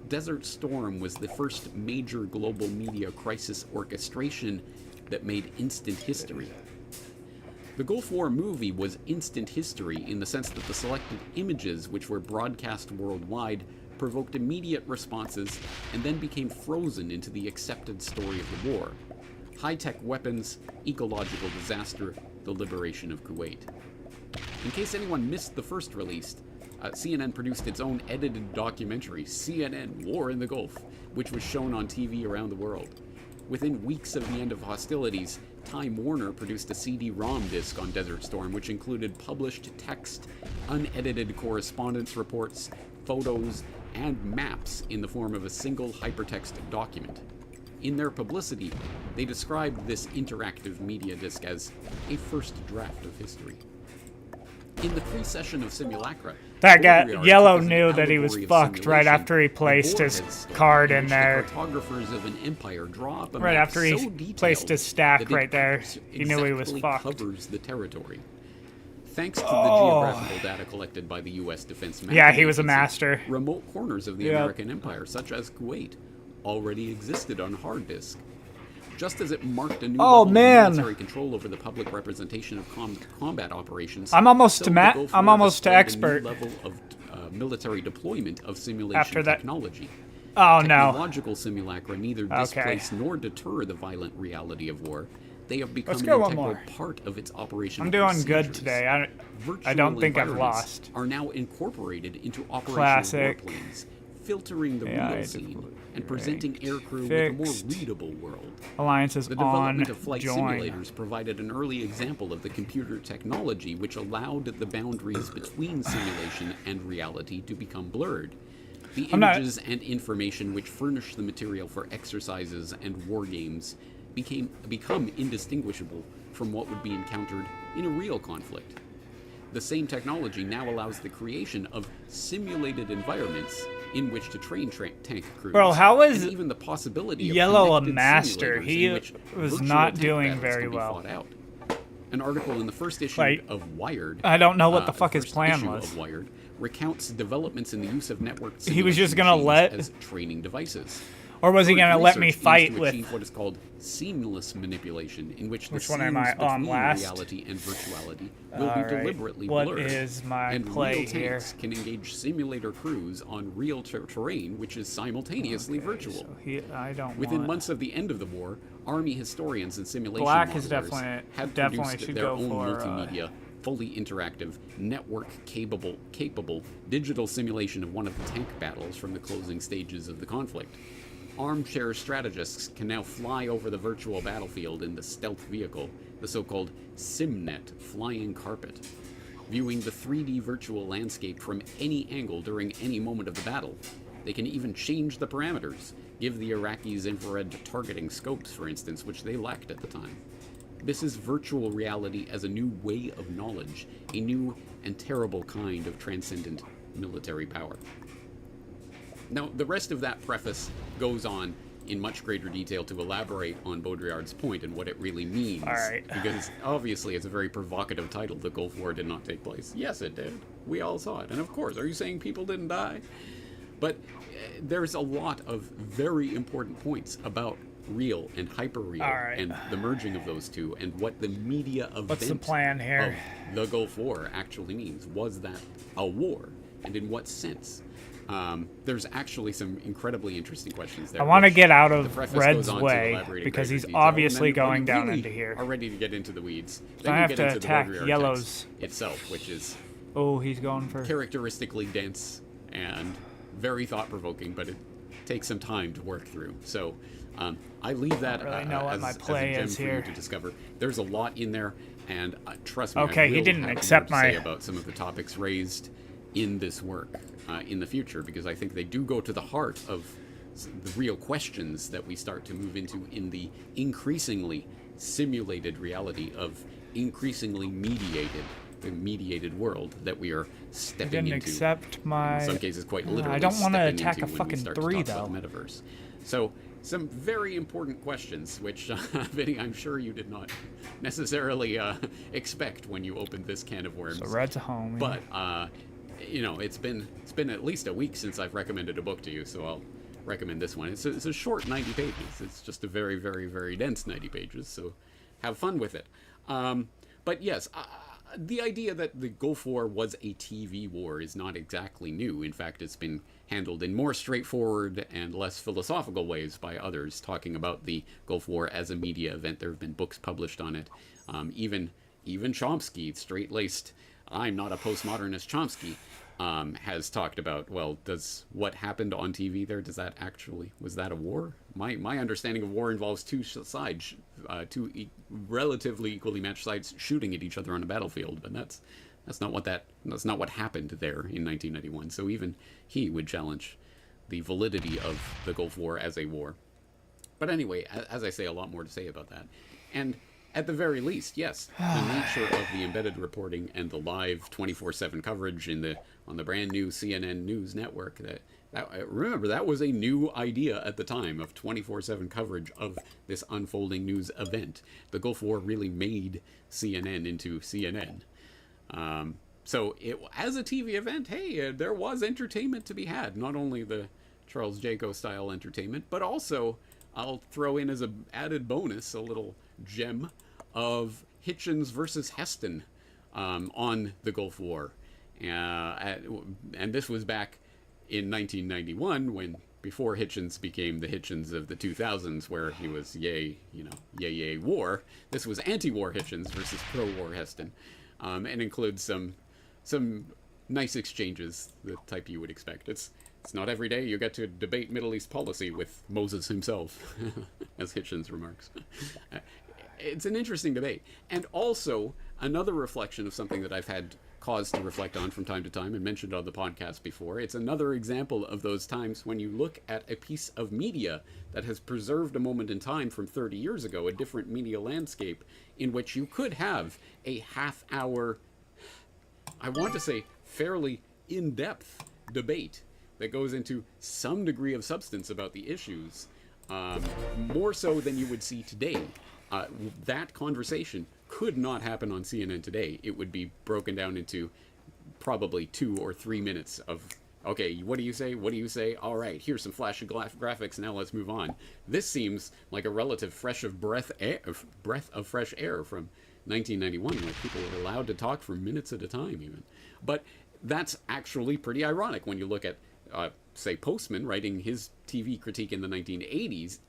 Desert Storm was the first major global media crisis orchestration that made instant history. The Gulf War movie was instant history in the sense that the selected images, which were broadcast worldwide, provoked immediate responses and then became frozen into the accepted story of the war. High-tech weapons, ecological disaster, the liberation of Kuwait. In case anyone missed the first release, CNN produced its own edited documentary, CNN War in the Gulf, which was shown on TV around the world. Within weeks of the end of hostilities, Time Warner produced a CD-ROM disc on Desert Storm, which included published text, unedited correspondence reports, photos, and maps in the form of a single hypertext document. In their publicity, they described this interactive media disc as a first draft of history. In the pre-session of Simulacra, That guy, Baudrillard Yellow took as an knew that he was allegory of fucked right simulation after he the placed his Warhead story, card in which there. The cartographers of an empire draw up a Right map after he so detailed placed his stack that it right there, he knew he was exactly fucked. covers the territory. Thanks to Oh. the geographical data collected by the U.S. Defense Mapping Yeah, he was a Agency, master. remote corners of the Yep. American empire, such as Kuwait, already existed on hard disk. Just as it marked a new Oh, level man. of military control over the public representation of combat operations, I'm almost so to the ma- Gulf I'm War almost to displayed expert. A new level of military deployment of simulation After that- technology. Oh, no. Technological simulacra neither displace nor deter the violent reality of war. They have become Let's an go one integral more. part of its operation. I'm doing good today. I don't think I've lost. Are now incorporated into operational Classic. warplanes, filtering the AI real scene and presenting aircrew with a more fixed. readable world. Alliance is The on development of flight join. simulators provided an early example of the computer technology which allowed the boundaries between simulation and reality to become blurred. The I'm not- images and information which furnish the material for exercises and war games become indistinguishable from what would be encountered in a real conflict. The same technology now allows the creation of simulated environments in which to train tank crews. Bro, how is and even the possibility of Yellow a connected master? simulators He in which was virtual not tank doing battles very can be well. fought out. An article in the first issue Like, of Wired. I don't know what the fuck his first plan issue was. Of Wired recounts developments in the use of network He was just simulation gonna machines let- as training devices. Or was he Current gonna let me research fight aims to with- achieve what is called seamless manipulation, in which the Which one am I seams on between last? reality and virtuality will be Alright, deliberately what blurred. is my and play real here? tanks can engage simulator crews on real terrain, which is simultaneously virtual. I don't Within want... months of the end of the war, Army historians and simulation Black is modelers definitely- had definitely produced should their go own for, multimedia, fully interactive, network-capable digital simulation of one of the tank battles from the closing stages of the conflict. Armchair strategists can now fly over the virtual battlefield in the stealth vehicle, the so-called SimNet flying carpet, viewing the 3D virtual landscape from any angle during any moment of the battle. They can even change the parameters, give the Iraqis infrared targeting scopes, for instance, which they lacked at the time. This is virtual reality as a new way of knowledge, a new and terrible kind of transcendent military power. Now, the rest of that preface goes on in much greater detail to elaborate on Baudrillard's point and what it really means. All right. Because obviously it's a very provocative title, The Gulf War Did Not Take Place. Yes, it did. We all saw it. And of course, are you saying people didn't die? But there's a lot of very important points about real and hyper-real All right. and the merging of those two and what the media event What's the plan here? of the Gulf War actually means. Was that a war? And in what sense? There's actually some incredibly interesting questions there. I want to which get out the of preface Red's goes on to way elaborate in because greater he's detail. obviously And then when going you down really into here. Are ready to get into the weeds. So Then I you have get to into the attack Baudrillard yellows. text itself, which is Oh, he's going for... characteristically dense and very thought-provoking, but it takes some time to work through. So I leave that really know what as, my as play a gem is for here. you to discover. There's a lot in there, and trust me, Okay, I he will didn't have accept more to say my- about some of the topics raised in this work in the future, because I think they do go to the heart of the real questions that we start to move into in the increasingly simulated reality of increasingly mediated world that we are stepping didn't into. accept my- in some cases, quite I literally. don't wanna stepping attack into a when we fucking start to 3, talk about the metaverse. So, some very important questions, which, Vinny, I'm sure you did not necessarily expect when you opened this can of worms. So Red's home. But you know, it's been at least a week since I've recommended a book to you, so I'll recommend this one. It's a short 90 pages. It's just a very, very, very dense 90 pages. So have fun with it. But yes, the idea that the Gulf War was a TV war is not exactly new. In fact, it's been handled in more straightforward and less philosophical ways by others, talking about the Gulf War as a media event. There have been books published on it. Even Chomsky, straight-laced, I'm not a postmodernist Chomsky, has talked about, well, does what happened on TV there, was that a war? My understanding of war involves two sides, relatively equally matched sides shooting at each other on a battlefield, but that's not what happened there in 1991. So even he would challenge the validity of the Gulf War as a war. But anyway, as I say, a lot more to say about that. And at the very least, yes, the nature of the embedded reporting and the live 24/7 coverage on the brand new CNN News Network. Remember, that was a new idea at the time of 24/7 coverage of this unfolding news event. The Gulf War really made CNN into CNN. So as a TV event, hey, there was entertainment to be had. Not only the Charles Jaco style entertainment, but also I'll throw in as an added bonus a little gem of Hitchens versus Heston on the Gulf War. And this was back in 1991 before Hitchens became the Hitchens of the 2000s, where he was yay war. This was anti-war Hitchens versus pro-war Heston, and includes some nice exchanges, the type you would expect. It's not every day you get to debate Middle East policy with Moses himself, as Hitchens remarks. It's an interesting debate. And also, another reflection of something that I've had cause to reflect on from time to time and mentioned on the podcast before. It's another example of those times when you look at a piece of media that has preserved a moment in time from 30 years ago, a different media landscape, in which you could have a half-hour, I want to say, fairly in-depth debate that goes into some degree of substance about the issues, more so than you would see today. That conversation could not happen on CNN today. It would be broken down into probably 2 or 3 minutes of, okay, what do you say? What do you say? All right, here's some flashy graphics. Now let's move on. This seems like a relative breath of fresh air from 1991, like people were allowed to talk for minutes at a time even. But that's actually pretty ironic when you look at, say, Postman writing his TV critique in the 1980s,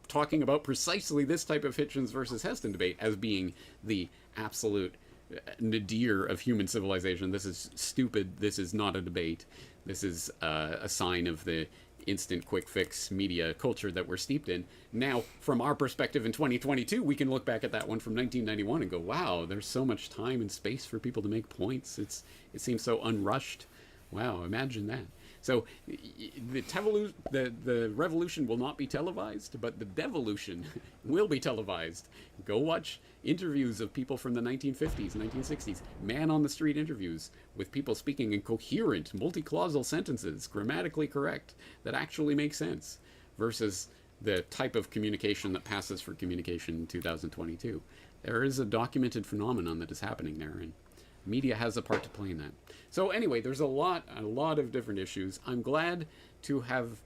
talking about precisely this type of Hitchens versus Heston debate as being the absolute nadir of human civilization. This is stupid. This is not a debate. This is a sign of the instant quick fix media culture that we're steeped in. Now, from our perspective in 2022, we can look back at that one from 1991 and go, wow, there's so much time and space for people to make points. It seems so unrushed. Wow, imagine that. So the revolution will not be televised, but the devolution will be televised. Go watch interviews of people from the 1950s, 1960s, man-on-the-street interviews with people speaking in coherent, multi-clausal sentences, grammatically correct, that actually make sense, versus the type of communication that passes for communication in 2022. There is a documented phenomenon that is happening there, and media has a part to play in that. So anyway, there's a lot of different issues. I'm glad to have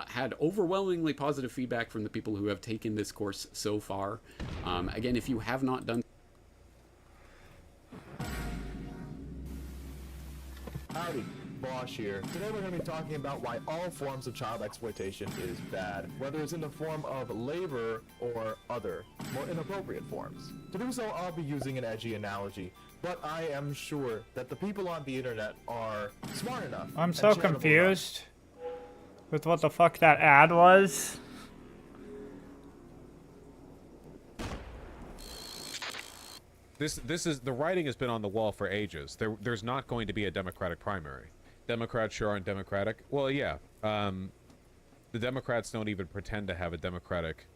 had overwhelmingly positive feedback from the people who have taken this course so far. Again, if you have not done... Howdy, Bosch here. Today we're going to be talking about why all forms of child exploitation is bad, whether it's in the form of labor or other, more inappropriate forms. To do so, I'll be using an edgy analogy, but I am sure that the people on the internet are smart enough. I'm so confused with what the fuck that ad was. This is the writing has been on the wall for ages. There's not going to be a Democratic primary. Democrats sure aren't Democratic. Well, yeah. The Democrats don't even pretend to have a democratic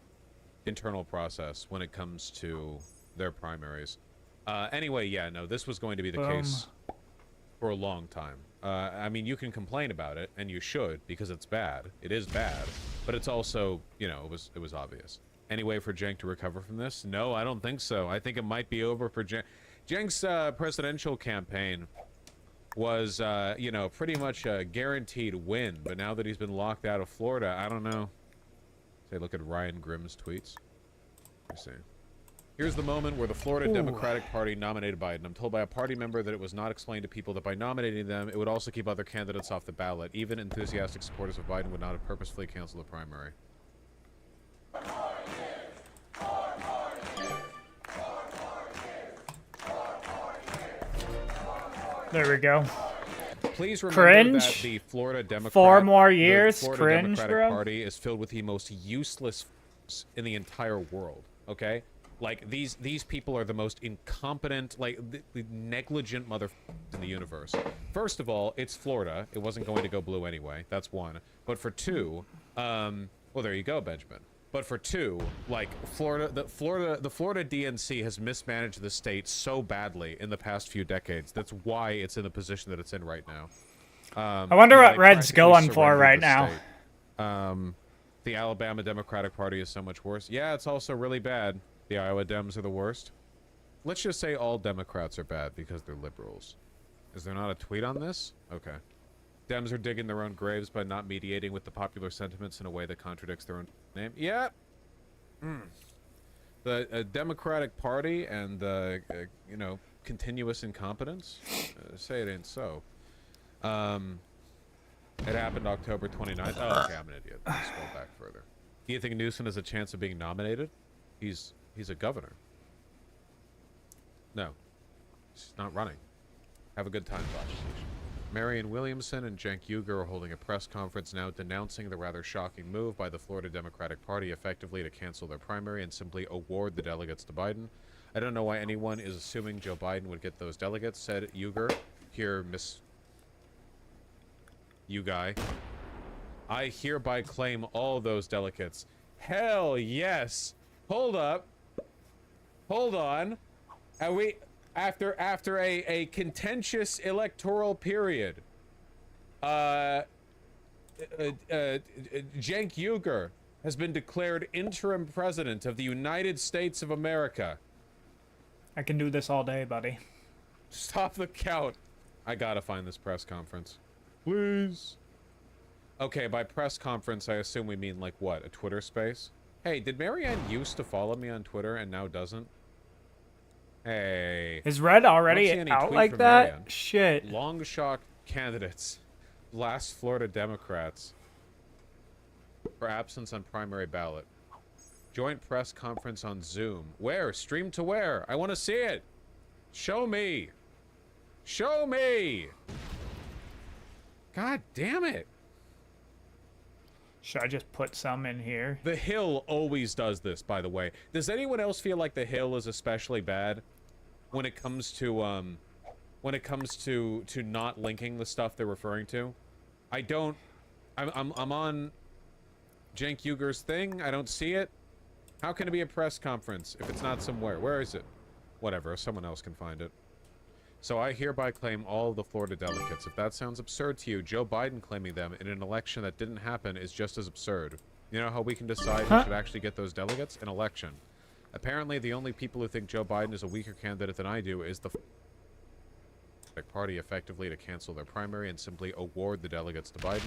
internal process when it comes to their primaries. Anyway, yeah, no, this was going to be the case for a long time. I mean, you can complain about it, and you should, because it's bad. It is bad, but it's also, you know, it was obvious. Any way for Cenk to recover from this? No, I don't think so. I think it might be over for Cenk. Cenk's presidential campaign was, you know, pretty much a guaranteed win, but now that he's been locked out of Florida, I don't know. Say, look at Ryan Grimm's tweets. Let's see. Here's the moment where the Florida Democratic Party nominated Biden. I'm told by a party member that it was not explained to people that by nominating them, it would also keep other candidates off the ballot. Even enthusiastic supporters of Biden would not have purposefully canceled the primary. There we go. Please remember Cringe. that the Florida Democrat, 4 more years. the Florida Cringe, Democratic bro. Party is filled with the most useless in the entire world. Okay, like these people are the most incompetent, like the negligent motherfuckers in the universe. First of all, it's Florida. It wasn't going to go blue anyway. That's one. But for two, well, there you go, Benjamin. But for two, like the Florida DNC has mismanaged the state so badly in the past few decades. That's why it's in the position that it's in right now. I wonder you know, what they Red's practically going for surrendered right the now. state. The Alabama Democratic Party is so much worse. Yeah, it's also really bad. The Iowa Dems are the worst. Let's just say all Democrats are bad because they're liberals. Is there not a tweet on this? Okay. Dems are digging their own graves by not mediating with the popular sentiments in a way that contradicts their own name. Yeah. The Democratic Party and the, you know, continuous incompetence? Say it ain't so. It happened October 29th. Oh, okay, I'm an idiot. Let's scroll back further. Do you think Newsom has a chance of being nominated? He's a governor. No. He's not running. Have a good time, Bosch. Marianne Williamson and Cenk Uygur are holding a press conference now denouncing the rather shocking move by the Florida Democratic Party effectively to cancel their primary and simply award the delegates to Biden. I don't know why anyone is assuming Joe Biden would get those delegates, said Uygur. Here, Miss... You guy. I hereby claim all those delegates. Hell yes! Hold up. Hold on. Are we... After a contentious electoral period, Cenk Uygur has been declared interim president of the United States of America. I can do this all day, buddy. Stop the count. I gotta find this press conference. Please. Okay, by press conference, I assume we mean, like, what? A Twitter space? Hey, did Marianne used to follow me on Twitter and now doesn't? Hey. Is Red already I don't see any out tweet like from that? Marianne. Shit. Long shot candidates. Last Florida Democrats. For absence on primary ballot. Joint press conference on Zoom. Where? Stream to where? I want to see it. Show me. Show me. God damn it. Should I just put some in here? The Hill always does this, by the way. Does anyone else feel like The Hill is especially bad when it comes to not linking the stuff they're referring to? I don't. I'm on Cenk Uyghur's thing. I don't see it. How can it be a press conference if it's not somewhere? Where is it? Whatever. Someone else can find it. So I hereby claim all of the Florida delegates. If that sounds absurd to you, Joe Biden claiming them in an election that didn't happen is just as absurd. You know how we can decide who should actually get those delegates? An election. Apparently, the only people who think Joe Biden is a weaker candidate than I do is the party effectively to cancel their primary and simply award the delegates to Biden.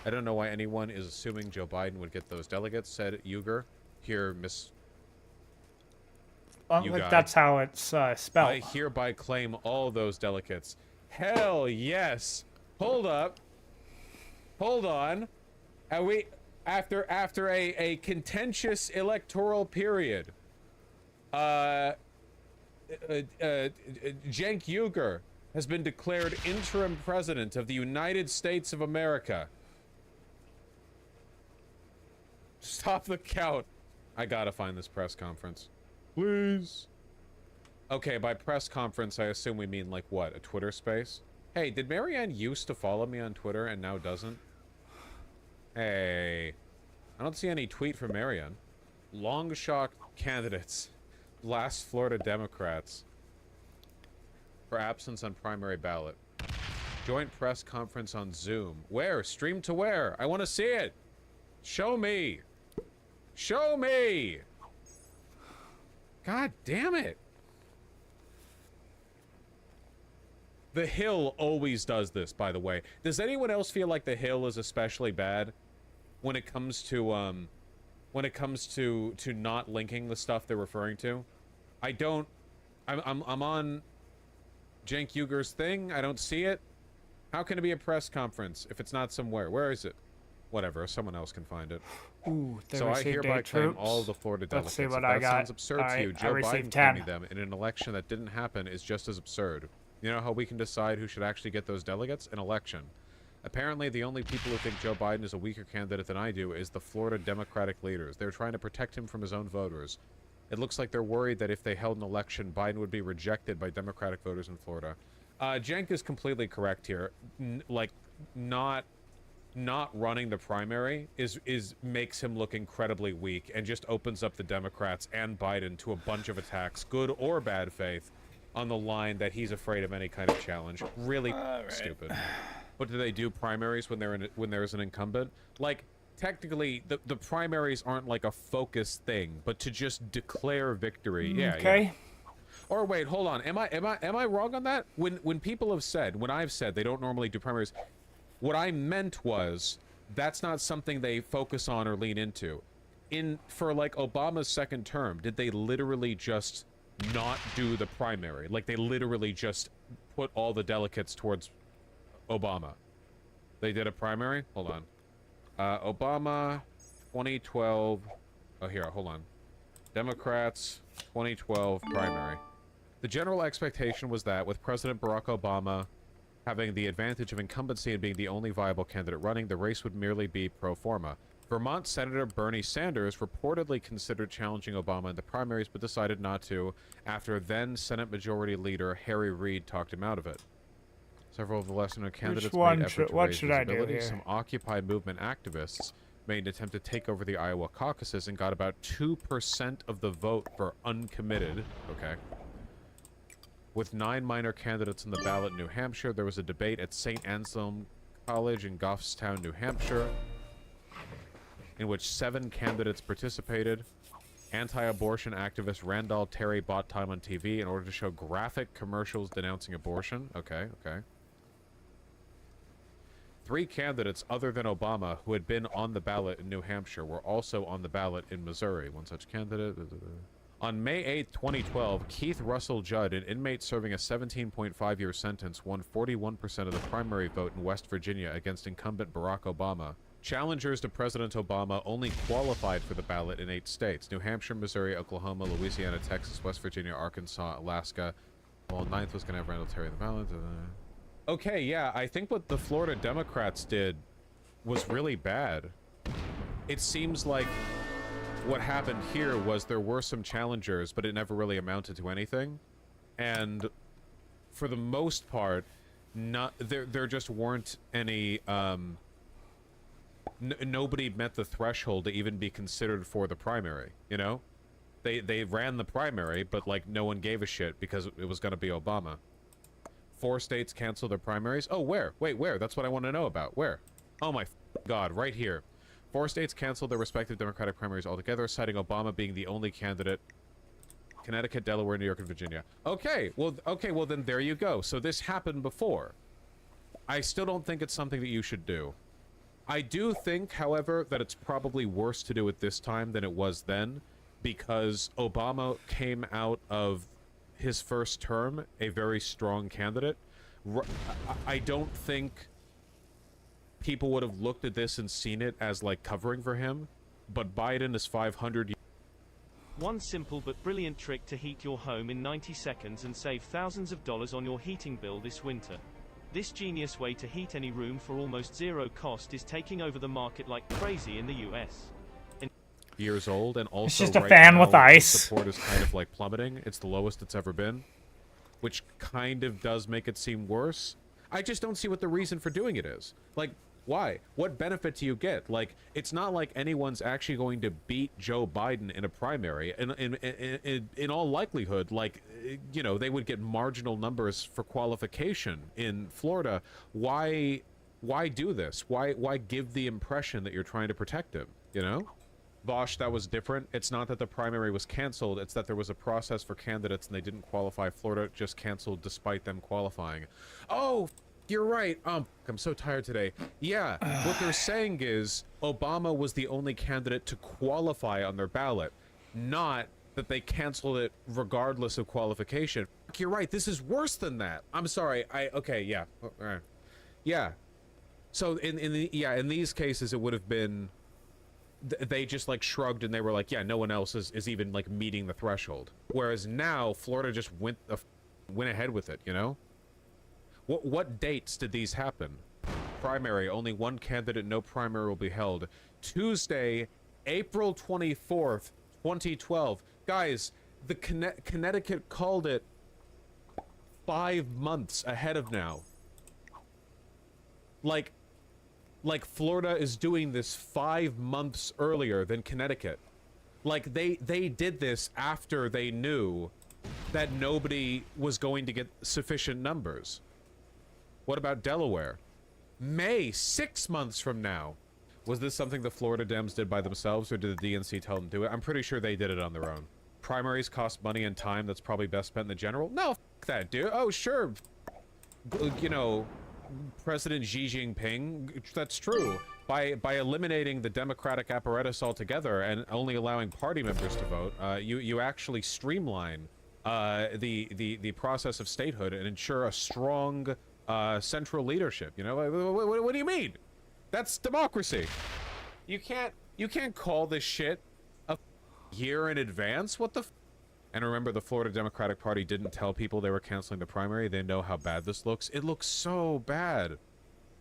I don't know why anyone is assuming Joe Biden would get those delegates, said Uyghur. Here, Miss... Like that's how it's spelled. I hereby claim all those delegates. Hell yes. Hold up. Hold on. Are we after a contentious electoral period? Cenk Uyghur has been declared interim president of the United States of America. Stop the count. I gotta find this press conference. Please. Okay, by press conference, I assume we mean, like, what? A Twitter space? Hey, did Marianne used to follow me on Twitter and now doesn't? Hey. I don't see any tweet from Marianne. Long shot candidates. Last Florida Democrats. For absence on primary ballot. Joint press conference on Zoom. Where? Stream to where? I want to see it. Show me. Show me. God damn it. The Hill always does this, by the way. Does anyone else feel like The Hill is especially bad when it comes to not linking the stuff they're referring to? I don't. I'm on Cenk Uygur's thing. I don't see it. How can it be a press conference if it's not somewhere? Where is it? Whatever. Someone else can find it. Ooh, so I hereby claim all the Florida delegates. Let's see what if I that got. sounds absurd to you, Joe Biden 10. claiming them in an election that didn't happen is just as absurd. You know how we can decide who should actually get those delegates? An election. Apparently, the only people who think Joe Biden is a weaker candidate than I do is the Florida Democratic leaders. They're trying to protect him from his own voters. It looks like they're worried that if they held an election, Biden would be rejected by Democratic voters in Florida. Cenk is completely correct here. Not running the primary makes him look incredibly weak and just opens up the Democrats and Biden to a bunch of attacks, good or bad faith, on the line that he's afraid of any kind of challenge. Really stupid. But do they do primaries when there's an incumbent? Like, technically, the primaries aren't like a focused thing, but to just declare victory. Yeah. Okay. Yeah. Or wait, hold on. Am I wrong on that? When people have said, when I've said they don't normally do primaries, what I meant was that's not something they focus on or lean into. For like Obama's second term, did they literally just not do the primary? Like they literally just put all the delegates towards Obama. They did a primary? Hold on. Obama 2012. Oh, here, hold on. Democrats 2012 primary. The general expectation was that with President Barack Obama having the advantage of incumbency and being the only viable candidate running, the race would merely be pro forma. Vermont Senator Bernie Sanders reportedly considered challenging Obama in the primaries, but decided not to after then Senate Majority Leader Harry Reid talked him out of it. Several of the lesser-known candidates made effort to raise visibility. Some Occupy movement activists made an attempt to take over the Iowa caucuses and got about 2% of the vote for uncommitted. Okay. With 9 minor candidates in the ballot in New Hampshire, there was a debate at St. Anselm College in Goffstown, New Hampshire, in which 7 candidates participated. Anti-abortion activist Randall Terry bought time on TV in order to show graphic commercials denouncing abortion. Okay, okay. 3 candidates other than Obama who had been on the ballot in New Hampshire were also on the ballot in Missouri. One such candidate... On May 8, 2012, Keith Russell Judd, an inmate serving a 17.5-year sentence, won 41% of the primary vote in West Virginia against incumbent Barack Obama. Challengers to President Obama only qualified for the ballot in 8 states: New Hampshire, Missouri, Oklahoma, Louisiana, Texas, West Virginia, Arkansas, Alaska. Well, 9th was going to have Randall Terry in the ballot. Okay, yeah, I think what the Florida Democrats did was really bad. It seems like what happened here was there were some challengers, but it never really amounted to anything. And for the most part, there just weren't any, nobody met the threshold to even be considered for the primary, you know? They ran the primary, but, like, no one gave a shit because it was gonna be Obama. 4 states canceled their primaries. Oh, where? Wait, where? That's what I want to know about. Where? Oh my God, right here. 4 states canceled their respective Democratic primaries altogether, citing Obama being the only candidate. Connecticut, Delaware, New York, and Virginia. Okay, well then there you go. So this happened before. I still don't think it's something that you should do. I do think, however, that it's probably worse to do it this time than it was then, because Obama came out of his first term a very strong candidate. I don't think people would have looked at this and seen it as, like, covering for him, but Biden is 500. One simple but brilliant trick to heat your home in 90 seconds and save thousands of dollars on your heating bill this winter. This genius way to heat any room for almost zero cost is taking over the market like crazy in the US. Years old, and also just a right fan now, with ice. support is kind of like plummeting. It's the lowest it's ever been, which kind of does make it seem worse. I just don't see what the reason for doing it is. Like, why? What benefit do you get? Like, it's not like anyone's actually going to beat Joe Biden in a primary. In all likelihood, like, you know, they would get marginal numbers for qualification in Florida. Why do this? Why give the impression that you're trying to protect him, you know? Vosh, that was different. It's not that the primary was canceled, it's that there was a process for candidates and they didn't qualify. Florida just canceled despite them qualifying. Oh, you're right. I'm so tired today. Yeah, what they're saying is Obama was the only candidate to qualify on their ballot, not that they canceled it regardless of qualification. You're right. This is worse than that. I'm sorry. Okay, yeah. All right. Yeah. So in these cases it would have been they just, like, shrugged and they were like, yeah, no one else is even, like, meeting the threshold. Whereas now Florida just went ahead with it, you know? What dates did these happen? Primary, only 1 candidate, no primary will be held. Tuesday, April 24th, 2012. Guys, the Connecticut called it 5 months ahead of now. Like Florida is doing this 5 months earlier than Connecticut. Like, they did this after they knew that nobody was going to get sufficient numbers. What about Delaware? May, 6 months from now. Was this something the Florida Dems did by themselves, or did the DNC tell them to do it? I'm pretty sure they did it on their own. Primaries cost money and time that's probably best spent in the general? No, f that, dude. Oh, sure. You know, President Xi Jinping, that's true. By eliminating the democratic apparatus altogether and only allowing party members to vote, you actually streamline the process of statehood and ensure a strong central leadership. You know, what do you mean? That's democracy. You can't call this shit a year in advance. What the? And remember, the Florida Democratic Party didn't tell people they were canceling the primary. They know how bad this looks. It looks so bad.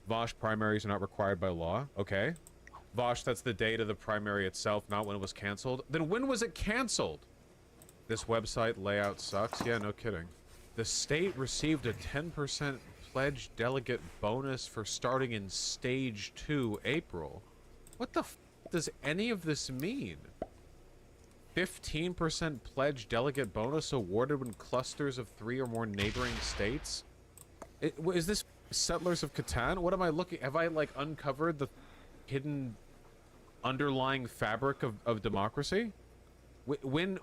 Vosh primaries are not required by law. Okay. Vosh, that's the date of the primary itself, not when it was canceled. Then when was it canceled? This website layout sucks. Yeah, no kidding. The state received a 10% pledge delegate bonus for starting in stage 2 April. What the f does any of this mean? 15% pledge delegate bonus awarded when clusters of 3 or more neighboring states? Is this Settlers of Catan? What am I looking? Have I, like, uncovered the hidden underlying fabric of democracy? When did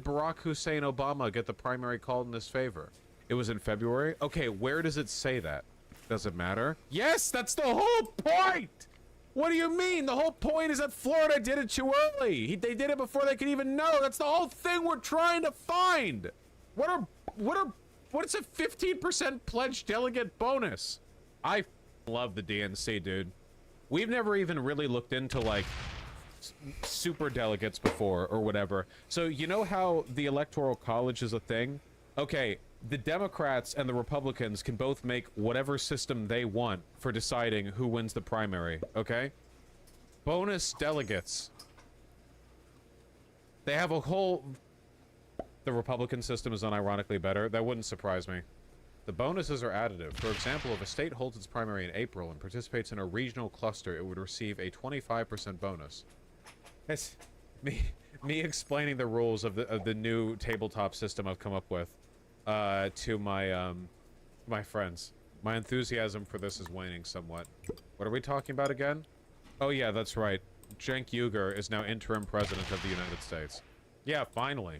Barack Hussein Obama get the primary called in his favor? It was in February? Okay, where does it say that? Does it matter? Yes, that's the whole point! What do you mean? The whole point is that Florida did it too early. They did it before they could even know. That's the whole thing we're trying to find. What's a 15% pledged delegate bonus? I love the DNC, dude. We've never even really looked into, like, super delegates before or whatever. So you know how the Electoral College is a thing? Okay, the Democrats and the Republicans can both make whatever system they want for deciding who wins the primary, okay? Bonus delegates. They have a whole... The Republican system is unironically better. That wouldn't surprise me. The bonuses are additive. For example, if a state holds its primary in April and participates in a regional cluster, it would receive a 25% bonus. It's me explaining the rules of the new tabletop system I've come up with to my friends. My enthusiasm for this is waning somewhat. What are we talking about again? Oh yeah, that's right. Cenk Uygur is now interim president of the United States. Yeah, finally.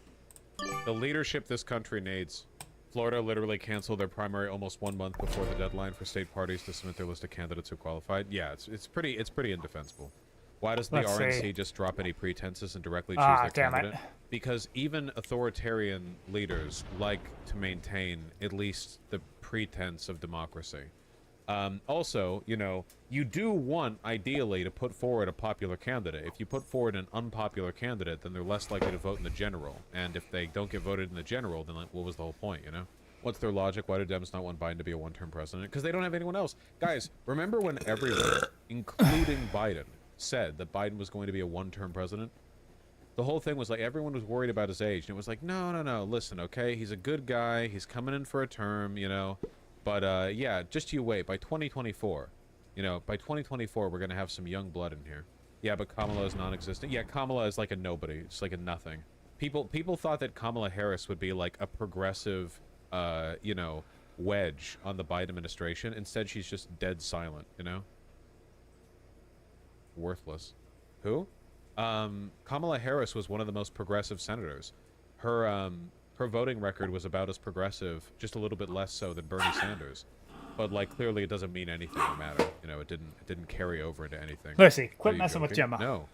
The leadership this country needs. Florida literally canceled their primary almost 1 month before the deadline for state parties to submit their list of candidates who qualified. Yeah, it's pretty indefensible. Why does the RNC just drop any pretenses and directly choose their candidate? Because even authoritarian leaders like to maintain at least the pretense of democracy. Also, you know, you do want, ideally, to put forward a popular candidate. If you put forward an unpopular candidate, then they're less likely to vote in the general. And if they don't get voted in the general, then like, what was the whole point, you know? What's their logic? Why do Dems not want Biden to be a one-term president? Because they don't have anyone else. Guys, remember when everyone, including Biden, said that Biden was going to be a one-term president? The whole thing was like, everyone was worried about his age. And it was like, no, listen, okay? He's a good guy. He's coming in for a term, you know? But, yeah, just you wait. By 2024, you know, by 2024, we're going to have some young blood in here. Yeah, but Kamala is non-existent. Yeah, Kamala is like a nobody. It's like a nothing. People thought that Kamala Harris would be like a progressive, you know, wedge on the Biden administration. Instead, she's just dead silent, you know? Worthless. Who? Kamala Harris was one of the most progressive senators. Her voting record was about as progressive, just a little bit less so than Bernie Sanders. But like clearly it doesn't mean anything to matter. You know, it didn't carry over into anything. Lucy, quit messing with Gemma. No.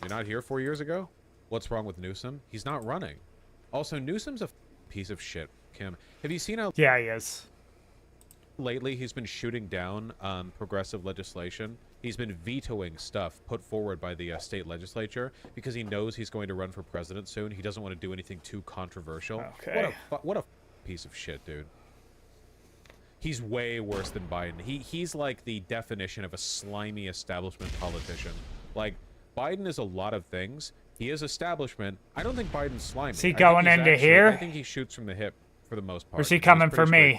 You're not here 4 years ago? What's wrong with Newsom? He's not running. Also, Newsom's a piece of shit, Kim. Have you seen how Yeah, he is. Lately he's been shooting down progressive legislation? He's been vetoing stuff put forward by the state legislature because he knows he's going to run for president soon. He doesn't want to do anything too controversial. Okay. What a piece of shit, dude. He's way worse than Biden. He's like the definition of a slimy establishment politician. Like, Biden is a lot of things. He is establishment. I don't think Biden's slimy. Is he going into here? I think he shoots from the hip for the most part. Or is he coming for me?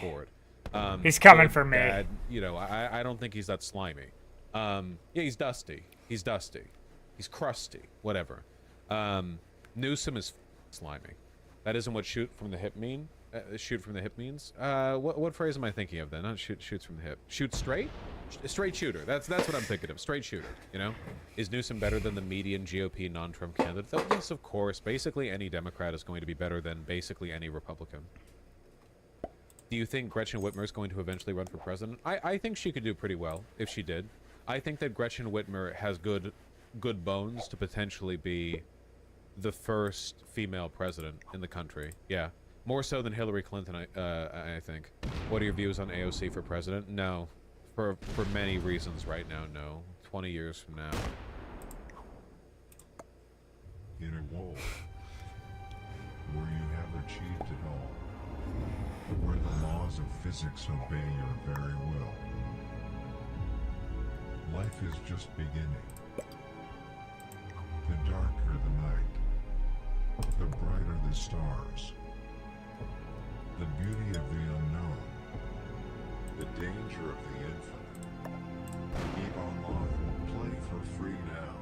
He's coming for me. Bad, you know, I don't think he's that slimy. Yeah, he's dusty. He's dusty. He's crusty. Whatever. Newsom is slimy. That isn't what shoot from the hip mean. Shoot from the hip means. What phrase am I thinking of then? Not shoots from the hip. Shoot straight? Straight shooter. That's what I'm thinking of. Straight shooter. You know? Is Newsom better than the median GOP non-Trump candidate? Oh, yes, of course. Basically, any Democrat is going to be better than basically any Republican. Do you think Gretchen Whitmer is going to eventually run for president? I think she could do pretty well if she did. I think that Gretchen Whitmer has good bones to potentially be the first female president in the country. Yeah. More so than Hillary Clinton, I think. What are your views on AOC for president? No. For many reasons right now, no. 20 years from now. In a world where you have achieved it all, where the laws of physics obey your very will, life is just beginning. The darker the night, the brighter the stars. The beauty of the unknown, the danger of the infinite. Eat online, play for free now.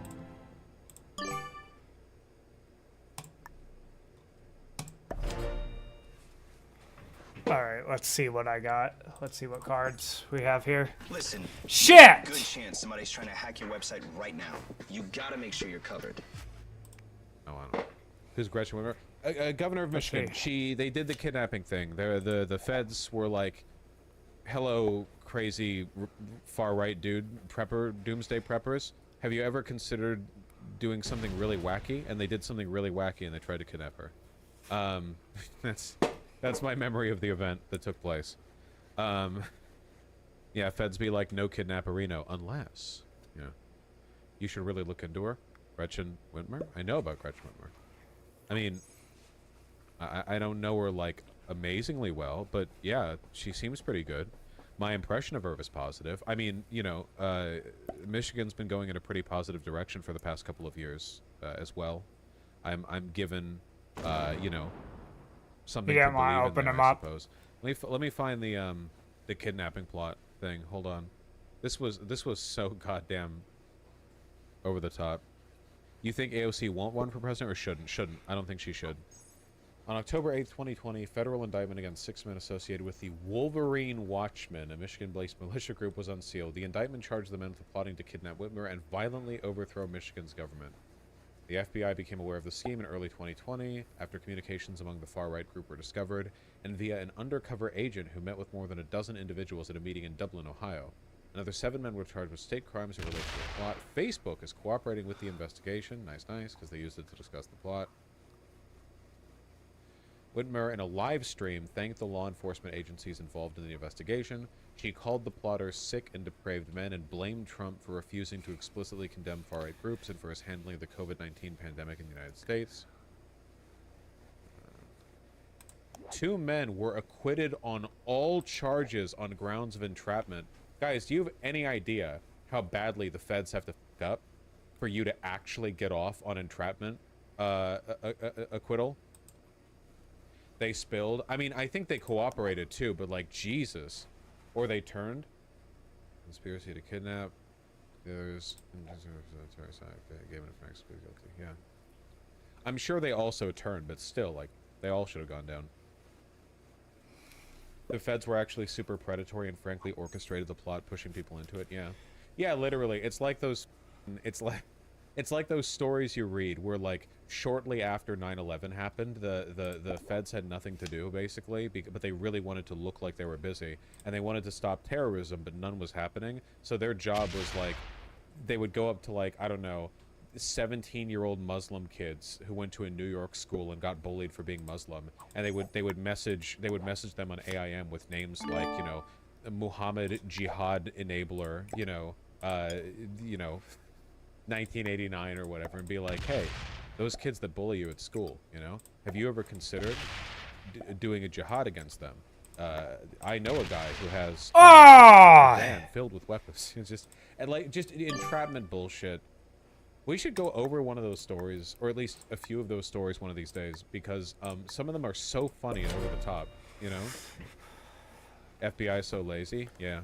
Alright, let's see what I got. Let's see what cards we have here. Listen. Shit! Good chance somebody's trying to hack your website right now. You gotta make sure you're covered. Oh, I don't know. Who's Gretchen Whitmer? Governor of Michigan. They did the kidnapping thing. The feds were like, hello, crazy far right dude, prepper, doomsday preppers. Have you ever considered doing something really wacky? And they did something really wacky and they tried to kidnap her. That's my memory of the event that took place. Yeah, feds be like, no kidnapperino, unless, yeah. You should really look into her. Gretchen Whitmer? I know about Gretchen Whitmer. I mean, I don't know her, like, amazingly well, but yeah, she seems pretty good. My impression of her is positive. I mean, you know, Michigan's been going in a pretty positive direction for the past couple of years as well. I'm given, you know, something to believe in there, I suppose. Let me find the kidnapping plot thing. Hold on. This was so goddamn over the top. You think AOC won't run for president or shouldn't? Shouldn't. I don't think she should. On October 8th, 2020, federal indictment against 6 men associated with the Wolverine Watchmen, a Michigan-based militia group, was unsealed. The indictment charged the men with plotting to kidnap Whitmer and violently overthrow Michigan's government. The FBI became aware of the scheme in early 2020 after communications among the far-right group were discovered, and via an undercover agent who met with more than a dozen individuals at a meeting in Dublin, Ohio. Another 7 men were charged with state crimes in relation to the plot. Facebook is cooperating with the investigation. Nice, because they used it to discuss the plot. Whitmer, in a live stream, thanked the law enforcement agencies involved in the investigation. She called the plotters sick and depraved men and blamed Trump for refusing to explicitly condemn far-right groups and for his handling of the COVID-19 pandemic in the United States. 2 men were acquitted on all charges on grounds of entrapment. Guys, do you have any idea how badly the feds have to fuck up for you to actually get off on entrapment acquittal? They spilled. I mean, I think they cooperated too, but like, Jesus. Or they turned. Conspiracy to kidnap. There's gave an offense, plead guilty. Yeah. I'm sure they also turned, but still, like, they all should have gone down. The feds were actually super predatory and frankly orchestrated the plot, pushing people into it. Yeah. Yeah, literally. It's like those those stories you read where, like, shortly after 9/11 happened, the feds had nothing to do, basically, but they really wanted to look like they were busy, and they wanted to stop terrorism, but none was happening. So their job was, like, they would go up to, like, I don't know, 17-year-old Muslim kids who went to a New York school and got bullied for being Muslim, and they would message them on AIM with names like, you know, Muhammad Jihad Enabler, you know, 1989 or whatever, and be like, hey, those kids that bully you at school, you know, have you ever considered doing a jihad against them? I know a guy who has a van filled with weapons. It's just entrapment bullshit. We should go over one of those stories, or at least a few of those stories one of these days, because some of them are so funny and over the top, you know? FBI so lazy, yeah.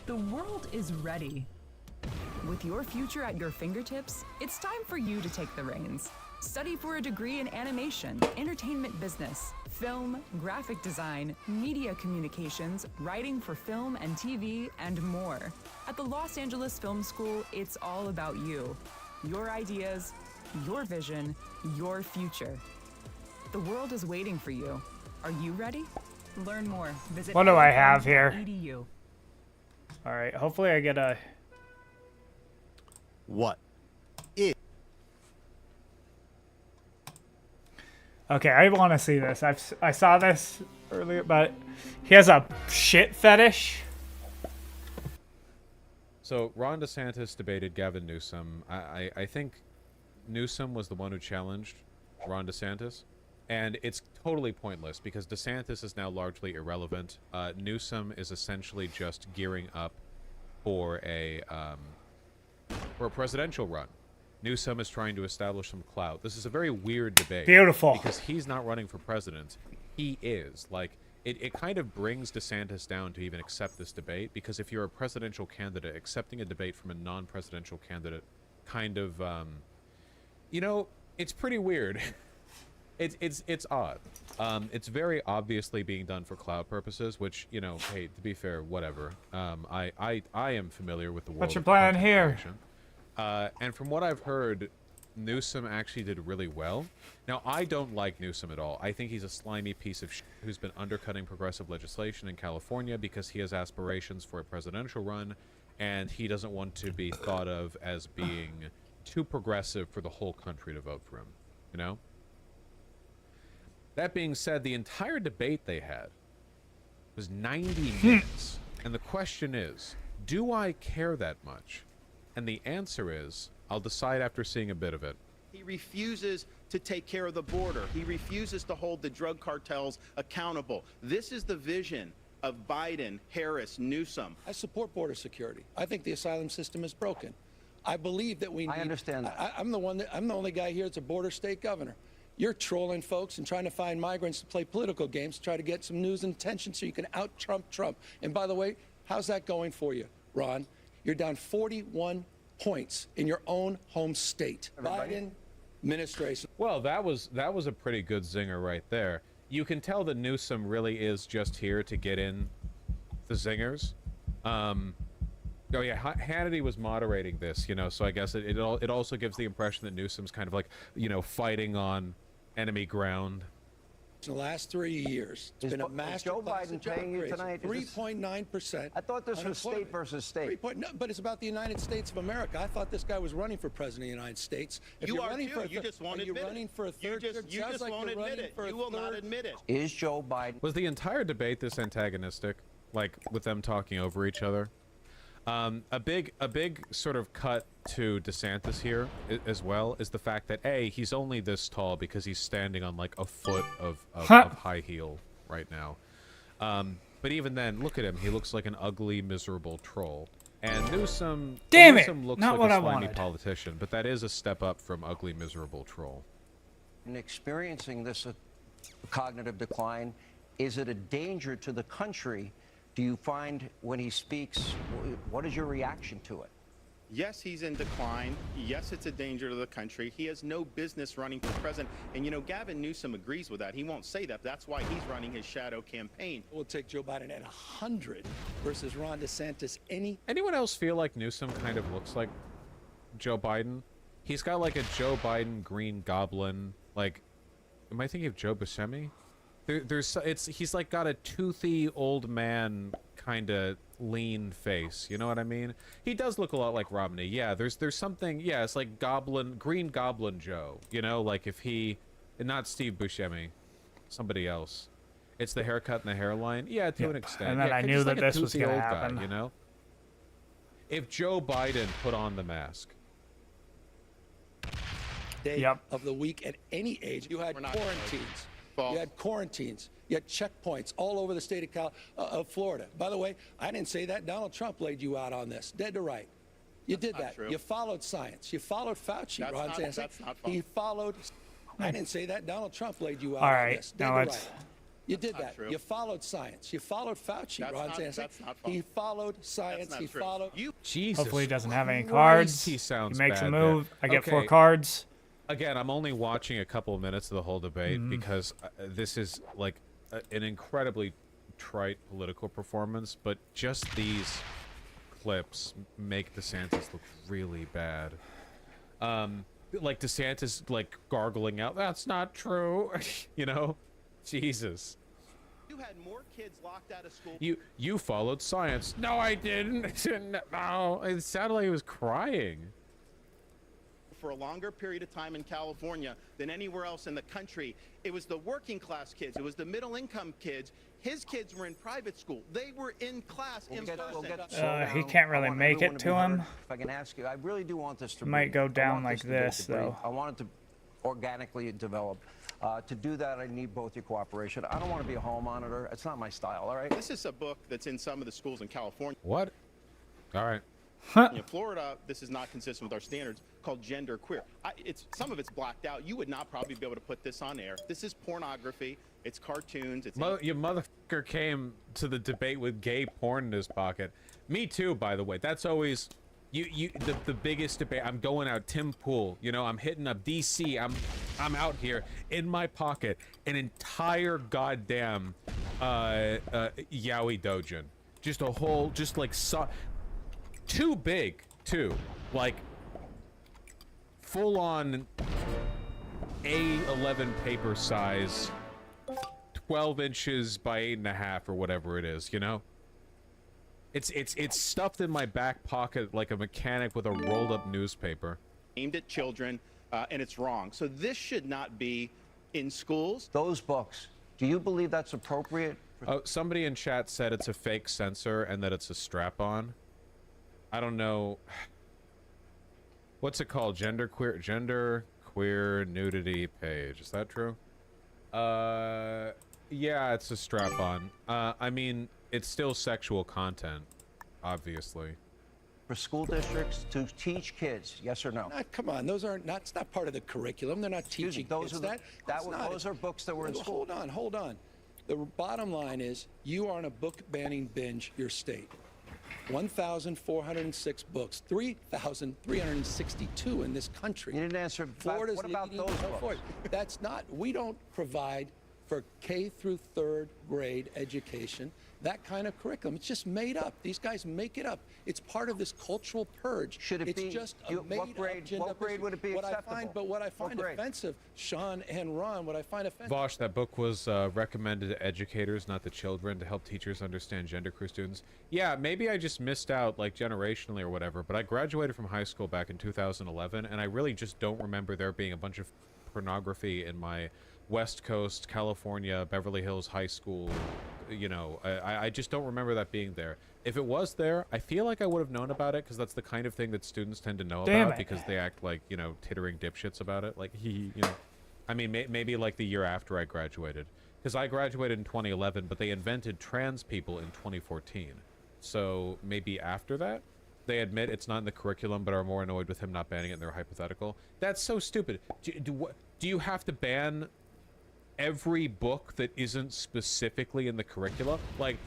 The world is ready. With your future at your fingertips, it's time for you to take the reins. Study for a degree in animation, entertainment business, film, graphic design, media communications, writing for film and TV, and more. At the Los Angeles Film School, it's all about you. Your ideas, your vision, your future. The world is waiting for you. Are you ready? Learn more. Visit What do I have here? LAFM.edu. All right, hopefully I get a... What? Okay, I want to see this. I saw this earlier, but he has a shit fetish. So Ron DeSantis debated Gavin Newsom. I think Newsom was the one who challenged Ron DeSantis, and it's totally pointless because DeSantis is now largely irrelevant. Newsom is essentially just gearing up for a presidential run. Newsom is trying to establish some clout. This is a very weird debate. Beautiful. Because he's not running for president. He is. Like, it kind of brings DeSantis down to even accept this debate, because if you're a presidential candidate, accepting a debate from a non-presidential candidate kind of, you know, it's pretty weird. It's odd. It's very obviously being done for clout purposes, which, you know, hey, to be fair, whatever. I am familiar with the world. What's your of plan content here? creation. And from what I've heard, Newsom actually did really well. Now, I don't like Newsom at all. I think he's a slimy piece of shit who's been undercutting progressive legislation in California because he has aspirations for a presidential run, and he doesn't want to be thought of as being too progressive for the whole country to vote for him, you know? That being said, the entire debate they had was 90 minutes. And the question is, do I care that much? And the answer is, I'll decide after seeing a bit of it. He refuses to take care of the border. He refuses to hold the drug cartels accountable. This is the vision of Biden, Harris, Newsom. I support border security. I think the asylum system is broken. I believe that we need... I understand that. I'm the only guy here that's a border state governor. You're trolling folks and trying to find migrants to play political games to try to get some news and attention so you can out-Trump Trump. And by the way, how's that going for you, Ron? You're down 41 points in your own home state. Biden administration. Well, that was a pretty good zinger right there. You can tell that Newsom really is just here to get in the zingers. Oh yeah, Hannity was moderating this, you know, so I guess it also gives the impression that Newsom's kind of like, you know, fighting on enemy ground. In the last 3 years, it's been a master Joe Biden paying you tonight? 3.9%. I thought this was state versus state. No, but it's about the United States of America. I thought this guy was running for president of the United States. If You you're are running too. for a You just won't are you admit running it. for a third? You just like won't you're admit running it. for a You will not third. admit it. Is Joe Biden... Was the entire debate this antagonistic, like with them talking over each other? A big sort of cut to DeSantis here as well is the fact that he's only this tall because he's standing on like a foot of high heel right now. But even then, look at him. He looks like an ugly, miserable troll. And Newsom, looks Not like what a I slimy wanted. politician, but that is a step up from ugly, miserable troll. In experiencing this cognitive decline, is it a danger to the country? Do you find when he speaks, what is your reaction to it? Yes, he's in decline. Yes, it's a danger to the country. He has no business running for president. And, you know, Gavin Newsom agrees with that. He won't say that. That's why he's running his shadow campaign. We'll take Joe Biden at 100 versus Ron DeSantis. Anyone else feel like Newsom kind of looks like Joe Biden? He's got like a Joe Biden Green Goblin. Like, am I thinking of Joe Buscemi? He's like got a toothy old man kind of lean face. You know what I mean? He does look a lot like Romney. Yeah, there's something. Yeah, it's like Green Goblin Joe. You know, like if he, not Steve Buscemi, somebody else. It's the haircut and the hairline. Yeah, to an extent. And then yeah, I knew he's that like a this was toothy gonna old happen. guy, you know? If Joe Biden put on the mask. Day of the week at any age, you had quarantines. You had quarantines. You had checkpoints all over the state of Florida. By the way, I didn't say that. Donald Trump laid you out on this, dead to right. You did that. true. You followed science. You followed Fauci. That's Ron not- DeSantis. that's not He false. followed. I didn't say that. Donald Trump laid you out All on right, this, dead now to let's- right. You did not that. true. You followed science. You followed Fauci. That's Ron not- DeSantis. that's not false. He followed science. not He true. followed. Jesus. Hopefully he doesn't have any Christ, cards. He sounds He makes bad a there. move. I get 4 Okay. cards. Again, I'm only watching a couple of minutes of the whole debate because this is like an incredibly trite political performance, but just these clips make DeSantis look really bad. Like DeSantis like gargling out, "That's not true," you know? Jesus. You had more kids locked out of school. You followed science. No, I didn't. No, it sounded like he was crying. For a longer period of time in California than anywhere else in the country. It was the working class kids. It was the middle income kids. His kids were in private school. They were in class in person. He can't really make it to him. If I can ask you, I really do want this to Might go down like this, though. I want it to organically develop. To do that, I need both your cooperation. I don't want to be a hall monitor. It's not my style, all right? This is a book that's in some of the schools in California. What? All right. Florida, this is not consistent with our standards, called gender queer. Some of it's blacked out. You would not probably be able to put this on air. This is pornography. It's cartoons. It's Your motherfucker came to the debate with gay porn in his pocket. Me too, by the way. That's always the biggest debate. I'm going out Tim Pool. You know, I'm hitting up DC. I'm out here in my pocket an entire goddamn Yaoi Dojin. Just a whole, just like too big too, like full on A11 paper size, 12 inches by 8.5 or whatever it is, you know? It's stuffed in my back pocket like a mechanic with a rolled up newspaper. Aimed at children, and it's wrong. So this should not be in schools. Those books, do you believe that's appropriate? Oh, somebody in chat said it's a fake censor and that it's a strap-on. I don't know. What's it called? Gender queer nudity page. Is that true? Yeah, it's a strap-on. I mean, it's still sexual content, obviously. For school districts to teach kids, yes or no? Come on, those aren't. That's not part of the curriculum. They're not teaching those kids are those are books that were in school. Hold on. The bottom line is you are on a book banning binge. Your state. 1,406 books, 3,362 in this country. You didn't answer. Florida's what about leading- those no, books? Florida. That's not. We don't provide for K through 3rd grade education that kind of curriculum. It's just made up. These guys make it up. It's part of this cultural purge. Should it it's be? just a made What grade would it be acceptable? What I find offensive, Sean and Ron, what I find offensive. Vosh, that book was recommended to educators, not the children, to help teachers understand genderqueer students. Yeah, maybe I just missed out, like, generationally or whatever, but I graduated from high school back in 2011, and I really just don't remember there being a bunch of pornography in my West Coast, California, Beverly Hills high school. You know, I just don't remember that being there. If it was there, I feel like I would have known about it, because that's the kind of thing that students tend to know about, because they act like, you know, tittering dipshits about it. Like, you know, I mean, maybe like the year after I graduated, because I graduated in 2011, but they invented trans people in 2014. So maybe after that, they admit it's not in the curriculum, but are more annoyed with him not banning it in their hypothetical. That's so stupid. Do you have to ban every book that isn't specifically in the curricula? Like,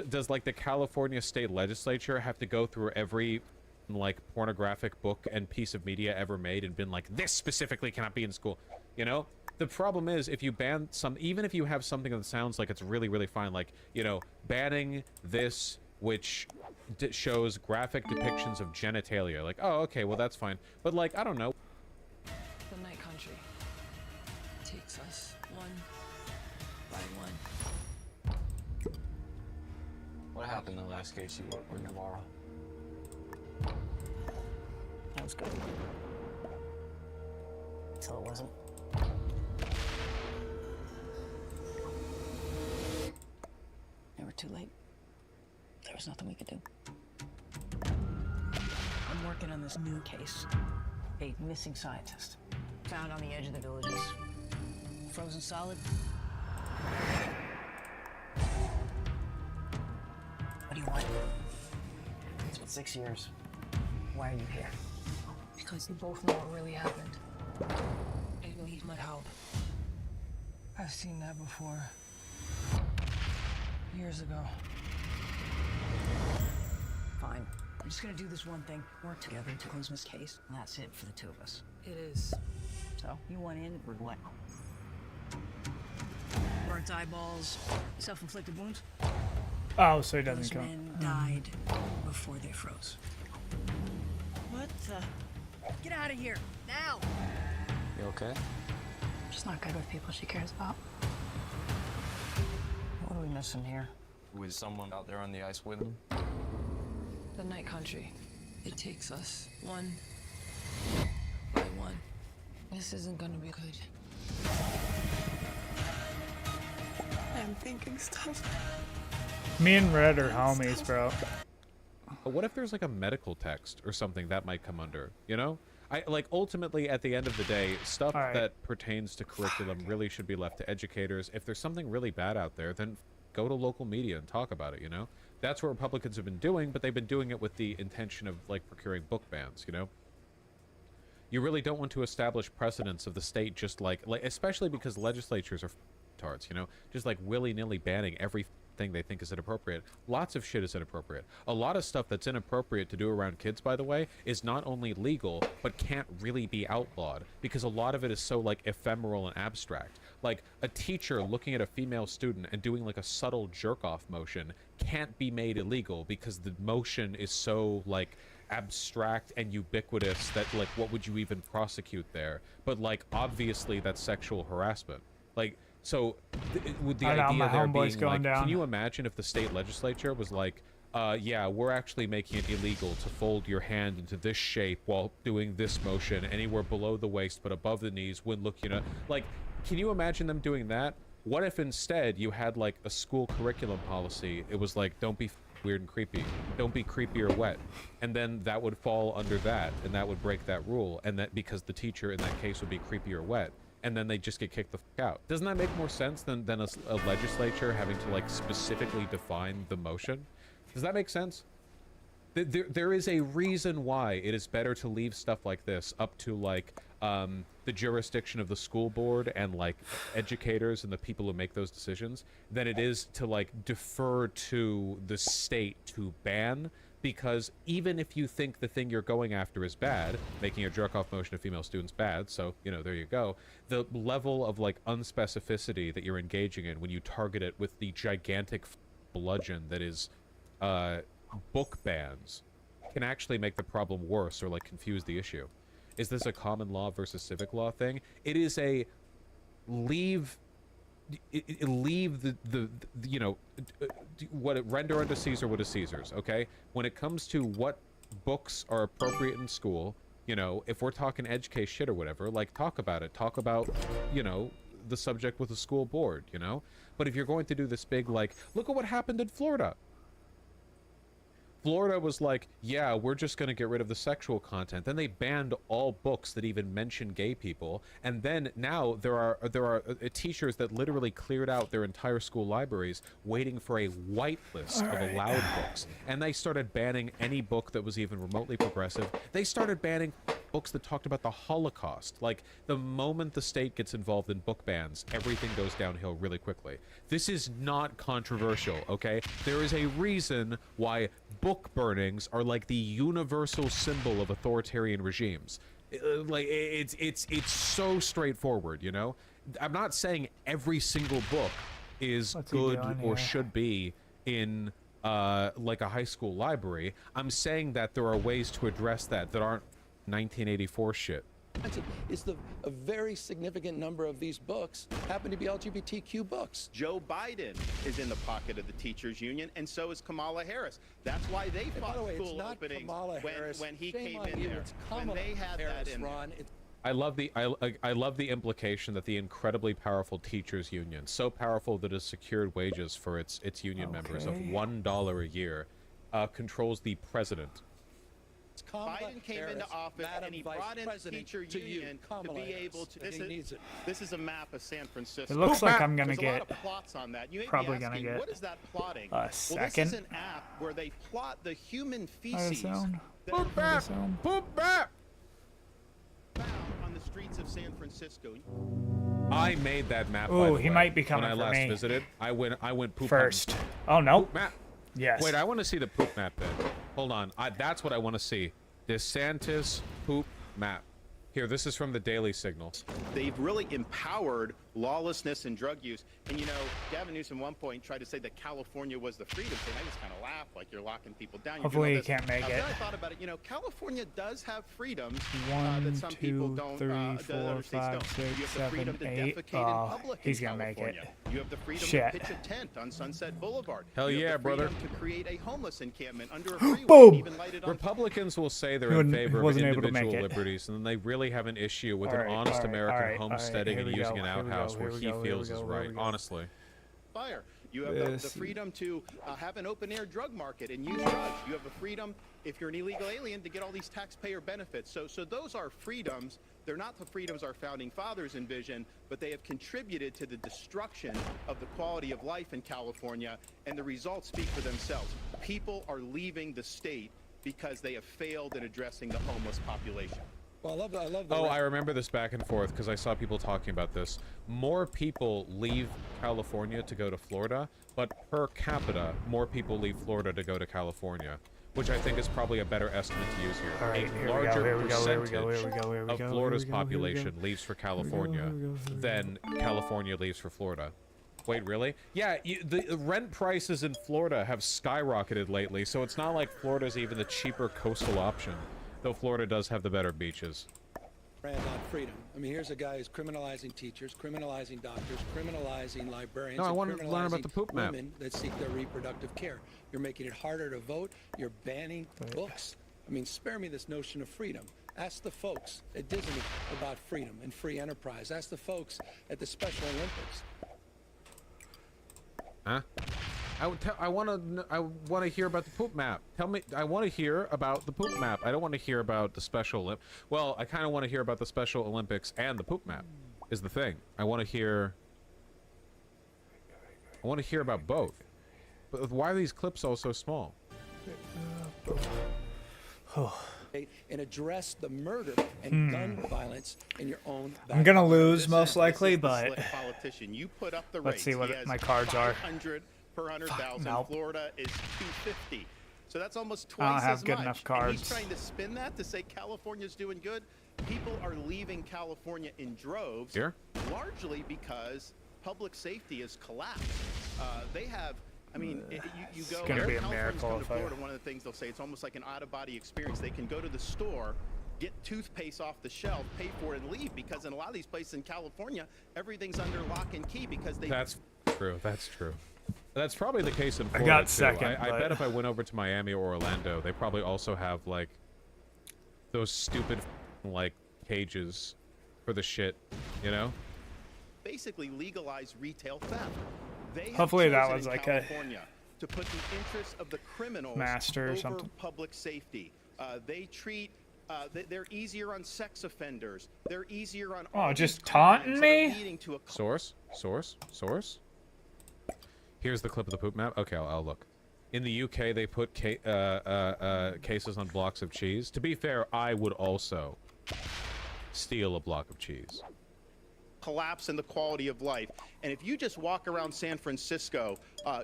does like the California state legislature have to go through every like pornographic book and piece of media ever made and been like, this specifically cannot be in school? You know, the problem is, if you ban even if you have something that sounds like it's really, really fine, like, you know, banning this which shows graphic depictions of genitalia, like, oh, okay, well, that's fine. But like, I don't know. The night country takes us one by one. What happened the last case you worked with Navarro? That was good. Until it wasn't. They were too late. There was nothing we could do. I'm working on this new case. A missing scientist. Found on the edge of the villages. Frozen solid. What do you want? It's been 6 years. Why are you here? Because you both know what really happened. And you need my help. I've seen that before. Years ago. Fine. I'm just gonna do this one thing. Work together to close this case. And that's it for the two of us. It is. So, you want in or what? Burnt eyeballs, self-inflicted wounds. Oh, so he doesn't Those count. men died before they froze. What the? Get out of here, now! You okay? She's not good with people she cares about. What are we missing here? Was someone out there on the ice with him? The night country. It takes us one by one. This isn't gonna be good. I'm thinking stuff. Me and Red are homies, bro. But what if there's like a medical text or something that might come under, you know? Like, ultimately, at the end of the day, stuff that pertains to curriculum really should be left to educators. If there's something really bad out there, then go to local media and talk about it, you know? That's what Republicans have been doing, but they've been doing it with the intention of like procuring book bans, you know? You really don't want to establish precedents of the state just like especially because legislatures are tards, you know? Just like willy-nilly banning everything they think is inappropriate. Lots of shit is inappropriate. A lot of stuff that's inappropriate to do around kids, by the way, is not only legal, but can't really be outlawed because a lot of it is so like ephemeral and abstract. Like a teacher looking at a female student and doing like a subtle jerk-off motion can't be made illegal because the motion is so like abstract and ubiquitous that like what would you even prosecute there? But like obviously that's sexual harassment. Like so with the I know, idea my there homeboy's being going like, down. can you imagine if the state legislature was like, yeah, we're actually making it illegal to fold your hand into this shape while doing this motion anywhere below the waist but above the knees when looking at, like, can you imagine them doing that? What if instead you had like a school curriculum policy? It was like, don't be weird and creepy, don't be creepy or wet, and then that would fall under that, and that would break that rule, and that because the teacher in that case would be creepy or wet, and then they just get kicked the fuck out. Doesn't that make more sense than a legislature having to like specifically define the motion? Does that make sense? There is a reason why it is better to leave stuff like this up to like the jurisdiction of the school board and like educators and the people who make those decisions than it is to like defer to the state to ban. Because even if you think the thing you're going after is bad, making a jerk-off motion of female students bad, so, you know, there you go, the level of, like, unspecificity that you're engaging in when you target it with the gigantic bludgeon that is book bans can actually make the problem worse or, like, confuse the issue. Is this a common law versus civic law thing? It is a leave the you know, render unto Caesar what is Caesar's, okay? When it comes to what books are appropriate in school, you know, if we're talking educate shit or whatever, like, talk about it. Talk about, you know, the subject with the school board, you know? But if you're going to do this big, like, look at what happened in Florida. Florida was like, yeah, we're just going to get rid of the sexual content. Then they banned all books that even mention gay people. And then now there are teachers that literally cleared out their entire school libraries waiting for a whitelist of allowed books. And they started banning any book that was even remotely progressive. They started banning books that talked about the Holocaust. Like, the moment the state gets involved in book bans, everything goes downhill really quickly. This is not controversial, okay? There is a reason why book burnings are like the universal symbol of authoritarian regimes. Like, it's so straightforward, you know? I'm not saying every single book is good or should be in like a high school library. I'm saying that there are ways to address that aren't 1984 shit. Is a very significant number of these books happen to be LGBTQ books. Joe Biden is in the pocket of the teachers union, and so is Kamala Harris. That's why they fought school openings Kamala Harris. when he Shame came on in you. there. It's When Kamala they had Harris, that in Ron. there. I love the implication that the incredibly powerful teachers union, so powerful that it has secured wages for its union members of $1 a year, controls the president. Biden came into office and he brought in the teacher union to be able to. This is a map of San Francisco. It looks like I'm gonna There's get a lot of plots on that. You may probably be gonna asking, get what is that plotting? a Well, this second. is an app where they plot the human Out of feces zone. that Out of zone. found on the streets of San Francisco. I made that map. Ooh, by the he way. might be coming when I for last me. visited. I went poop First. hunting. Oh, no. Poop map. Yes. Wait, I want to see the poop map then. Hold on. That's what I want to see. DeSantis poop map. Here, this is from the Daily Signal. They've really empowered lawlessness and drug use. And you know, Gavin Newsom at one point tried to say that California was the freedom state. I just kind of laugh, like you're locking people down. You're Hopefully doing he this. can't make Then it. I thought about it. You know, California does have freedoms One, that some people two, don't. three, that four, other states 5, don't. 6, You have the 7, freedom to 8. defecate in Oh, public he's in gonna make it. California. You have the freedom Shit. to pitch a tent on Sunset Boulevard. Hell you yeah, have the brother. freedom to create a homeless encampment under a freeway. Boom! Even light it on Republicans will say they're He in wouldn't- favor of wasn't able to individual make it. liberties, and then they really have an issue with an Alright, honest alright, American alright, homesteading alright, and here we using go, an here we go, outhouse here where we he go, here feels we is go, here right. we go. Honestly. fire. You have the freedom to have an open-air drug market and use drugs. You have the freedom, if you're an illegal alien, to get all these taxpayer benefits. So those are freedoms. They're not the freedoms our founding fathers envisioned, but they have contributed to the destruction of the quality of life in California, and the results speak for themselves. People are leaving the state because they have failed in addressing the homeless population. Well, I love the Oh, I remember this back and forth because I saw people talking about this. More people leave California to go to Florida, but per capita, more people leave Florida to go to California, which I think is probably a better estimate to use here. All right, A here we go, larger here we go, here we percentage go, here we go, here we of go, Florida's here we go, here we go. population leaves for California than California leaves for Florida. Wait, really? Yeah, the rent prices in Florida have skyrocketed lately, so it's not like Florida's even the cheaper coastal option, though Florida does have the better beaches. brand on freedom. I mean, here's a guy who's criminalizing teachers, criminalizing doctors, criminalizing librarians. No, I and want to learn about the poop map. women that seek their reproductive care. You're making it harder to vote. You're banning books. I mean, spare me this notion of freedom. Ask the folks at Disney about freedom and free enterprise. Ask the folks at the Special Olympics. Huh? I want to hear about the poop map. Tell me, I want to hear about the poop map. I don't want to hear about the Special Well, I kind of want to hear about the Special Olympics and the poop map is the thing. I want to hear about both. But why are these clips all so small? And address the murder and gun violence in your own I'm gonna lose This most is likely, the but slick politician. You put up the let's rates. see what He has my cards are. 500 per 100,000. nope. Florida is 250. So that's almost I don't twice have as good much. enough And cards. he's trying to spin that to say California's doing good. People are leaving California in droves, Here? largely because public safety has collapsed. They have. I mean, you go. It's gonna be a Californians miracle come to if I- Florida. One of the things they'll say, it's almost like an out-of-body experience. They can go to the store, get toothpaste off the shelf, pay for it, and leave, because in a lot of these places in California, everything's under lock and key because they. That's true. That's true. That's probably the case in I Florida got too. second, I but- bet if I went over to Miami or Orlando, they probably also have like those stupid like cages for the shit, you know? basically legalize retail theft. They have Hopefully that chosen was in like a California to put the interests of the criminals master or over something. public safety. They treat. They're easier on sex offenders. They're easier on. Oh, all just these crimes taunting that are me? leading to a Source? Here's the clip of the poop map. Okay, I'll look. In the UK, they put cases on blocks of cheese. To be fair, I would also steal a block of cheese. collapse in the quality of life. And if you just walk around San Francisco,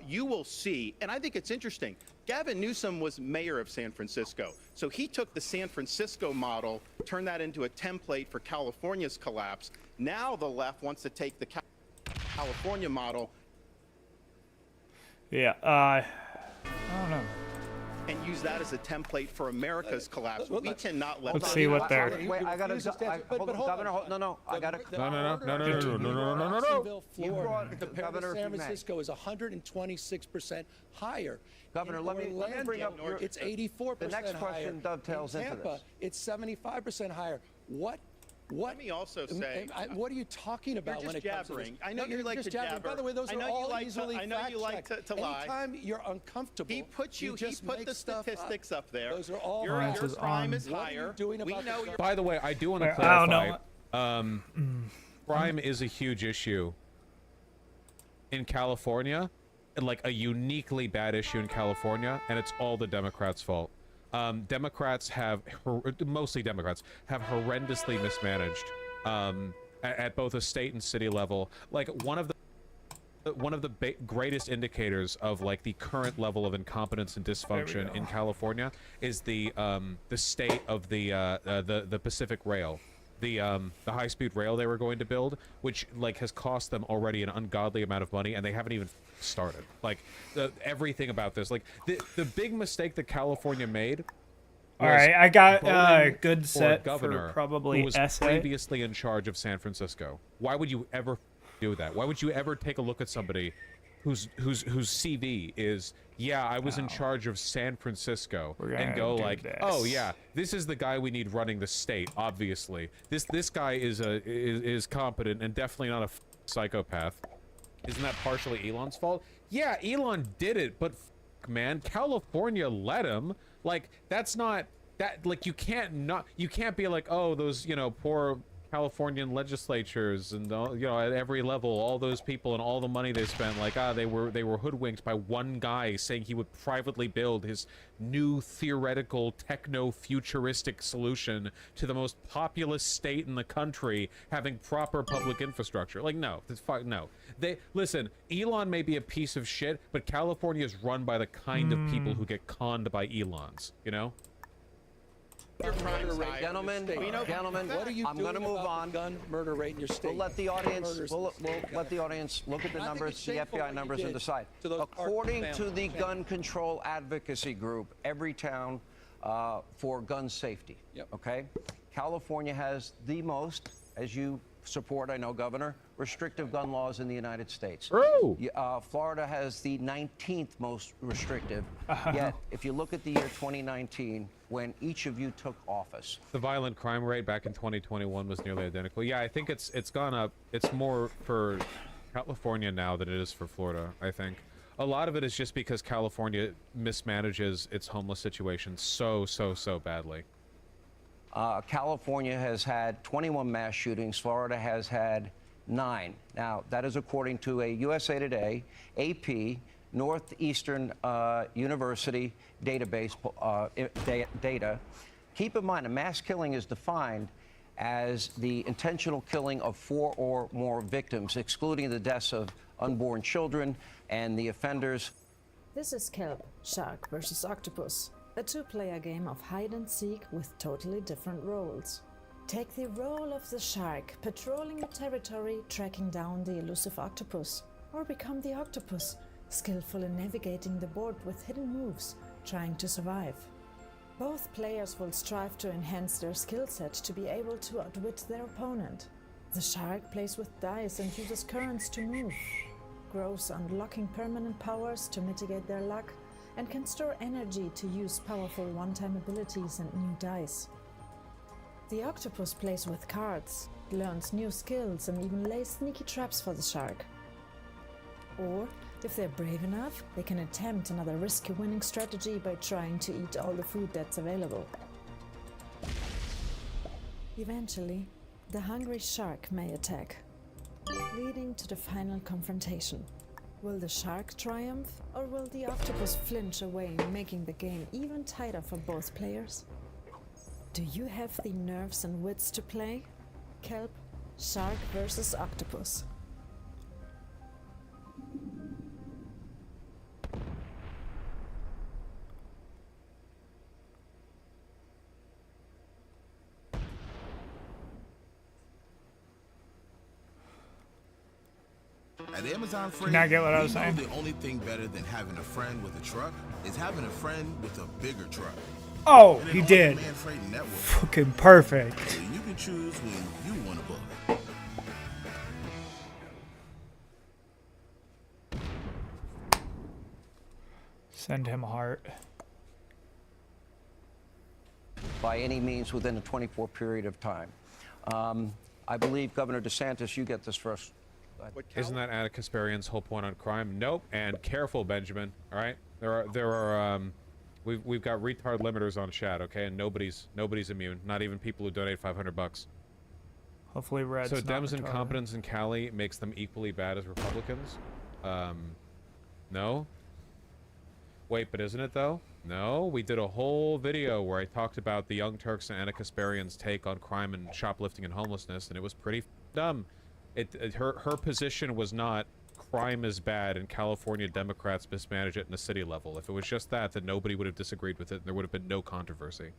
you will see, and I think it's interesting, Gavin Newsom was mayor of San Francisco. So he took the San Francisco model, turned that into a template for California's collapse. Now the left wants to take the California model Yeah, I don't know. and use that as a template for America's collapse. We cannot let Let's that see what happen. they're- Wait, I gotta. Governor, no, I gotta. Jacksonville, You Florida, brought- compared Governor, to if San you may. Francisco, is 126% higher. Governor, In let me bring up Orlando, your- it's 84% The next question higher. dovetails In into Tampa, this. it's 75% higher. What? Let me also say, what are you talking about you're when it just comes to this? jabbering. I know No, you like just to jabbering. jabber. By the way, those I are know you all like to- easily I know you like fact-checked. to lie. Anytime you're uncomfortable, he put you just put make the stuff statistics up there. Those are all your facts. crime is What are you higher. doing We about know the you're. By the way, I do want to Wait, I don't clarify. Crime is a huge issue in California, and like a uniquely bad issue in California, and it's all the Democrats' fault. Democrats have, mostly Democrats, have horrendously mismanaged at both a state and city level. Like one of the greatest indicators of like the current level of incompetence and dysfunction in California is the state of the Pacific Rail. The high-speed rail they were going to build, which like has cost them already an ungodly amount of money, and they haven't even started. Like everything about this, like the big mistake that California made. All right, I got voting good for set governor for probably who was essay. previously in charge of San Francisco. Why would you ever do that? Why would you ever take a look at somebody whose CV is, yeah, I was in charge of San Francisco, gonna and go do like, this. oh yeah, this is the guy we need running the state. Obviously, this guy is competent and definitely not a psychopath. Isn't that partially Elon's fault? Yeah, Elon did it, but man, California let him. Like, that's not that. Like, you can't be like, oh, those, you know, poor Californian legislatures and you know, at every level, all those people and all the money they spent, like, they were hoodwinked by one guy saying he would privately build his new theoretical techno-futuristic solution to the most populous state in the country, having proper public infrastructure. Like, no, no. Listen, Elon may be a piece of shit, but California is run by the kind of people who get conned by Elons, you know? Gentlemen, what are you I'm doing going to move about on. the gun murder rate in your state? We'll let the audience. We'll let the audience look at the numbers, the FBI numbers, and decide. According to the Gun Control Advocacy Group, every town for gun safety. Okay, California has the most, as you support, I know, Governor, restrictive gun laws in the United States. True. Florida has the 19th most restrictive. Yet, if you look at the year 2019, when each of you took office, the violent crime rate back in 2021 was nearly identical. Yeah, I think it's gone up. It's more for California now than it is for Florida, I think. A lot of it is just because California mismanages its homeless situation so badly. California has had 21 mass shootings. Florida has had 9. Now, that is according to a USA Today, AP, Northeastern University database data. Keep in mind, a mass killing is defined as the intentional killing of 4 or more victims, excluding the deaths of unborn children and the offenders. This is Kelp, Shark vs. Octopus, a two-player game of hide-and-seek with totally different roles. Take the role of the shark, patrolling a territory, tracking down the elusive octopus, or become the octopus, skillful in navigating the board with hidden moves, trying to survive. Both players will strive to enhance their skill set to be able to outwit their opponent. The shark plays with dice and uses currents to move, grows unlocking permanent powers to mitigate their luck, and can store energy to use powerful one-time abilities and new dice. The octopus plays with cards, learns new skills, and even lays sneaky traps for the shark. Or, if they're brave enough, they can attempt another risky winning strategy by trying to eat all the food that's available. Eventually, the hungry shark may attack, leading to the final confrontation. Will the shark triumph, or will the octopus flinch away, making the game even tighter for both players? Do you have the nerves and wits to play? Kelp, Shark vs. Octopus. At Amazon Freight, Did not get what I was we know saying. the only thing better than having a friend with a truck is having a friend with a bigger truck. Oh, And he an did. on-demand freight network. Fucking perfect. So you can choose when you want to book. Send him a heart. By any means within a 24 period of time. I believe, Governor DeSantis, you get this first. Isn't that Anna Kasparian's whole point on crime? Nope. And careful, Benjamin. All right, there are we've got retard limiters on chat, okay, and nobody's immune. Not even people who donate $500. Hopefully, Red's So not Dems' retarded. incompetence in Cali makes them equally bad as Republicans? No. Wait, but isn't it though? No, we did a whole video where I talked about the Young Turks and Anna Kasparian's take on crime and shoplifting and homelessness, and it was pretty dumb. Her position was not crime is bad and California Democrats mismanage it in the city level. If it was just that, then nobody would have disagreed with it and there would have been no controversy.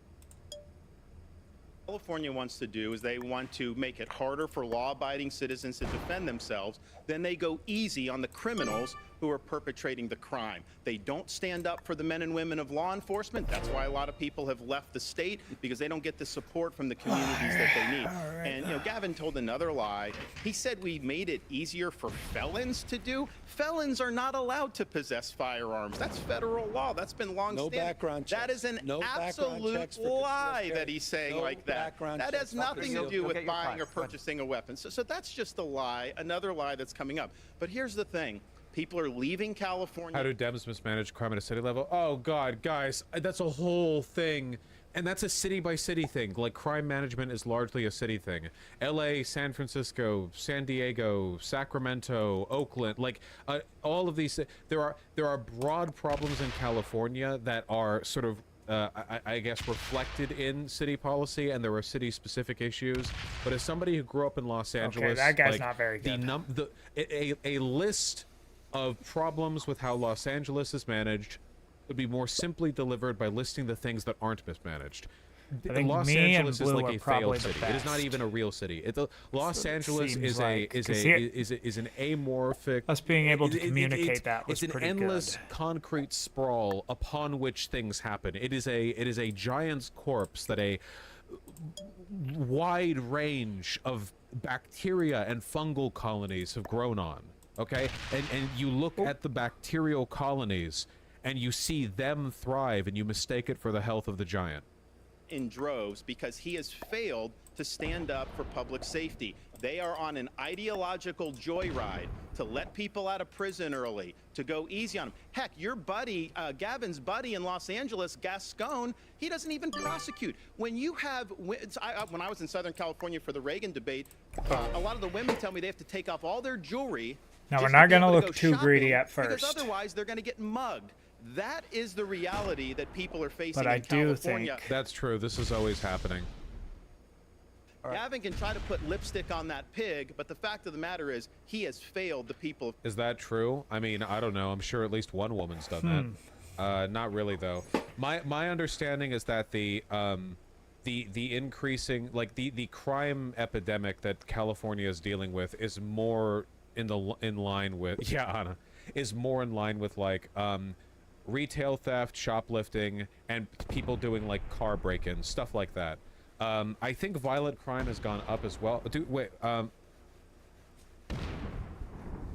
California wants to do is they want to make it harder for law-abiding citizens to defend themselves. Then they go easy on the criminals who are perpetrating the crime. They don't stand up for the men and women of law enforcement. That's why a lot of people have left the state, because they don't get the support from the communities that they need. And you know, Gavin told another lie. He said we made it easier for felons to do. Felons are not allowed to possess firearms. That's federal law. That's been long No standing. background checks. That is an No background absolute checks for lie concealed that carry. he's saying No like that. background That has checks. nothing to do You'll with get your buying or five. Go ahead. purchasing a weapon. So that's just a lie, another lie that's coming up. But here's the thing. People are leaving California. How do Dems mismanage crime at a city level? Oh God, guys, that's a whole thing. And that's a city by city thing. Like, crime management is largely a city thing. LA, San Francisco, San Diego, Sacramento, Oakland, like all of these, there are broad problems in California that are sort of I guess reflected in city policy, and there are city specific issues. But as somebody who grew up in Los Angeles, that guy's like, not very good. A list of problems with how Los Angeles is managed would be more simply delivered by listing the things that aren't mismanaged. I think Los me and Angeles is Blue like are a probably failed the city. It is not best. even a real city. Los So it Angeles seems is like- 'cause is an amorphic. Us being able to communicate it's, that was it's an pretty endless good. concrete sprawl upon which things happen. It is a giant's corpse that a wide range of bacteria and fungal colonies have grown on. Okay, and you look at the bacterial colonies and you see them thrive, and you mistake it for the health of the giant. In droves because he has failed to stand up for public safety. They are on an ideological joyride to let people out of prison early, to go easy on them. Heck, your buddy, Gavin's buddy in Los Angeles, Gascon, he doesn't even prosecute. When you have, when I was in Southern California for the Reagan debate, a lot of the women tell me they have to take off all their jewelry. Now, just we're to not be able gonna to look go too greedy shopping, at first. because otherwise they're going to get mugged. That is the reality that people are facing But I in do California. think That's true. This is always happening. Gavin can try to put lipstick on that pig, but the fact of the matter is he has failed the people. Is that true? I mean, I don't know. I'm sure at least one woman's done that. Not really, though. My understanding is that the increasing, like the crime epidemic that California is dealing with is more in line with Anna, is more in line with like retail theft, shoplifting, and people doing like car break-ins, stuff like that. I think violent crime has gone up as well. Wait,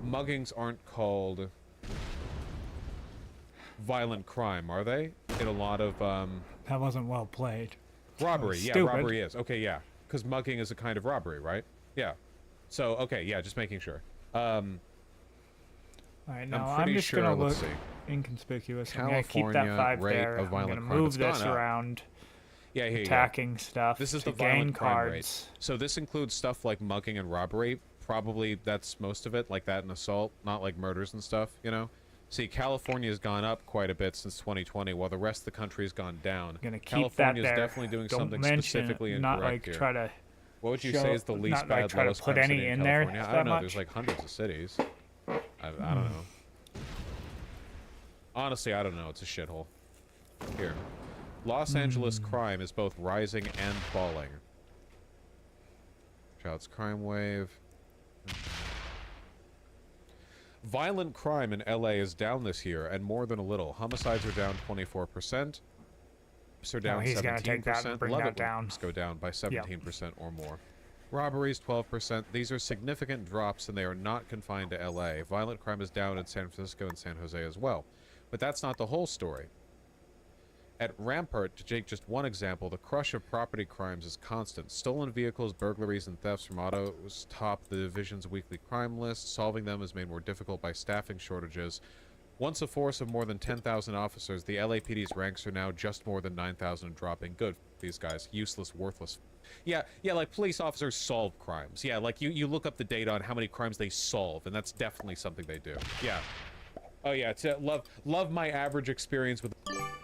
muggings aren't called violent crime, are they? In a lot of That wasn't well played. robbery. Yeah, Stupid. robbery is. Okay, yeah. Because mugging is a kind of robbery, right? Yeah. So, okay, yeah, just making sure. All right, now I'm pretty just sure, gonna let's look see. inconspicuous. I'm gonna keep that California 5 rate there. of I'm violent gonna crime. move It's this gone up. around. Yeah, here you go. Attacking stuff. This is to the gain violent crime cards. rate. So this includes stuff like mugging and robbery. Probably that's most of it, like that and assault, not like murders and stuff, you know? See, California has gone up quite a bit since 2020, while the rest of the country has gone down. Gonna keep California that is there. definitely doing Don't something mention specifically it, incorrect not like here. try to. What would you show- say is the least not bad, like try to lowest put crime any city in California? there I that don't know. much. There's like hundreds of cities. I don't know. Honestly, I don't know. It's a shithole. Here. Los Angeles crime is both rising and falling. Child's crime wave. Violent crime in LA is down this year, and more than a little. Homicides are down 24%. Are down he's 17%. gonna take that and bring Love that it when down. crimes go down by 17% or more. Robberies 12%. These are significant drops, and they are not confined to LA. Violent crime is down in San Francisco and San Jose as well. But that's not the whole story. At Rampart, to take just one example, the crush of property crimes is constant. Stolen vehicles, burglaries, and thefts from autos top the division's weekly crime list. Solving them is made more difficult by staffing shortages. Once a force of more than 10,000 officers, the LAPD's ranks are now just more than 9,000 and dropping. Good, these guys. Useless, worthless. Yeah, like police officers solve crimes. Yeah, like you look up the data on how many crimes they solve, and that's definitely something they do. Yeah. Oh yeah, love my average experience with.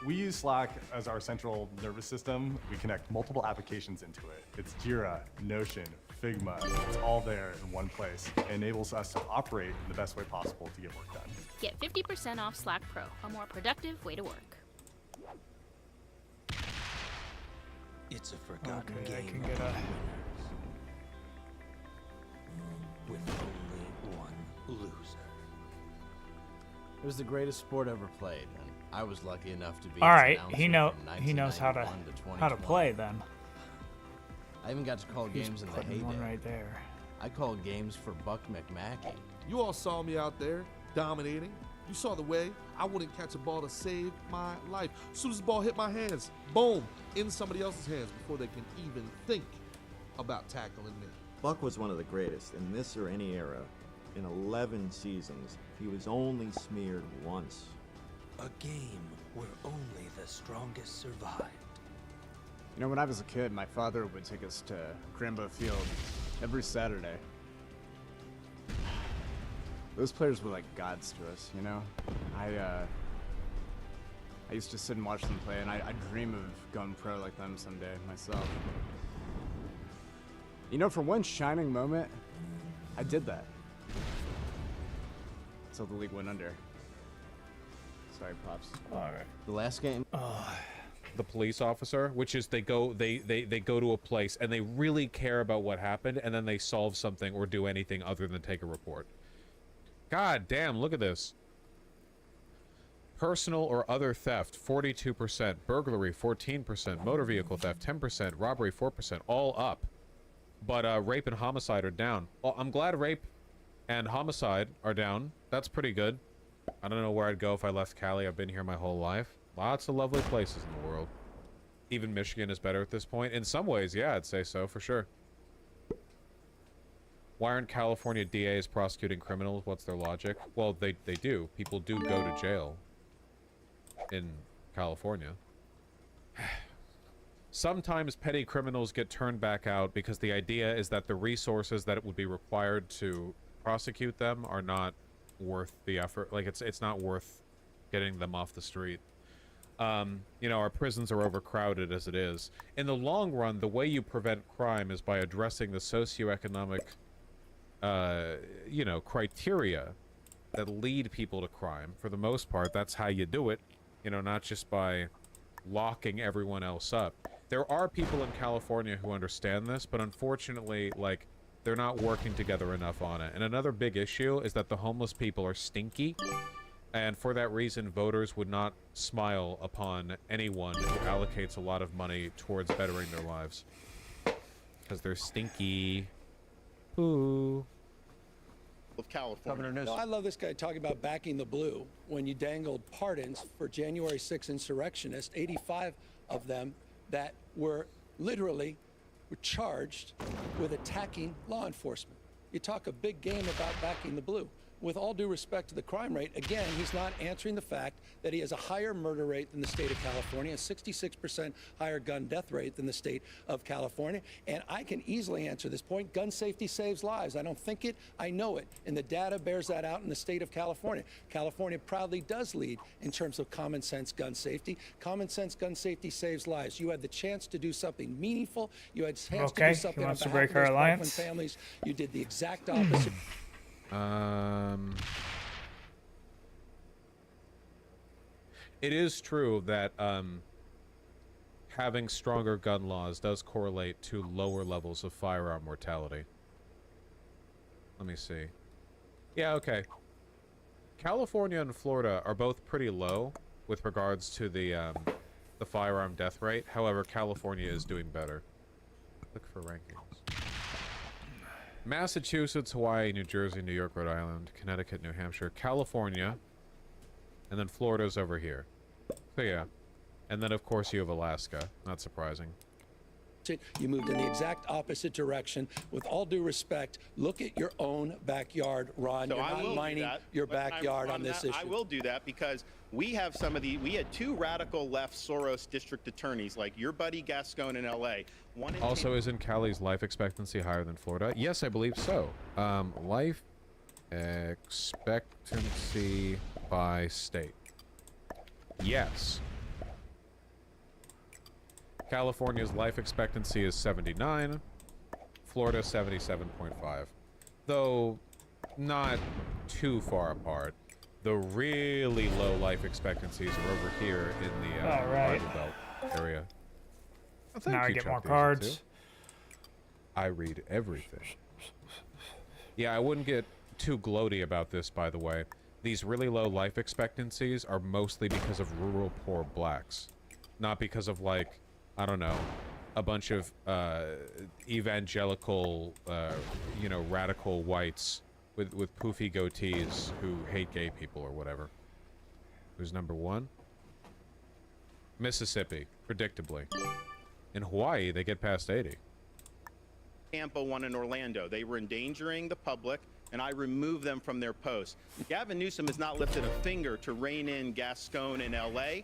We use Slack as our central nervous system. We connect multiple applications into it. It's Jira, Notion, Figma. It's all there in one place. It enables us to operate in the best way possible to get work done. Get 50% off Slack Pro, a more productive way to work. It's a forgotten Okay, I game can of get a. with only one loser. It was the greatest sport ever played, and I was lucky enough to be. All right, its he announcer he from knows how to 1991 play then. I even got to call He's games in the putting heyday. one right there. I called games for Buck McMackey. You all saw me out there dominating. You saw the way I wouldn't catch a ball to save my life. As soon as the ball hit my hands, boom, in somebody else's hands before they can even think about tackling me. Buck was one of the greatest in this or any era. In 11 seasons, he was only smeared once. A game where only the strongest survived. You know, when I was a kid, my father would take us to Cranbow Field every Saturday. Those players were like gods to us, you know? I used to sit and watch them play, and I dream of going pro like them someday myself. You know, for one shining moment, I did that. Until the league went under. Sorry, Pops. Alright. The last game. The police officer, which is they go to a place and they really care about what happened, and then they solve something or do anything other than take a report. God damn, look at this. Personal or other theft, 42%. Burglary, 14%. Motor vehicle theft, 10%. Robbery, 4%. All up. But rape and homicide are down. Well, I'm glad rape and homicide are down. That's pretty good. I don't know where I'd go if I left Cali. I've been here my whole life. Lots of lovely places in the world. Even Michigan is better at this point. In some ways, yeah, I'd say so, for sure. Why aren't California DAs prosecuting criminals? What's their logic? Well, they do. People do go to jail in California. Sometimes petty criminals get turned back out because the idea is that the resources that it would be required to prosecute them are not worth the effort. Like, it's not worth getting them off the street. You know, our prisons are overcrowded as it is. In the long run, the way you prevent crime is by addressing the socioeconomic, you know, criteria that lead people to crime. For the most part, that's how you do it. You know, not just by locking everyone else up. There are people in California who understand this, but unfortunately, like, they're not working together enough on it. And another big issue is that the homeless people are stinky. And for that reason, voters would not smile upon anyone who allocates a lot of money towards bettering their lives. Because they're stinky. Ooh. Of California. No, I love this guy talking about backing the blue. When you dangled pardons for January 6 insurrectionists, 85 of them that were literally charged with attacking law enforcement. You talk a big game about backing the blue. With all due respect to the crime rate, again, he's not answering the fact that he has a higher murder rate than the state of California, a 66% higher gun death rate than the state of California. And I can easily answer this point. Gun safety saves lives. I don't think it, I know it. And the data bears that out in the state of California. California proudly does lead in terms of common sense gun safety. Common sense gun safety saves lives. You had the chance to do something meaningful. You had the chance to do something on behalf of those Parkland families. You did the exact opposite. It is true that having stronger gun laws does correlate to lower levels of firearm mortality. Let me see. Yeah, okay. California and Florida are both pretty low with regards to the firearm death rate. However, California is doing better. Look for rankings. Massachusetts, Hawaii, New Jersey, New York, Rhode Island, Connecticut, New Hampshire, California, and then Florida's over here. So yeah. And then, of course, you have Alaska. Not surprising. You moved in the exact opposite direction. With all due respect, look at your own backyard, Ron. So You're not mining your backyard on this issue. I will do that because we have we had two radical left Soros district attorneys, like your buddy Gascon in LA. One in Also, isn't Cali's life expectancy higher than Florida? Yes, I believe so. Life expectancy by state. Yes. California's life expectancy is 79. Florida 77.5. Though not too far apart. The really low life expectancies are over here in the Bible Belt area. Oh, thank Now I you, get Chuck more Diesel, cards. too. I read everything. Yeah, I wouldn't get too gloaty about this, by the way. these really low life expectancies are mostly because of rural poor blacks, not because of, like, I don't know, a bunch of evangelical, you know, radical whites with poofy goatees who hate gay people or whatever. Who's number one? Mississippi, predictably. In Hawaii, they get past 80. Tampa, one in Orlando. They were endangering the public, and I removed them from their posts. Gavin Newsom has not lifted a finger to rein in Gascon in L.A.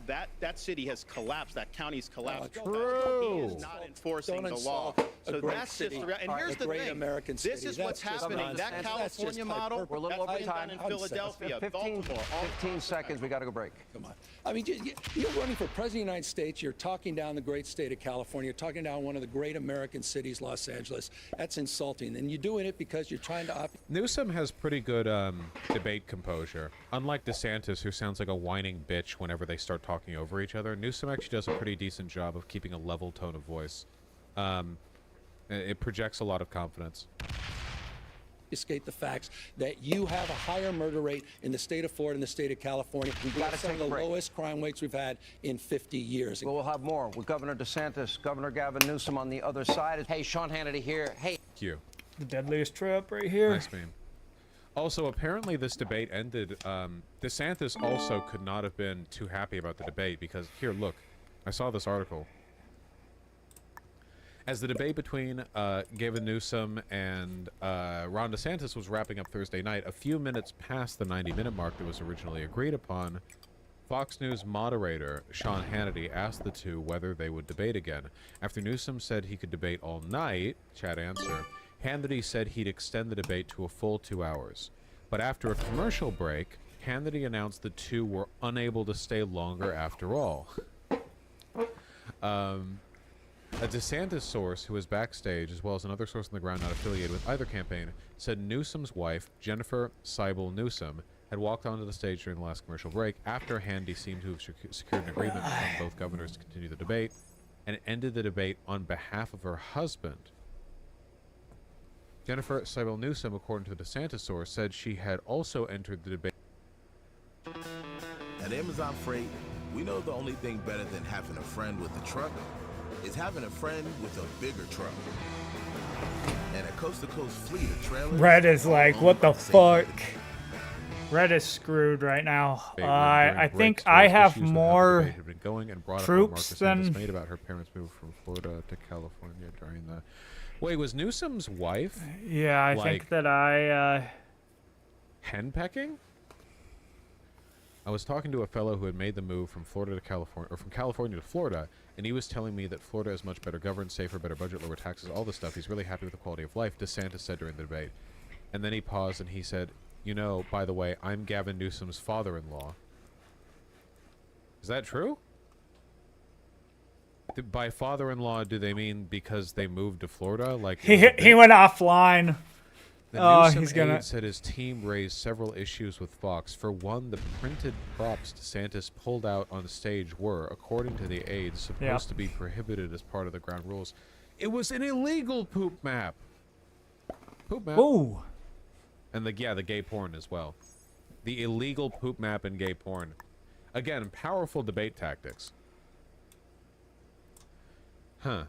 That city has collapsed. That county's collapsed. He is not enforcing the law. So that's just the and here's the thing. American city. This is what's happening. That California model, We're a little that's over been time. done in Philadelphia, 15 Baltimore. seconds. We got to go break. Come on. I mean, you're running for president of the United States. You're talking down the great state of California. You're talking down one of the great American cities, Los Angeles. That's insulting. And you're doing it because you're trying to... Newsom has pretty good debate composure. Unlike DeSantis, who sounds like a whining bitch whenever they start talking over each other, Newsom actually does a pretty decent job of keeping a level tone of voice. It projects a lot of confidence. Escape the facts that you have a higher murder rate in the state of Florida and the state of California. We have some of the lowest crime rates we've had in 50 years. We'll have more with Governor DeSantis, Governor Gavin Newsom on the other side. Hey, Sean Hannity here. Hey. Thank you. The deadliest trap right here. Nice meme. Also, apparently this debate ended. DeSantis also could not have been too happy about the debate because, here, look. I saw this article. As the debate between Gavin Newsom and Ron DeSantis was wrapping up Thursday night, a few minutes past the 90-minute mark that was originally agreed upon, Fox News moderator Sean Hannity asked the two whether they would debate again. After Newsom said he could debate all night, Chad answered, Hannity said he'd extend the debate to a full 2 hours. But after a commercial break, Hannity announced the two were unable to stay longer after all. A DeSantis source who was backstage, as well as another source on the ground not affiliated with either campaign, said Newsom's wife, Jennifer Seibel Newsom, had walked onto the stage during the last commercial break after Hannity seemed to have secured an agreement from both governors to continue the debate, and ended the debate on behalf of her husband. Jennifer Seibel Newsom, according to the DeSantis source, said she had also entered the debate. At Amazon Freight, we know the only thing better than having a friend with a truck is having a friend with a bigger truck. And at Coast to Coast Fleet of Trailers, Red is like, what the fuck? Red is screwed right now. I think I have more troops than... made about her parents moved from Florida to California during the... Wait, was Newsom's wife? Yeah, I think that I... henpecking? I was talking to a fellow who had made the move from Florida to California, or from California to Florida, and he was telling me that Florida is much better governed, safer, better budget, lower taxes, all this stuff. He's really happy with the quality of life, DeSantis said during the debate. And then he paused and he said, you know, by the way, I'm Gavin Newsom's father-in-law. Is that true? By father-in-law, do they mean because they moved to Florida? Like he went offline. The Newsom aide said his team raised several issues with Fox. For one, the printed props DeSantis pulled out on stage were, according to the aide, supposed to be prohibited as part of the ground rules. It was an illegal poop map. Poop map. Ooh. And the gay porn as well. The illegal poop map and gay porn. Again, powerful debate tactics. Huh.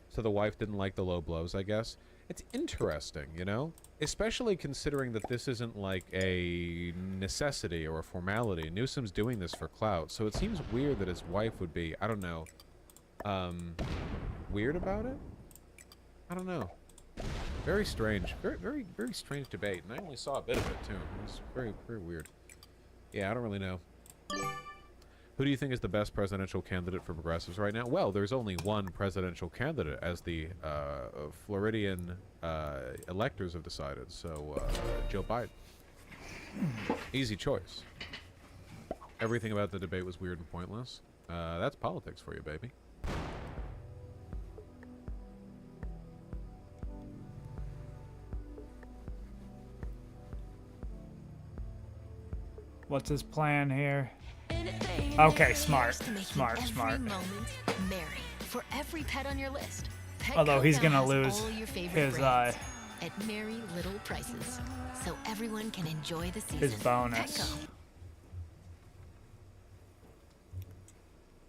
So the wife didn't like the low blows, I guess. It's interesting, you know? Especially considering that this isn't like a necessity or a formality. Newsom's doing this for clout, so it seems weird that his wife would be, I don't know, weird about it? I don't know. Very strange. Very strange debate, and I only saw a bit of it, too. It was very, very weird. Yeah, I don't really know. Who do you think is the best presidential candidate for progressives right now? Well, there's only one presidential candidate, as the Floridian electors have decided. So, Joe Biden. Easy choice. Everything about the debate was weird and pointless. That's politics for you, baby. What's his plan here? Okay, smart. Smart. Mary, for every pet on your list. Although he's gonna lose his at merry little prices, so everyone can enjoy the season. His bonus. Petco.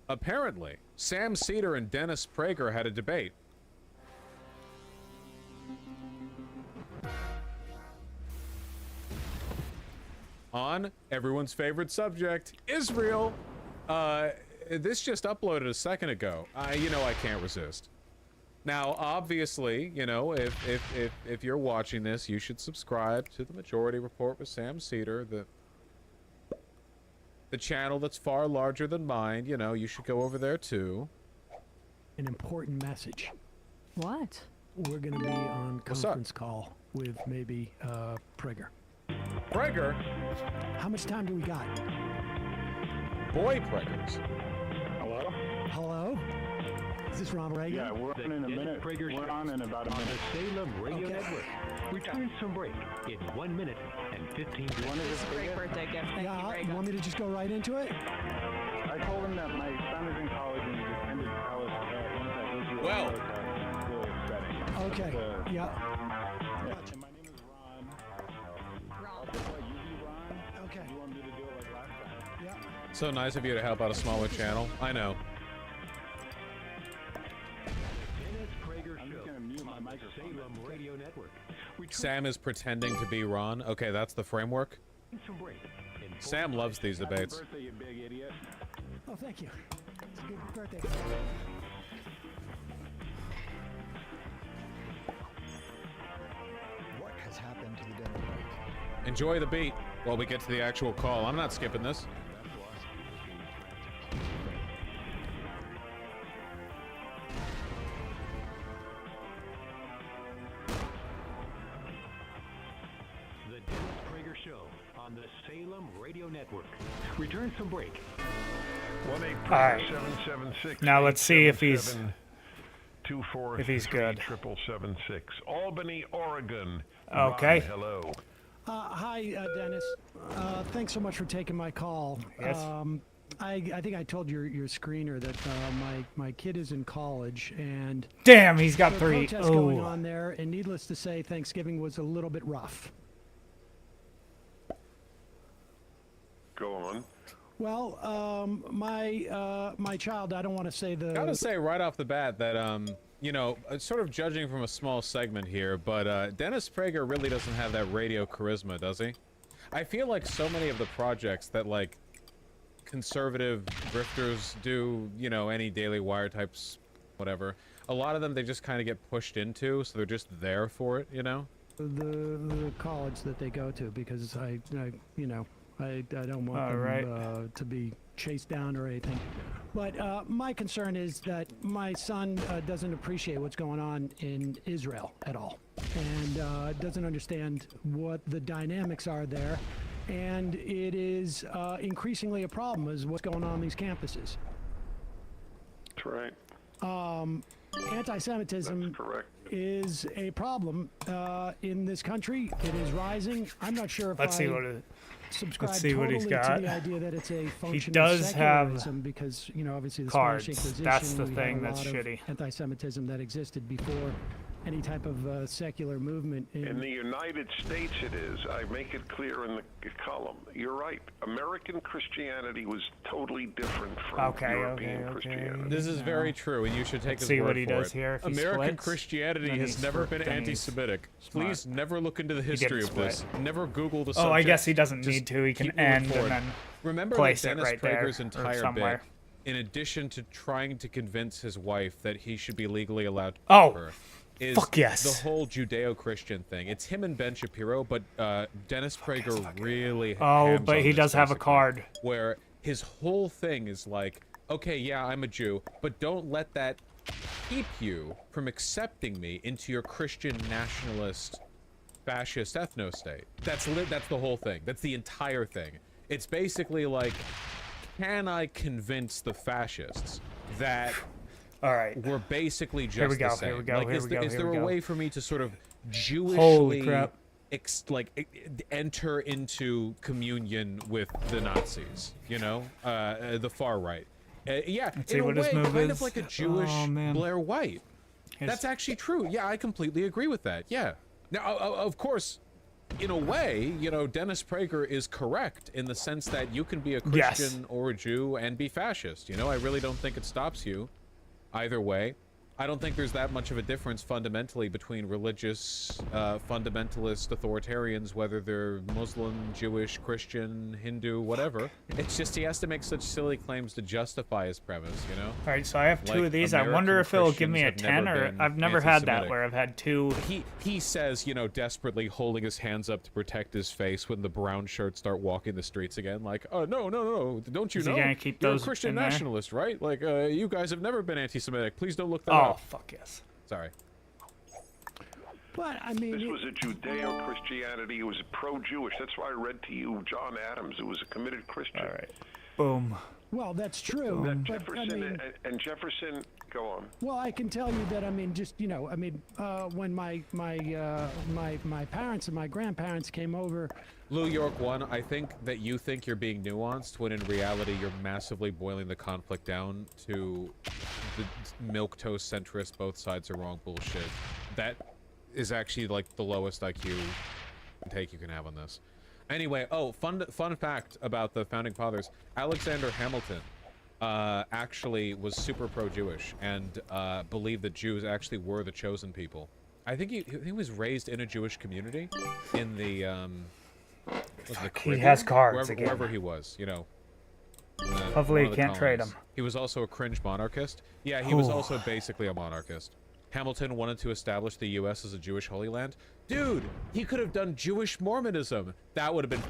Apparently, Sam Cedar and Dennis Prager had a debate. On everyone's favorite subject, Israel. This just uploaded a second ago. You know I can't resist. Now, obviously, you know, if you're watching this, you should subscribe to the Majority Report with Sam Cedar, the channel that's far larger than mine. You know, you should go over there too. An important message. What? We're going to be on What's up? conference call with maybe Prager. Prager? How much time do we got? Boy Pragers. Hello? Hello? Is this Ronald Reagan? Yeah, we're on in a minute. We're on in about a minute. Salem Radio Network returns from break in 1 minute and 15 seconds. This is a great birthday gift. Thank you, you want me to just go right into it? I told him that my son is in college and he's attended college at Israel. Well. Really upsetting. Okay. Yeah. And my name is Ron. Also, what, you be Ron? Okay. You want me to do it like last time? Yeah. So nice of you to help out a smaller channel. I know. I'm just gonna mute my microphone. Salem Radio Network. Sam is pretending to be Ron. Okay, that's the framework. From break in Sam loves these debates. Happy birthday, you big idiot. Oh, thank you. It's a good birthday. What has happened to the Democrats? Enjoy the beat while we get to the actual call. I'm not skipping this. The Dennis Prager Show on the Salem Radio Network returns from break. All right. Now let's see if he's good. 777-6. Albany, Oregon. Okay. Ron, hello. Hi, Dennis. Thanks so much for taking my call. Yes. I think I told your screener that my kid is in college and Damn, he's got there are 3. protests going Ooh. on there, and needless to say, Thanksgiving was a little bit rough. Go on. Well, my child, I don't want to say the. Gotta say right off the bat that you know, sort of judging from a small segment here, but Dennis Prager really doesn't have that radio charisma, does he? I feel like so many of the projects that like conservative grifters do, you know, any Daily Wire types, whatever. A lot of them they just kind of get pushed into, so they're just there for it, you know. The college that they go to, because I you know, I don't want them to be chased down or anything. But my concern is that my son doesn't appreciate what's going on in Israel at all, and doesn't understand what the dynamics are there, and it is increasingly a problem is what's going on these campuses. That's right. Anti-Semitism is a problem in this country. It is rising. I'm not sure if Let's see what subscribe let's see what totally he's got. to the idea that it's a function He does of have secularism because, you know, obviously the cards. Spanish Inquisition, That's the we had thing a that's lot of shitty. anti-Semitism that existed before any type of secular movement. In the United States it is. I make it clear in the column. You're right. American Christianity was totally different from European Christianity. This is very true, and you should take Let's his see word what he for does it. here. If he American splits, Christianity then has he's never fr- been then he's anti-Semitic. smart. Please never look into the He history didn't of this. split. Never Google the Oh, subject. I guess he doesn't Just need to. He can keep moving end forward. and then Remember place that it Dennis right there Prager's or entire somewhere. bit, in addition to trying to convince his wife that he should be legally allowed to Oh, her, is fuck yes. the whole Judeo-Christian thing. It's him and Ben Shapiro, but Dennis Prager really Oh, hams but on he this, does have a basically, card. where his whole thing is like, okay, yeah, I'm a Jew, but don't let that keep you from accepting me into your Christian nationalist fascist ethno-state. That's the whole thing. That's the entire thing. It's basically like, can I convince the fascists that all right, we're basically just Here we go, the same? here we go, Like, here is we there, go, is here there we a go. way for me to sort of Jewishly Holy crap. enter into communion with the Nazis? You know, the far right. Yeah, Let's in see a what his way, move kind is. of like a Jewish Oh, man. Blair White. His- That's actually true. Yeah, I completely agree with that. Yeah. Now, of course, in a way, you know, Dennis Prager is correct in the sense that you can be a Christian or a Jew and be fascist. You know, I really don't think it stops you either way. I don't think there's that much of a difference fundamentally between religious, fundamentalist authoritarians, whether they're Muslim, Jewish, Christian, Hindu, whatever. It's just he has to make such silly claims to justify his premise, you know? All right, so I have two of these. I wonder if it'll give me a 10, or I've never had that where I've had two. He says, you know, desperately holding his hands up to protect his face when the brown shirts start walking the streets again, like, oh, no, don't you know? Is he gonna keep You're those a Christian in there? nationalist, right? Like, you guys have never been anti-Semitic. Please don't look that up. Oh, fuck yes. Sorry. But, I mean... This was a Judeo-Christianity. It was pro-Jewish. That's why I read to you John Adams, who was a committed Christian. All right. Boom. Well, that's true. That but, Jefferson I mean, and Jefferson, go on. well, I can tell you that, I mean, just, you know, I mean, when my parents and my grandparents came over... Lou York 1, I think that you think you're being nuanced when in reality you're massively boiling the conflict down to the milquetoast centrist, both sides are wrong bullshit. That is actually like the lowest IQ take you can have on this. Anyway, fun fact about the Founding Fathers. Alexander Hamilton actually was super pro-Jewish and believed that Jews actually were the chosen people. I think he was raised in a Jewish community in the He has cards wherever he was, you know. Hopefully he can't trade him. He was also a cringe monarchist. Yeah, he was also basically a monarchist. Hamilton wanted to establish the U.S. as a Jewish Holy Land. Dude, he could have done Jewish Mormonism. That would have been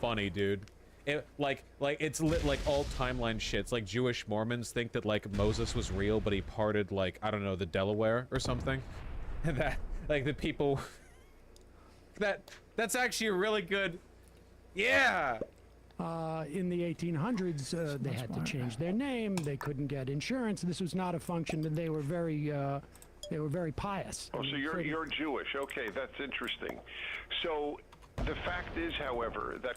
funny, dude. It's lit like all timeline shit. It's like Jewish Mormons think that like Moses was real, but he parted like, I don't know, the Delaware or something. And that, like the people... That's actually a really good... Yeah! In the 1800s, they had to change their name. They couldn't get insurance. This was not a function that they were very pious. Oh, so you're Jewish. Okay, that's interesting. So the fact is, however, that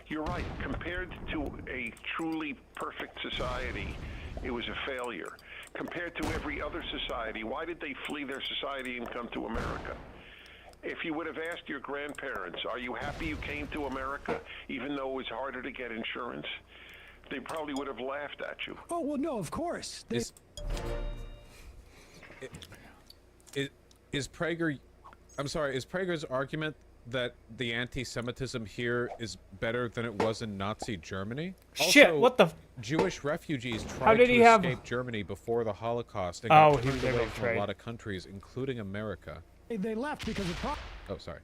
you're right, compared to a truly perfect society, it was a failure. Compared to every other society, why did they flee their society and come to America? If you would have asked your grandparents, are you happy you came to America, even though it was harder to get insurance? They probably would have laughed at you. Oh, well, no, of course. Is Prager's argument that the anti-Semitism here is better than it was in Nazi Germany? Shit, also, what the... Jewish refugees How tried did to he have... escape Germany before the Holocaust and got he was turned able away to from trade. a lot of countries, including America. They left because of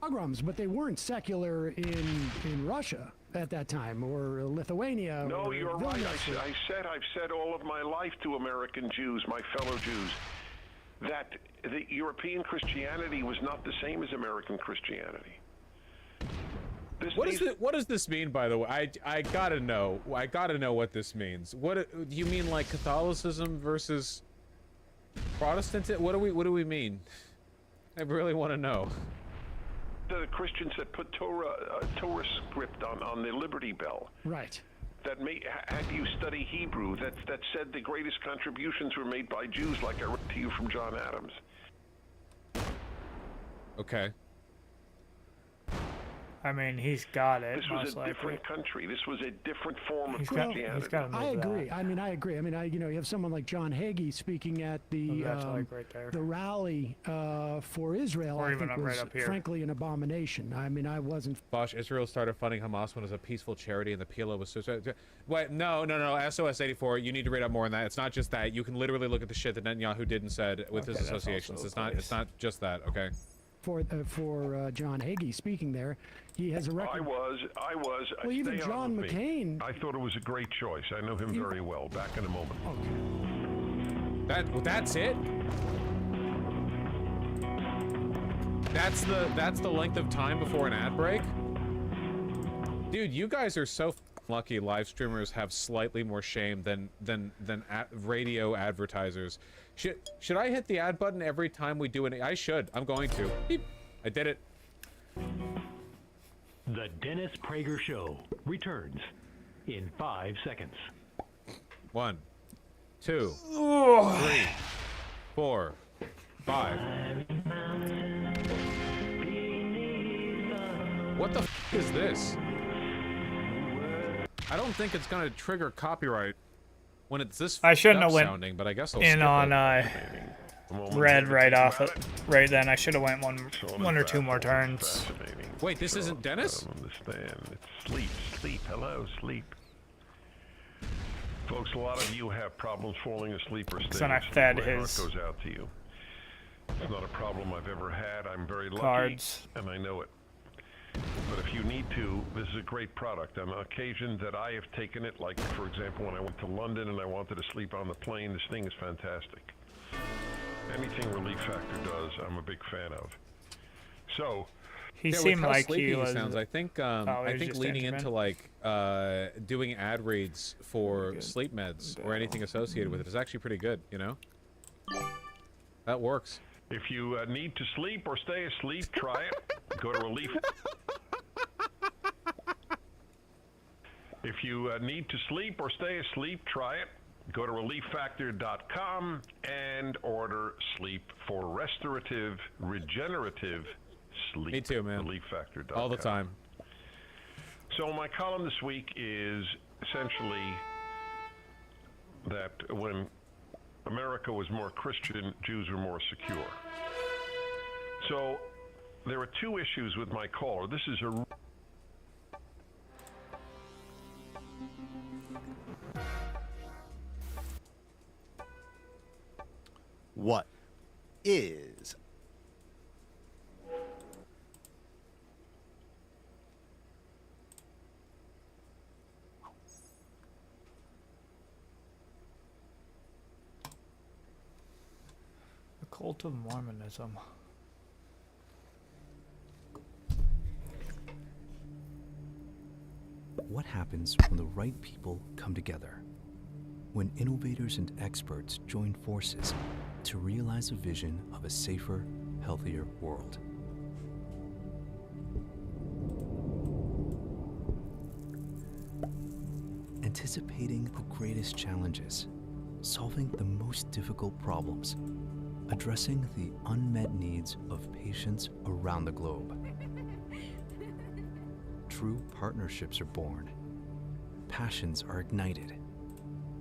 pogroms, but they weren't secular in Russia at that time, or Lithuania. No, or you're right. Vilnius. I've said all of my life to American Jews, my fellow Jews, that the European Christianity was not the same as American Christianity. What does this mean, by the way? I gotta know. I gotta know what this means. What do you mean, like Catholicism versus Protestant? What do we mean? I really want to know. The Christians that put Torah script on the Liberty Bell. Right. That had you study Hebrew. That said the greatest contributions were made by Jews, like I read to you from John Adams. Okay. I mean, he's got it. This was a different country. This was a different form of He's Christianity. got I agree. I mean, I agree. I mean, you know, you have someone like John Hagee speaking at the the rally for Israel. Or I even think right was up here. frankly an abomination. I mean, I wasn't. Bosch, Israel started funding Hamas when it was a peaceful charity, and the PLO was so. Wait, no. SOS 84. You need to read up more on that. It's not just that. You can literally look at the shit that Netanyahu did and said with his associations. It's not just that. Okay. For John Hagee speaking there, he has a record. I was. Well, even Stay John on with me. McCain. I thought it was a great choice. I know him very well. Back in a moment. That's it. That's the length of time before an ad break. Dude, you guys are so lucky. Live streamers have slightly more shame than radio advertisers. Should I hit the ad button every time we do an? I should. I'm going to. Beep. I did it. The Dennis Prager Show returns in 5 seconds. 1, 2, 3, 4, 5. What the f is this? I don't think it's gonna trigger copyright when it's this I shouldn't have went sounding, but I guess I'll in skip on it. red right off it. Right then, I should have went one or two more turns. Wait, this isn't Dennis? I don't understand. It's sleep. Sleep. Hello, sleep. Folks, a lot of you have problems falling asleep or staying So I asleep. fed My heart his goes out to you. It's not a problem I've ever had. I'm very lucky, cards. and I know it. But if you need to, this is a great product. On occasion that I have taken it, like for example when I went to London and I wanted to sleep on the plane, this thing is fantastic. Anything Relief Factor does, I'm a big fan of. So, He yeah, seemed with how like sleepy he was. sounds. I think he I was think just leaning Enderman. into like doing ad reads for sleep meds or anything associated with it is actually pretty good. You know, that works. if you need to sleep or stay asleep, try it. Go to Relief. If you need to sleep or stay asleep, try it. Go to ReliefFactor.com and order sleep for restorative, regenerative sleep. Me too, man. ReliefFactor.com. All the time. So my column this week is essentially that when America was more Christian, Jews were more secure. So there are two issues with my caller. This is a What is The cult of Mormonism. What happens when the right people come together? When innovators and experts join forces to realize a vision of a safer, healthier world. Anticipating the greatest challenges, solving the most difficult problems, addressing the unmet needs of patients around the globe. True partnerships are born. Passions are ignited.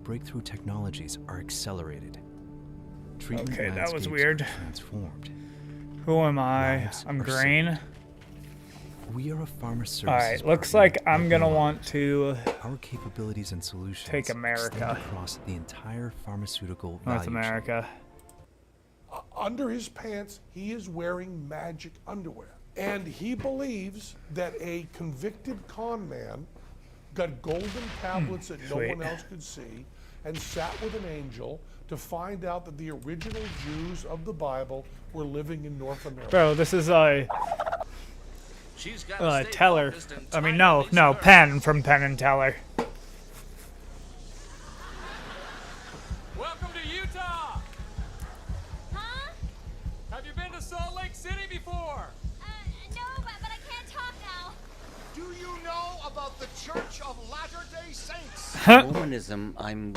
Breakthrough technologies are accelerated. Treatment Okay, that was landscapes weird. are transformed. Who am I? Lives I'm are green. saved. We are a pharma services. Alright, looks partner like I'm that gonna unlock want to our capabilities and solutions take America. extend across the entire pharmaceutical North value chain. America. Under his pants, he is wearing magic underwear. And he believes that a convicted con man got golden tablets that no sweet. one else could see and sat with an angel to find out that the original Jews of the Bible were living in North America. Bro, this is a Teller. I mean, no, Penn from Penn and Teller. Welcome to Utah! Huh? Have you been to Salt Lake City before? No, but I can't talk now. Do you know about the Church of Latter-day Saints? Mormonism, I'm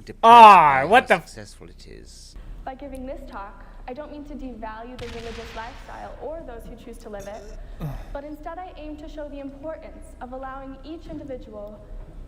depressed Ah, by what how the f- successful it is. By giving this talk, I don't mean to devalue the religious lifestyle or those who choose to live it, but instead I aim to show the importance of allowing each individual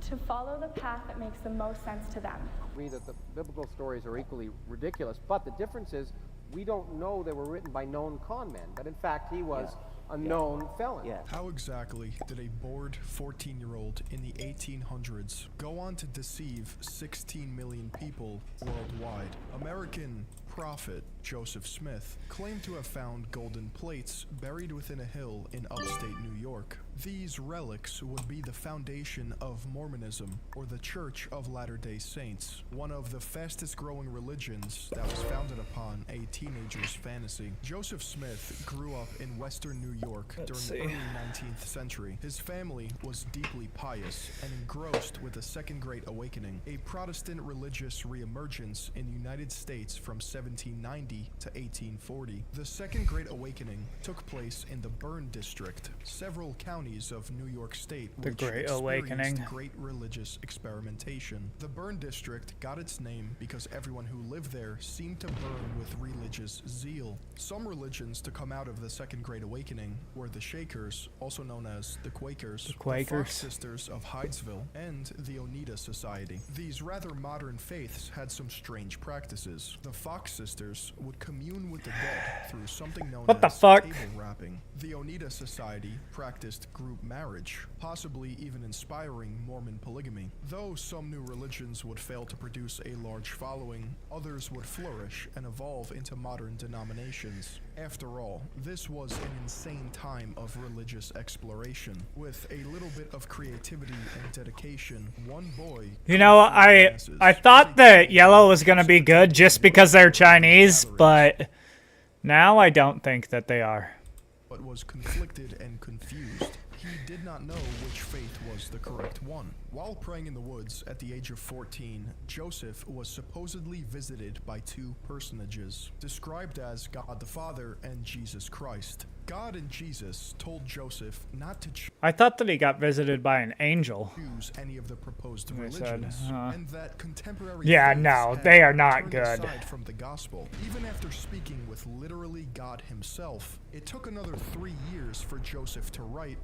to follow the path that makes the most sense to them. Agree that the biblical stories are equally ridiculous, but the difference is we don't know they were written by known con men, but in fact he was a known felon. How exactly did a bored 14-year-old in the 1800s go on to deceive 16 million people worldwide? American prophet Joseph Smith claimed to have found golden plates buried within a hill in upstate New York. These relics would be the foundation of Mormonism, or the Church of Latter-day Saints, one of the fastest growing religions that was founded upon a teenager's fantasy. Joseph Smith grew up in western New York during the early 19th century. His family was deeply pious and engrossed with the Second Great Awakening, a Protestant religious reemergence in the United States from 1790 1880 to 1840. The Second Great Awakening took place in the Burn District. Several counties of New York State The which Great experienced Awakening. great religious experimentation. The Burn District got its name because everyone who lived there seemed to burn with religious zeal. Some religions to come out of the Second Great Awakening were the Shakers, also known as the Quakers, the Fox Sisters of Hydesville, and the Oneida Society. These rather modern faiths had some strange practices. The Fox Sisters would commune with the dead through something known as table rapping. The Oneida Society practiced group marriage, possibly even inspiring Mormon polygamy. Though some new religions would fail to produce a large following, others would flourish and evolve into modern denominations. After all, this was an insane time of religious exploration. With a little bit of creativity and dedication, one boy... You know, I thought that yellow was gonna be good just because they're Chinese, but now I don't think that they are. But was conflicted and confused. He did not know which faith was the correct one. While praying in the woods at the age of 14, Joseph was supposedly visited by two personages, described as God the Father and Jesus Christ. God and Jesus told Joseph not to I thought that he got visited by an angel. choose any of the proposed They religions, said, and that contemporary Yeah, faiths no, had they are not turned good. aside from the gospel. Even after speaking with literally God himself, it took another 3 years for Joseph to write.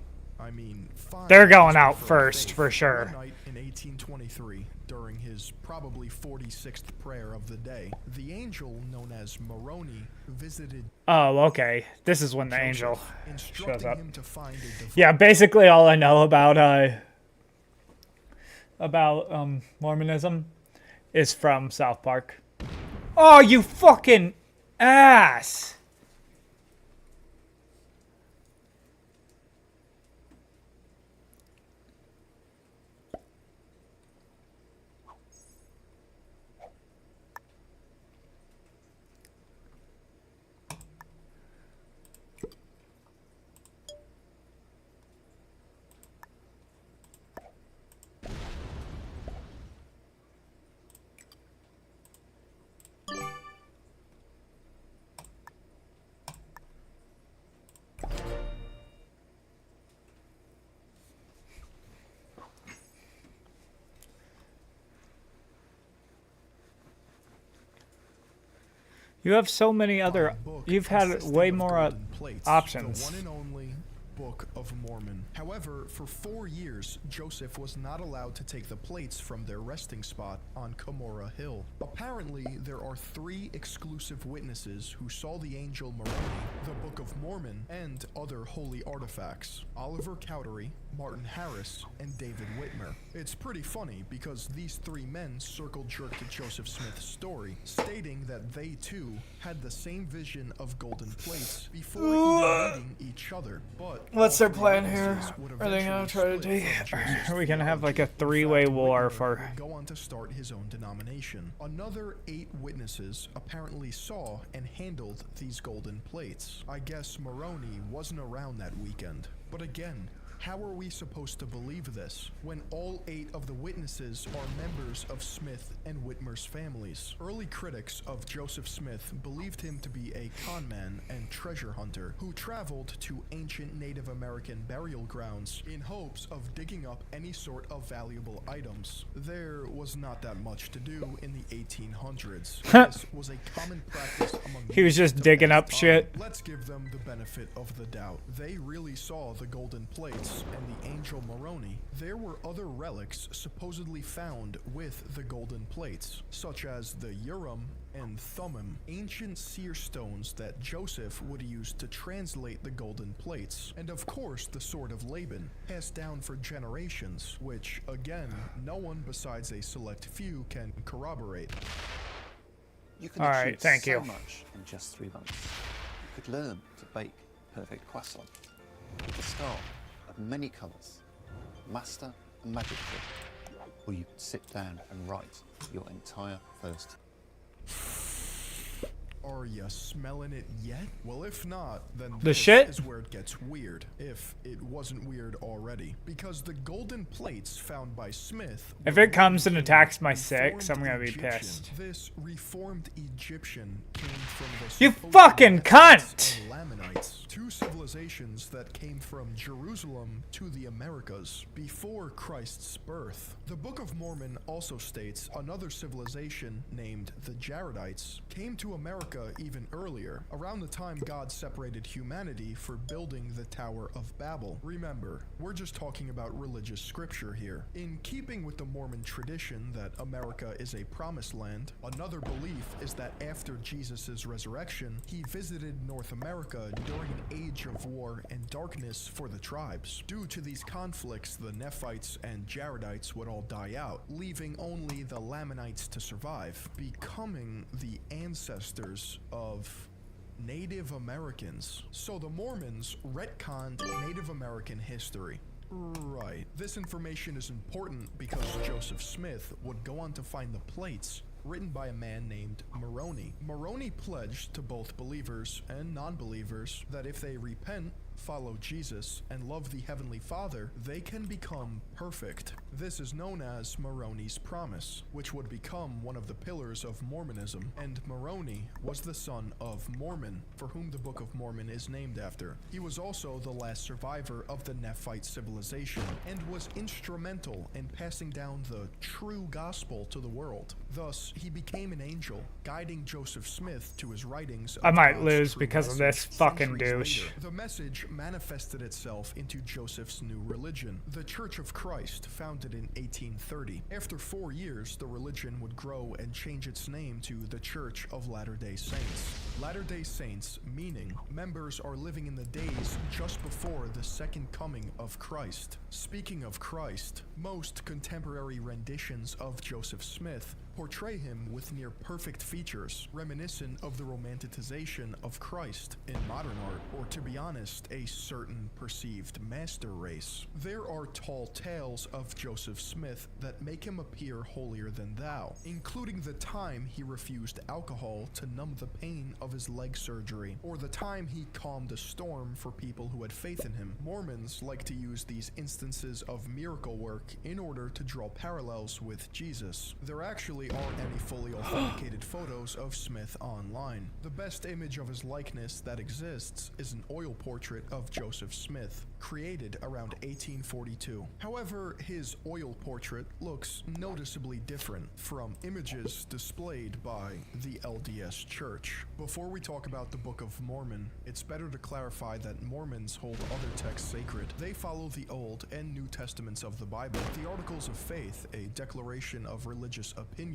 They're going out first, for sure. One night in 1823, during his probably 46th prayer of the day, the angel known as Moroni visited. Oh, okay. This is when the angel shows instructing up. him to find a divine Yeah, basically all I know about Mormonism is from South Park. Oh, you fucking ass! You have so many other. You've had way more options. The one and only Book of Mormon. However, for 4 years, Joseph was not allowed to take the plates from their resting spot on Cumorah Hill. Apparently, there are 3 exclusive witnesses who saw the angel Moroni, the Book of Mormon, and other holy artifacts: Oliver Cowdery, Martin Harris, and David Whitmer. It's pretty funny because these 3 men circle jerked Joseph Smith's story, stating that they too had the same vision of golden plates before even meeting each other. But What's their plan here? Are they gonna try to take? Are we gonna have like a 3-way war for? Go on to start his own denomination. Another 8 witnesses apparently saw and handled these golden plates. I guess Moroni wasn't around that weekend. But again, how are we supposed to believe this when all 8 of the witnesses are members of Smith and Whitmer's families? Early critics of Joseph Smith believed him to be a conman and treasure hunter who traveled to ancient Native American burial grounds in hopes of digging up any sort of valuable items. There was not that much to do in the 1800s. This was a common practice among He was just digging up shit. Let's give them the benefit of the doubt. They really saw the golden plates and the angel Moroni. There were other relics supposedly found with the golden plates, such as the Urim and Thummim, ancient seer stones that Joseph would use to translate the golden plates, and of course the sword of Laban, passed down for generations, which, again, no one besides a select few can corroborate. You can All right, achieve thank so you. much in just 3 months. You could learn to bake perfect croissant with the start of many colours, master a magic trick, or you could sit down and write your entire first. Are you smelling it yet? Well, if not, then The this shit? is where it gets weird, if it wasn't weird already. Because the golden plates found by Smith... If it comes and attacks my 6, I'm gonna be pissed. This reformed Egyptian came from the... You fucking cunt! and Lamanites, two civilizations that came from Jerusalem to the Americas before Christ's birth. The Book of Mormon also states another civilization named the Jaredites came to America even earlier, around the time God separated humanity for building the Tower of Babel. Remember, we're just talking about religious scripture here. In keeping with the Mormon tradition that America is a promised land, another belief is that after Jesus' resurrection, he visited North America during an age of war and darkness for the tribes. Due to these conflicts, the Nephites and Jaredites would all die out, leaving only the Lamanites to survive, becoming the ancestors of Native Americans. So the Mormons retconned Native American history. Right. This information is important because Joseph Smith would go on to find the plates written by a man named Moroni. Moroni pledged to both believers and non-believers that if they repent, follow Jesus, and love the Heavenly Father, they can become perfect. This is known as Moroni's Promise, which would become one of the pillars of Mormonism. And Moroni was the son of Mormon, for whom the Book of Mormon is named after. He was also the last survivor of the Nephite civilization, and was instrumental in passing down the true gospel to the world. Thus, he became an angel, guiding Joseph Smith to his writings. I might lose because of this fucking douche. The message manifested itself into Joseph's new religion, the Church of Christ, founded in 1830. After 4 years, the religion would grow and change its name to the Church of Latter-day Saints. Latter-day Saints, meaning members are living in the days just before the second coming of Christ. Speaking of Christ, most contemporary renditions of Joseph Smith portray him with near-perfect features, reminiscent of the romanticization of Christ in modern art, or to be honest, a certain perceived master race. There are tall tales of Joseph Smith that make him appear holier than thou, including the time he refused alcohol to numb the pain of his leg surgery, or the time he calmed a storm for people who had faith in him. Mormons like to use these instances of miracle work in order to draw parallels with Jesus. There actually aren't any fully authenticated photos of Smith online. The best image of his likeness that exists is an oil portrait of Joseph Smith, created around 1842. However, his oil portrait looks noticeably different from images displayed by the LDS Church. Before we talk about the Book of Mormon, it's better to clarify that Mormons hold other texts sacred. They follow the Old and New Testaments of the Bible, the Articles of Faith, a declaration of religious opinions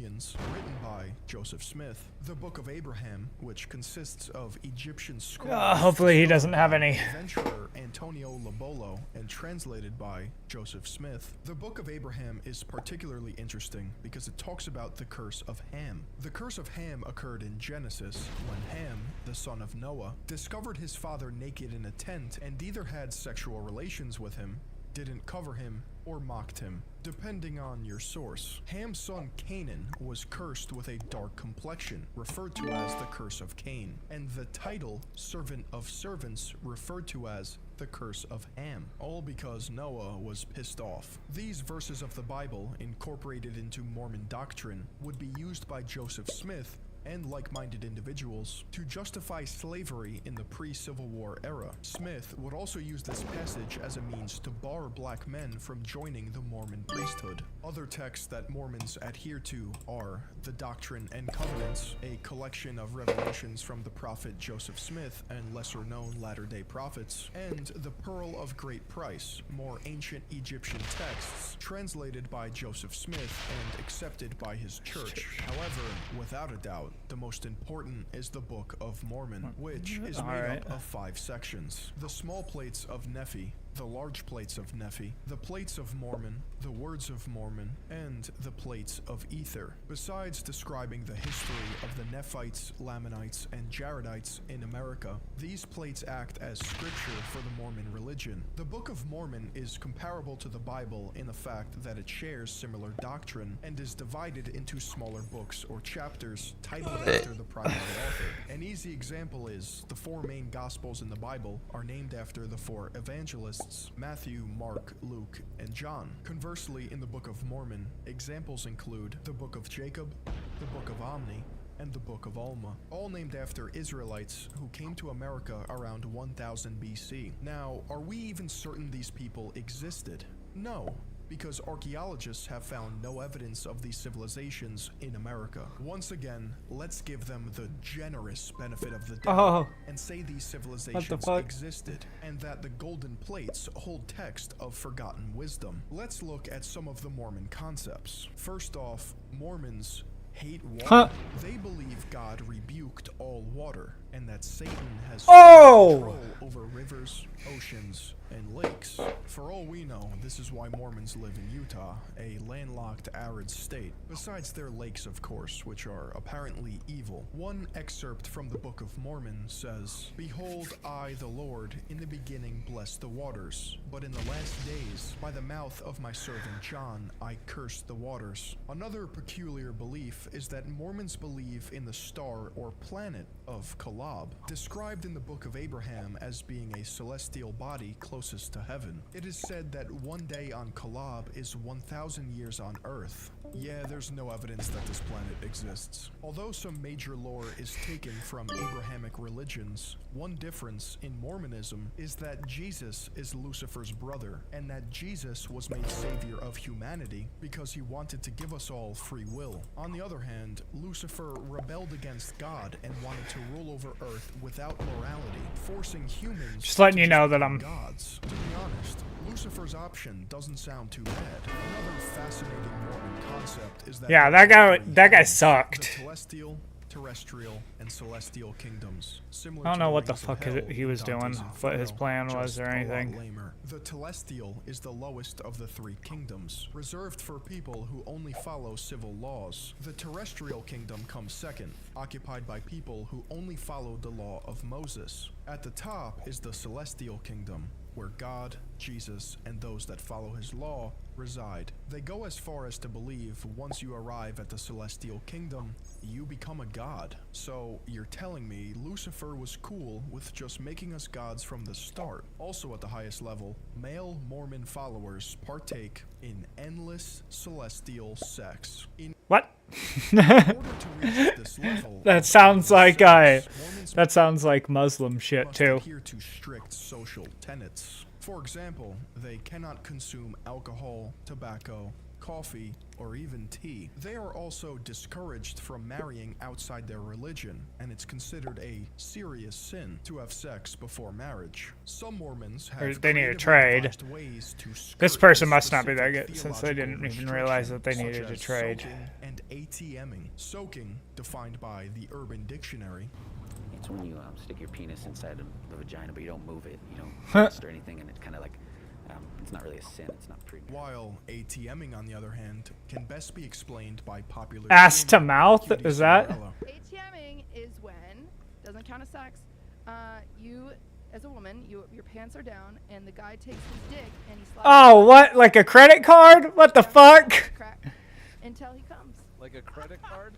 written by Joseph Smith, the Book of Abraham, which consists of Egyptian scrolls. Hopefully he doesn't have any. Adventurer Antonio Lobolo and translated by Joseph Smith. The Book of Abraham is particularly interesting because it talks about the curse of Ham. The curse of Ham occurred in Genesis when Ham, the son of Noah, discovered his father naked in a tent and either had sexual relations with him, didn't cover him, or mocked him, depending on your source. Ham's son Canaan was cursed with a dark complexion, referred to as the curse of Cain, and the title servant of servants referred to as the curse of Ham, all because Noah was pissed off. These verses of the Bible, incorporated into Mormon doctrine, would be used by Joseph Smith and like-minded individuals to justify slavery in the pre-Civil War era. Smith would also use this passage as a means to bar black men from joining the Mormon priesthood. Other texts that Mormons adhere to are the Doctrine and Covenants, a collection of revelations from the prophet Joseph Smith and lesser-known Latter-day Prophets, and the Pearl of Great Price, more ancient Egyptian texts translated by Joseph Smith and accepted by his church. However, without a doubt, the most important is the Book of Mormon, which is made up of 5 sections. The small plates of Nephi, the large plates of Nephi, the plates of Mormon, the words of Mormon, and the plates of Ether. Besides describing the history of the Nephites, Lamanites, and Jaredites in America, these plates act as scripture for the Mormon religion. The Book of Mormon is comparable to the Bible in the fact that it shares similar doctrine and is divided into smaller books or chapters titled after the primary author. An easy example is the 4 main Gospels in the Bible are named after the 4 evangelists, Matthew, Mark, Luke, and John. Conversely, in the Book of Mormon, examples include the Book of Jacob, the Book of Omni, and the Book of Alma, all named after Israelites who came to America around 1000 BC. Now, are we even certain these people existed? No, because archaeologists have found no evidence of these civilizations in America. Once again, let's give them the generous benefit of the doubt and say these civilizations existed, and that the golden plates hold text of forgotten wisdom. Let's look at some of the Mormon concepts. First off, Mormons hate water. They believe God rebuked all water, and that Satan has control over rivers, oceans, and lakes. For all we know, this is why Mormons live in Utah, a landlocked, arid state. Besides their lakes, of course, which are apparently evil. One excerpt from the Book of Mormon says, "Behold, I, the Lord, in the beginning blessed the waters, but in the last days, by the mouth of my servant John, I cursed the waters." Another peculiar belief is that Mormons believe in the star or planet of Kolob, described in the Book of Abraham as being a celestial body closest to heaven. It is said that one day on Kolob is 1,000 years on Earth. Yeah, there's no evidence that this planet exists. Although some major lore is taken from Abrahamic religions, one difference in Mormonism is that Jesus is Lucifer's brother, and that Jesus was made savior of humanity because he wanted to give us all free will. On the other hand, Lucifer rebelled against God and wanted to rule over Earth without morality, forcing humans just letting to you know that become I'm gods. To be honest, Lucifer's option doesn't sound too bad. Another fascinating Mormon concept is that that guy sucked. the celestial, terrestrial, and celestial kingdoms. I don't know what the fuck he was doing, what his plan was or anything. The telestial is the lowest of the 3 kingdoms, reserved for people who only follow civil laws. The terrestrial kingdom comes second, occupied by people who only followed the law of Moses. At the top is the celestial kingdom, where God, Jesus, and those that follow his law reside. They go as far as to believe once you arrive at the celestial kingdom, you become a god. So you're telling me Lucifer was cool with just making us gods from the start. Also at the highest level, male Mormon followers partake in endless celestial sex. What? That sounds like Muslim shit too. Adhere to strict social tenets. For example, they cannot consume alcohol, tobacco, coffee, or even tea. They are also discouraged from marrying outside their religion, and it's considered a serious sin to have sex before marriage. Some Mormons have they need to trade. Ways to this person must not be that good, since they didn't even realize that they needed to trade. And ATMing. Soaking, defined by the Urban Dictionary, it's when you stick your penis inside the vagina, but you don't move it, you don't stir anything, and it's kind of like, it's not really a sin, it's not pre. While ATMing, on the other hand, can best be explained by popular ass to mouth, is that? ATMing is when, doesn't count as sex, you, as a woman, your pants are down, and the guy takes his dick, and he slides Oh, what? Like a credit card? What the fuck? Until he comes. Like a credit card?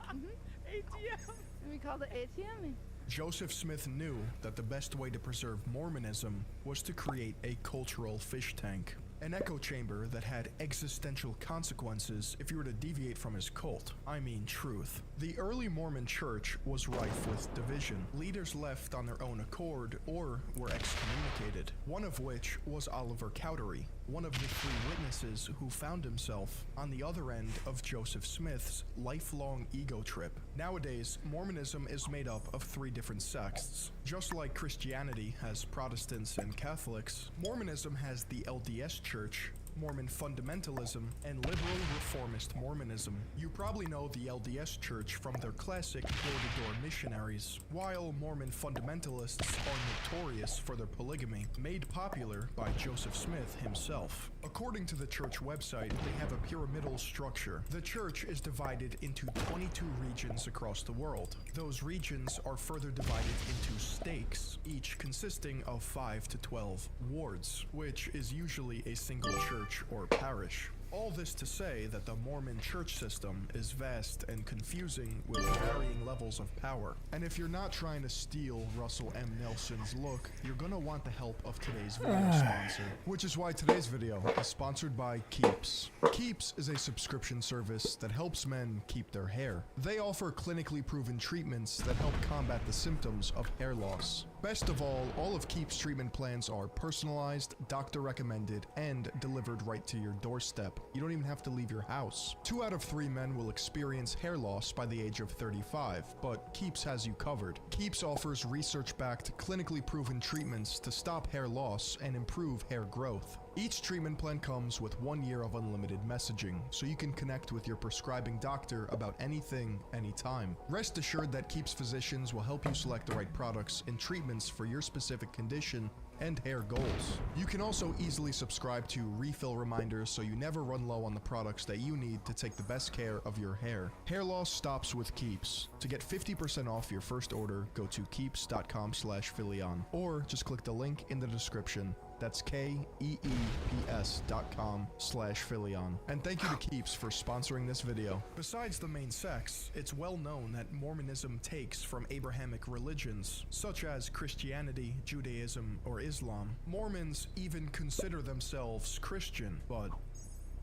ATM. And we call it ATMing. Joseph Smith knew that the best way to preserve Mormonism was to create a cultural fish tank, an echo chamber that had existential consequences if you were to deviate from his cult. I mean truth. The early Mormon church was rife with division. Leaders left on their own accord or were excommunicated, one of which was Oliver Cowdery, one of the 3 witnesses who found himself on the other end of Joseph Smith's lifelong ego trip. Nowadays, Mormonism is made up of 3 different sects. Just like Christianity has Protestants and Catholics, Mormonism has the LDS Church, Mormon fundamentalism, and liberal reformist Mormonism. You probably know the LDS Church from their classic door-to-door missionaries, while Mormon fundamentalists are notorious for their polygamy, made popular by Joseph Smith himself. According to the church website, they have a pyramidal structure. The church is divided into 22 regions across the world. Those regions are further divided into stakes, each consisting of 5 to 12 wards, which is usually a single church or parish. All this to say that the Mormon church system is vast and confusing with varying levels of power. And if you're not trying to steal Russell M. Nelson's look, you're gonna want the help of today's video sponsor. Which is why today's video is sponsored by Keeps. Keeps is a subscription service that helps men keep their hair. They offer clinically proven treatments that help combat the symptoms of hair loss. Best of all of Keeps treatment plans are personalized, doctor recommended, and delivered right to your doorstep. You don't even have to leave your house. 2 out of 3 men will experience hair loss by the age of 35, but Keeps has you covered. Keeps offers research-backed, clinically proven treatments to stop hair loss and improve hair growth. Each treatment plan comes with 1 year of unlimited messaging, so you can connect with your prescribing doctor about anything, anytime. Rest assured that Keeps physicians will help you select the right products and treatments for your specific condition and hair goals. You can also easily subscribe to refill reminders so you never run low on the products that you need to take the best care of your hair. Hair loss stops with Keeps. To get 50% off your first order, go to keeps.com/Philion, or just click the link in the description. That's KEEPS.com/Philion. And thank you to Keeps for sponsoring this video. Besides the main sects, it's well known that Mormonism takes from Abrahamic religions, such as Christianity, Judaism, or Islam. Mormons even consider themselves Christian, but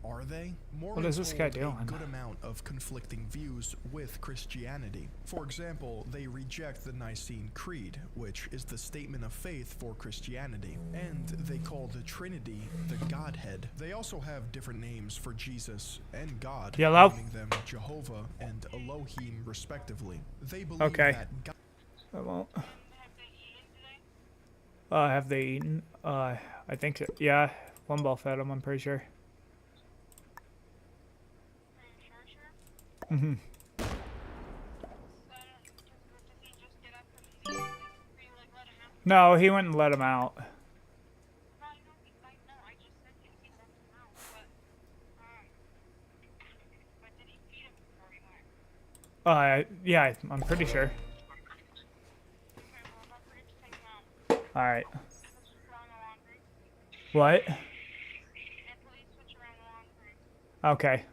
are they? Mormons What is this guy hold doing? a good amount of conflicting views with Christianity. For example, they reject the Nicene Creed, which is the statement of faith for Christianity, and they call the Trinity the Godhead. They also have different names for Jesus and God, Yellow. naming them Jehovah and Elohim respectively. They believe Okay. that God I won't. Have they eaten? I think so. Yeah, one ball fed them, I'm pretty sure. Mm-hmm. No, he went and let him out. Yeah, I'm pretty sure. Alright. What? Okay.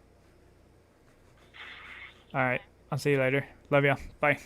Alright. I'll see you later. Love ya. Bye.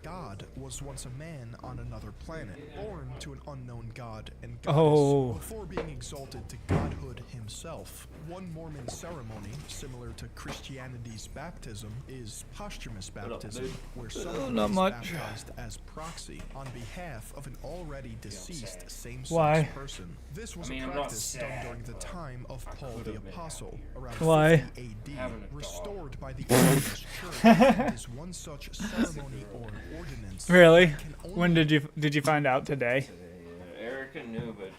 God was once a man on another planet, born to an unknown god and Oh. goddess before being exalted to godhood himself. One Mormon ceremony, similar to Christianity's baptism, is posthumous baptism, where someone not is much. baptized as proxy on behalf of an already deceased same-sex Why? person. This was I mean, a I'm not practice done sad, during the but time of Paul the could've been Apostle, around Why? 50 AD, Having a dog. restored by the Orthodox Church, and is one such ceremony or ordinance. Really? that can only When did you find out today? Yeah, Erica knew, but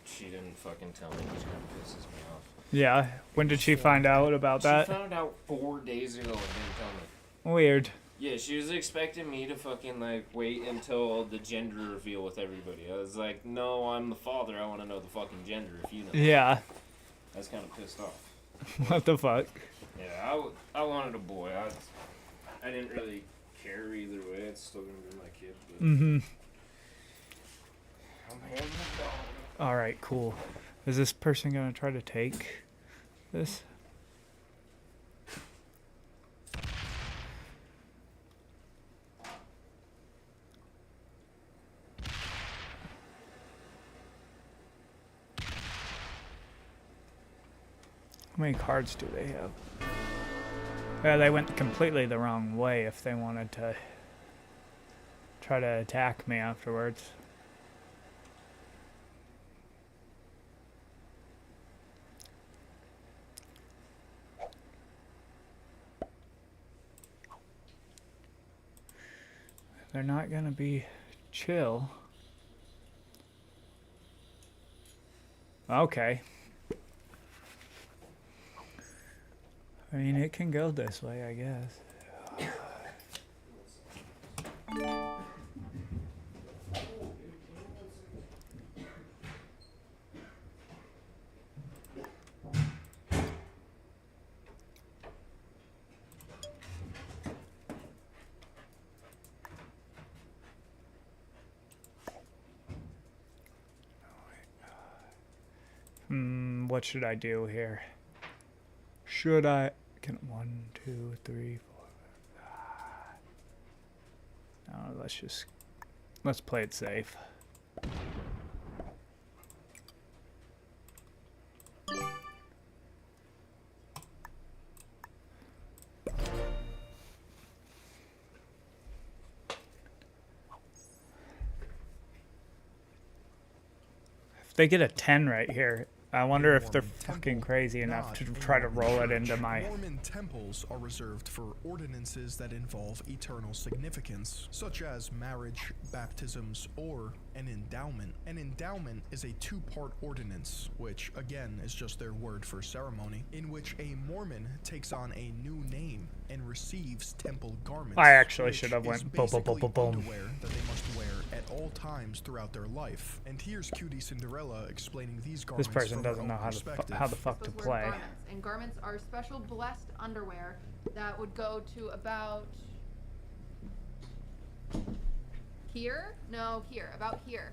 she didn't fucking tell me, which kind of pisses me off. Yeah. When did she find out about that? She found out 4 days ago and didn't tell me. Weird. Yeah, she was expecting me to fucking, like, wait until the gender reveal with everybody. I was like, no, I'm the father. I want to know the fucking gender if you know. Yeah. I was kind of pissed off. What the fuck? Yeah, I wanted a boy. I didn't really care either way. It's still going to be my kid. But Mm-hmm. I'm having a dog. Alright, cool. Is this person gonna try to take this? How many cards do they have? Yeah, they went completely the wrong way if they wanted to try to attack me afterwards. they're not gonna be chill. Okay. I mean, it can go this way, I guess. What should I do here? Should I... Can 1, 2, 3, 4... No, let's play it safe. If they get a 10 right here, I wonder if they're fucking crazy enough to try to roll it into my... Mormon temples are reserved for ordinances that involve eternal significance, such as marriage, baptisms, or an endowment. An endowment is a two-part ordinance, which, again, is just their word for ceremony, in which a Mormon takes on a new name and receives temple garments. I actually should have went boom. Underwear that they must wear at all times throughout their life. And here's Cutie Cinderella explaining these garments. This person doesn't know how the fuck to play. Garments. And garments are special blessed underwear that would go to about here? No, here. About here.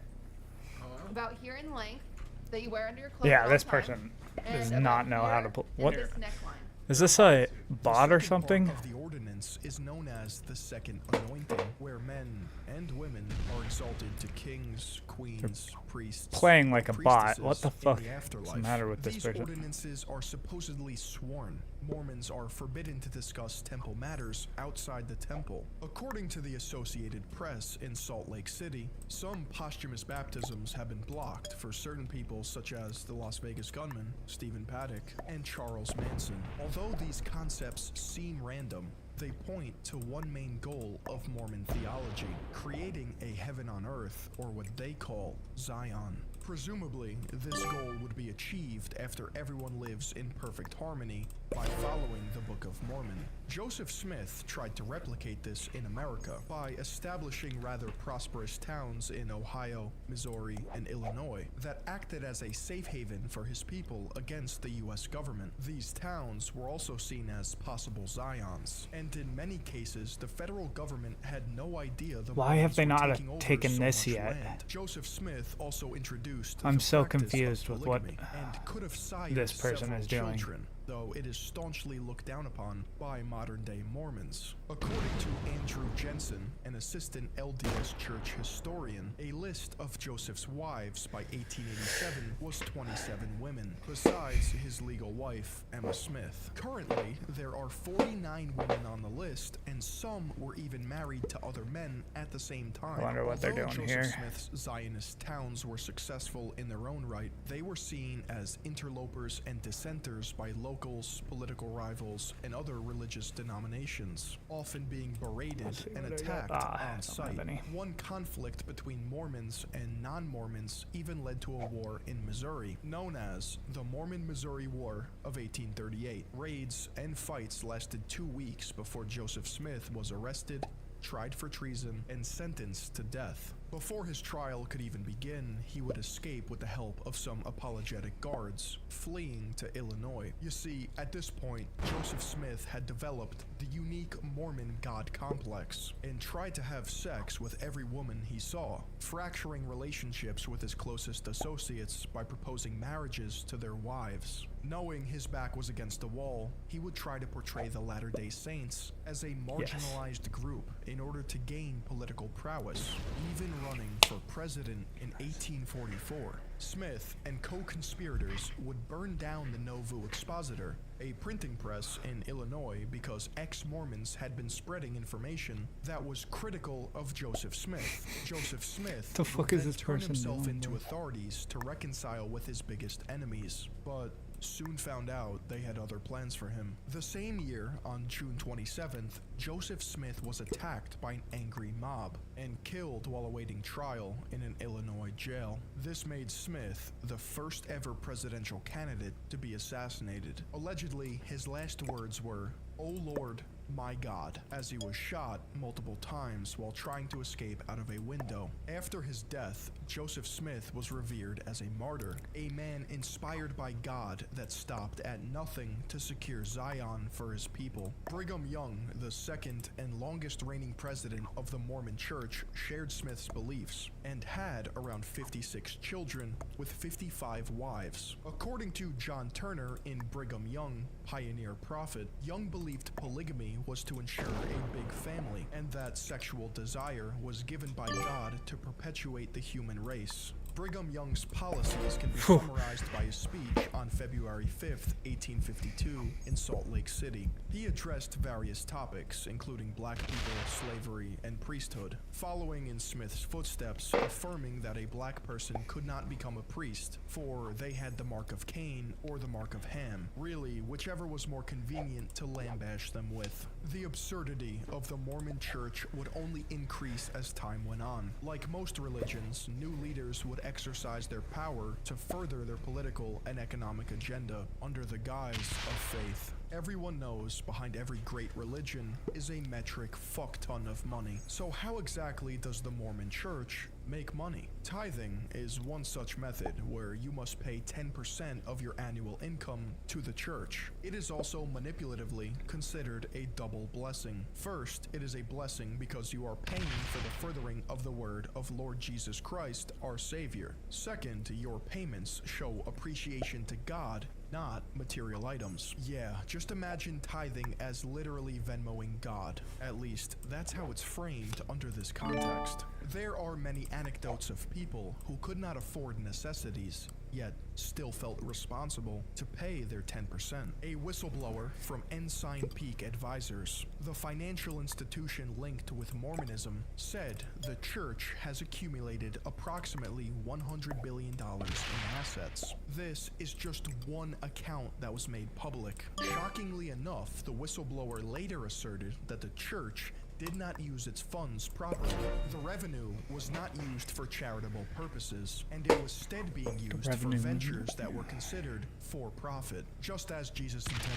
About here in length that you wear under your clothes. Yeah, this person does not know how to play. What? This neckline. Is this a bot or something? Of the ordinance is known as the second anointing, where men and women are exalted to kings, queens, priests, playing like a bot. What the fuck is the matter with this person? These ordinances are supposedly sworn. Mormons are forbidden to discuss temple matters outside the temple. According to the Associated Press in Salt Lake City, some posthumous baptisms have been blocked for certain people such as the Las Vegas gunman, Stephen Paddock, and Charles Manson. Although these concepts seem random, they point to one main goal of Mormon theology, creating a heaven on earth, or what they call Zion. Presumably, this goal would be achieved after everyone lives in perfect harmony by following the Book of Mormon. Joseph Smith tried to replicate this in America by establishing rather prosperous towns in Ohio, Missouri, and Illinois that acted as a safe haven for his people against the U.S. government. These towns were also seen as possible Zions, and in many cases, the federal government had no idea the Why have they not taken taken this yet? Land. Joseph Smith also introduced I'm the so practice confused of with what polygamy and could have sired this person several is doing. children, though it is staunchly looked down upon by modern-day Mormons. According to Andrew Jensen, an assistant LDS church historian, a list of Joseph's wives by 1887 was 27 women, besides his legal wife, Emma Smith. Currently, there are 49 women on the list, and some were even married to other men at the same time. I wonder what they're Although doing Joseph here. Smith's Zionist towns were successful in their own right, they were seen as interlopers and dissenters by locals, political rivals, and other religious denominations, often being berated and attacked on site. One conflict between Mormons and non-Mormons even led to a war in Missouri, known as the Mormon-Missouri War of 1838. Raids and fights lasted 2 weeks before Joseph Smith was arrested, tried for treason, and sentenced to death. Before his trial could even begin, he would escape with the help of some apologetic guards, fleeing to Illinois. You see, at this point, Joseph Smith had developed the unique Mormon God complex and tried to have sex with every woman he saw, fracturing relationships with his closest associates by proposing marriages to their wives. Knowing his back was against the wall, he would try to portray the Latter-day Saints as a marginalized group in order to gain political prowess, even running for president in 1844. Smith and co-conspirators would burn down the Nauvoo Expositor, a printing press in Illinois, because ex-Mormons had been spreading information that was critical of Joseph Smith. Joseph Smith The fuck would is then this turn person himself doing, into bro? authorities to reconcile with his biggest enemies, but soon found out they had other plans for him. The same year, on June 27th, Joseph Smith was attacked by an angry mob and killed while awaiting trial in an Illinois jail. This made Smith the first ever presidential candidate to be assassinated. Allegedly, his last words were, "O Lord, my God," as he was shot multiple times while trying to escape out of a window. After his death, Joseph Smith was revered as a martyr, a man inspired by God that stopped at nothing to secure Zion for his people. Brigham Young, the second and longest reigning president of the Mormon Church, shared Smith's beliefs and had around 56 children with 55 wives. According to John Turner in Brigham Young, Pioneer Prophet, Young believed polygamy was to ensure a big family, and that sexual desire was given by God to perpetuate the human race. Brigham Young's policies can be summarized by his speech on February 5th, 1852 in Salt Lake City. He addressed various topics, including black people, slavery, and priesthood, following in Smith's footsteps, affirming that a black person could not become a priest, for they had the mark of Cain or the mark of Ham, really whichever was more convenient to lambaste them with. The absurdity of the Mormon Church would only increase as time went on. Like most religions, new leaders would exercise their power to further their political and economic agenda under the guise of faith. Everyone knows behind every great religion is a metric fuck ton of money. So how exactly does the Mormon Church make money? Tithing is one such method where you must pay 10% of your annual income to the church. It is also manipulatively considered a double blessing. First, it is a blessing because you are paying for the furthering of the word of Lord Jesus Christ, our Savior. Second, your payments show appreciation to God, not material items. Yeah, just imagine tithing as literally Venmoing God. At least, that's how it's framed under this context. There are many anecdotes of people who could not afford necessities, yet still felt responsible to pay their 10%. A whistleblower from Ensign Peak Advisors, the financial institution linked with Mormonism, said the church has accumulated approximately $100 billion in assets. This is just one account that was made public. Shockingly enough, the whistleblower later asserted that the church did not use its funds properly. The revenue was not used for charitable purposes, and it was instead being used for ventures that were considered for profit, just as Jesus intended,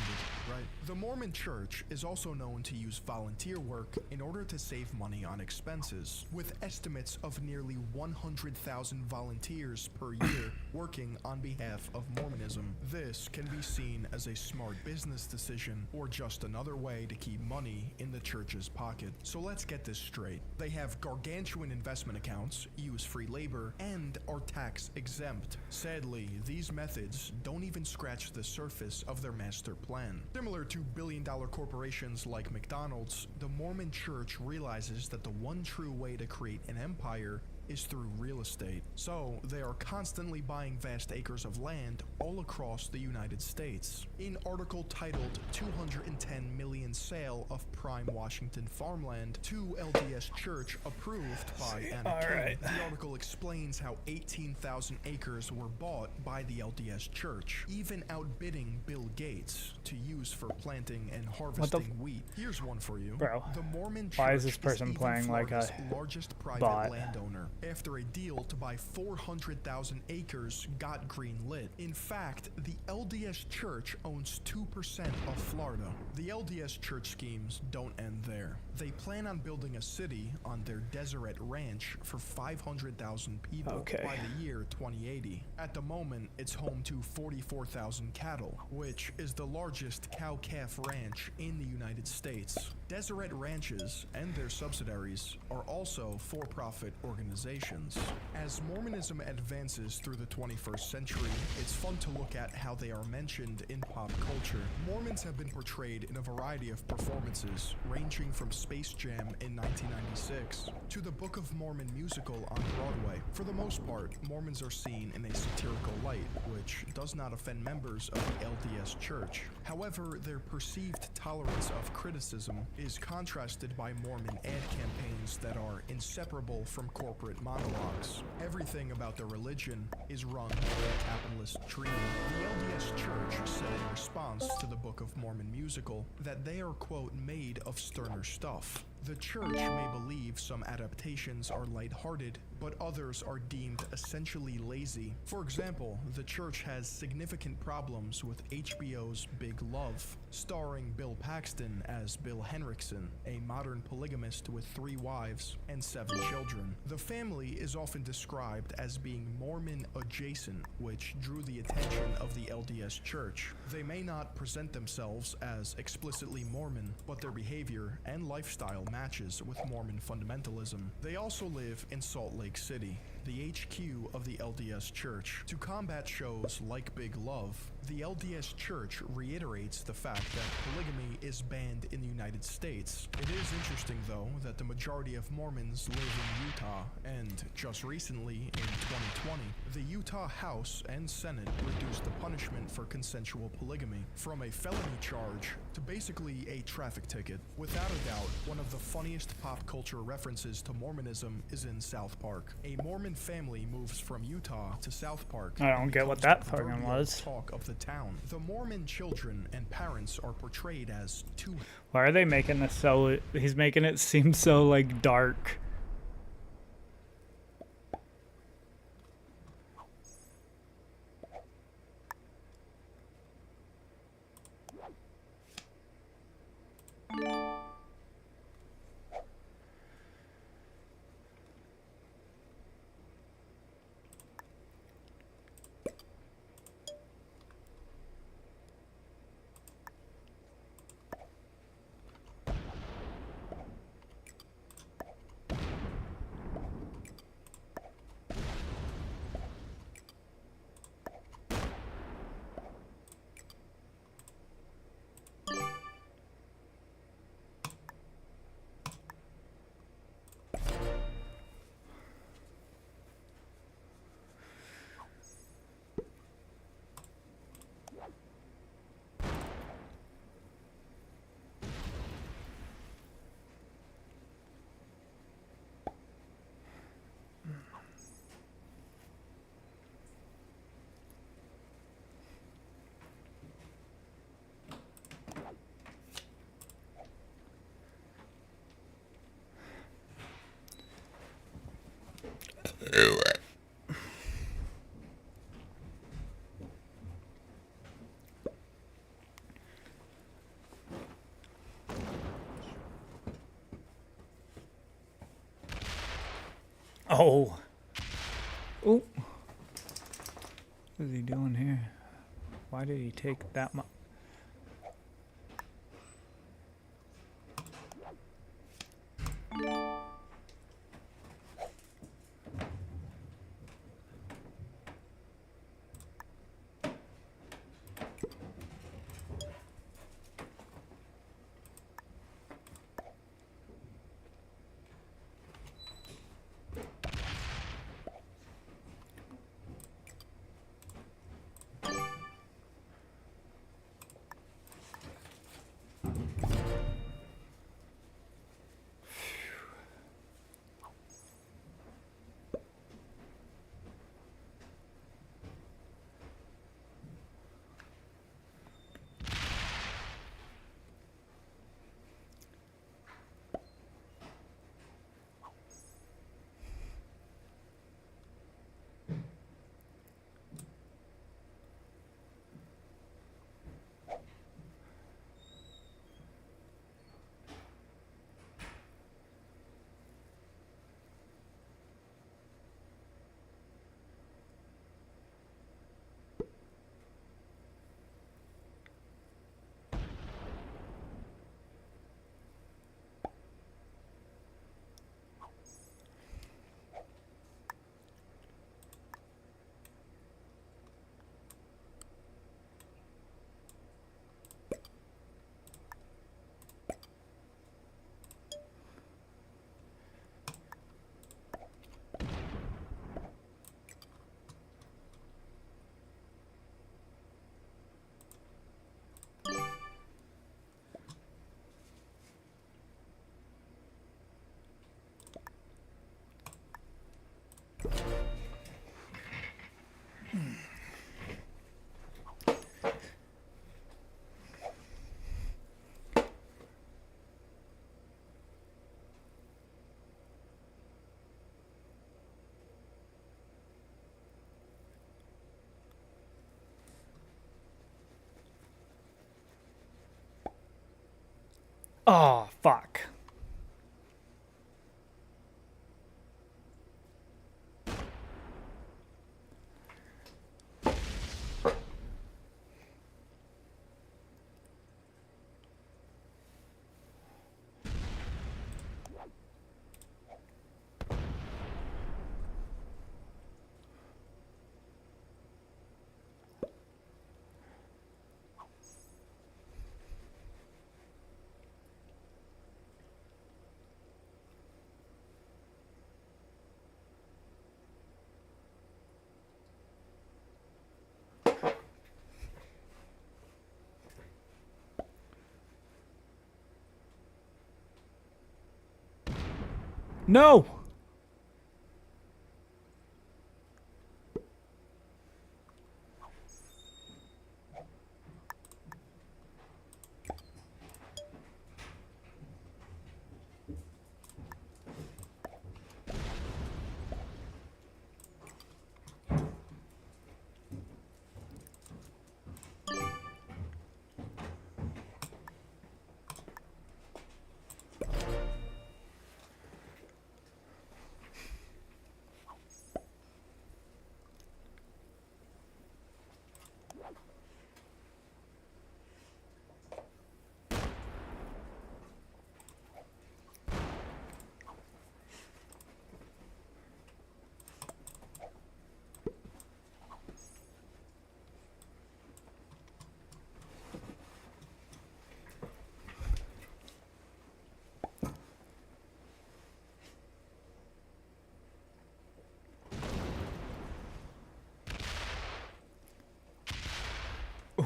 right? The Mormon Church is also known to use volunteer work in order to save money on expenses, with estimates of nearly 100,000 volunteers per year working on behalf of Mormonism. This can be seen as a smart business decision, or just another way to keep money in the church's pocket. So let's get this straight. They have gargantuan investment accounts, use free labor, and are tax exempt. Sadly, these methods don't even scratch the surface of their master plan. Similar to billion-dollar corporations like McDonald's, the Mormon Church realizes that the one true way to create an empire is through real estate. So they are constantly buying vast acres of land all across the United States. An article titled 210 million sale of prime Washington farmland to LDS Church approved by Anna King. The article explains how 18,000 acres were bought by the LDS Church, even outbidding Bill Gates to use for planting and harvesting wheat. Here's one for you. Bro, the Mormon Church why is this person playing like a largest private bot? Landowner. After a deal to buy 400,000 acres got green-lit. In fact, the LDS Church owns 2% of Florida. The LDS Church schemes don't end there. They plan on building a city on their Deseret Ranch for 500,000 people by the year 2080. At the moment, it's home to 44,000 cattle, which is the largest cow-calf ranch in the United States. Deseret Ranches and their subsidiaries are also for-profit organizations. As Mormonism advances through the 21st century, it's fun to look at how they are mentioned in pop culture. Mormons have been portrayed in a variety of performances, ranging from Space Jam in 1996 to the Book of Mormon musical on Broadway. For the most part, Mormons are seen in a satirical light, which does not offend members of the LDS Church. However, their perceived tolerance of criticism is contrasted by Mormon ad campaigns that are inseparable from corporate monologues. Everything about their religion is run by a capitalist dream. The LDS Church said in response to the Book of Mormon musical that they are, quote, made of sterner stuff. The church may believe some adaptations are lighthearted, but others are deemed essentially lazy. For example, the church has significant problems with HBO's Big Love, starring Bill Paxton as Bill Henriksen, a modern polygamist with 3 wives and 7 children. The family is often described as being Mormon adjacent, which drew the attention of the LDS Church. They may not present themselves as explicitly Mormon, but their behavior and lifestyle matches with Mormon fundamentalism. They also live in Salt Lake City, the HQ of the LDS Church. To combat shows like Big Love, the LDS Church reiterates the fact that polygamy is banned in the United States. It is interesting, though, that the majority of Mormons live in Utah, and just recently, in 2020, the Utah House and Senate reduced the punishment for consensual polygamy from a felony charge to basically a traffic ticket. Without a doubt, one of the funniest pop culture references to Mormonism is in South Park. A Mormon family moves from Utah to South Park. I don't get what that fucking was. Talk of the town. The Mormon children and parents are portrayed as two. Why are they making this so... He's making it seem so, like, dark. Oh. Ooh. What is he doing here? Why did he take that much? Oh, fuck. No!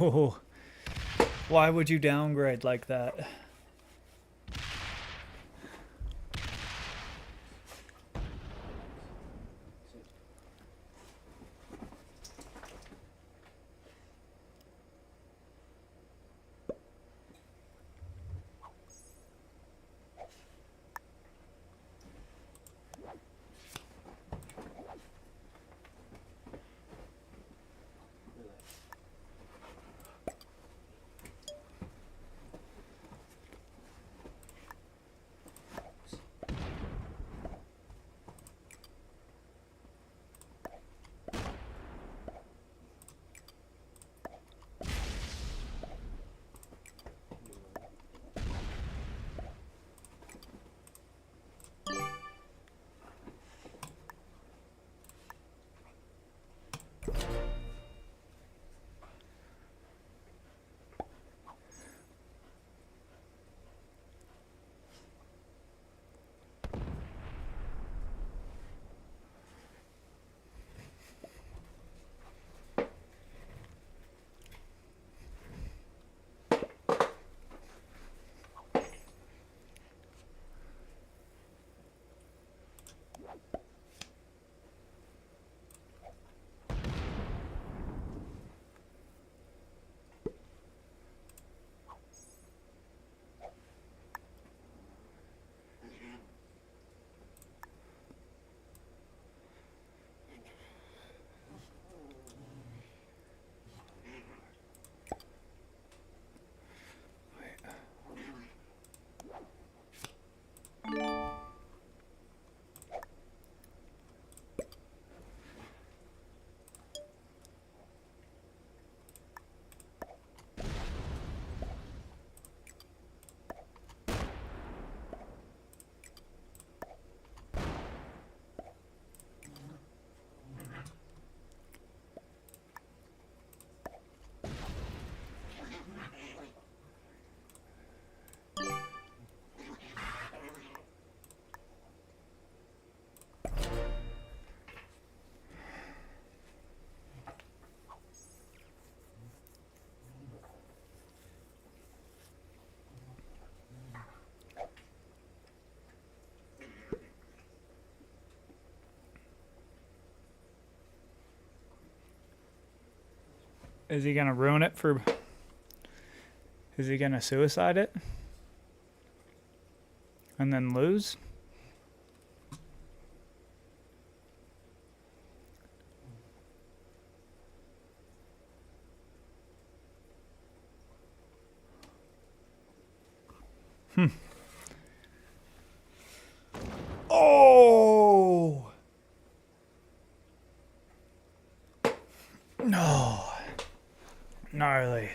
Oh, why would you downgrade like that? Is he gonna ruin it for... Is he gonna suicide it? And then lose? Oh! No. Gnarly.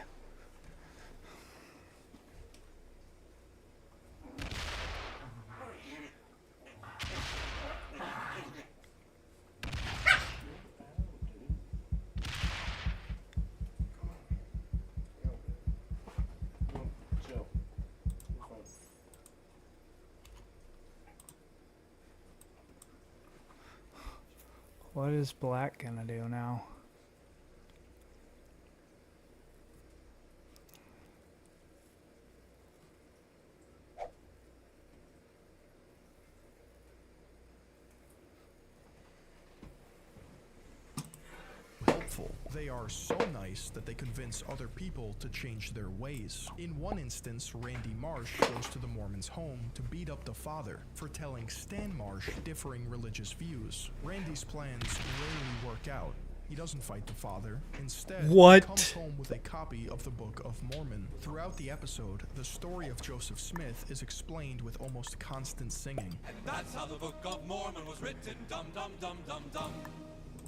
What is Black gonna do now? Helpful. They are so nice that they convince other people to change their ways. In one instance, Randy Marsh goes to the Mormons' home to beat up the father for telling Stan Marsh differing religious views. Randy's plans rarely work out. He doesn't fight the father. Instead, What? he comes home with a copy of the Book of Mormon. Throughout the episode, the story of Joseph Smith is explained with almost constant singing. And that's how the Book of Mormon was written. Dum dum dum dum dum.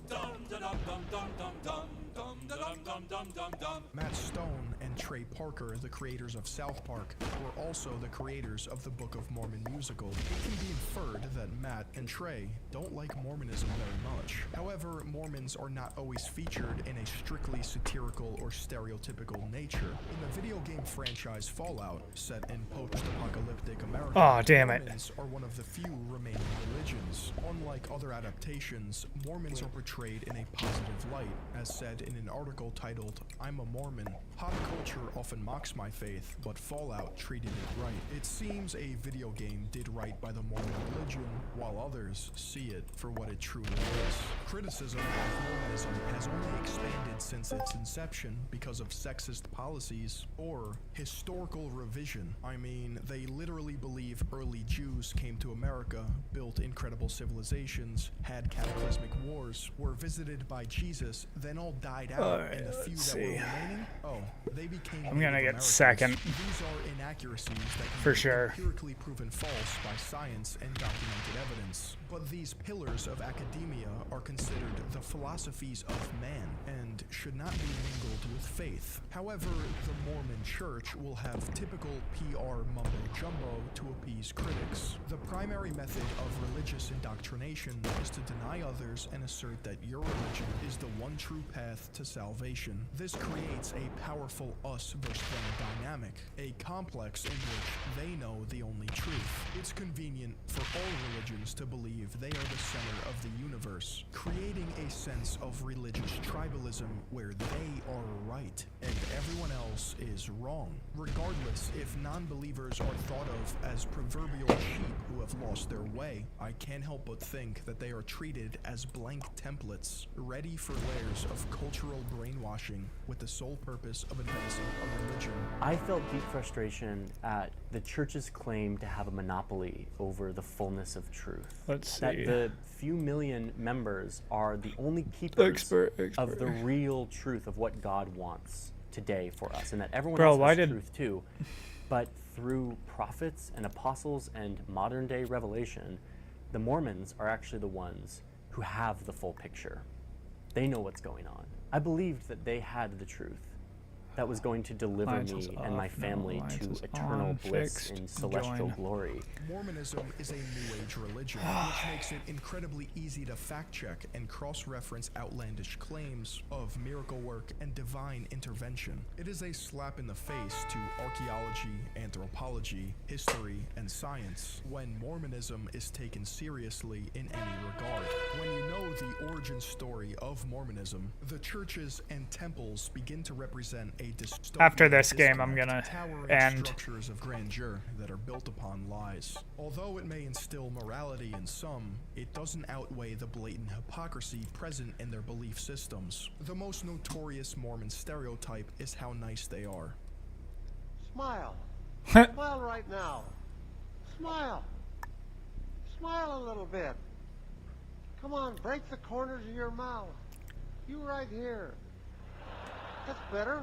Dum dum dum dum dum dum dum. Dum dum dum dum dum dum. Matt Stone and Trey Parker, the creators of South Park, were also the creators of the Book of Mormon musical. It can be inferred that Matt and Trey don't like Mormonism very much. However, Mormons are not always featured in a strictly satirical or stereotypical nature. In the video game franchise Fallout, set in post-apocalyptic America, Aw, damn it. Mormons are one of the few remaining religions. Unlike other adaptations, Mormons are portrayed in a positive light, as said in an article titled, "I'm a Mormon. Pop culture often mocks my faith, but Fallout treated it right. It seems a video game did right by the Mormon religion, while others see it for what it truly is." Criticism of Mormonism has only expanded since its inception because of sexist policies or historical revision. I mean, they literally believe early Jews came to America, built incredible civilizations, had cataclysmic wars, were visited by Jesus, then all died out, Alright, and the few let's that were see. remaining, they became I'm gonna Native get Americans. second. These are inaccuracies that can For be sure. empirically proven false by science and documented evidence. But these pillars of academia are considered the philosophies of man and should not be mingled with faith. However, the Mormon Church will have typical PR mumbo-jumbo to appease critics. The primary method of religious indoctrination is to deny others and assert that your religion is the one true path to salvation. This creates a powerful us versus them dynamic, a complex in which they know the only truth. It's convenient for all religions to believe they are the center of the universe, creating a sense of religious tribalism where they are right and everyone else is wrong. Regardless if non-believers are thought of as proverbial sheep who have lost their way, I can't help but think that they are treated as blank templates, ready for layers of cultural brainwashing with the sole purpose of advancing a religion. I felt deep frustration at the church's claim to have a monopoly over the fullness of truth. Let's That see. the few million members are the only keepers of the real truth of what God wants today for us, and that everyone else has truth too. But through prophets and apostles and modern day revelation, the Mormons are actually the ones who have the full picture. They know what's going on. I believed that they had the truth that was going to deliver Lines me is and my off, no, family lines to is eternal on, bliss fixed, in celestial join. glory. Mormonism is a New Age religion, which makes it incredibly easy to fact-check and cross-reference outlandish claims of miracle work and divine intervention. It is a slap in the face to archaeology, anthropology, history, and science when Mormonism is taken seriously in any regard. When you know the origin story of Mormonism, the churches and temples begin to represent a dystopian After this game, I'm disconnect, gonna towering end. structures of grandeur that are built upon lies. Although it may instill morality in some, it doesn't outweigh the blatant hypocrisy present in their belief systems. The most notorious Mormon stereotype is how nice they are. Smile. Smile right now. Smile. Smile a little bit. Come on, break the corners of your mouth. You right here. That's better.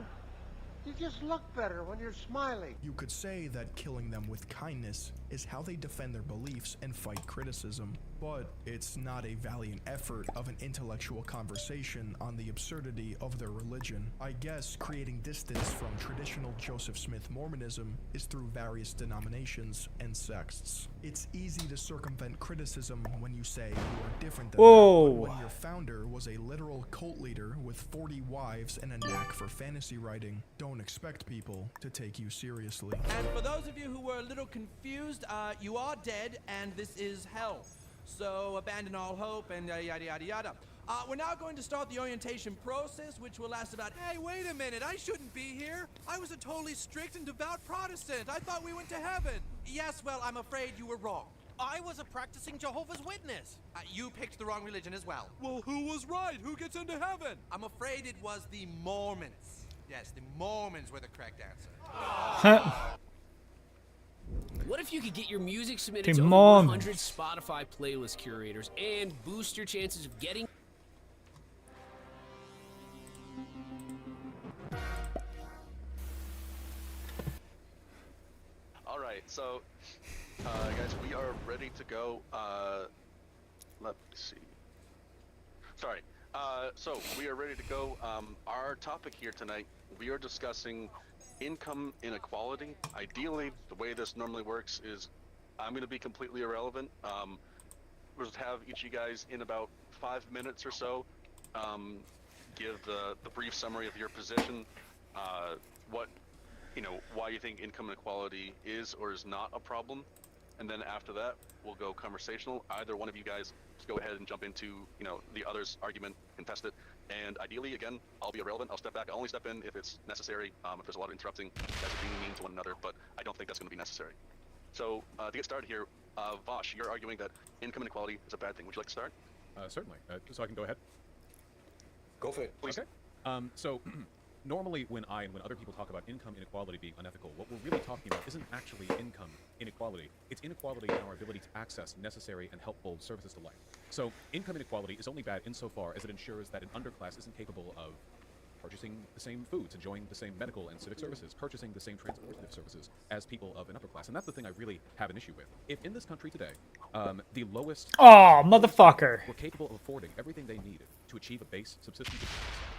You just look better when you're smiling. You could say that killing them with kindness is how they defend their beliefs and fight criticism, but it's not a valiant effort of an intellectual conversation on the absurdity of their religion. I guess creating distance from traditional Joseph Smith Mormonism is through various denominations and sects. It's easy to circumvent criticism when you say you are different than them, but when your founder was a literal cult leader with 40 wives and a knack for fantasy writing, don't expect people to take you seriously. And for those of you who were a little confused, you are dead, and this is hell. So abandon all hope and yada yada yada. We're now going to start the orientation process, which will last about... Hey, wait a minute. I shouldn't be here. I was a totally strict and devout Protestant. I thought we went to heaven. Yes, well, I'm afraid you were wrong. I was a practicing Jehovah's Witness. You picked the wrong religion as well. Well, who was right? Who gets into heaven? I'm afraid it was the Mormons. Yes, the Mormons were the correct answer. What if you could get your music submitted The to over Mormons. 100 Spotify playlist curators and boost your chances of getting... All right, so, guys, we are ready to go. Let me see. Sorry. So we are ready to go. Our topic here tonight, we are discussing income inequality. Ideally, the way this normally works is I'm going to be completely irrelevant. We'll just have each of you guys in about 5 minutes or so give the brief summary of your position, what, why you think income inequality is or is not a problem. And then after that, we'll go conversational. Either one of you guys just go ahead and jump into, the other's argument, contest it. And ideally, again, I'll be irrelevant. I'll step back. I'll only step in if it's necessary. If there's a lot of interrupting, you guys are being mean to one another, but I don't think that's going to be necessary. So to get started here, Vosh, you're arguing that income inequality is a bad thing. Would you like to start? Certainly. So I can go ahead? Go for it, please. Okay. So normally when other people talk about income inequality being unethical, what we're really talking about isn't actually income inequality. It's inequality in our ability to access necessary and helpful services to life. So income inequality is only bad insofar as it ensures that an underclass isn't capable of purchasing the same foods, enjoying the same medical and civic services, purchasing the same transportative services as people of an upper class. And that's the thing I really have an issue with. If in this country today, the lowest... Oh, motherfucker. were capable of affording everything they needed to achieve a base subsistence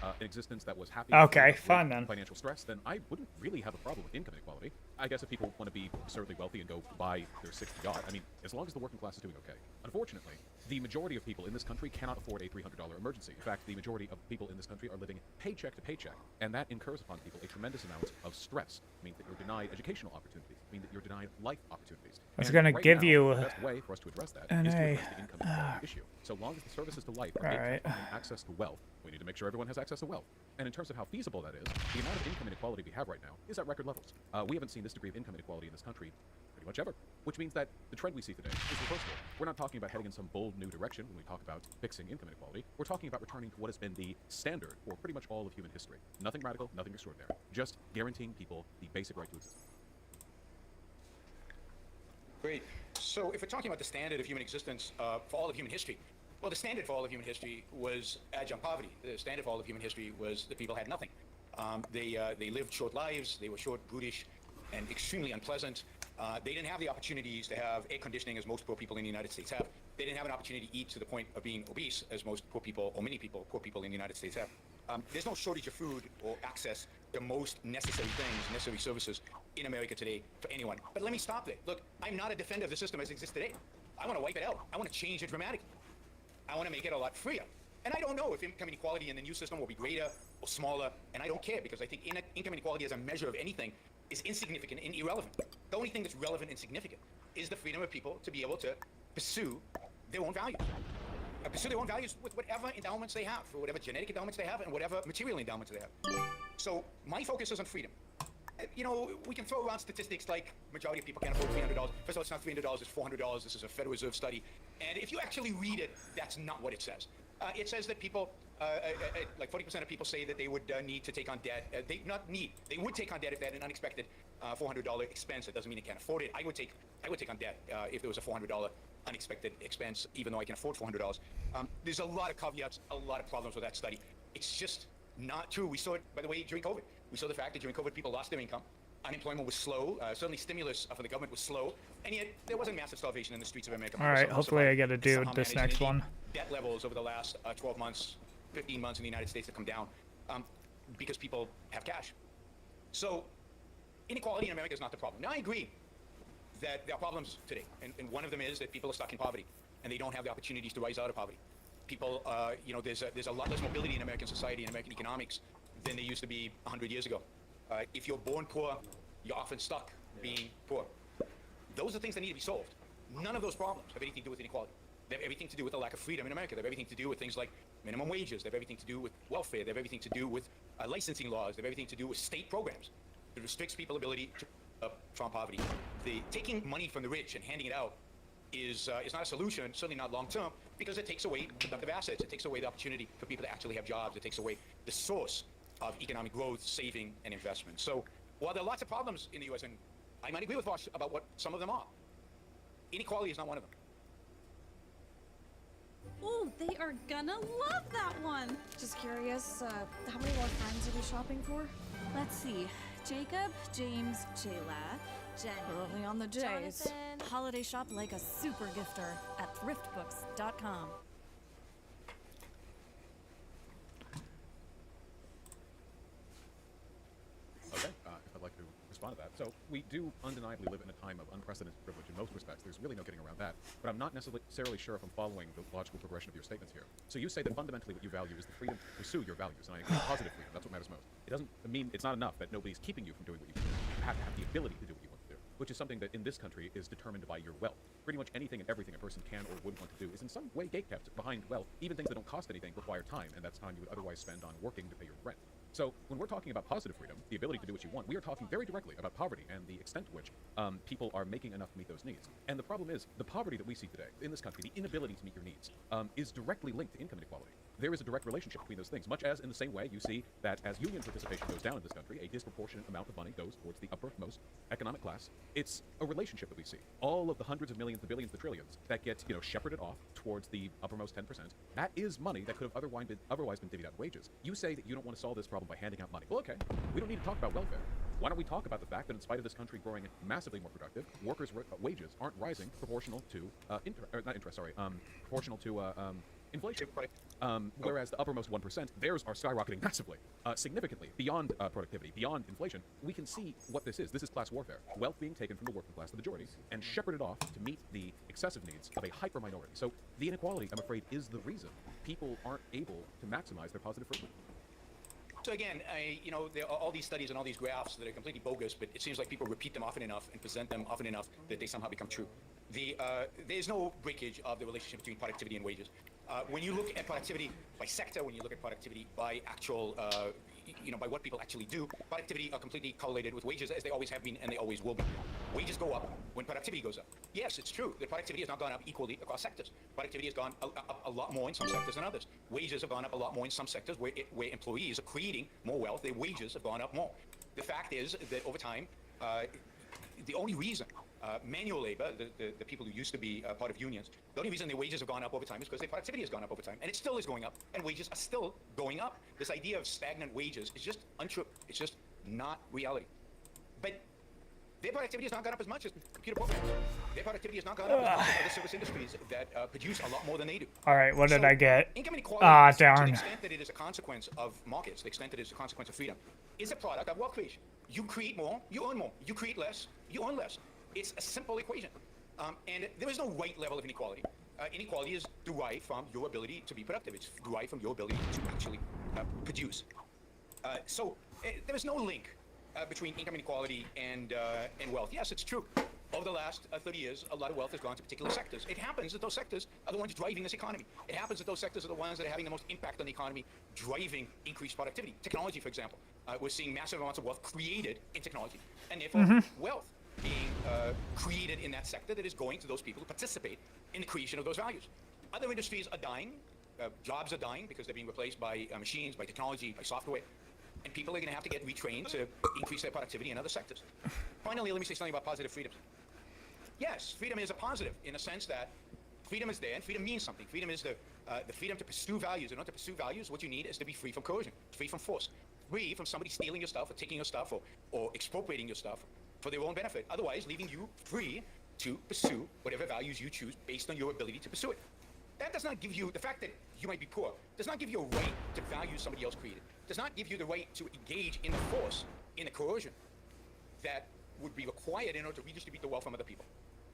an existence that was happy Okay, with fine then. financial stress, then I wouldn't really have a problem with income inequality. I guess if people want to be absurdly wealthy and go buy their sixth yacht, I mean, as long as the working class is doing okay. Unfortunately, the majority of people in this country cannot afford a $300 emergency. In fact, the majority of people in this country are living paycheck to paycheck, and that incurs upon people a tremendous amount of stress. It means that you're denied educational opportunities. It means that you're denied life opportunities. It's And gonna right give now, you the best way for us to address that is to address the income inequality issue. So long as the services to life are Alright. able to find access to wealth, we need to make sure everyone has access to wealth. And in terms of how feasible that is, the amount of income inequality we have right now is at record levels. We haven't seen this degree of income inequality in this country pretty much ever, which means that the trend we see today is reversible. We're not talking about heading in some bold new direction when we talk about fixing income inequality. We're talking about returning to what has been the standard for pretty much all of human history. Nothing radical, nothing extraordinary. Just guaranteeing people the basic right to exist. Great. So if we're talking about the standard of human existence for all of human history, well, the standard for all of human history was adjunct poverty. The standard for all of human history was that people had nothing. They lived short lives. They were short, brutish, and extremely unpleasant. They didn't have the opportunities to have air conditioning as most poor people in the United States have. They didn't have an opportunity to eat to the point of being obese as most poor people, or many people, poor people in the United States have. There's no shortage of food or access to most necessary things, necessary services in America today for anyone. But let me stop there. Look, I'm not a defender of the system as it exists today. I want to wipe it out. I want to change it dramatically. I want to make it a lot freer. And I don't know if income inequality in the new system will be greater or smaller, and I don't care because I think income inequality as a measure of anything is insignificant and irrelevant. The only thing that's relevant and significant is the freedom of people to be able to pursue their own values. Pursue their own values with whatever endowments they have, for whatever genetic endowments they have, and whatever material endowments they have. So my focus is on freedom. We can throw around statistics like majority of people can't afford $300. First of all, it's not $300, it's $400. This is a Federal Reserve study. And if you actually read it, that's not what it says. It says that people, like 40% of people say that they would need to take on debt. They would take on debt if they had an unexpected $400 expense. That doesn't mean they can't afford it. I would take on debt if there was a $400 unexpected expense, even though I can afford $400. There's a lot of caveats, a lot of problems with that study. It's just not true. We saw it, by the way, during COVID. We saw the fact that during COVID, people lost their income. Unemployment was slow. Certainly, stimulus from the government was slow, and yet there wasn't massive starvation in the streets of America. All right, hopefully I get to do this next one. Debt levels over the last 12 months, 15 months in the United States have come down because people have cash. So inequality in America is not the problem. Now, I agree that there are problems today, and one of them is that people are stuck in poverty, and they don't have the opportunities to rise out of poverty. People, there's a lot less mobility in American society and American economics than there used to be 100 years ago. If you're born poor, you're often stuck being poor. Those are things that need to be solved. None of those problems have anything to do with inequality. They have everything to do with the lack of freedom in America. They have everything to do with things like minimum wages. They have everything to do with welfare. They have everything to do with licensing laws. They have everything to do with state programs that restricts people's ability to from poverty. Taking money from the rich and handing it out is not a solution, certainly not long term, because it takes away productive assets. It takes away the opportunity for people to actually have jobs. It takes away the source of economic growth, saving, and investment. So while there are lots of problems in the U.S., and I might agree with Vosh about what some of them are, inequality is not one of them. Oh, they are gonna love that one. Just curious, how many more friends are we shopping for? Let's see. Jacob, James, Jayla, Jenny. We're only on the J's. Jonathan. Holiday shop like a super gifter at thriftbooks.com. Okay, I'd like to respond to that. So we do undeniably live in a time of unprecedented privilege in most respects. There's really no getting around that. But I'm not necessarily sure if I'm following the logical progression of your statements here. So you say that fundamentally what you value is the freedom to pursue your values, and I agree, positive freedom. That's what matters most. It doesn't mean it's not enough that nobody's keeping you from doing what you do. You have to have the ability to do what you want to do, which is something that in this country is determined by your wealth. Pretty much anything and everything a person can or would want to do is in some way gatekept behind wealth. Even things that don't cost anything require time, and that's time you would otherwise spend on working to pay your rent. So when we're talking about positive freedom, the ability to do what you want, we are talking very directly about poverty and the extent to which people are making enough to meet those needs. And the problem is, the poverty that we see today in this country, the inability to meet your needs, is directly linked to income inequality. There is a direct relationship between those things, much as in the same way you see that as union participation goes down in this country, a disproportionate amount of money goes towards the uppermost economic class. It's a relationship that we see. All of the hundreds of millions, the billions, the trillions that get shepherded off towards the uppermost 10%, that is money that could have otherwise been divvied out in wages. You say that you don't want to solve this problem by handing out money. Well, okay, we don't need to talk about welfare. Why don't we talk about the fact that in spite of this country growing massively more productive, workers' wages aren't rising proportional to proportional to inflation. Whereas the uppermost 1%, theirs are skyrocketing massively, significantly beyond productivity, beyond inflation. We can see what this is. This is class warfare. Wealth being taken from the working class, the majority, and shepherded off to meet the excessive needs of a hyper minority. So the inequality, I'm afraid, is the reason people aren't able to maximize their positive freedom. So again, there are all these studies and all these graphs that are completely bogus, but it seems like people repeat them often enough and present them often enough that they somehow become true. There's no breakage of the relationship between productivity and wages. When you look at productivity by sector, when you look at productivity by actual, by what people actually do, productivity are completely correlated with wages, as they always have been and they always will be. Wages go up when productivity goes up. Yes, it's true that productivity has not gone up equally across sectors. Productivity has gone up a lot more in some sectors than others. Wages have gone up a lot more in some sectors where employees are creating more wealth. Their wages have gone up more. The fact is that over time, the only reason manual labor, the people who used to be part of unions, the only reason their wages have gone up over time is because their productivity has gone up over time. And it still is going up, and wages are still going up. This idea of stagnant wages is just untrue. It's just not reality. But their productivity has not gone up as much as computer programs. Their productivity has not gone up as much as other service industries that produce a lot more than they do. All right, what did I get? Income inequality, to darn. the extent that it is a consequence of markets, the extent that it is a consequence of freedom, is a product of wealth creation. You create more, you earn more. You create less, you earn less. It's a simple equation. And there is no right level of inequality. Inequality is derived from your ability to be productive. It's derived from your ability to actually produce. So there is no link between income inequality and wealth. Yes, it's true. Over the last 30 years, a lot of wealth has gone to particular sectors. It happens that those sectors are the ones driving this economy. It happens that those sectors are the ones that are having the most impact on the economy, driving increased productivity. Technology, for example. We're seeing massive amounts of wealth created in technology, and therefore wealth being created in that sector that is going to those people who participate in the creation of those values. Other industries are dying. Jobs are dying because they're being replaced by machines, by technology, by software. And people are going to have to get retrained to increase their productivity in other sectors. Finally, let me say something about positive freedoms. Yes, freedom is a positive in a sense that freedom is there, and freedom means something. Freedom is the freedom to pursue values. In order to pursue values, what you need is to be free from coercion, free from force. free from somebody stealing your stuff or taking your stuff or expropriating your stuff for their own benefit. Otherwise, leaving you free to pursue whatever values you choose based on your ability to pursue it. That does not give you, the fact that you might be poor, does not give you a right to value somebody else created. Does not give you the right to engage in the force, in the coercion that would be required in order to redistribute the wealth from other people.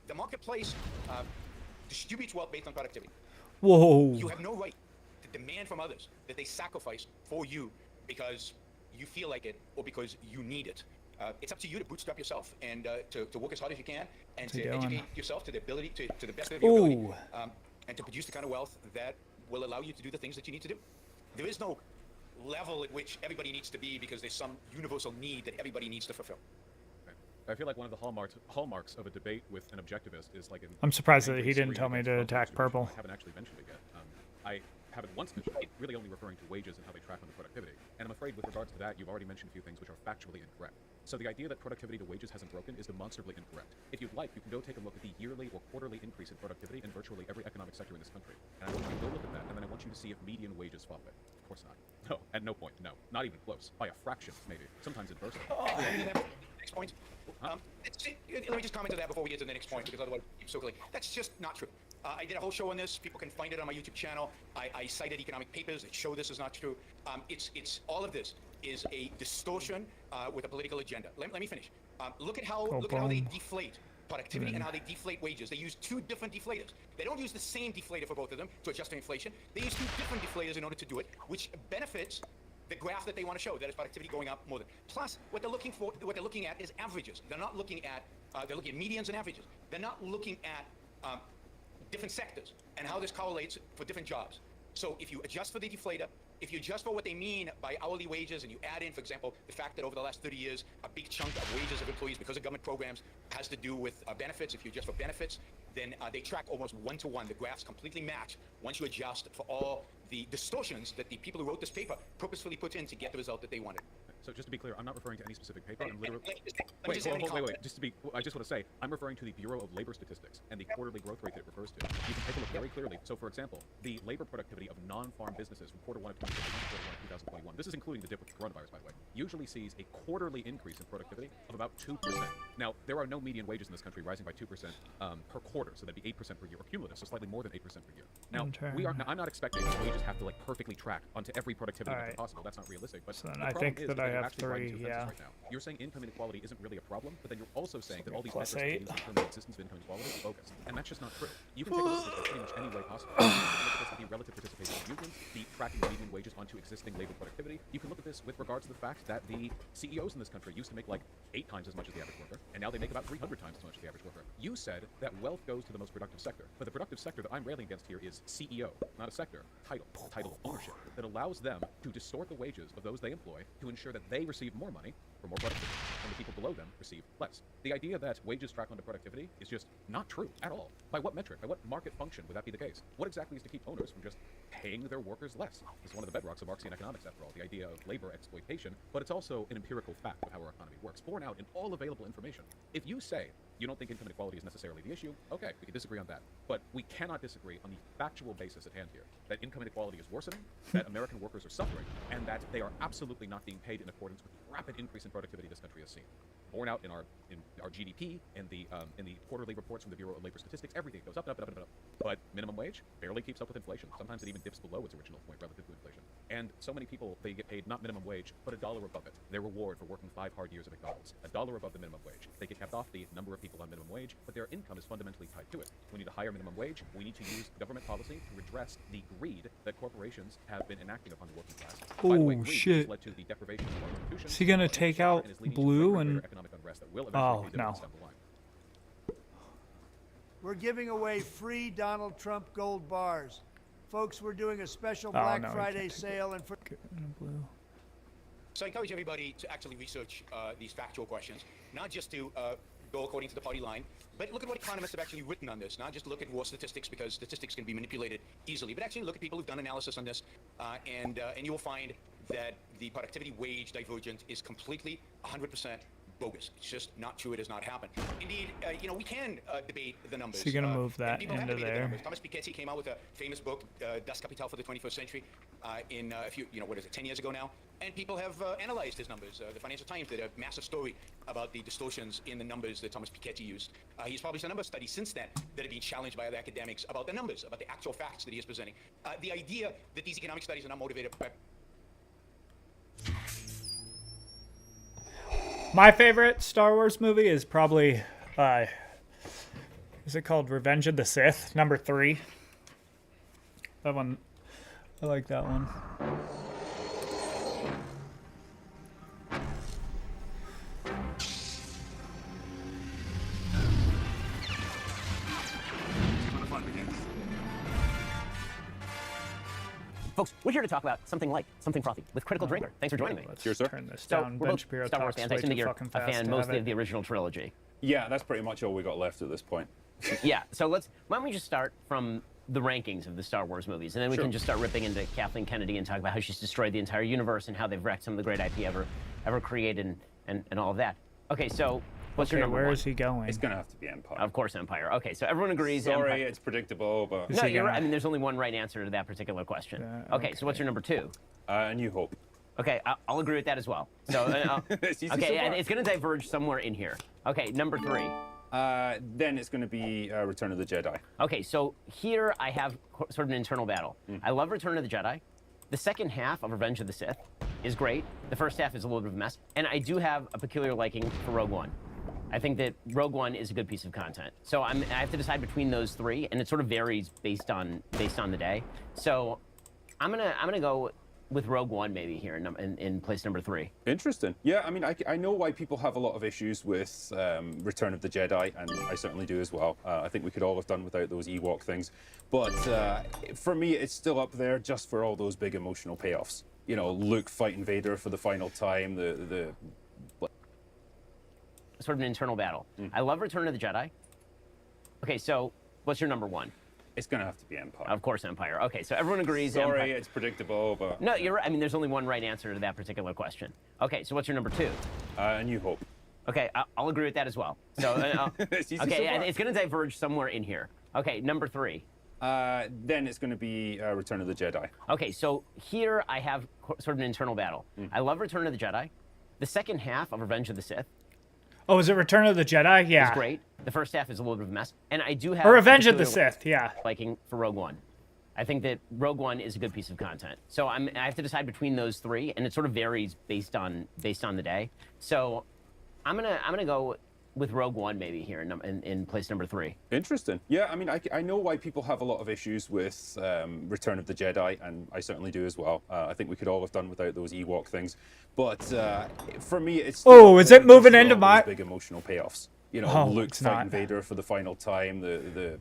The marketplace distributes wealth based on productivity. Whoa. You have no right to demand from others that they sacrifice for you because you feel like it or because you need it. It's up to you to bootstrap yourself and to work as hard as you can and to educate yourself to the ability, to the best of your ability, and to produce the kind of wealth that will allow you to do the things that you need to do. There is no level at which everybody needs to be because there's some universal need that everybody needs to fulfill. I feel like one of the hallmarks of a debate with an objectivist is like I'm surprised that he didn't tell me to attack purple. I haven't actually mentioned it yet. I haven't once mentioned it, really only referring to wages and how they track on the productivity. And I'm afraid with regards to that, you've already mentioned a few things which are factually incorrect. So the idea that productivity to wages hasn't broken is demonstrably incorrect. If you'd like, you can go take a look at the yearly or quarterly increase in productivity in virtually every economic sector in this country. And I want you to go look at that, and then I want you to see if median wages follow it. Of course not. No, at no point, no. Not even close. By a fraction, maybe. Sometimes inversely. Next point. Let me just comment on that before we get to the next point, because otherwise we keep circling. That's just not true. I did a whole show on this. People can find it on my YouTube channel. I cited economic papers that show this is not true. It's all of this is a distortion with a political agenda. Let me finish. Look at how they deflate productivity and how they deflate wages. They use two different deflators. They don't use the same deflator for both of them to adjust for inflation. They use two different deflators in order to do it, which benefits the graph that they want to show, that is productivity going up more than. Plus, what they're looking at is averages. They're not looking at they're looking at medians and averages. They're not looking at different sectors and how this correlates for different jobs. So if you adjust for the deflator, if you adjust for what they mean by hourly wages, and you add in, for example, the fact that over the last 30 years, a big chunk of wages of employees because of government programs has to do with benefits. If you adjust for benefits, then they track almost one-to-one. The graphs completely match once you adjust for all the distortions that the people who wrote this paper purposefully put in to get the result that they wanted. So just to be clear, I'm not referring to any specific paper. I'm literally... Wait. I just want to say, I'm referring to the Bureau of Labor Statistics and the quarterly growth rate that it refers to. You can take a look very clearly. So, for example, the labor productivity of non-farm businesses from quarter 1 of 2021 to quarter 1 of 2021, this is including the dip with the coronavirus, by the way, usually sees a quarterly increase in productivity of about 2%. Now, there are no median wages in this country rising by 2% per quarter, so that'd be 8% per year, or cumulative, so slightly more than 8% per year. Now, I'm not expecting that wages have to like perfectly track onto every productivity method possible. That's not realistic. But so then I think that I have 3. Yeah. Right now. You're saying income inequality isn't really a problem, but then you're also saying that all these metrics that determine the existence of income inequality are bogus, and that's just not true. You can take a look at this pretty much any way possible. You can look at this at the relative participation of unions, the tracking of median wages onto existing labor productivity. You can look at this with regards to the fact that the CEOs in this country used to make like 8 times as much as the average worker, and now they make about 300 times as much as the average worker. You said that wealth goes to the most productive sector, but the productive sector that I'm railing against here is CEO, not a sector, title of ownership, that allows them to distort the wages of those they employ to ensure that they receive more money for more productivity, and the people below them receive less. The idea that wages track onto productivity is just not true at all. By what metric, by what market function would that be the case? What exactly is to keep owners from just paying their workers less? It's one of the bedrocks of Marxian economics, after all, the idea of labor exploitation, but it's also an empirical fact of how our economy works, borne out in all available information. If you say you don't think income inequality is necessarily the issue, okay, we can disagree on that. But we cannot disagree on the factual basis at hand here, that income inequality is worsening, that American workers are suffering, and that they are absolutely not being paid in accordance with the rapid increase in productivity this country has seen. Borne out in our GDP, in the quarterly reports from the Bureau of Labor Statistics, everything goes up and up and up and up. But minimum wage barely keeps up with inflation. Sometimes it even dips below its original point relative to inflation. And so many people, they get paid not minimum wage, but $1 above it. Their reward for working 5 hard years at McDonald's, $1 above the minimum wage. They get kept off the number of people on minimum wage, but their income is fundamentally tied to it. We need a higher minimum wage. We need to use government policy to redress the greed that corporations have been enacting upon the working class. By the way, greed has led to the deprivation of our institutions. Is he gonna take out blue and? Oh no. We're giving away free Donald Trump gold bars. Folks, we're doing a special Black Friday sale and for So I encourage everybody to actually research these factual questions, not just to go according to the party line, but look at what economists have actually written on this, not just look at raw statistics, because statistics can be manipulated easily, but actually look at people who've done analysis on this, and you will find that the productivity wage divergence is completely 100% bogus. It's just not true. It has not happened. Indeed, you know, we can debate the numbers. So you're gonna move that people have into debated the there. numbers. Thomas Piketty came out with a famous book, Das Kapital for the 21st Century, in a few, you know, what is it, 10 years ago now? And people have analyzed his numbers. The Financial Times did a massive story about the distortions in the numbers that Thomas Piketty used. He's published a number of studies since then that have been challenged by other academics about the numbers, about the actual facts that he is presenting. The idea that these economic studies are not motivated by... My favorite Star Wars movie is probably, is it called Revenge of the Sith, number 3? That one, I like that one. Folks, we're here to talk about something light, something frothy, with Critical Drinker. Thanks for joining me. Cheers, sir. Turn this So, down. we're Ben both Shapiro Star Wars talks fans. I way assume too that you're fucking a fast fan to mostly have of the original trilogy. Yeah, that's pretty much all we got left at this point. Yeah, so why don't we just start from the rankings of the Star Wars movies, and then we can just start ripping into Kathleen Kennedy and talk about how she's destroyed the entire universe and how they've wrecked some of the great IP ever created and all of that. Okay, so what's your number where one? is he going? It's gonna have to be Empire. Of course, Empire. Okay, so everyone agrees. Sorry, Empire. it's predictable, but No, you're right. I mean, there's only one right answer to that particular question. Okay, so what's your number 2? A New Hope. Okay, I'll agree with that as well. So, okay, and it's going to diverge somewhere in here. Okay, number 3. Then it's going to be Return of the Jedi. Okay, so here I have sort of an internal battle. I love Return of the Jedi. The second half of Revenge of the Sith is great. The first half is a little bit of a mess. And I do have a peculiar liking for Rogue One. I think that Rogue One is a good piece of content. So I have to decide between those 3, and it sort of varies based on the day. So I'm gonna go with Rogue One maybe here in place number 3. Interesting. Yeah, I mean, I know why people have a lot of issues with Return of the Jedi, and I certainly do as well. I think we could all have done without those Ewok things. But for me, it's still up there just for all those big emotional payoffs. You know, Luke fighting Vader for the final time, the sort of an internal battle. I love Return of the Jedi. Okay, so what's your number 1? It's gonna have to be Empire. Of course, Empire. Okay, so everyone agrees. Sorry, Empire. it's predictable, but... No, you're right. I mean, there's only one right answer to that particular question. Okay, so what's your number 2? A New Hope. Okay, I'll agree with that as well. So, okay, and it's going to diverge somewhere in here. Okay, number 3. Then it's going to be Return of the Jedi. Okay, so here I have sort of an internal battle. I love Return of the Jedi. The second half of Revenge of the Sith. Oh, is it Return of the Jedi? Yeah. It's great. The first half is a little bit of a mess. And I do have... Or Revenge of the Sith, yeah. ...liking for Rogue One. I think that Rogue One is a good piece of content. So I have to decide between those 3, and it sort of varies based on the day. So I'm gonna go with Rogue One maybe here in place number 3. Interesting. Yeah, I mean, I know why people have a lot of issues with Return of the Jedi, and I certainly do as well. I think we could all have done without those Ewok things. But for me, it's still oh, is it moving into my big emotional payoffs? You know, Luke fighting Vader for the final time, the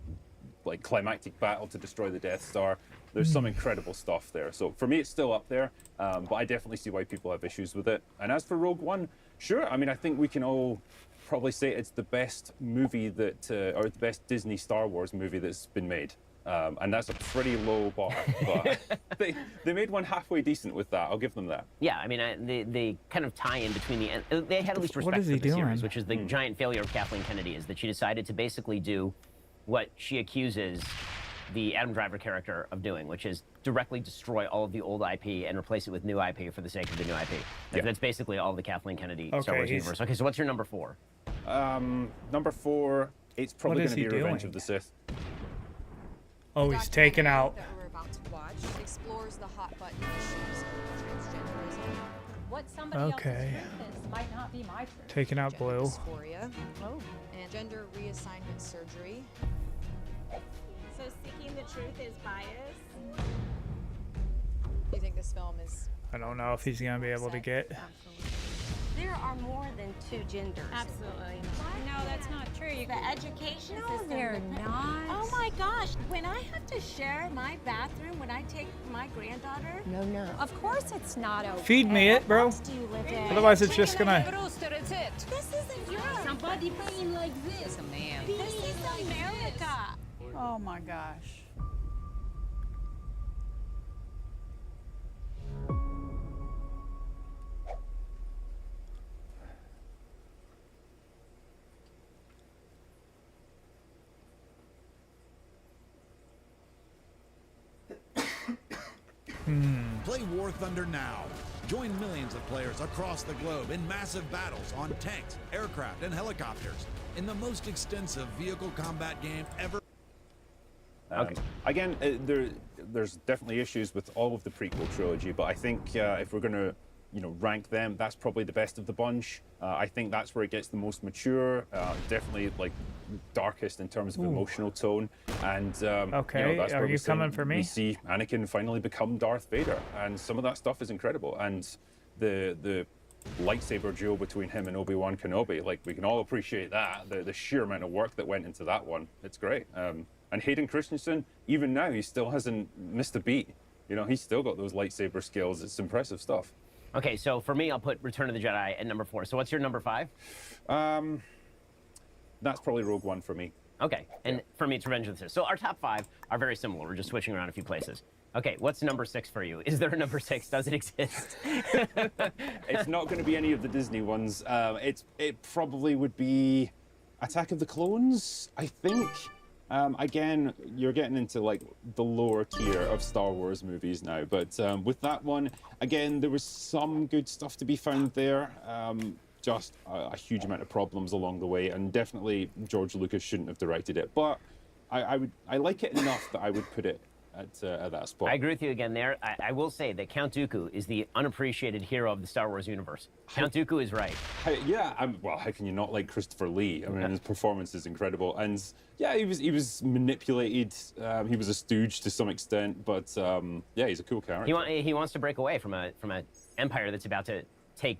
like climactic battle to destroy the Death Star. There's some incredible stuff there. So for me, it's still up there, but I definitely see why people have issues with it. And as for Rogue One, sure. I mean, I think we can all probably say it's the best movie that, or the best Disney Star Wars movie that's been made. And that's a pretty low bar, but they made one halfway decent with that. I'll give them that. Yeah, I mean, they kind of tie in between they had at least respect for the series, which is the giant failure of Kathleen Kennedy, is that she decided to basically do what she accuses the Adam Driver character of doing, which is directly destroy all of the old IP and replace it with new IP for the sake of the new IP. That's basically all of the Kathleen Kennedy Star Wars universe. Okay, so what's your number 4? Number 4, it's probably going to be Revenge of the Sith. Oh, he's taken out. That we're about to watch explores the hot button issues of transgenderism. What somebody else's truth is might not be my truth. Taking out Blue. Dysphoria. Oh. And gender reassignment surgery. So seeking the truth is bias? Do you think this film is... I don't know if he's going to be able to get... There are more than 2 genders. Absolutely. No, that's not true. The education system. No, they're not. Oh my gosh. When I have to share my bathroom when I take my granddaughter. No. Of course it's not okay. Feed me it, bro. Do you live in? Otherwise it's just gonna... This isn't Europe. Somebody playing like this. It's a man. This is America. Oh my gosh. Play War Thunder now. Join millions of players across the globe in massive battles on tanks, aircraft, and helicopters in the most extensive vehicle combat game ever. Again, there's definitely issues with all of the prequel trilogy, but I think if we're going to, rank them, that's probably the best of the bunch. I think that's where it gets the most mature, definitely like darkest in terms of emotional tone, and okay, that's are where you coming for me? We see Anakin finally become Darth Vader, and some of that stuff is incredible, and the lightsaber duel between him and Obi-Wan Kenobi, like we can all appreciate that, the sheer amount of work that went into that one. It's great. And Hayden Christensen, even now, he still hasn't missed a beat. He's still got those lightsaber skills. It's impressive stuff. Okay, so for me, I'll put Return of the Jedi at number 4. So what's your number 5? That's probably Rogue One for me. Okay, and for me, it's Revenge of the Sith. So our top 5 are very similar. We're just switching around a few places. Okay, what's number 6 for you? Is there a number 6? Does it exist? It's not going to be any of the Disney ones. It probably would be Attack of the Clones, I think. Again, you're getting into like the lower tier of Star Wars movies now, but with that one, again, there was some good stuff to be found there. Just a huge amount of problems along the way, and definitely George Lucas shouldn't have directed it. But I like it enough that I would put it at that spot. I agree with you again there. I will say that Count Dooku is the unappreciated hero of the Star Wars universe. Count Dooku is right. Well, how can you not like Christopher Lee? I mean, his performance is incredible, and yeah, he was manipulated. He was a stooge to some extent, but yeah, he's a cool character. He wants to break away from a empire that's about to take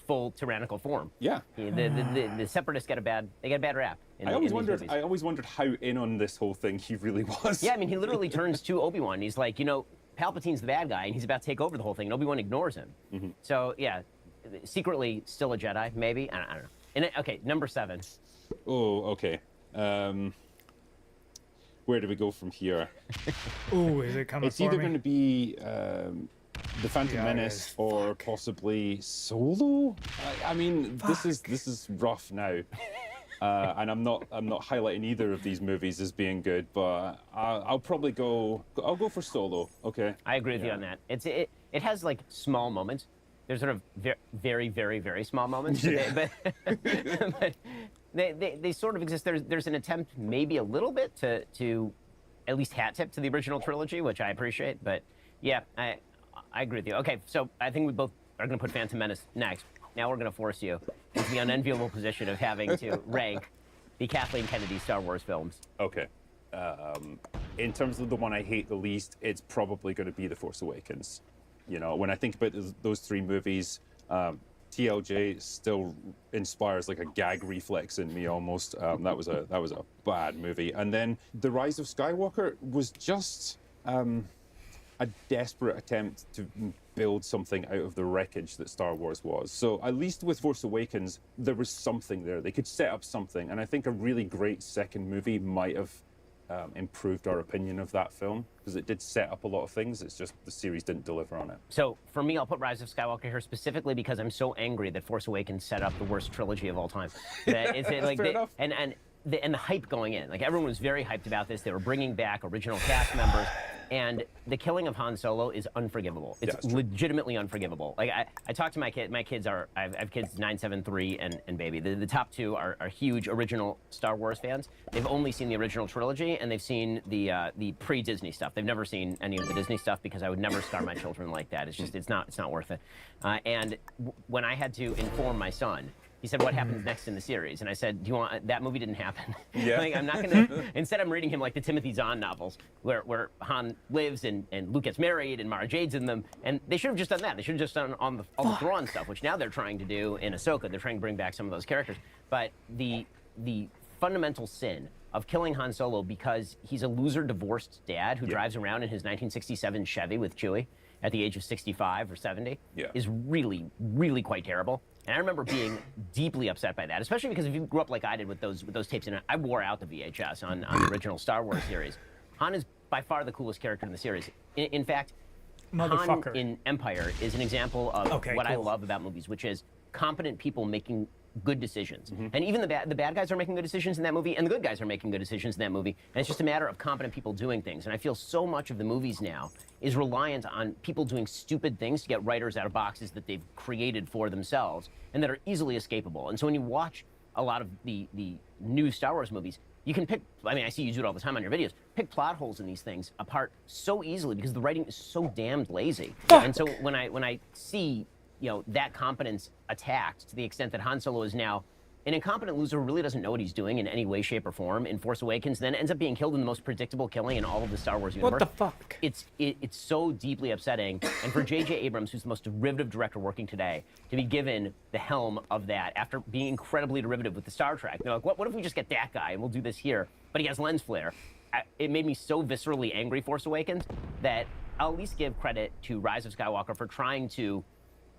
full tyrannical form. Yeah. The separatists get a bad rap. I always wondered how in on this whole thing he really was. Yeah, I mean, he literally turns to Obi-Wan. He's like, Palpatine's the bad guy, and he's about to take over the whole thing, and Obi-Wan ignores him. Mm-hmm. So, yeah, secretly still a Jedi, maybe? I don't know. And okay, number 7. Oh, okay. Where do we go from here? Ooh, is it coming It's either going to be The Phantom Menace or possibly Solo. I mean, this is rough now. And I'm not highlighting either of these movies as being good, but I'll probably go for Solo. Okay. I agree with you on that. It has like small moments. There's sort of very, very, very small moments, but they sort of exist. There's an attempt, maybe a little bit, to at least hat tip to the original trilogy, which I appreciate. But yeah, I agree with you. Okay, so I think we both are going to put Phantom Menace next. Now we're going to force you into the unenviable position of having to rank the Kathleen Kennedy Star Wars films. Okay. In terms of the one I hate the least, it's probably going to be The Force Awakens. When I think about those 3 movies, TLJ still inspires like a gag reflex in me almost. That was a bad movie. And then The Rise of Skywalker was just a desperate attempt to build something out of the wreckage that Star Wars was. So at least with Force Awakens, there was something there. They could set up something, and I think a really great second movie might have improved our opinion of that film, because it did set up a lot of things. It's just the series didn't deliver on it. So for me, I'll put Rise of Skywalker here specifically because I'm so angry that Force Awakens set up the worst trilogy of all time. Fair enough. And the hype going in, like everyone was very hyped about this. They were bringing back original cast members, and the killing of Han Solo is unforgivable. It's legitimately unforgivable. Like I talked to my kid. My kids I have kids 9, 7, 3, and baby. The top 2 are huge original Star Wars fans. They've only seen the original trilogy, and they've seen the pre-Disney stuff. They've never seen any of the Disney stuff because I would never scar my children like that. It's just it's not worth it. And when I had to inform my son, he said, "What happens next in the series?" And I said, "Do you want that movie didn't happen?" Yeah. Like, I'm not gonna. Instead, I'm reading him like the Timothy Zahn novels, where Han lives and Luke gets married and Mara Jade's in them. And they should have just done that. They should have just done all the Thrawn stuff, which now they're trying to do in Ahsoka. They're trying to bring back some of those characters. But the fundamental sin of killing Han Solo because he's a loser divorced dad who drives around in his 1967 Chevy with Chewie at the age of 65 or 70 is really, really quite terrible. And I remember being deeply upset by that, especially because if you grew up like I did with those tapes, and I wore out the VHS on the original Star Wars series. Han is by far the coolest character in the series. In fact, Han in Empire is an example of what I love about movies, which is competent people making good decisions. And even the bad guys are making good decisions in that movie, and the good guys are making good decisions in that movie. And it's just a matter of competent people doing things. And I feel so much of the movies now is reliant on people doing stupid things to get writers out of boxes that they've created for themselves and that are easily escapable. And so when you watch a lot of the new Star Wars movies, you can pick, I mean, I see you do it all the time on your videos, pick plot holes in these things apart so easily because the writing is so damned lazy. And so when I see, you know, that competence attacked to the extent that Han Solo is now an incompetent loser who really doesn't know what he's doing in any way, shape, or form in Force Awakens, then ends up being killed in the most predictable killing in all of the Star Wars universe. What the fuck? It's so deeply upsetting. And for J.J. Abrams, who's the most derivative director working today, to be given the helm of that after being incredibly derivative with the Star Trek. They're like, what if we just get that guy and we'll do this here? But he has lens flare. It made me so viscerally angry, Force Awakens, that I'll at least give credit to Rise of Skywalker for trying to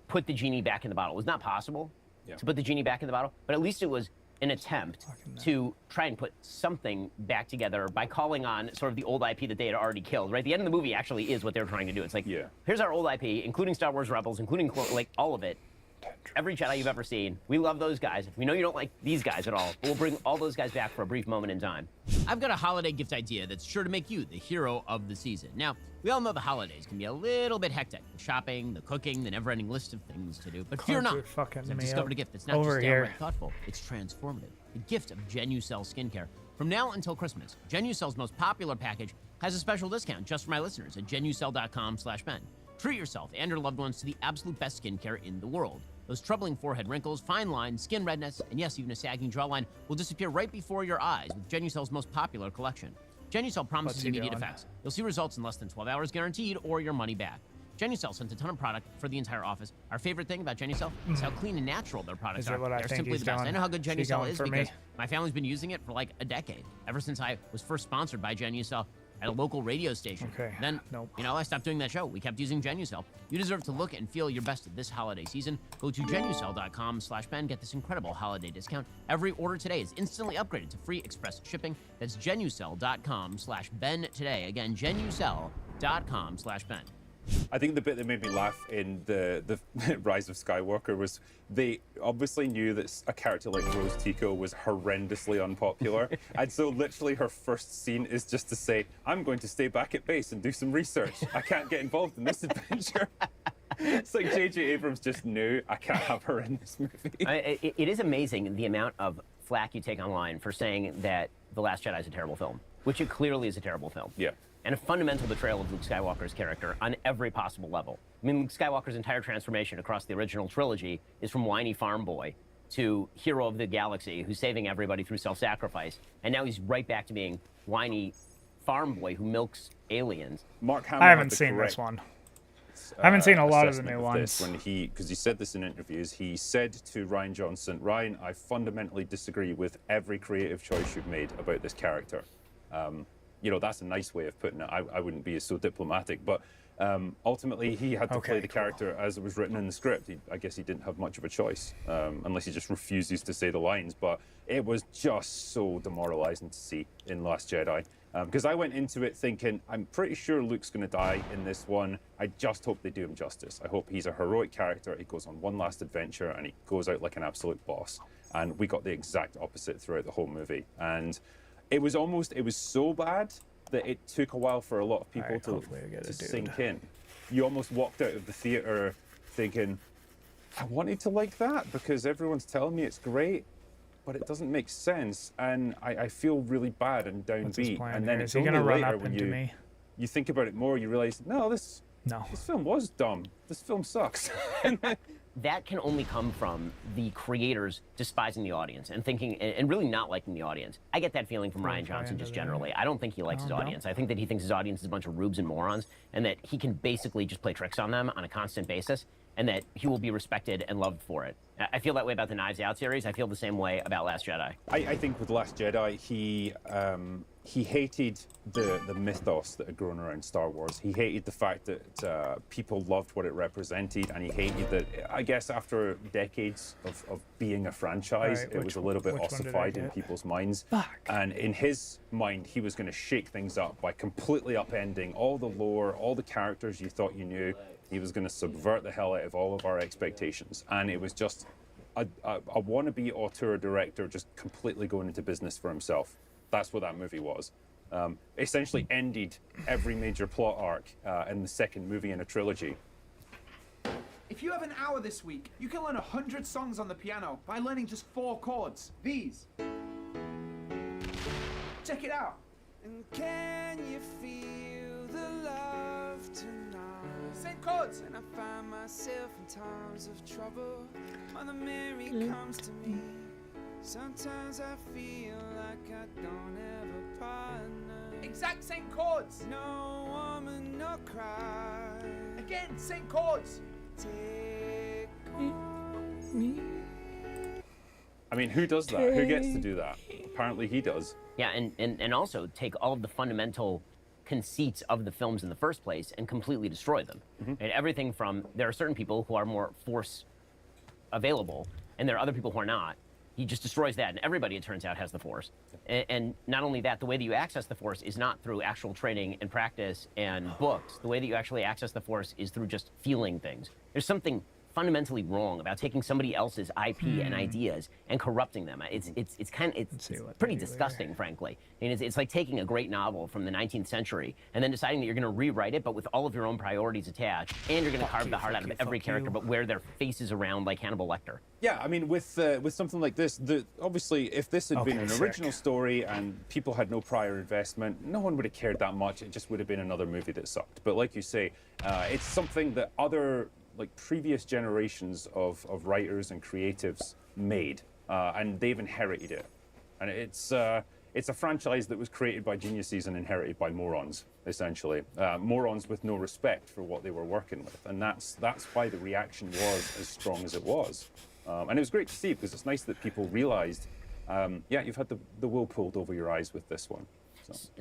put the genie back in the bottle. It was not possible to put the genie back in the bottle, but at least it was an attempt to try and put something back together by calling on sort of the old IP that they had already killed, right? The end of the movie actually is what they were trying to do. It's like, here's our old IP, including Star Wars Rebels, including like all of it. Every Jedi you've ever seen. We love those guys. We know you don't like these guys at all, but we'll bring all those guys back for a brief moment in time. I've got a holiday gift idea that's sure to make you the hero of the season. Now, we all know the holidays can be a little bit hectic. The shopping, the cooking, the never-ending list of things to do. But fear not, because I've discovered a gift that's not just downright thoughtful, it's transformative. The gift of Genucel skincare. From now until Christmas, Genucel's most popular package has a special discount just for my listeners at Genucel.com/Ben. Treat yourself and your loved ones to the absolute best skincare in the world. Those troubling forehead wrinkles, fine lines, skin redness, and yes, even a sagging jawline will disappear right before your eyes with Genucel's most popular collection. Genucel promises immediate effects. You'll see results in less than 12 hours guaranteed or your money back. Genucel sent a ton of product for the entire office. Our favorite thing about Genucel is how clean and natural their products are. They're simply the best. I know how good Genucel is because my family's been using it for like a decade. Ever since I was first sponsored by Genucel at a local radio station. Then, you know, I stopped doing that show. We kept using Genucel. You deserve to look and feel your best this holiday season. Go to Genucel.com/Ben. Get this incredible holiday discount. Every order today is instantly upgraded to free express shipping. That's Genucel.com/Ben today. Again, Genucel.com/Ben. I think the bit that made me laugh in the Rise of Skywalker was they obviously knew that a character like Rose Tico was horrendously unpopular. And so literally her first scene is just to say, I'm going to stay back at base and do some research. I can't get involved in this adventure. It's like J.J. Abrams just knew I can't have her in this movie. It is amazing the amount of flack you take online for saying that The Last Jedi is a terrible film, which it clearly is a terrible film. Yeah. And a fundamental betrayal of Luke Skywalker's character on every possible level. I mean, Luke Skywalker's entire transformation across the original trilogy is from whiny farm boy to hero of the galaxy who's saving everybody through self-sacrifice. And now he's right back to being whiny farm boy who milks aliens. Mark Hamill I haven't seen this one. I haven't seen a lot of the new ones. When because he said this in interviews, he said to Rian Johnson, Ryan, I fundamentally disagree with every creative choice you've made about this character. You know, that's a nice way of putting it. I wouldn't be so diplomatic, but ultimately he had to play the character as it was written in the script. I guess he didn't have much of a choice, unless he just refuses to say the lines. But it was just so demoralizing to see in Last Jedi. Because I went into it thinking, I'm pretty sure Luke's going to die in this one. I just hope they do him justice. I hope he's a heroic character. He goes on one last adventure and he goes out like an absolute boss. And we got the exact opposite throughout the whole movie. And it was so bad that it took a while for a lot of people to sink in. You almost walked out of the theater thinking, I wanted to like that because everyone's telling me it's great, but it doesn't make sense. And I feel really bad and downbeat. And then it's only later when you think about it more, you realize, no, this film was dumb. This film sucks. That can only come from the creators despising the audience and thinking and really not liking the audience. I get that feeling from Rian Johnson just generally. I don't think he likes his audience. I think that he thinks his audience is a bunch of rubes and morons and that he can basically just play tricks on them on a constant basis and that he will be respected and loved for it. I feel that way about the Knives Out series. I feel the same way about Last Jedi. I think with Last Jedi, he hated the mythos that had grown around Star Wars. He hated the fact that people loved what it represented, and he hated that, I guess after decades of being a franchise, it was a little bit ossified in people's minds. And in his mind, he was going to shake things up by completely upending all the lore, all the characters you thought you knew. He was going to subvert the hell out of all of our expectations. And it was just a wannabe auteur director just completely going into business for himself. That's what that movie was. Essentially ended every major plot arc in the second movie in a trilogy. If you have an hour this week, you can learn 100 songs on the piano by learning just 4 chords. These. Check it out. And can you feel the love tonight? Same chords. And I find myself in times of trouble. Mother Mary comes to me. Sometimes I feel like I don't have a partner. Exact same chords. No woman, no cry. Again, same chords. Take on me. I mean, who does that? Who gets to do that? Apparently he does. Yeah, and also take all of the fundamental conceits of the films in the first place and completely destroy them. And everything from, there are certain people who are more force available, and there are other people who are not. He just destroys that, and everybody, it turns out, has the Force. And not only that, the way that you access the Force is not through actual training and practice and books. The way that you actually access the Force is through just feeling things. There's something fundamentally wrong about taking somebody else's IP and ideas and corrupting them. It's pretty disgusting, frankly. And it's like taking a great novel from the 19th century and then deciding that you're going to rewrite it, but with all of your own priorities attached, and you're going to carve the heart out of every character, but wear their faces around like Hannibal Lecter. Yeah, I mean, with something like this, obviously, if this had been an original story and people had no prior investment, no one would have cared that much. It just would have been another movie that sucked. But like you say, it's something that other previous generations of writers and creatives made, and they've inherited it. And it's a franchise that was created by geniuses and inherited by morons, essentially. Morons with no respect for what they were working with. And that's why the reaction was as strong as it was. And it was great to see, because it's nice that people realized, yeah, you've had the wool pulled over your eyes with this one.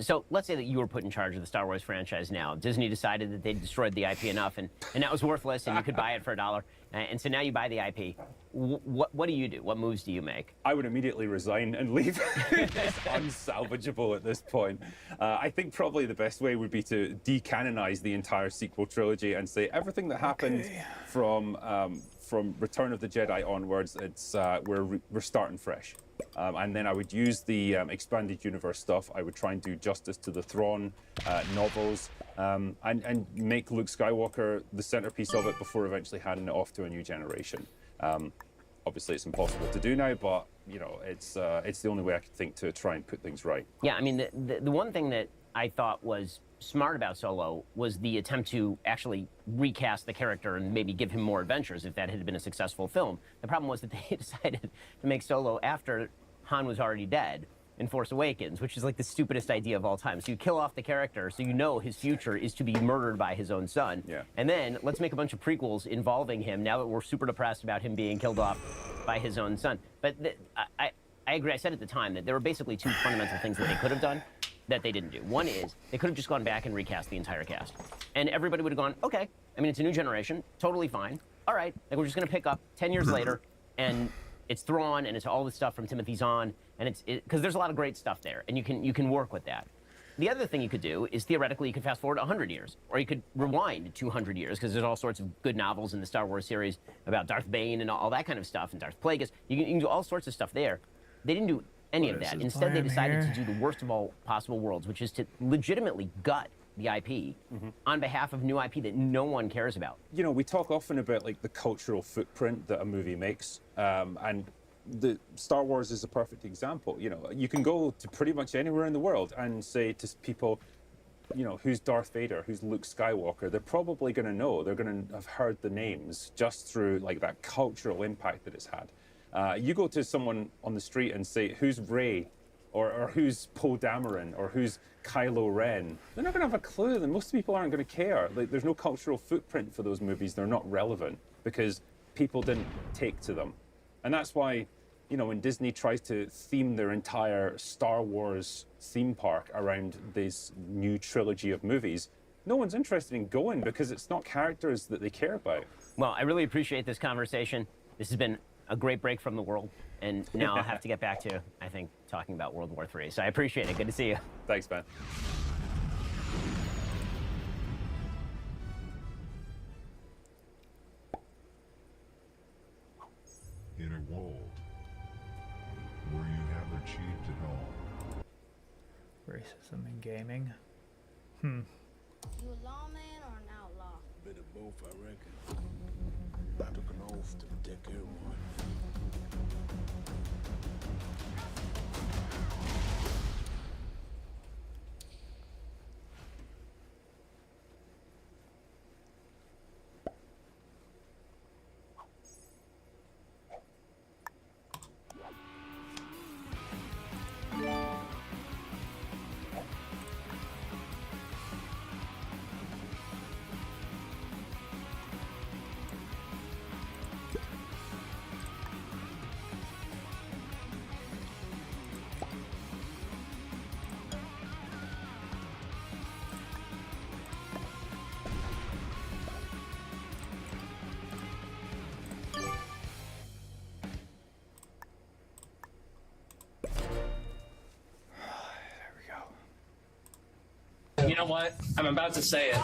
So let's say that you were put in charge of the Star Wars franchise now. Disney decided that they destroyed the IP enough, and that was worthless, and you could buy it for $1. And so now you buy the IP. What do you do? What moves do you make? I would immediately resign and leave. It's unsalvageable at this point. I think probably the best way would be to decanonize the entire sequel trilogy and say everything that happened from Return of the Jedi onwards, it's we're starting fresh. And then I would use the expanded universe stuff. I would try and do justice to the Thrawn novels and make Luke Skywalker the centerpiece of it before eventually handing it off to a new generation. Obviously, it's impossible to do now, but you know, it's the only way I could think to try and put things right. Yeah, I mean, the one thing that I thought was smart about Solo was the attempt to actually recast the character and maybe give him more adventures if that had been a successful film. The problem was that they decided to make Solo after Han was already dead in Force Awakens, which is like the stupidest idea of all time. So you kill off the character so you know his future is to be murdered by his own son. Yeah. And then let's make a bunch of prequels involving him now that we're super depressed about him being killed off by his own son. But I agree, I said at the time that there were basically 2 fundamental things that they could have done that they didn't do. One is they could have just gone back and recast the entire cast. And everybody would have gone, okay, I mean, it's a new generation, totally fine. All right, like we're just gonna pick up 10 years later and it's Thrawn and it's all this stuff from Timothy Zahn, and because there's a lot of great stuff there, and you can work with that. The other thing you could do is theoretically you could fast forward 100 years, or you could rewind 200 years, because there's all sorts of good novels in the Star Wars series about Darth Bane and all that kind of stuff, and Darth Plagueis. You can do all sorts of stuff there. They didn't do any of that. Instead, they decided to do the worst of all possible worlds, which is to legitimately gut the IP on behalf of new IP that no one cares about. You know, we talk often about like the cultural footprint that a movie makes, and the Star Wars is a perfect example. You know, you can go to pretty much anywhere in the world and say to people, you know, who's Darth Vader, who's Luke Skywalker, they're probably going to know. They're going to have heard the names just through like that cultural impact that it's had. You go to someone on the street and say, who's Rey, or who's Poe Dameron, or who's Kylo Ren, they're not going to have a clue, and most people aren't going to care. Like, there's no cultural footprint for those movies. They're not relevant because people didn't take to them. And that's why, you know, when Disney tries to theme their entire Star Wars theme park around this new trilogy of movies, no one's interested in going because it's not characters that they care about. Well, I really appreciate this conversation. This has been a great break from the world, and now I'll have to get back to, I think, talking about World War III. So I appreciate it. Good to see you. Thanks, man. In a wall, where you have achieved it all. Racism in gaming. You a lawman or an outlaw? Bit of both, I reckon. I took an oath to protect everyone. You know what? I'm about to say it.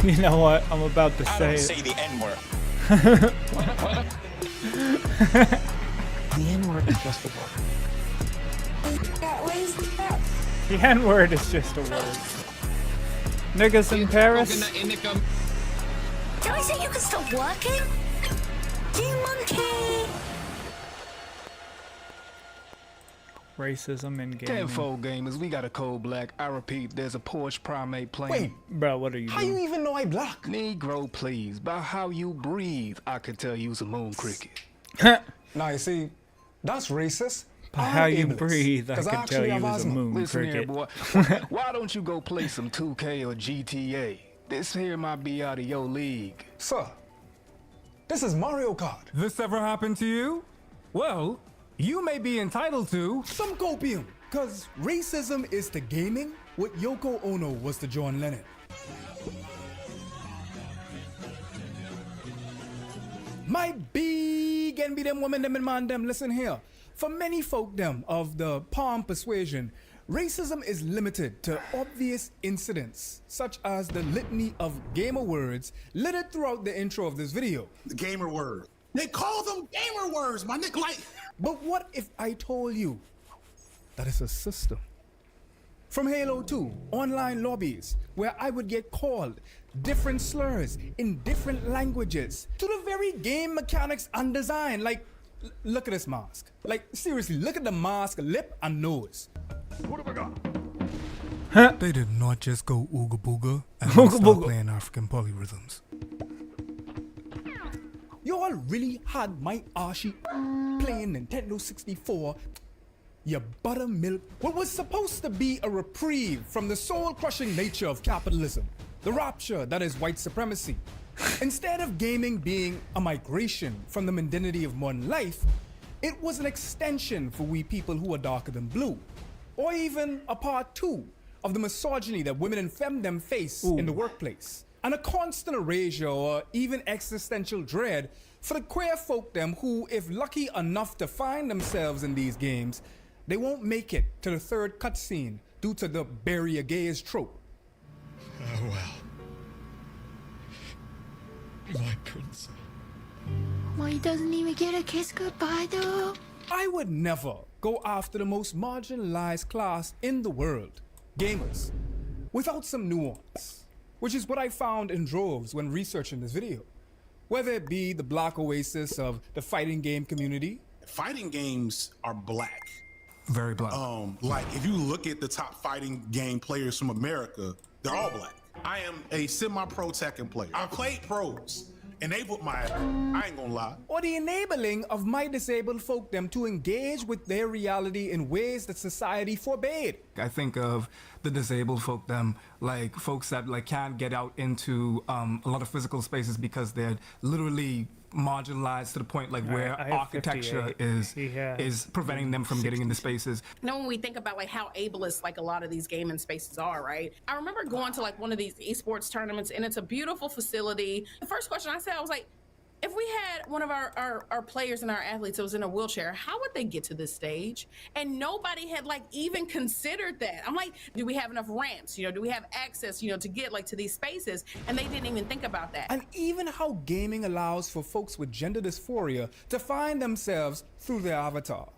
You know what? I'm about to say it. Say the N-word. The N-word is just a word. The N-word is just a word. Niggas in Paris. Joey said you can stop working? You monkey! Racism in gaming. 10-4 gamers, we got a cold black. I repeat, there's a Porsche Primate playing. Wait, bro, what are you doing? How you even know I black? Negro, please. By how you breathe, I could tell you's a moon cricket. Now, you see, that's racist. By how you breathe, I can tell you was a moon Listen cricket. here, boy. Why don't you go play some 2K or GTA? This here might be out of your league. Sir, this is Mario Kart. This ever happened to you? Well, you may be entitled to some copium, cause racism is to gaming what Yoko Ono was to John Lennon. My big envy them women them and man them, listen here. For many folk them of the palm persuasion, racism is limited to obvious incidents, such as the litany of gamer words littered throughout the intro of this video. The gamer word. They call them gamer words, my nigga, like. But what if I told you that it's a system? From Halo 2, online lobbies, where I would get called different slurs in different languages, to the very game mechanics and design. Like, look at this mask. Like, seriously, look at the mask, lip and nose. What have I got? They did not just go ooga booga and start playing African polyrhythms. Y'all really had my Archie playing Nintendo 64, your buttermilk, what was supposed to be a reprieve from the soul-crushing nature of capitalism, the rapture that is white supremacy. Instead of gaming being a migration from the mundanity of modern life, it was an extension for we people who are darker than blue, or even a part 2 of the misogyny that women and femdom face in the workplace. And a constant erasure or even existential dread for the queer folk them who, if lucky enough to find themselves in these games, they won't make it to the third cutscene due to the bury a gays trope. Oh well. My prince. Well, he doesn't even get a kiss goodbye though. I would never go after the most marginalized class in the world, gamers, without some nuance. Which is what I found in droves when researching this video. Whether it be the black oasis of the fighting game community. Fighting games are black. Very black. Like if you look at the top fighting game players from America, they're all black. I am a semi-pro Tekken player. I played pros. Enabled my, I ain't gonna lie. Or the enabling of my disabled folk them to engage with their reality in ways that society forbade. I think of the disabled folk them like folks that like can't get out into a lot of physical spaces because they're literally marginalized to the point like where architecture is preventing them from getting into spaces. You know, when we think about like how ableist like a lot of these gaming spaces are, right? I remember going to like one of these esports tournaments and it's a beautiful facility. The first question I said, I was like, If we had one of our players and our athletes that was in a wheelchair, how would they get to this stage? And nobody had like even considered that. I'm like, do we have enough ramps? You know, do we have access, you know, to get like to these spaces? And they didn't even think about that. And even how gaming allows for folks with gender dysphoria to find themselves through their avatar.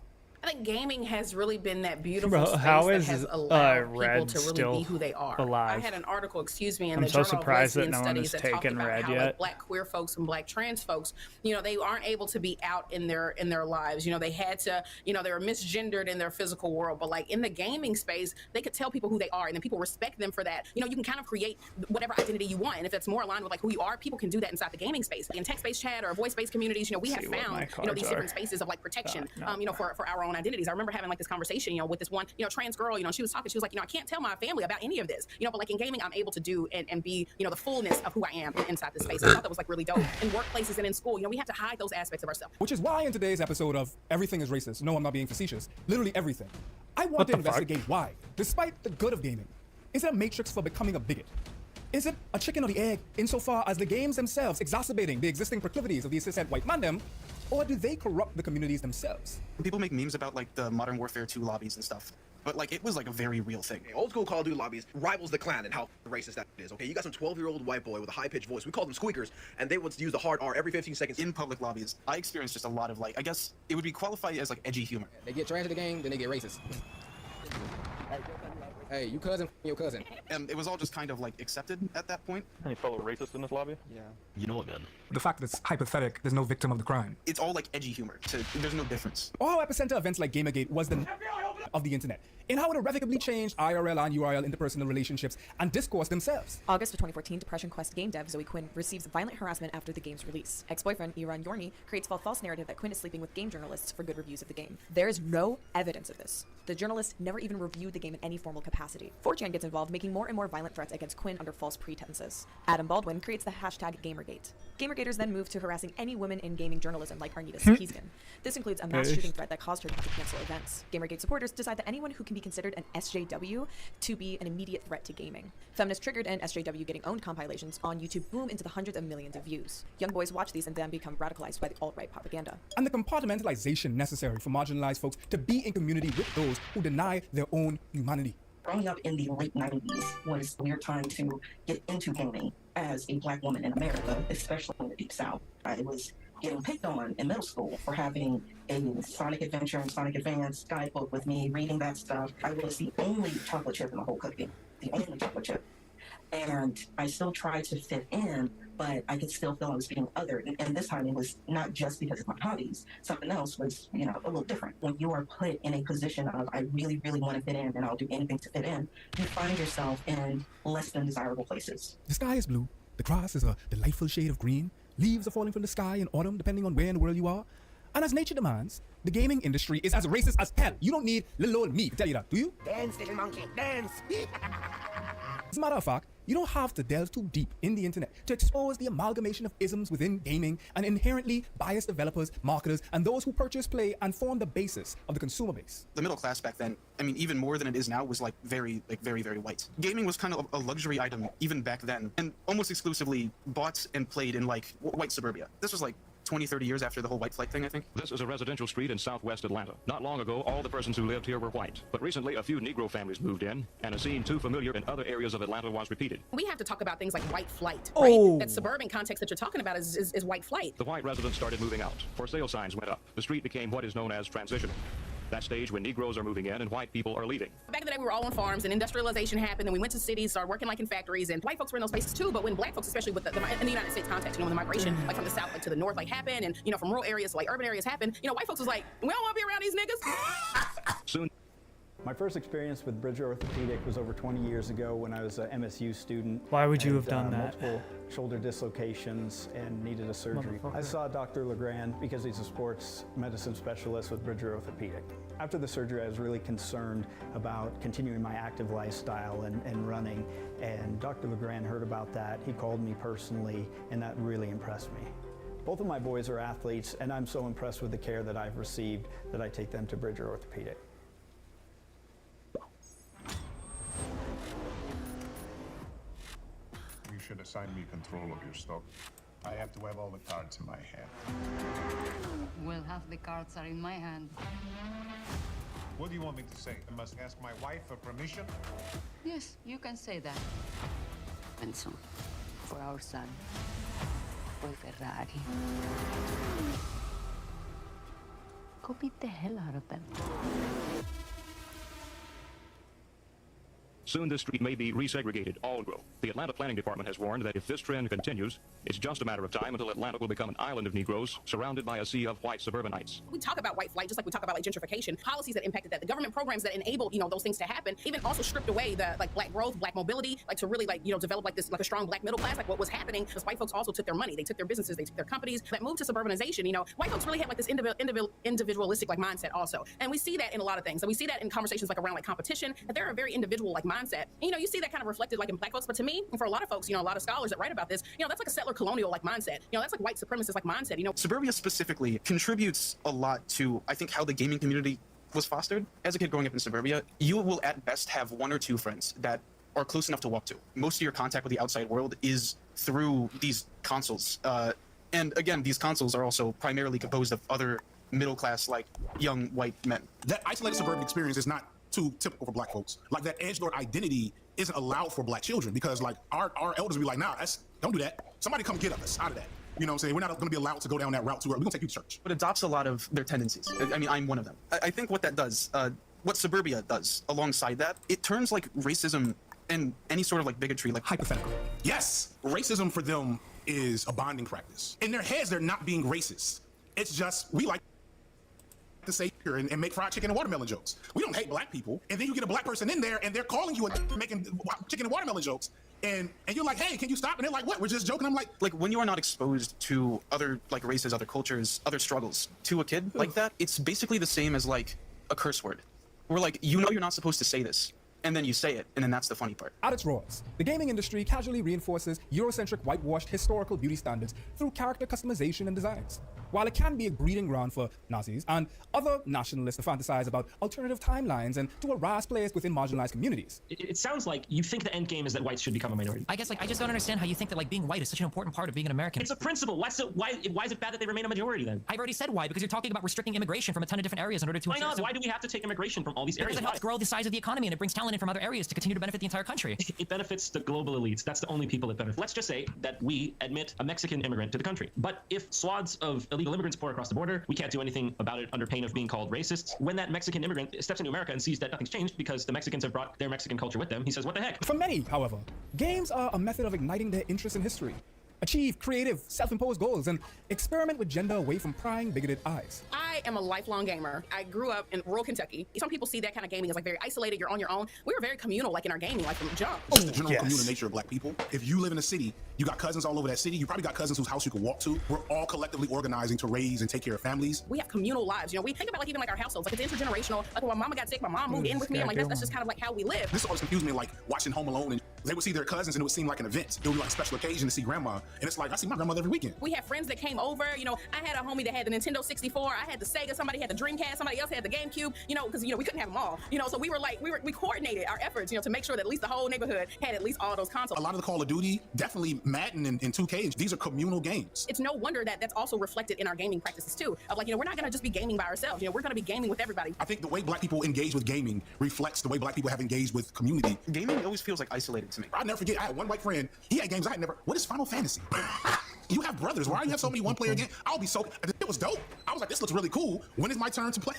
I think gaming has really been that beautiful Bro, space how that is, has allowed Red people to still really be who they are. alive? I had an article, in I'm the so Journal of surprised that Lesbian no one Studies has that talked taken about Red how yet. like Black queer folks and Black trans folks, you know, they aren't able to be out in their lives. You know, they had to, you know, they were misgendered in their physical world, but like in the gaming space, they could tell people who they are, and then people respect them for that. You know, you can kind of create whatever identity you want, and if it's more aligned with like who you are, people can do that inside the gaming space. In text-based chat or voice-based communities, you know, we have found, you know, these different spaces of like protection, you know, for our own identities. I remember having like this conversation, you know, with this one, you know, trans girl, you know, she was talking, she was like, you know, I can't tell my family about any of this, you know, but like in gaming, I'm able to do and be, you know, the fullness of who I am inside this space. I thought that was like really dope. In workplaces and in school, you know, we have to hide those aspects of ourselves. Which is why in today's episode of Everything is Racist, no, I'm not being facetious, literally everything, I want to investigate why, despite the good of gaming, is it a matrix for becoming a bigot? Is it a chicken or the egg insofar as the games themselves exacerbating the existing proclivities of the cishet white mandem, or do they corrupt the communities themselves? People make memes about like the Modern Warfare 2 lobbies and stuff, but like it was like a very real thing. Old school Call of Duty lobbies rivals the Clan and how racist that is. Okay, you got some 12-year-old white boy with a high-pitched voice. We call them squeakers, and they would use the hard R every 15 seconds. In public lobbies, I experienced just a lot of like, I guess it would be qualified as like edgy humor. They get trash in the game, then they get racist. Hey, you cousin, your cousin. And it was all just kind of like accepted at that point. Any fellow racists in this lobby? Yeah. You know what, man? The fact that it's hypothetic, there's no victim of the crime. It's all like edgy humor. There's no difference. Or how epicenter events like Gamergate was the of the internet, and how it irrevocably changed IRL and URL interpersonal relationships and discourse themselves. August of 2014, Depression Quest game dev Zoe Quinn receives violent harassment after the game's release. Ex-boyfriend Iran Yorni creates a false narrative that Quinn is sleeping with game journalists for good reviews of the game. There is no evidence of this. The journalist never even reviewed the game in any formal capacity. 4chan gets involved, making more and more violent threats against Quinn under false pretenses. Adam Baldwin creates the hashtag Gamergate. Gamergaters then move to harassing any women in gaming journalism like Arnita Sarkeesian. This includes a mass shooting threat that caused her to cancel events. Gamergate supporters decide that anyone who can be considered an SJW to be an immediate threat to gaming. Feminist Triggered and SJW getting owned compilations on YouTube boom into the hundreds of millions of views. Young boys watch these and then become radicalized by the alt-right propaganda. And the compartmentalization necessary for marginalized folks to be in community with those who deny their own humanity. Growing up in the late 90s was a weird time to get into gaming as a Black woman in America, especially in the Deep South. I was getting picked on in middle school for having a Sonic Adventure and Sonic Advance guidebook with me, reading that stuff. I was the only chocolate chip in the whole cookie, the only chocolate chip. And I still tried to fit in, but I could still feel I was being othered. And this time it was not just because of my hobbies. Something else was, you know, a little different. When you are put in a position of, I really, really want to fit in and I'll do anything to fit in, you find yourself in less than desirable places. The sky is blue. The grass is a delightful shade of green. Leaves are falling from the sky in autumn, depending on where in the world you are. And as nature demands, the gaming industry is as racist as hell. You don't need little old me to tell you that, do you? Dance, little monkey, dance! As a matter of fact, you don't have to delve too deep in the internet to expose the amalgamation of isms within gaming and inherently biased developers, marketers, and those who purchase, play, and form the basis of the consumer base. The middle class back then, I mean, even more than it is now, was like very, very white. Gaming was kind of a luxury item even back then, and almost exclusively bought and played in like white suburbia. This was like 20-30 years after the whole white flight thing, I think. This is a residential street in southwest Atlanta. Not long ago, all the persons who lived here were white. But recently, a few Negro families moved in, and a scene too familiar in other areas of Atlanta was repeated. We have to talk about things like white flight, right? That suburban context that you're talking about is white flight. The white residents started moving out. For sale signs went up. The street became what is known as transitional. That stage when Negroes are moving in and white people are leaving. Back in the day, we were all on farms and industrialization happened, and we went to cities, started working like in factories, and white folks were in those spaces too. But when Black folks, especially with in the United States context, you know, when the migration like from the south like to the north like happened, and you know from rural areas to like urban areas happened, you know, white folks was like, we don't want to be around these niggas. Soon. My first experience with Bridger Orthopedic was over 20 years ago when I was an MSU student. Why would you have done that? Multiple shoulder dislocations and needed a surgery. I saw Dr. Legrand because he's a sports medicine specialist with Bridger Orthopedic. After the surgery, I was really concerned about continuing my active lifestyle and running, and Dr. Legrand heard about that. He called me personally, and that really impressed me. Both of my boys are athletes, and I'm so impressed with the care that I've received that I take them to Bridger Orthopedic. You should assign me control of your stock. I have to have all the cards in my hand. Well, half the cards are in my hand. What do you want me to say? I must ask my wife for permission? Yes, you can say that. And soon, for our son, for Ferrari. Go beat the hell out of them. Soon this street may be resegregated, all growth. The Atlanta Planning Department has warned that if this trend continues, it's just a matter of time until Atlanta will become an island of Negroes surrounded by a sea of white suburbanites. We talk about white flight just like we talk about like gentrification, policies that impacted that, the government programs that enabled, you know, those things to happen, even also stripped away the like black growth, black mobility, like to really like, you know, develop like this like a strong black middle class. Like what was happening, because white folks also took their money, they took their businesses, they took their companies, that moved to suburbanization. You know, white folks really have like this individualistic like mindset also, and we see that in a lot of things. And we see that in conversations like around like competition, that they're a very individual like mindset. And, you know, you see that kind of reflected like in black folks, but to me, and for a lot of folks, you know, a lot of scholars that write about this, you know, that's like a settler colonial like mindset. You know, that's like white supremacist like mindset. You know, Suburbia specifically contributes a lot to, I think, how the gaming community was fostered. As a kid growing up in suburbia, you will at best have one or two friends that are close enough to walk to. Most of your contact with the outside world is through these consoles. And again, these consoles are also primarily composed of other middle class, like young white men. That isolated suburban experience is not too typical for black folks. Like that edgelord identity isn't allowed for black children because like our elders will be like, nah, don't do that. Somebody come get us out of that. You know what I'm saying? We're not going to be allowed to go down that route too early. We're going to take you to church. But adopts a lot of their tendencies. I mean, I'm one of them. I think what that does, what Suburbia does alongside that, it turns like racism and any sort of like bigotry like hypothetical. Yes, racism for them is a bonding practice. In their heads, they're not being racist. It's just, we like to say here and make fried chicken and watermelon jokes. We don't hate black people. And then you get a black person in there and they're calling you and making chicken and watermelon jokes. And you're like, hey, can you stop? And they're like, what? We're just joking. I'm like when you are not exposed to other like races, other cultures, other struggles to a kid like that, it's basically the same as like a curse word. We're like, you know, you're not supposed to say this. And then you say it, and then that's the funny part. At its rawest, the gaming industry casually reinforces Eurocentric whitewashed historical beauty standards through character customization and designs. While it can be a breeding ground for Nazis and other nationalists to fantasize about alternative timelines and to harass players within marginalized communities. It sounds like you think the end game is that whites should become a minority. I guess, like, I just don't understand how you think that, like, being white is such an important part of being an American. It's a principle. Why is it bad that they remain a majority then? I've already said why, because you're talking about restricting immigration from a ton of different areas in order to... Why not? Why do we have to take immigration from all these areas? Because it helps grow the size of the economy and it brings talent in from other areas to continue to benefit the entire country. It benefits the global elites. That's the only people it benefits. Let's just say that we admit a Mexican immigrant to the country. But if swaths of illegal immigrants pour across the border, we can't do anything about it under pain of being called racists. When that Mexican immigrant steps into America and sees that nothing's changed because the Mexicans have brought their Mexican culture with them, he says, what the heck? For many, however, games are a method of igniting their interest in history, achieve creative, self-imposed goals, and experiment with gender away from prying, bigoted eyes. I am a lifelong gamer. I grew up in rural Kentucky. Some people see that kind of gaming as like very isolated, you're on your own. We were very communal, like in our gaming, like from jump. Just the general communal nature of black people. If you live in a city, you got cousins all over that city. You probably got cousins whose house you can walk to. We're all collectively organizing to raise and take care of families. We have communal lives. You know, we think about like even like our households, like it's intergenerational. Like when my mama got sick, my mom moved in with me. I'm like, that's just kind of like how we live. This always confused me, like watching Home Alone, and they would see their cousins and it would seem like an event. It would be like a special occasion to see grandma. And it's like, I see my grandmother every weekend. We had friends that came over. You know, I had a homie that had the Nintendo 64. I had the Sega. Somebody had the Dreamcast. Somebody else had the GameCube. You know, because, you know, we couldn't have them all. You know, so we were like, we coordinated our efforts, you know, to make sure that at least the whole neighborhood had at least all those consoles. A lot of the Call of Duty, definitely Madden and 2K, these are communal games. It's no wonder that that's also reflected in our gaming practices too. Of like, you know, we're not going to just be gaming by ourselves. You know, we're going to be gaming with everybody. I think the way black people engage with gaming reflects the way black people have engaged with community. Gaming always feels like isolated to me. I'll never forget, I had one white friend, he had games I had never, what is Final Fantasy? You have brothers, why do you have so many one-player games? I'll be so, it was dope. I was like, this looks really cool. When is my turn to play?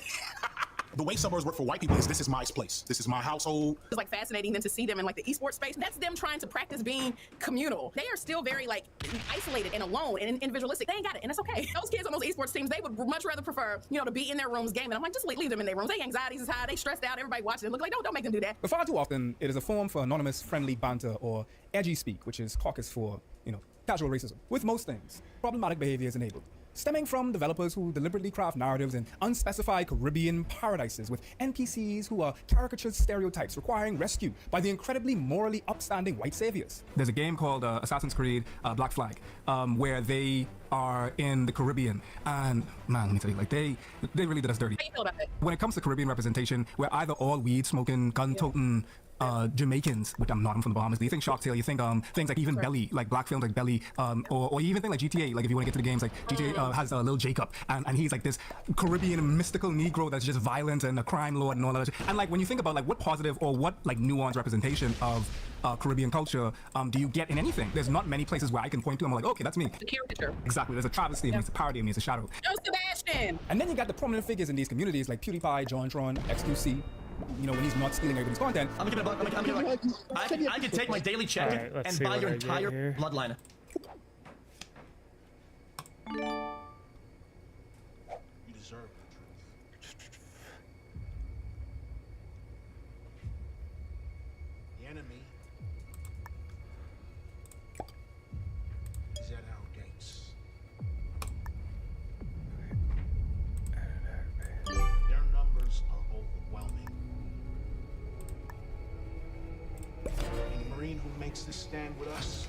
The way suburbs work for white people is this is my place. This is my household. It's like fascinating then to see them in like the esports space. That's them trying to practice being communal. They are still very like isolated and alone and individualistic. They ain't got it, and that's okay. Those kids on those esports teams, they would much rather prefer, you know, to be in their rooms gaming. I'm like, just leave them in their rooms. Their anxieties is high. They stressed out. Everybody watching them. Look like, don't make them do that. But far too often, it is a form for anonymous, friendly banter or edgy speak, which is caucus for, you know, casual racism. With most things, problematic behavior is enabled, stemming from developers who deliberately craft narratives in unspecified Caribbean paradises with NPCs who are caricatured stereotypes requiring rescue by the incredibly morally upstanding white saviors. There's a game called Assassin's Creed Black Flag, where they are in the Caribbean, and man, let me tell you, like they really did us dirty. How you feel about that? When it comes to Caribbean representation, we're either all weed smoking, gun toting Jamaicans, which I'm not, I'm from the Bahamas. You think Shark Tale, you think things like even Belly, like black films like Belly, or you even think like GTA, like if you want to get to the games, like GTA has Lil Jacob, and he's like this Caribbean mystical Negro that's just violent and a crime lord and all that. And like when you think about like what positive or what like nuanced representation of Caribbean culture do you get in anything? There's not many places where I can point to. I'm like, okay, that's me. The caricature. Exactly. There's a travesty of me. It's a parody of me. It's a shadow. Oh, Sebastian. And then you got the prominent figures in these communities like PewDiePie, JonTron, XQC. You know, when he's not stealing everybody's content. I'm gonna buck. I can take my daily check and buy your entire bloodline. You deserve the truth. The enemy is at our gates. Their numbers are overwhelming. Any Marine who makes this stand with us,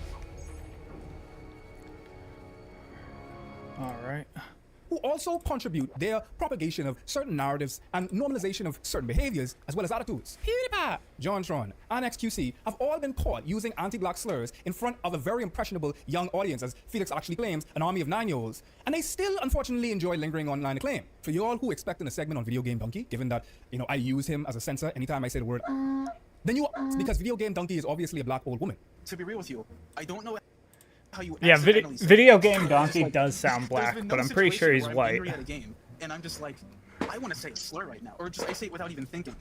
All right. Who also contribute their propagation of certain narratives and normalization of certain behaviors as well as attitudes. PewDiePie, JonTron, and XQC have all been caught using anti-black slurs in front of a very impressionable young audience, as Felix actually claims, an army of 9-year-olds, and they still unfortunately enjoy lingering online acclaim. For you all who expect in a segment on Video Game Donkey, given that, you know, I use him as a censor anytime I say the word, then you are, because Video Game Donkey is obviously a black old woman. To be real with you, I don't know how you Yeah, accidentally say Video it. Game Donkey Like, does sound there's black, been but no I'm pretty sure situation he's where I'm white. angry at a game, and I'm just like, I want to say a slur right now, or just I say it without even thinking.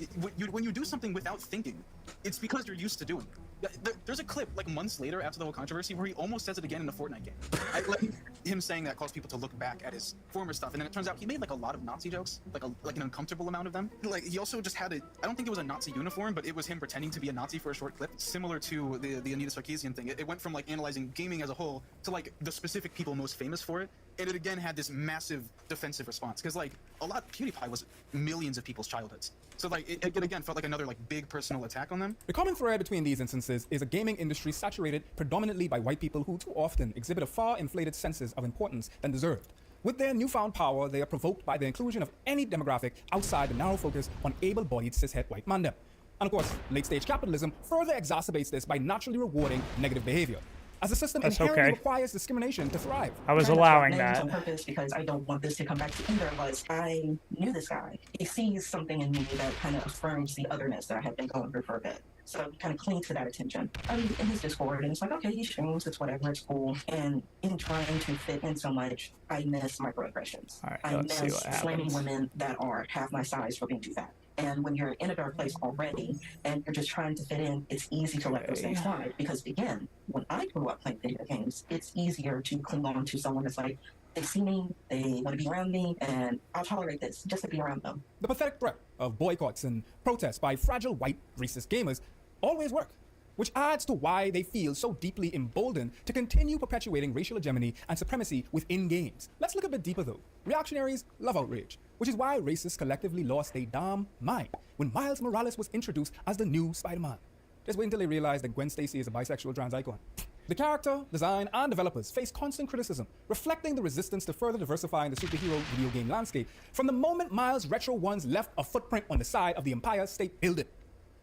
When you do something without thinking, it's because you're used to doing it. There's a clip like months later after the whole controversy where he almost says it again in a Fortnite game. Him saying that caused people to look back at his former stuff, and then it turns out he made like a lot of Nazi jokes, like an uncomfortable amount of them. Like he also just had I don't think it was a Nazi uniform, but it was him pretending to be a Nazi for a short clip, similar to the Anita Sarkeesian thing. It went from like analyzing gaming as a whole to like the specific people most famous for it, and it again had this massive defensive response because like PewDiePie was millions of people's childhoods. So like it again felt like another like big personal attack on them. The common thread between these instances is a gaming industry saturated predominantly by white people who too often exhibit a far inflated senses of importance than deserved. With their newfound power, they are provoked by the inclusion of any demographic outside the narrow focus on able-bodied cishet white mandem. And of course, late-stage capitalism further exacerbates this by naturally rewarding negative behavior, as the system inherently requires discrimination to thrive. I was allowing names that. on purpose because I don't want this to come back to either of us. I knew this guy. He sees something in me that kind of affirms the otherness that I had been going through for a bit. So I kind of cling to that attention. I'm in his Discord, and it's like, okay, he streams, it's whatever, it's cool. And in trying to fit in so much, I miss microaggressions. All right, I let's see miss what slamming happens. women that are half my size for being too fat. And when you're in a dark place already and you're just trying to fit in, it's easy to let those things slide. Because again, when I grew up playing video games, it's easier to cling on to someone that's like, they see me, they want to be around me, and I'll tolerate this just to be around them. The pathetic threat of boycotts and protests by fragile white racist gamers always work, which adds to why they feel so deeply emboldened to continue perpetuating racial hegemony and supremacy within games. Let's look a bit deeper though. Reactionaries love outrage, which is why racists collectively lost their damn mind when Miles Morales was introduced as the new Spider-Man. Just wait until they realize that Gwen Stacy is a bisexual trans icon. The character, design, and developers face constant criticism, reflecting the resistance to further diversifying the superhero video game landscape from the moment Miles Retro 1's left a footprint on the side of the Empire State Building.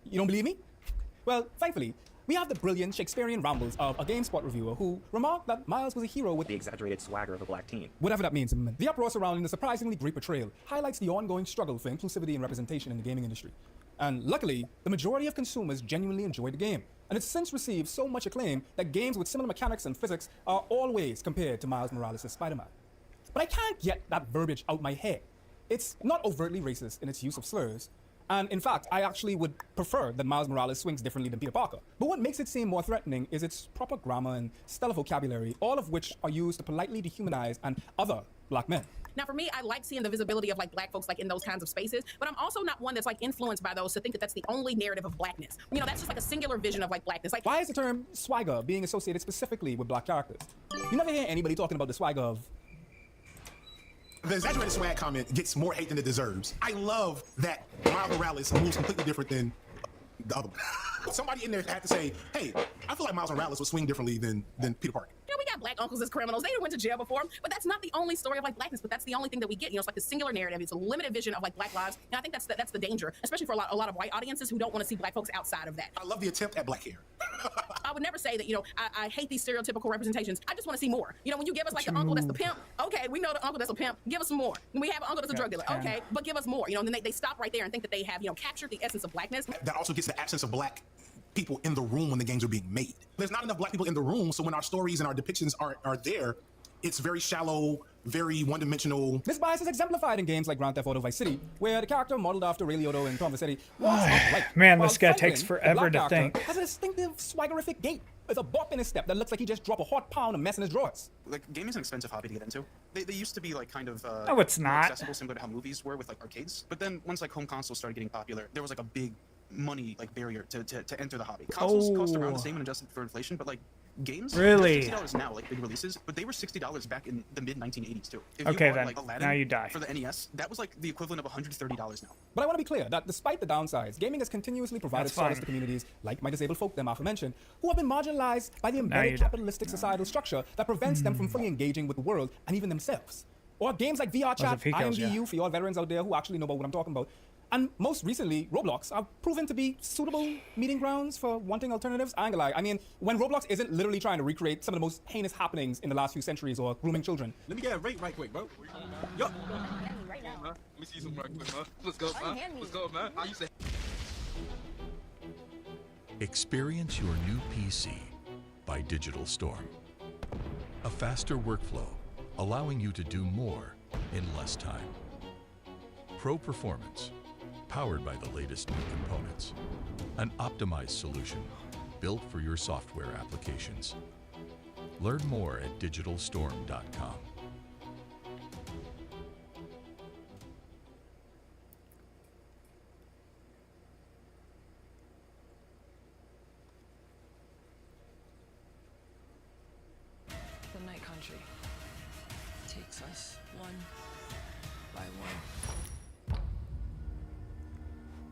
You don't believe me? Well, thankfully, we have the brilliant Shakespearean rambles of a GameSpot reviewer who remarked that Miles was a hero with the exaggerated swagger of a black teen. Whatever that means. The uproar surrounding the surprisingly great portrayal highlights the ongoing struggle for inclusivity and representation in the gaming industry. And luckily, the majority of consumers genuinely enjoyed the game, and it's since received so much acclaim that games with similar mechanics and physics are always compared to Miles Morales' Spider-Man. But I can't get that verbiage out my head. It's not overtly racist in its use of slurs, and in fact, I actually would prefer that Miles Morales swings differently than Peter Parker. But what makes it seem more threatening is its proper grammar and stellar vocabulary, all of which are used to politely dehumanize and other black men. Now, for me, I like seeing the visibility of like black folks like in those kinds of spaces, but I'm also not one that's like influenced by those to think that that's the only narrative of blackness. You know, that's just like a singular vision of like blackness. Like, why is the term swagger being associated specifically with black characters? You never hear anybody talking about the swagger of. The exaggerated swag comment gets more hate than it deserves. I love that Miles Morales moves completely different than the other one. Somebody in there had to say, hey, I feel like Miles Morales would swing differently than Peter Parker. You know, we have black uncles as criminals. They went to jail before, but that's not the only story of like blackness. But that's the only thing that we get. You know, it's like the singular narrative. It's a limited vision of like black lives, and I think that's the danger, especially for a lot of white audiences who don't want to see black folks outside of that. I love the attempt at black hair. I would never say that, you know, I hate these stereotypical representations. I just want to see more. You know, when you give us like the uncle that's the pimp, okay, we know the uncle that's a pimp, give us some more. When we have an uncle that's a drug dealer, okay, but give us more. You know, and then they stop right there and think that they have, you know, captured the essence of blackness. That also gets the absence of black people in the room when the games are being made. There's not enough black people in the room, so when our stories and our depictions are there, it's very shallow, very one-dimensional. This bias is exemplified in games like Grand Theft Auto Vice City, where the character modeled after Ray Liotta in Tom Vassetti walks upright. Man, while this guy Franklin, takes the forever black to character, think. has a distinctive swaggerific gait with a bop in his step that looks like he just dropped a hot pound of mess in his drawers. Like, gaming is an expensive hobby to get into. They used to be like kind of No, it's more not. accessible, similar to how movies were with like arcades. But then once like home consoles started getting popular, there was like a big money like barrier to enter the hobby. Consoles cost around the same when adjusted for inflation, but like games, Really? $60 now, like big releases, but they were $60 back in the mid 1980s too. If Okay, you bought, then. like, Aladdin Now you die. for the NES, that was like the equivalent of $130 now. But I want to be clear that despite the downsides, gaming has continuously provided That's solace fine. to communities like my disabled folk them aforementioned, who have been marginalized by the you embedded don't. capitalistic societal structure that prevents them from fully engaging with the world and even themselves. Or games like VR Chat, if he kills IMVU, you? for y'all veterans out there who actually know about what I'm talking about. And most recently, Roblox have proven to be suitable meeting grounds for wanting alternatives. I ain't gonna lie. I mean, when Roblox isn't literally trying to recreate some of the most heinous happenings in the last few centuries or grooming children. Let me get a rate right quick, bro. Yo. Let me see some right quick, man. Let's go, man. Let's go, man. I used to. Experience your new PC by Digital Storm. A faster workflow, allowing you to do more in less time. Pro performance, powered by the latest new components. An optimized solution, built for your software applications. Learn more at digitalstorm.com. The Night Country takes us one by one.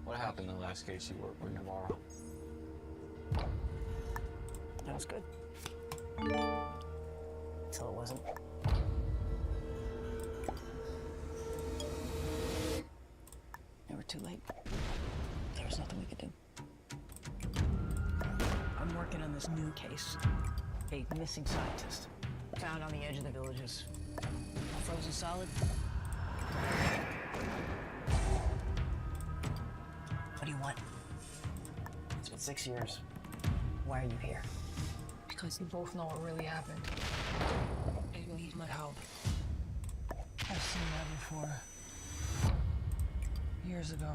What happened in the last case you worked with Navarro? That was good. Until it wasn't. They were too late. There was nothing we could do. I'm working on this new case. A missing scientist. Found on the edge of the villages. Frozen solid. What do you want? It's been 6 years. Why are you here? Because you both know what really happened. You need my help. I've seen that before. Years ago.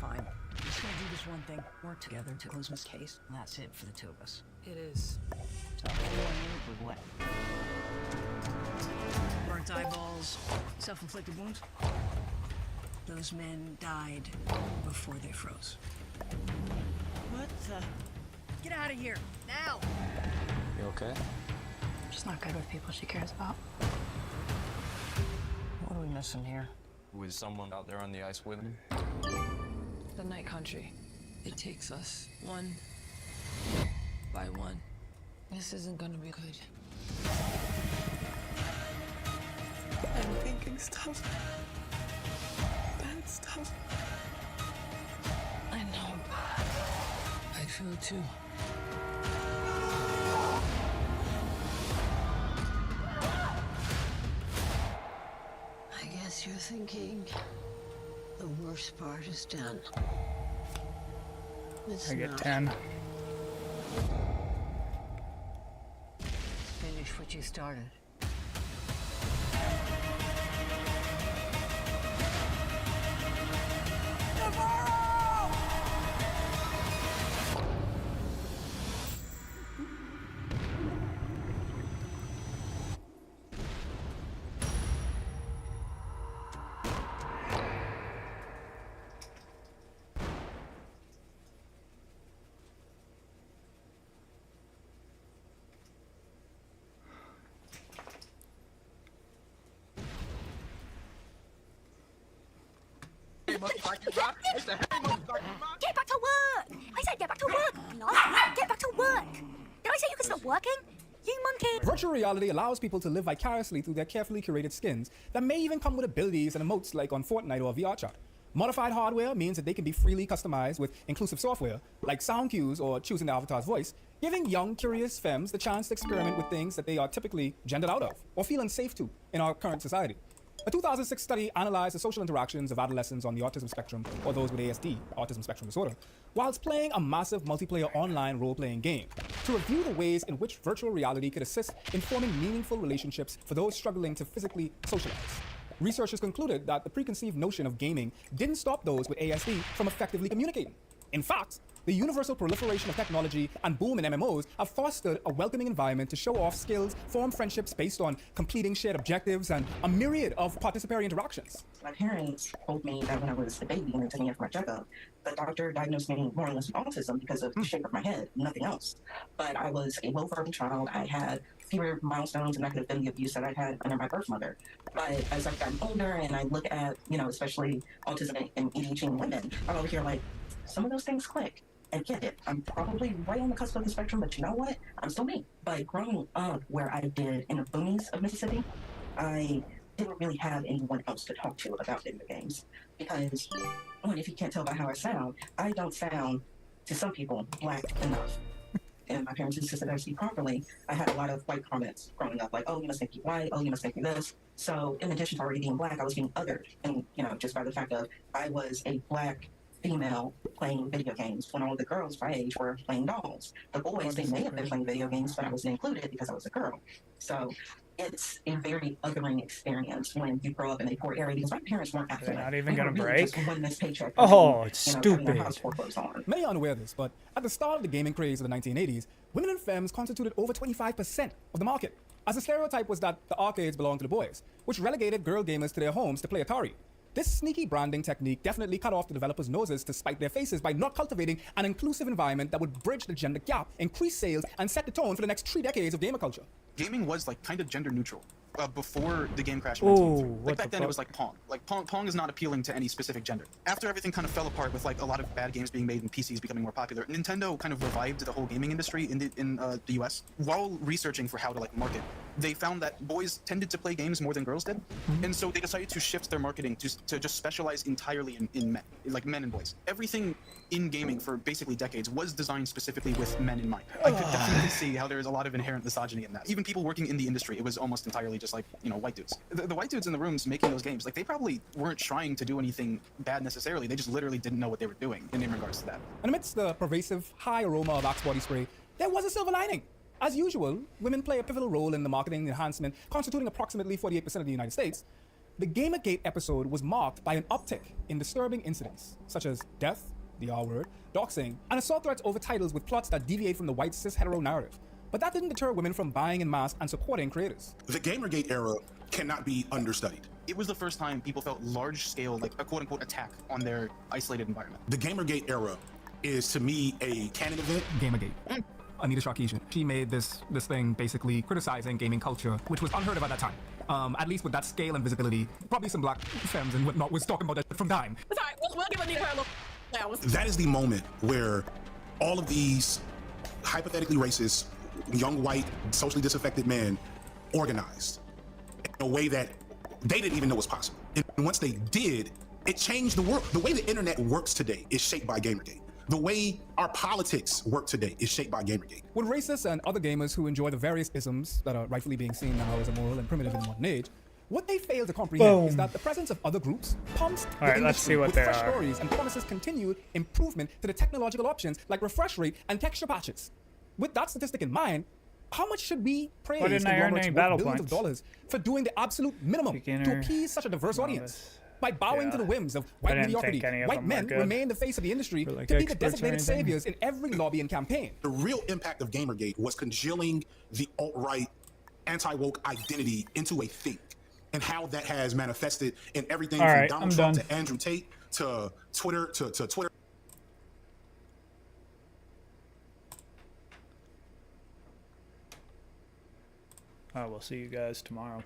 Fine. I'm just gonna do this one thing. Work together to close this case, and that's it for the two of us. It is. So everyone with what? Burnt eyeballs, self-inflicted wounds. Those men died before they froze. What the? Get out of here, now! You okay? She's not good with people she cares about. What are we missing here? Was someone out there on the ice with him? The Night Country. It takes us one by one. This isn't gonna be good. I'm thinking stuff. Bad stuff. I know. I feel it too. I guess you're thinking the worst part is done. It's I get not. 10. Finish what you started. Get back to work! I said get back to work! No, get back to work! Did I say you could not working? You monkey! Virtual reality allows people to live vicariously through their carefully curated skins that may even come with abilities and emotes like on Fortnite or VR Chat. Modified hardware means that they can be freely customized with inclusive software, like sound cues or choosing the avatar's voice, giving young, curious femmes the chance to experiment with things that they are typically gendered out of, or feel unsafe to in our current society. A 2006 study analyzed the social interactions of adolescents on the autism spectrum, or those with ASD, autism spectrum disorder, whilst playing a massive multiplayer online role-playing game, to review the ways in which virtual reality could assist in forming meaningful relationships for those struggling to physically socialize. Researchers concluded that the preconceived notion of gaming didn't stop those with ASD from effectively communicating. In fact, the universal proliferation of technology and boom in MMOs have fostered a welcoming environment to show off skills, form friendships based on completing shared objectives, and a myriad of participatory interactions. My parents told me that when I was a baby and they took me in for my checkup, the doctor diagnosed me more or less with autism because of the shape of my head, nothing else. But I was a low-verbal child. I had fewer milestones and negative family abuse that I had under my birth mother. But as I've gotten older and I look at, especially autism and ADHD in women, I'm over here like, some of those things click. And get it, I'm probably right on the cusp of the spectrum, but you know what? I'm still me. But growing up where I did in the boonies of Mississippi, I didn't really have anyone else to talk to about video games. Because, well, if you can't tell by how I don't sound, to some people, black enough. And my parents insisted I speak properly. I had a lot of white comments growing up, like, oh, you must make me white, oh, you must make me this. So in addition to already being black, I was being othered. And, just by the fact of I was a black female playing video games when all the girls my age were playing dolls. The boys, they may have been playing video games, but I wasn't included because I was a girl. So it's a very othering experience when you grow up in a poor area because my parents weren't affluent. They're not even gonna really break. just win this paycheck Oh, and, it's having their stupid. house foreclosed on. Many aren't aware of this, but at the start of the gaming craze of the 1980s, women and femmes constituted over 25% of the market, as the stereotype was that the arcades belonged to the boys, which relegated girl gamers to their homes to play Atari. This sneaky branding technique definitely cut off the developers' noses to spite their faces by not cultivating an inclusive environment that would bridge the gender gap, increase sales, and set the tone for the next 3 decades of gamer culture. Gaming was like kind of gender neutral before the game crash in Ooh, 1983. what Like back the then fuck? it was like Pong. Like Pong is not appealing to any specific gender. After everything kind of fell apart with like a lot of bad games being made and PCs becoming more popular, Nintendo kind of revived the whole gaming industry in the US. While researching for how to like market, they found that boys tended to play games more than girls did, and so they decided to shift their marketing to just specialize entirely in men, like men and boys. Everything in gaming for basically decades was designed specifically with men in mind. I could definitely see how there's a lot of inherent misogyny in that. Even people working in the industry, it was almost entirely just like, white dudes. The white dudes in the rooms making those games, like they probably weren't trying to do anything bad necessarily. They just literally didn't know what they were doing in regards to that. And amidst the pervasive high aroma of Axe body spray, there was a silver lining. As usual, women play a pivotal role in the marketing enhancement, constituting approximately 48% of the United States. The Gamergate episode was marked by an uptick in disturbing incidents, such as death, the R-word, doxing, and assault threats over titles with plots that deviate from the white cis-hetero narrative. But that didn't deter women from buying en masse and supporting creators. The Gamergate era cannot be understudied. It was the first time people felt large-scale, like a quote-unquote attack on their isolated environment. The Gamergate era is, to me, a canon event. Gamergate. Anita Sarkeesian. She made this thing basically criticizing gaming culture, which was unheard of at that time. At least with that scale and visibility. Probably some black femmes and whatnot was talking about that from time. It's all right. We'll give Anita her a little. That is the moment where all of these hypothetically racist, young white, socially disaffected men organized in a way that they didn't even know was possible. And once they did, it changed the world. The way the internet works today is shaped by Gamergate. The way our politics work today is shaped by Gamergate. With racists and other gamers who enjoy the various isms that are rightfully being seen now as immoral and primitive in the modern age, what they fail to comprehend is that the presence of other groups pumps the Alright, let's industry see what with they fresh are. stories and promises continued improvement to the technological options like refresh rate and texture patches. With that statistic in mind, how much should we praise Why didn't I earn conglomerates any worth battle billions points? of dollars for doing the absolute minimum to Beginner, appease such a diverse audience? By bowing to the whims of I white didn't think mediocrity, any of white them were men good. remain the face of the industry For, like, to be the experts or designated anything. saviors in every lobby and campaign. The real impact of Gamergate was congealing the alt-right, anti-woke identity into a thing, and how that has manifested in everything All from right, Donald I'm Trump done. to Andrew Tate to Twitter to Twitter. I will see you guys tomorrow.